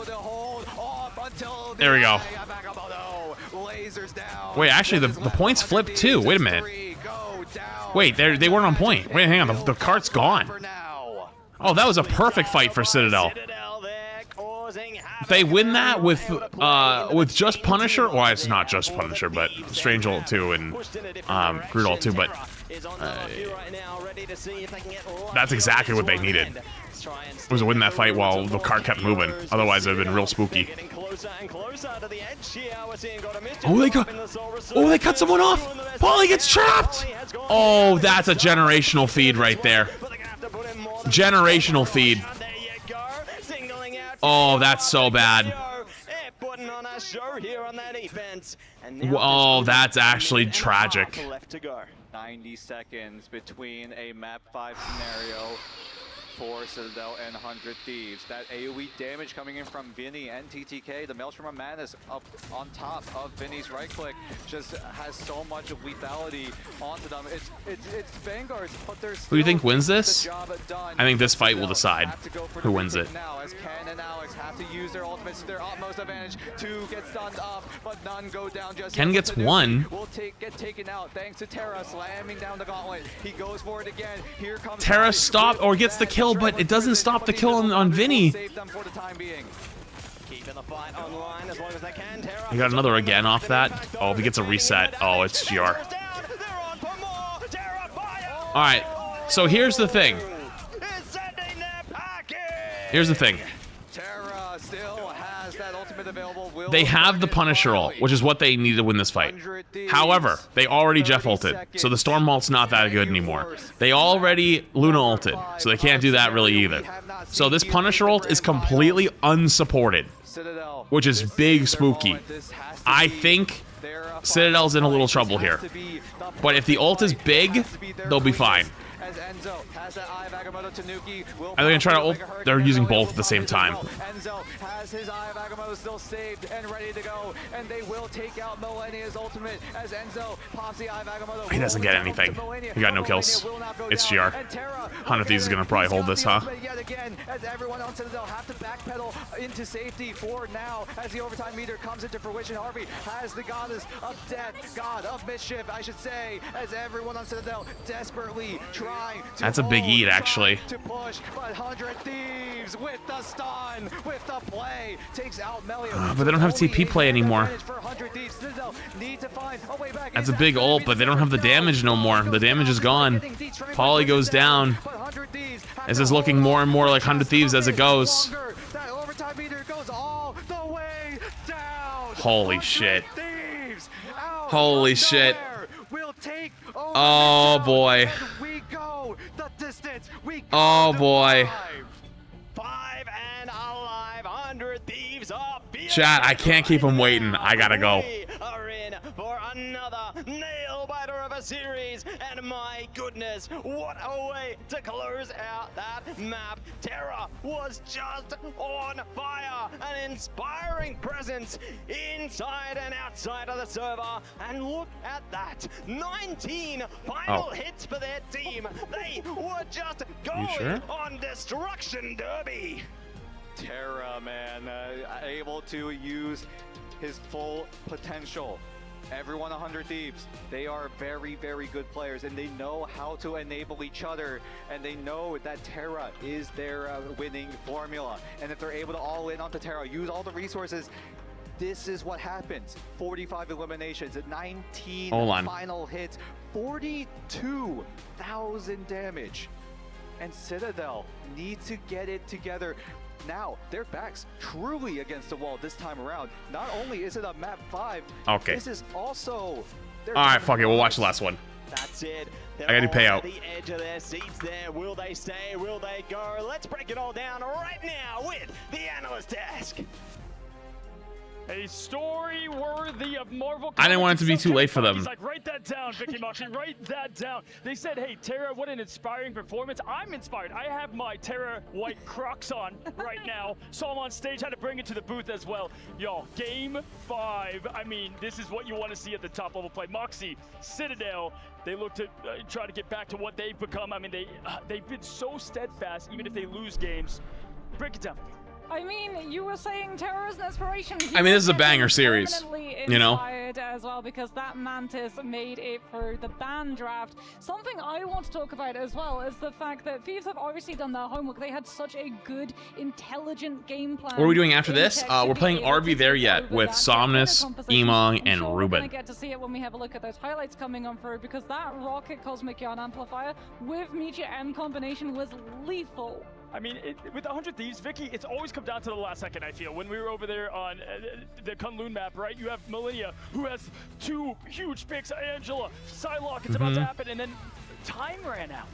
There we go. Wait, actually, the points flipped too. Wait a minute. Wait, they weren't on point. Wait, hang on. The cart's gone. Oh, that was a perfect fight for Citadel. They win that with just Punisher. Well, it's not just Punisher, but Strange ult too and Groot ult too. But that's exactly what they needed. Was to win that fight while the cart kept moving. Otherwise, it would have been real spooky. Oh, they cut someone off. Paulie gets trapped. Oh, that's a generational feed right there. Generational feed. Oh, that's so bad. Oh, that's actually tragic. 90 seconds between a map 5 scenario for Citadel and 100 Thieves. That AoE damage coming in from Vinny and TTK. The Maelstrom of Madness up on top of Vinny's right click just has so much of lethality onto them. It's Vanguards, but there's who do you think wins this? I think this fight will decide who wins it. Now as Ken and Alex have to use their ultimates to their utmost advantage. 2 get stunned up, but none go down just Ken gets 1. Will get taken out thanks to Terra slamming down the gauntlet. He goes for it again. Here comes Terra stopped or gets the kill, but it doesn't stop the kill on Vinny. He got another again off that. Oh, if he gets a reset. Oh, it's GR. Alright, so here's the thing. Here's the thing. They have the Punisher ult, which is what they need to win this fight. However, they already Jeff ulted, so the Storm ult's not that good anymore. They already Luna ulted, so they can't do that really either. So this Punisher ult is completely unsupported, which is big spooky. I think Citadel's in a little trouble here. But if the ult is big, they'll be fine. Enzo has that Eye of Agamotto. Tanuki will. Are they gonna try to ult? They're using both at the same time. Enzo has his Eye of Agamotto still saved and ready to go, and they will take out Millennia's ultimate as Enzo pops the Eye of Agamotto. He doesn't get anything. He got no kills. It's GR. 100 Thieves is gonna probably hold this, huh? Yet again, as everyone on Citadel have to backpedal into safety for now, as the overtime meter comes into fruition. Harvey has the goddess of death, god of mischief, I should say, as everyone on Citadel desperately trying to That's a big eat, actually. to push, but 100 Thieves with the stun, with the play, takes out Melio. But they don't have TP play anymore. That's a big ult, but they don't have the damage no more. The damage is gone. Polly goes down. This is looking more and more like 100 Thieves as it goes. Holy shit. Holy shit. Oh boy. Oh boy. 5 and alive, 100 Thieves are Chat, I can't keep them waiting. I gotta go. are in for another nail biter of a series, and my goodness, what a way to close out that map. Terra was just on fire, an inspiring presence inside and outside of the server, and look at that, 19 final hits for their team. They were just going on destruction derby. Terra, man, able to use his full potential. Everyone 100 Thieves, they are very, very good players, and they know how to enable each other, and they know that Terra is their winning formula. And if they're able to all in onto Terra, use all the resources, this is what happens. 45 eliminations, 19 final hits, 42,000 damage. And Citadel need to get it together. Now, their back's truly against the wall this time around. Not only is it a map 5, this is also... Alright, fuck it, we'll watch the last one. That's it. I gotta pay out. The edge of their seats there. Will they stay? Will they go? Let's break it all down right now with the analyst desk. A story worthy of Marvel. I didn't want it to be too late for them. He's like, write that down, Vicky Moxie, write that down. They said, hey, Terra, what an inspiring performance. I'm inspired. I have my Terra white Crocs on right now. Saw him on stage, had to bring it to the booth as well. Y'all, game 5. I mean, this is what you want to see at the top level play. Moxie, Citadel, they look to try to get back to what they've become. I mean, they've been so steadfast, even if they lose games. Break it down. I mean, you were saying Terror is an inspiration. I mean, this is a banger series, you know? As well, because that Mantis made it through the ban draft. Something I want to talk about as well is the fact that Thieves have obviously done their homework. They had such a good, intelligent game plan. What are we doing after this? We're playing RV There Yet with Somnus, Emong, and Ruben. We're going to get to see it when we have a look at those highlights coming on through, because that Rocket Cosmic Yarn Amplifier with Meteor M combination was lethal. I mean, with 100 Thieves, Vicky, it's always come down to the last second, I feel. When we were over there on the Kunlun map, right, you have Millennia, who has 2 huge picks, Angela, Psylocke, it's about to happen, and then time ran out.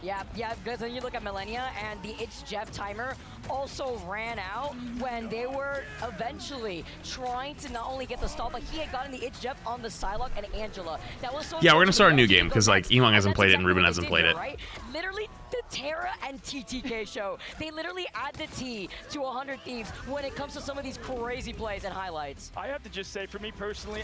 Yeah, because when you look at Millennia and the It's Jeff timer also ran out when they were eventually trying to not only get the stall, but he had gotten the It's Jeff on the Psylocke and Angela. That was so. Yeah, we're gonna start a new game because like Emong hasn't played it and Ruben hasn't played it. Right? Literally the Terra and TTK show. They literally add the T to 100 Thieves when it comes to some of these crazy plays and highlights. I have to just say, for me personally,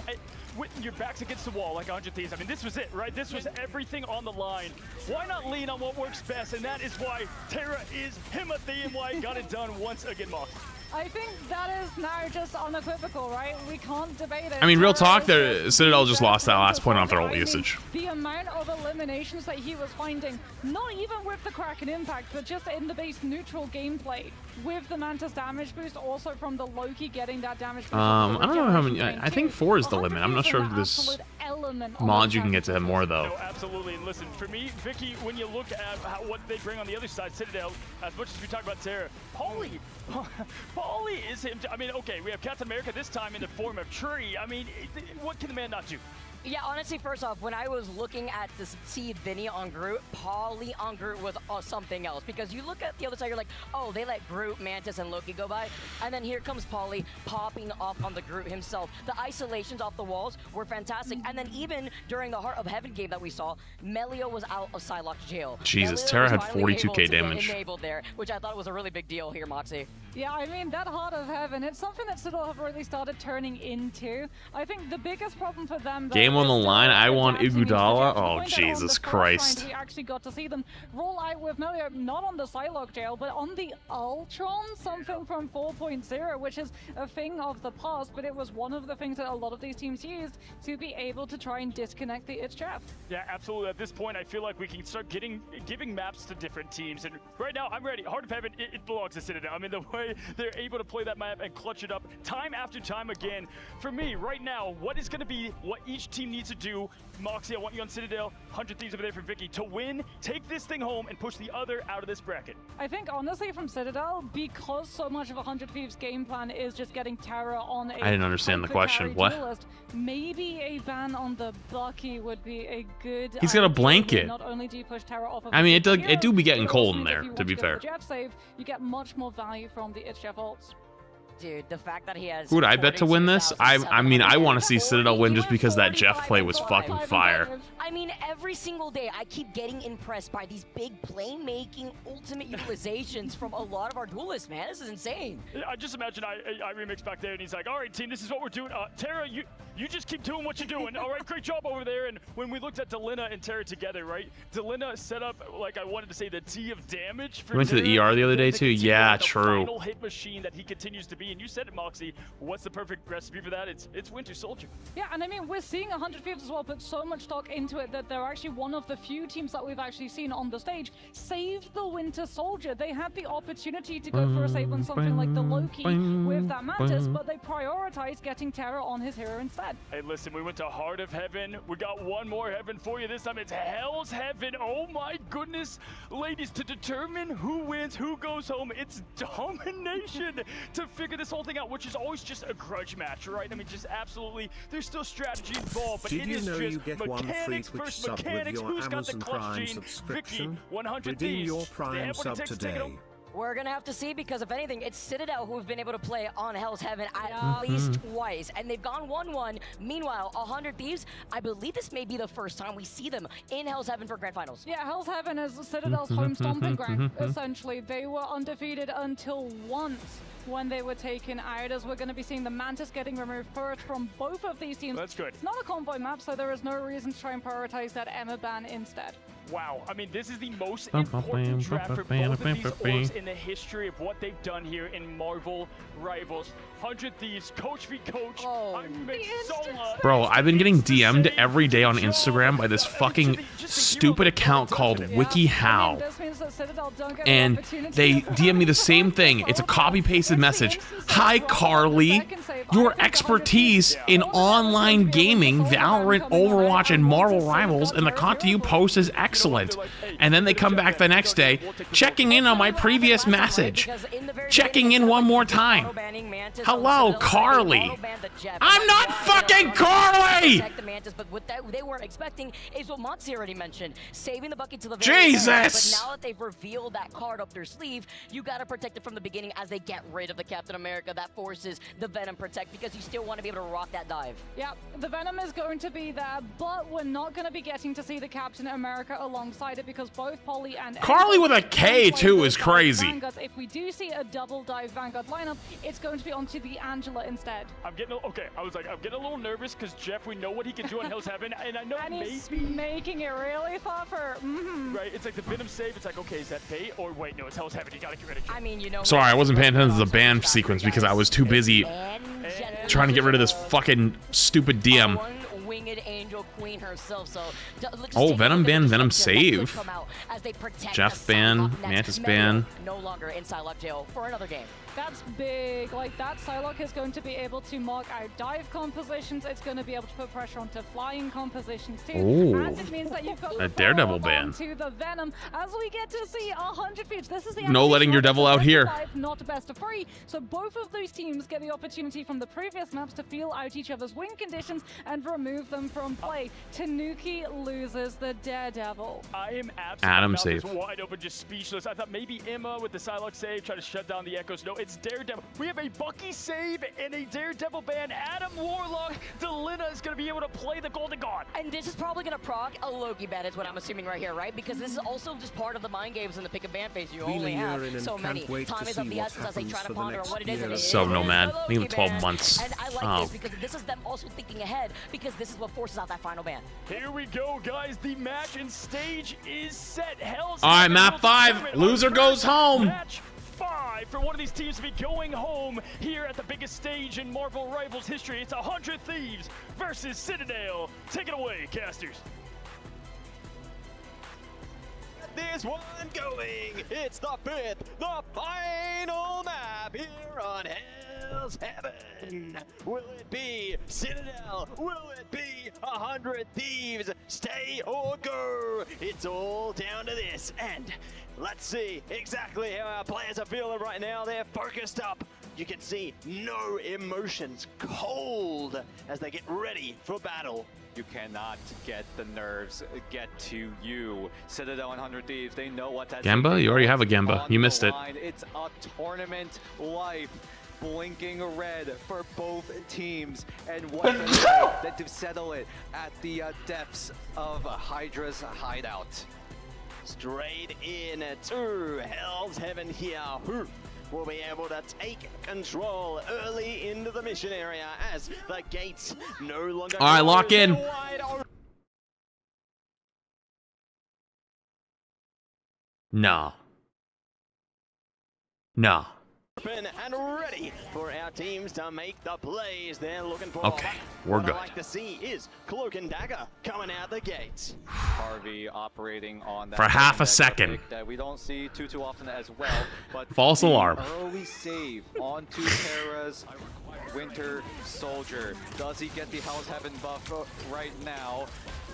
when your back's against the wall like 100 Thieves, I mean, this was it, right? This was everything on the line. Why not lean on what works best? And that is why Terra is Himothy and why he got it done once again, Mox. I think that is now just unequivocal, right? We can't debate it. I mean, real talk, Citadel just lost that last point off their ult usage. The amount of eliminations that he was finding, not even with the Kraken impact, but just in the base neutral gameplay, with the Mantis damage boost, also from the Loki getting that damage boost. I don't know how many. I think 4 is the limit. I'm not sure if there's mods you can get to him more though. No, absolutely. And listen, for me, Vicky, when you look at what they bring on the other side, Citadel, as much as we talk about Terra, Paulie is him. I mean, okay, we have Captain America this time in the form of Tree. I mean, what can the man not do? Yeah, honestly, first off, when I was looking at this see Vinny on Groot, Polly on Groot was something else. Because you look at the other side, you're like, oh, they let Groot, Mantis, and Loki go by. And then here comes Polly popping off on the Groot himself. The isolations off the walls were fantastic. And then even during the Heart of Heaven game that we saw, Melio was out of Psylocke's jail. Jesus, Melio Terra was had finally 42k able to get damage. enabled there, which I thought was a really big deal here, Moxie. Yeah, I mean, that Heart of Heaven, it's something that Citadel have really started turning into. I think the biggest problem for them, though, Game on the line. I want Iguodala. Oh, point that Jesus on the Christ. first round, we actually got to see them roll out with Melio, not on the Psylocke jail, but on the Ultron, something from 4.0, which is a thing of the past, but it was one of the things that a lot of these teams used to be able to try and disconnect the It's Jeff. Yeah, absolutely. At this point, I feel like we can start giving maps to different teams. And right now, I'm ready. Heart of Heaven, it belongs to Citadel. I mean, the way they're able to play that map and clutch it up time after time again. For me, right now, what is going to be what each team needs to do? Moxie, I want you on Citadel. 100 Thieves over there for Vicky to win, take this thing home, and push the other out of this bracket. I think, honestly, from Citadel, because so much of 100 Thieves' game plan is just getting Terra on a... I didn't understand the question. What? Duelist, maybe a ban on the Bucky would be a good... He's got a blanket. Not only do you push Terra off of I mean, the it do be getting but cold also in if there, you want to be go fair. for Jeff save, you get much more value from the It's Jeff ults. Dude, the fact that he has... Who would I bet to win this? I mean, I want to see Citadel win just because that Jeff play was fucking fire. I mean, every single day I keep getting impressed by these big playmaking ultimate utilizations from a lot of our duelists, man. This is insane. I just imagine I remix back there, and he's like, all right, team, this is what we're doing. Terra, you just keep doing what you're doing. All right, great job over there. And when we looked at Delina and Terra together, right, Delina set up, like I wanted to say, the T of damage for We went to the ER the other day, too? Yeah, true. Final hit machine that he continues to be. And you said it, Moxie. What's the perfect recipe for that? It's Winter Soldier. Yeah, and I mean, we're seeing 100 Thieves as well put so much stock into it that they're actually one of the few teams that we've actually seen on the stage save the Winter Soldier. They had the opportunity to go for a save on something like the Loki with that Mantis, but they prioritized getting Terra on his hero instead. Hey, listen, we went to Heart of Heaven. We got one more heaven for you. This time it's Hell's Heaven. Oh my goodness. Ladies, to determine who wins, who goes home, it's domination to figure this whole thing out, which is always just a grudge match, right? I mean, just absolutely, there's still strategy involved, but it is just mechanics versus mechanics. Who's got the clutch gene? Vicky, 100 Redeem Thieves. your Prime sub today. We're going to have to see, because if anything, it's Citadel who've been able to play on Hell's Heaven at least twice, and they've gone 1-1. Meanwhile, 100 Thieves, I believe this may be the first time we see them in Hell's Heaven for Grand Finals. Yeah, Hell's Heaven is Citadel's home stomping ground, essentially. They were undefeated until once when they were taken out, as we're going to be seeing the Mantis getting removed first from both of these teams. That's good. It's not a convoy map, so there is no reason to try and prioritize that Emma ban instead. Wow, I mean, this is the most important draft for both of these orgs in the history of what they've done here in Marvel Rivals. 100 Thieves, coach v coach. Bro, I've been getting DM'd every day on Instagram by this fucking stupid account called WikiHow. And they DM me the same thing. It's a copy-pasted message. Hi, Carly. Your expertise in online gaming, Valorant, Overwatch, and Marvel Rivals, and the content you post is excellent. And then they come back the next day, checking in on my previous message. Checking in one more time. Hello, Carly. I'm not fucking Carly! But what they weren't expecting is what Moxie already mentioned, saving the bucket to the very end. But now that they've revealed that card up their sleeve, you gotta protect it from the beginning as they get rid of the Captain America. That forces the Venom protect, because you still want to be able to rock that dive. Yeah, the Venom is going to be there, but we're not going to be getting to see the Captain America alongside it, because both Polly and Carly with a K too is crazy. Vanguards. If we do see a double dive Vanguard lineup, it's going to be onto the Angela instead. I'm getting I'm getting a little nervous because Jeff, we know what he can do on Hell's Heaven, and I know he's making it really far for. Right, it's like the Venom save. It's like, okay, is that bait or wait? No, it's Hell's Heaven. You gotta get rid of Jeff. I mean, you know. Sorry, I wasn't paying attention to the ban sequence because I was too busy trying to get rid of this fucking stupid DM. Winged angel queen herself. So oh, Venom ban, Venom save. Jeff ban, Mantis ban. No longer in Psylocke jail for another game. That's big. Like, that Psylocke is going to be able to mark out dive compositions. It's going to be able to put pressure onto flying compositions too. Ooh. And it means that you've got a Daredevil ban. To the Venom, as we get to see 100 Thieves. This is the no letting your devil out here. Not best of 3. So both of those teams get the opportunity from the previous maps to feel out each other's win conditions and remove them from play. Tanuki loses the Daredevil. I am Adam absolutely save. wide open, just speechless. I thought maybe Emma with the Psylocke save try to shut down the Echoes. No, it's Daredevil. We have a Bucky save and a Daredevil ban. Adam Warlock, Delina is going to be able to play the Golden God. And this is probably going to proc a Loki ban is what I'm assuming right here, right? Because this is also just part of the mind games in the pick a ban phase. You only have so many. Time is of the essence as they try to ponder on what it is. And it So is nomad. a I think Loki 12 ban. months. And I like this because this is them also thinking ahead because this is what forces out that final ban. Here we go, guys. The match and stage is set. Hell's All right, Heaven map will 5. determine Loser goes home. Match 5 for one of these teams to be going home here at the biggest stage in Marvel Rivals history. It's 100 Thieves versus Citadel. Take it away, casters. This one going. It's the 5th, the final map here on Hell's Heaven. Will it be Citadel? Will it be 100 Thieves? Stay or go? It's all down to this. And let's see exactly how our players are feeling right now. They're focused up. You can see no emotions, cold as they get ready for battle. You cannot get the nerves get to you. Citadel and 100 Thieves, they know what that's Gemba? You already have a Gemba. You missed it. It's a tournament life. Blinking red for both teams, and what better way than to settle it at the depths of Hydra's hideout. Straight in to Hell's Heaven here. Who will be able to take control early into the mission area as the gates no longer. All right, lock in. No. No. Open and ready for our teams to make the plays they're looking for. Okay, we're what good. I like to see is Cloak and Dagger coming out the gates. Harvey operating on that For half a second. that we don't see too often as well. But False alarm. Early save onto Terra's Winter Soldier. Does he get the Hell's Heaven buff right now?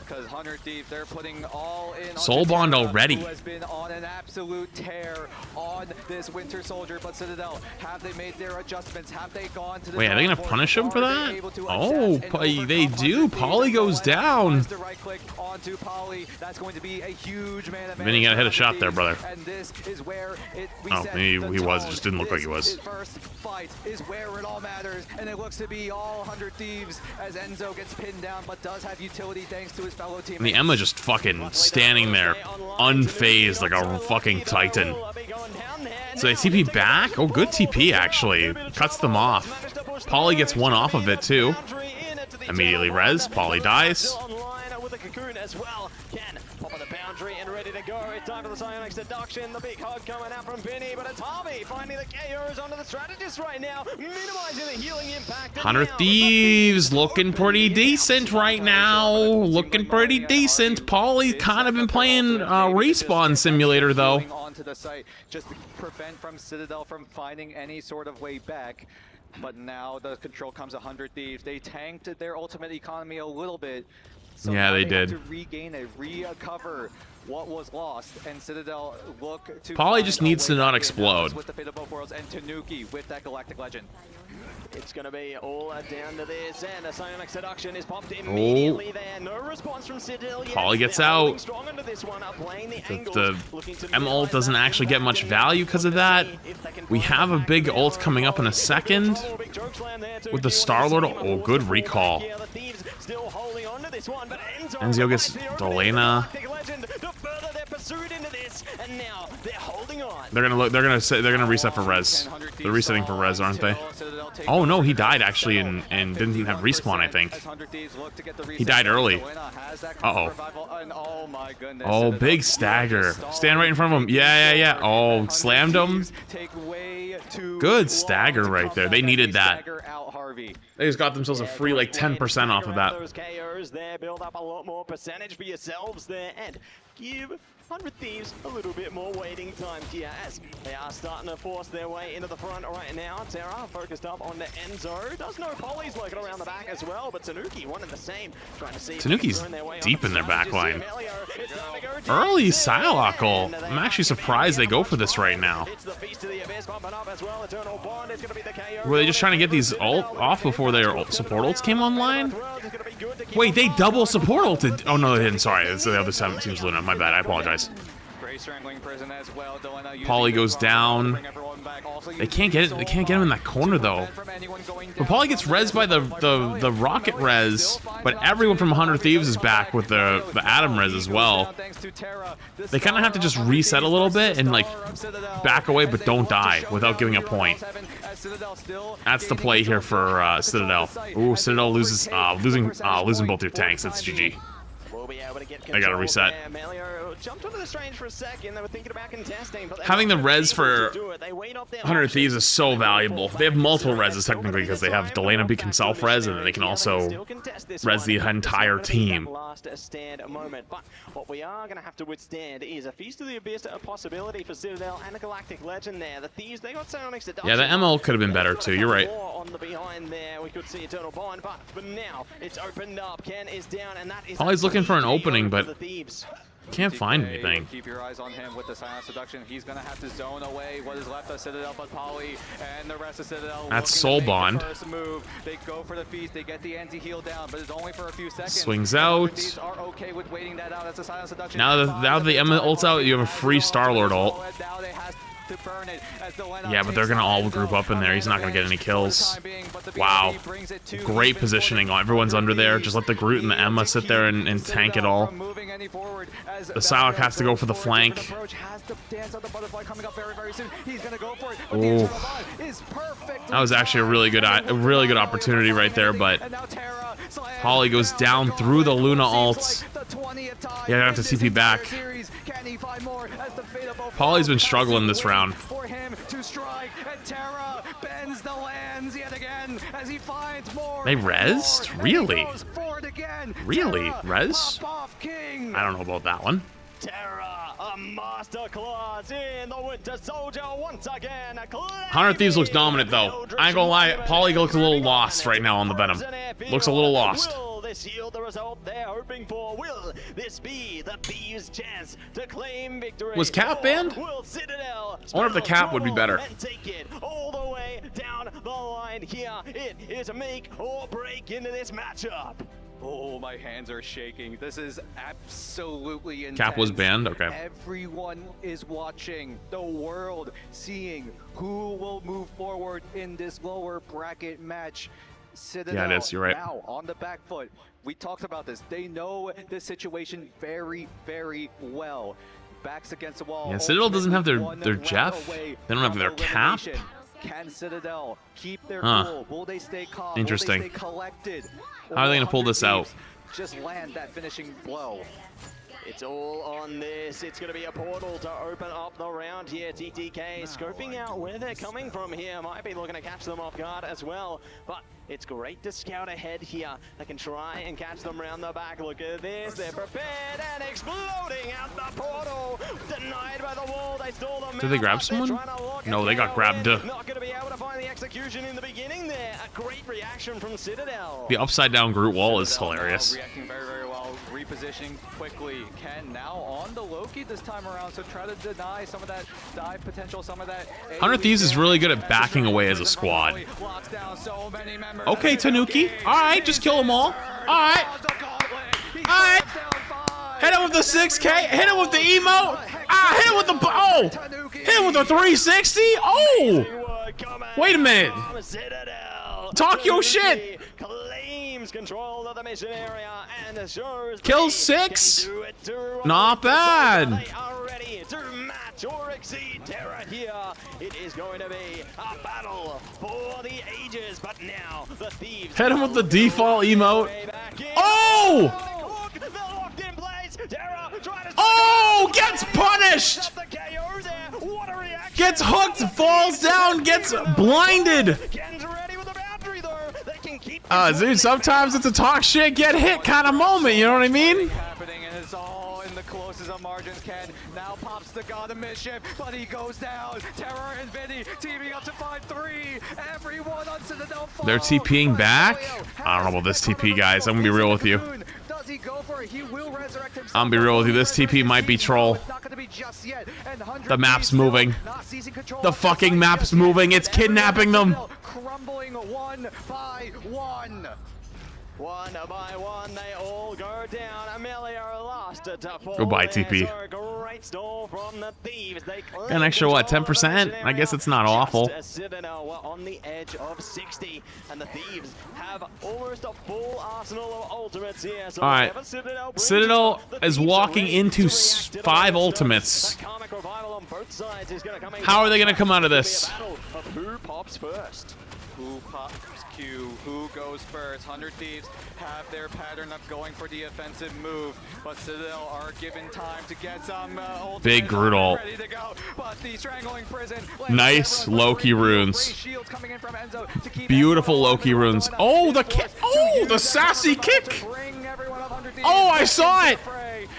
Because 100 Thieves, they're putting all in on Soul Bond Terra, already. who has been on an absolute tear on this Winter Soldier. But Citadel, have they made their adjustments? Have they gone to the Wait, are they going to board? punish him for Are that? they able to Oh, assess and they do. Polly goes down. the right click onto Polly. That's going to be a huge man advantage. Vinny got to hit a shot there, brother. And this is where it Oh, resets maybe the he was. It tone. just didn't look like he This was. First fight is where it all matters, and it looks to be all 100 Thieves as Enzo gets pinned down, but does have utility thanks to his fellow teammates. And the Emma just fucking standing there, unfazed like a fucking titan. So they TP back? Oh, good TP, actually. Cuts them off. Polly gets one off of it, too. Immediately res. Polly dies. With a cocoon as well. Can pop on the boundary and ready to go. It's time for the Psionic Seduction. The big hug coming out from Vinny, but it's Harvey finding the KOs onto the strategist right now, minimizing the healing impact. 100 Thieves looking pretty decent right now. Looking pretty decent. Polly's kind of been playing Respawn Simulator, though. Onto the site just to prevent from Citadel from finding any sort of way back. But now the control comes 100 Thieves. They tanked their ultimate economy a little bit. So Yeah, now they have did. to regain it, recover what was lost, and Citadel look to Polly find just a needs way to not back in. explode. With the Fate of Both Worlds and Tanuki with that Galactic Legend. It's going to be all down to this, and a Psionic Seduction is popped immediately there. No response from Citadel yet. Polly gets They're holding out. strong into this one, playing the angles, The looking to M ult minimize doesn't that actually get impact much and value because of that. We have a big ult coming up in a second with the Star-Lord. Oh, good recall. still holding on to this one, but Enzio gets Delena. The further they're pursued into this, and now they're holding on. They're gonna reset for res. They're resetting for res, aren't they? Oh no, he died actually and didn't even have respawn, I think. He died early. Uh-oh. Oh, big stagger. Stand right in front of him. Yeah. Oh, slammed him. Good stagger right there. They needed that. They just got themselves a free like 10% off of that. Those KOs there build up a lot more percentage for yourselves there, and give 100 Thieves a little bit more waiting time here as they are starting to force their way into the front right now. Terra focused up on the Enzo. Does know Polly's lurking around the back as well, but Tanuki one and the same. Trying to see Tanuki's deep in their backline. Early Psylocke ult. I'm actually surprised they go for this right now. Well, Were they just trying to get these ult off before their support ults came online? Wait, they double support ulted. Oh no, they didn't. Sorry, it's the other team's Luna. My bad. I apologize. Paulie goes down. They can't get it. They can't get him in that corner though. But Paulie gets res by the rocket res, but everyone from 100 Thieves is back with the Atom res as well. They kind of have to just reset a little bit and like back away, but don't die without giving a point. That's the play here for Citadel. Ooh, Citadel loses losing both your tanks. That's GG. I gotta reset. Having the res for 100 Thieves is so valuable. They have multiple reses technically because they have Delana can self-res and then they can also res the entire team. What we are going to have to withstand is a Feast of the Abyss, a possibility for Citadel and a Galactic Legend there. The Thieves, they got Psionic Seduction. Yeah, the ML could have been better too. You're right. On the behind there, we could see Eternal Bond, but for now, it's opened up. Ken is down, and that is Paulie's looking for an opening, but can't find anything. Keep your eyes on him with the Silent Seduction. He's going to have to zone away what is left of Citadel, but Paulie and the rest of Citadel. That's Soul Bond. First move. They go for the feast. They get the anti-heal down, but it's only for a few seconds. Swings out. These are okay with waiting that out. That's a Silent Seduction. Now the Emma ult's out, you have a free Star-Lord ult. Yeah, but they're gonna all group up in there. He's not gonna get any kills. Wow. Great positioning. Everyone's under there. Just let the Groot and the Emma sit there and tank it all. The Psylocke has to go for the flank. Ooh. That was actually a really good opportunity right there, but Paulie goes down through the Luna ult. Yeah, I have to CP back. Paulie's been struggling this round. For him to strike, and Terra bends the lands yet again as he finds more. They rezzed? Really? Really? Res? I don't know about that one. Terra, a masterclass in the Winter Soldier once again. 100 Thieves looks dominant though. I ain't gonna lie, Paulie looks a little lost right now on the Venom. Looks a little lost. Will this yield the result they're hoping for? Will this be the Thieves' chance to claim victory? Was Cap banned? I wonder if the Cap would be better. And take it all the way down the line here. It is a make or break into this matchup. Oh, my hands are shaking. This is absolutely intense. Cap was banned? Okay. Everyone is watching, the world seeing who will move forward in this lower bracket match. Citadel, yeah, it is. You're right. Now on the back foot. We talked about this. They know the situation very, very well. Backs against the wall. Yeah, Citadel doesn't have their Jeff. They don't have their Cap. Can Citadel keep their cool? Will they stay calm? Interesting. Will they stay collected? How are they going to pull this out? Just land that finishing blow. It's all on this. It's going to be a portal to open up the round here. TTK scoping out where they're coming from here. Might be looking to catch them off guard as well. But it's great to scout ahead here. They can try and catch them round the back. Look at this. They're prepared and exploding out the portal. Denied by the wall. They stole them. Did they grab someone? No, they got grabbed. Not going to be able to find the execution in the beginning there. A great reaction from Citadel. The upside down Groot wall is hilarious. Reacting very, very well. Repositioning quickly. Ken now on the Loki this time around, so try to deny some of that dive potential, some of that. 100 Thieves is really good at backing away as a squad. Okay, Tanuki. Alright, just kill them all. Alright. Alright. Hit him with the 6K. Hit him with the emote. Ah, hit him with the... Oh! Hit him with the 360? Oh! Wait a minute. Talk your shit. Control of the mission area and kill 6. Not bad. They are ready to match or exceed Terra here. It is going to be a battle for the ages, but now the Thieves hit him with the default emote. Oh! Oh! Gets punished. Gets hooked, falls down, gets blinded. Dude, sometimes it's a talk shit, get hit kind of moment, you know what I mean? Happening, and it's all in the closest of margins. Ken now pops the God of Mischief, but he goes down. Terror and Vinny teaming up to 5-3. Everyone on Citadel. They're TPing back? I don't know about this TP, guys. I'm gonna be real with you. Does he go for it? He will resurrect himself. I'm gonna be real with you. This TP might be troll. The map's moving. The fucking map's moving. It's kidnapping them. Crumbling one by one. One by one, they all go down. Emilio lost to fall. Goodbye, TP. Great stall from the Thieves. They Got an extra, what, 10%? I guess it's not awful. Citadel were on the edge of 60, and the Thieves have almost a full arsenal of ultimates here. So all right, Citadel is walking into 5 ultimates. How are they going to come out of this? Who pops first? Who pops Q? Who goes first? 100 Thieves have their pattern of going for the offensive move, but Citadel are given time to get some big Grudal. Ready to go, but the strangling prison. Nice Loki runes. Beautiful Loki runes. Oh, the kick! Oh, the sassy kick! Oh, I saw it!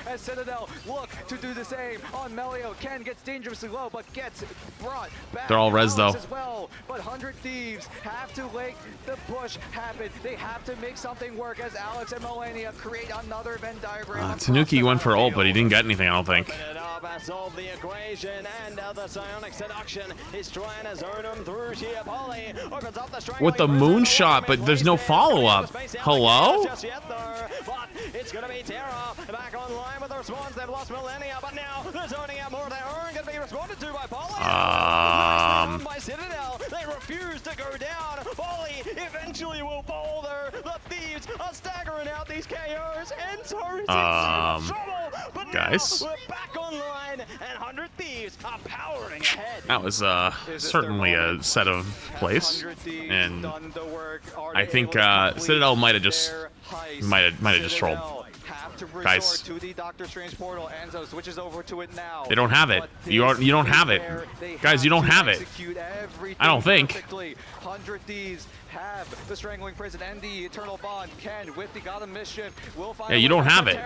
As Citadel look to do the same on Melio. Ken gets dangerously low, but gets brought back. They're all res though. As well, but 100 Thieves have to make the push happen. They have to make something work as Alex and Melania create another Venn diagram. Tanuki went for ult, but he didn't get anything, I don't think. Solve the equation, and the Psionic Seduction is trying to zone him through here. Polly opens up the with the moonshot, but there's no follow-up. Hello? But it's gonna be Terra back online with the response. They've lost Millennia, but now they're zoning out more of their own. Gonna be responded to by Polly. By Citadel, they refuse to go down. Polly eventually will boulder. The Thieves are staggering out these KOs, and so it's trouble. But guys, now we're back online, and 100 Thieves are powering ahead. that was certainly a set of plays, and I think Citadel might have just trolled. Guys, they don't have it. You don't have it, guys. You don't have it. I don't think. 100 Thieves have the strangling prison and the eternal bond. Ken with the God of Mischief will find. Yeah, you don't have it.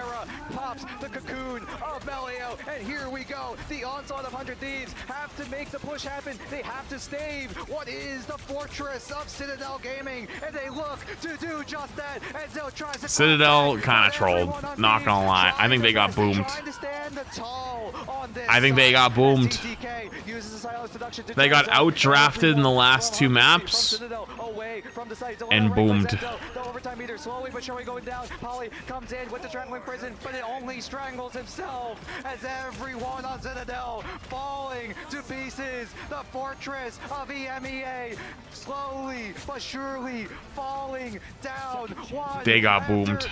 Pops the cocoon of Melio, and here we go. The onslaught of 100 Thieves have to make the push happen. They have to stave what is the fortress of Citadel Gaming, and they look to do just that. As they'll try to Citadel kind of trolled. Not gonna lie, I think they got boomed. I think they got boomed. They got outdrafted in the last 2 maps and boomed. The overtime meter slowly but surely going down. Polly comes in with the strangling prison, but it only strangles himself as everyone on Citadel falling to pieces. The fortress of EMEA slowly but surely falling down. They got boomed.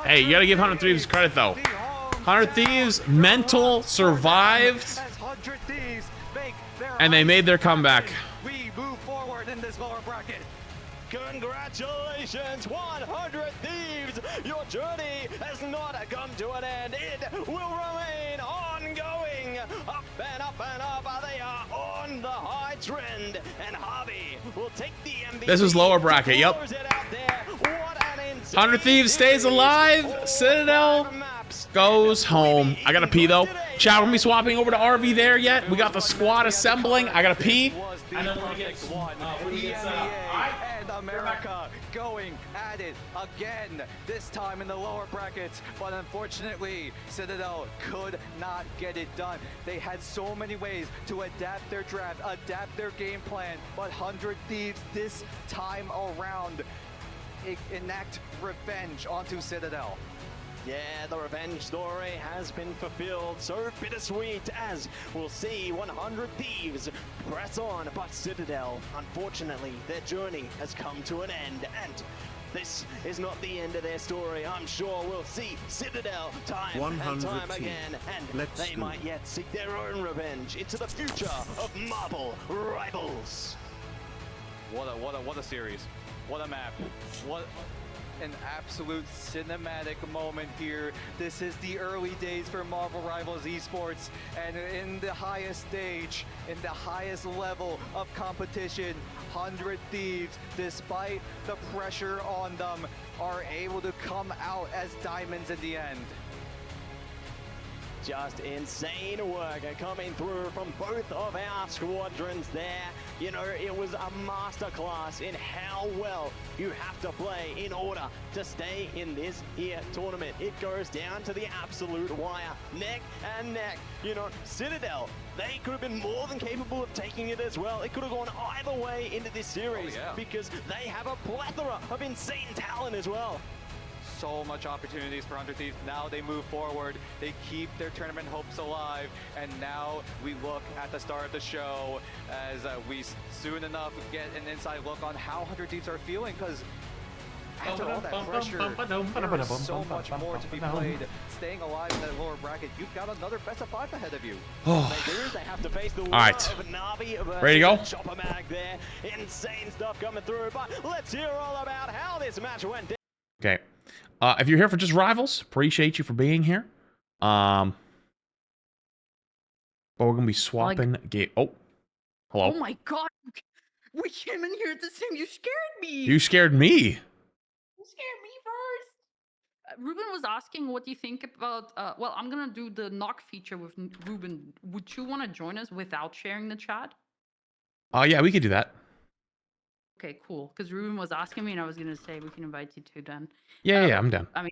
Hey, you gotta give 100 Thieves credit though. 100 Thieves mental survived, and they made their comeback. We move forward in this lower bracket. Congratulations, 100 Thieves! Your journey has not come to an end. It will remain ongoing. Up and up and up. They are on the high trend. And Harvey will take the MVP. This is lower bracket, yep. 100 Thieves stays alive. Citadel goes home. I gotta pee though. Chat, we're gonna be swapping over to RV there yet. We got the squad assembling. I gotta pee. And America going at it again, this time in the lower brackets, but unfortunately Citadel could not get it done. They had so many ways to adapt their draft, adapt their game plan, but 100 Thieves this time around enact revenge onto Citadel. Yeah, the revenge story has been fulfilled. So bittersweet as we'll see 100 Thieves press on. But Citadel, unfortunately, their journey has come to an end. And this is not the end of their story. I'm sure we'll see Citadel time and time again. And they might yet seek their own revenge into the future of Marble Rivals. What a series. What a map. What an absolute cinematic moment here. This is the early days for Marvel Rivals Esports, and in the highest stage, in the highest level of competition, 100 Thieves, despite the pressure on them, are able to come out as diamonds in the end. Just insane work coming through from both of our squadrons there. You know, it was a masterclass in how well you have to play in order to stay in this here tournament. It goes down to the absolute wire, neck and neck. You know, Citadel, they could have been more than capable of taking it as well. It could have gone either way into this series because they have a plethora of insane talent as well. So much opportunities for 100 Thieves. Now they move forward. They keep their tournament hopes alive. And now we look at the start of the show as we soon enough get an inside look on how 100 Thieves are feeling, because after all that pressure, there is so much more to be played. Staying alive in that lower bracket, you've got another best of 5 ahead of you. They have to face the all right. Navi Ready to go? Chopper-Mag there. Insane stuff coming through, but let's hear all about how this match went down. Okay. If you're here for just Rivals, appreciate you for being here. But we're gonna be swapping game. Oh, hello. Oh my god! We came in here at the same. You scared me. You scared me. You scared me first. Ruben was asking, "What do you think about?" Well, I'm gonna do the knock feature with Ruben. Would you want to join us without sharing the chat? Yeah, we could do that. Okay, cool. Because Ruben was asking me, and I was gonna say we can invite you too. Then. Yeah, I'm down. I mean,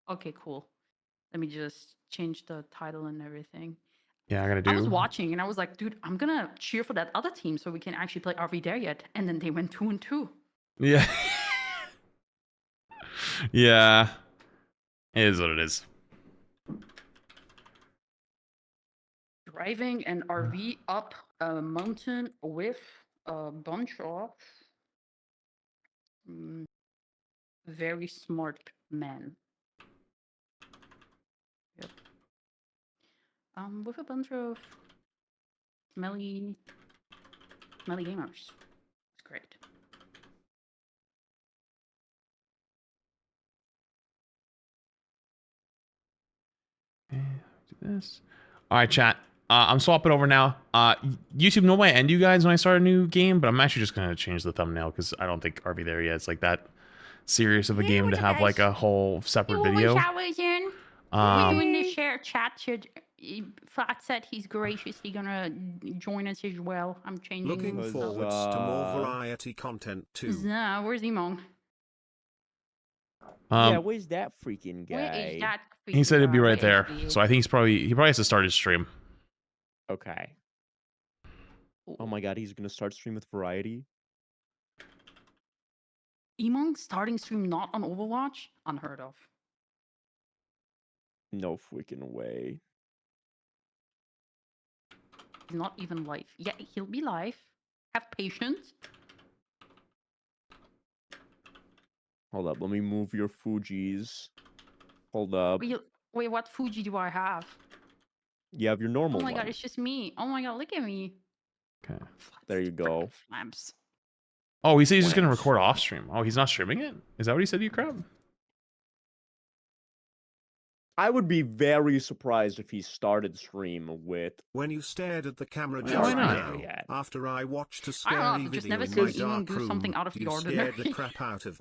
okay, cool. Let me just change the title and everything. Yeah, I gotta do. I was watching, and I was like, dude, I'm gonna cheer for that other team so we can actually play Are We There Yet? And then they went 2-2. Yeah. Yeah. It is what it is. Driving an RV up a mountain with a bunch of very smart men. Yep. With a bunch of smelly gamers. It's great. Okay, do this. All right, chat. I'm swapping over now. YouTube normally I end you guys when I start a new game, but I'm actually just gonna change the thumbnail because I don't think RV there yet. It's like that serious of a game to have like a whole separate video. In the share chat, Fat said he's graciously gonna join us as well. I'm changing. Looking forwards to more variety content too. Where's Emong? Yeah, where's that freaking guy? Where is that? He said it'd be right there, so I think he probably has to start his stream. Okay. Oh my god, he's gonna start stream with variety. Emong starting stream not on Overwatch? Unheard of. No freaking way. He's not even live. Yeah, he'll be live. Have patience. Hold up, let me move your Fujis. Hold up. Wait, what Fuji do I have? You have your normal Oh my one. god, it's just me. Oh my god, look at me. Okay. There you go. Flamps. Oh, he said he's just gonna record off stream. Oh, he's not streaming it? Is that what he said, you crap? I would be very surprised if he started stream with... When you stared at the camera Why just not? now, after I watched a I don't know, scary I've just video never in seen my Emong dark do room, something out of the you ordinary. scared the crap out of me.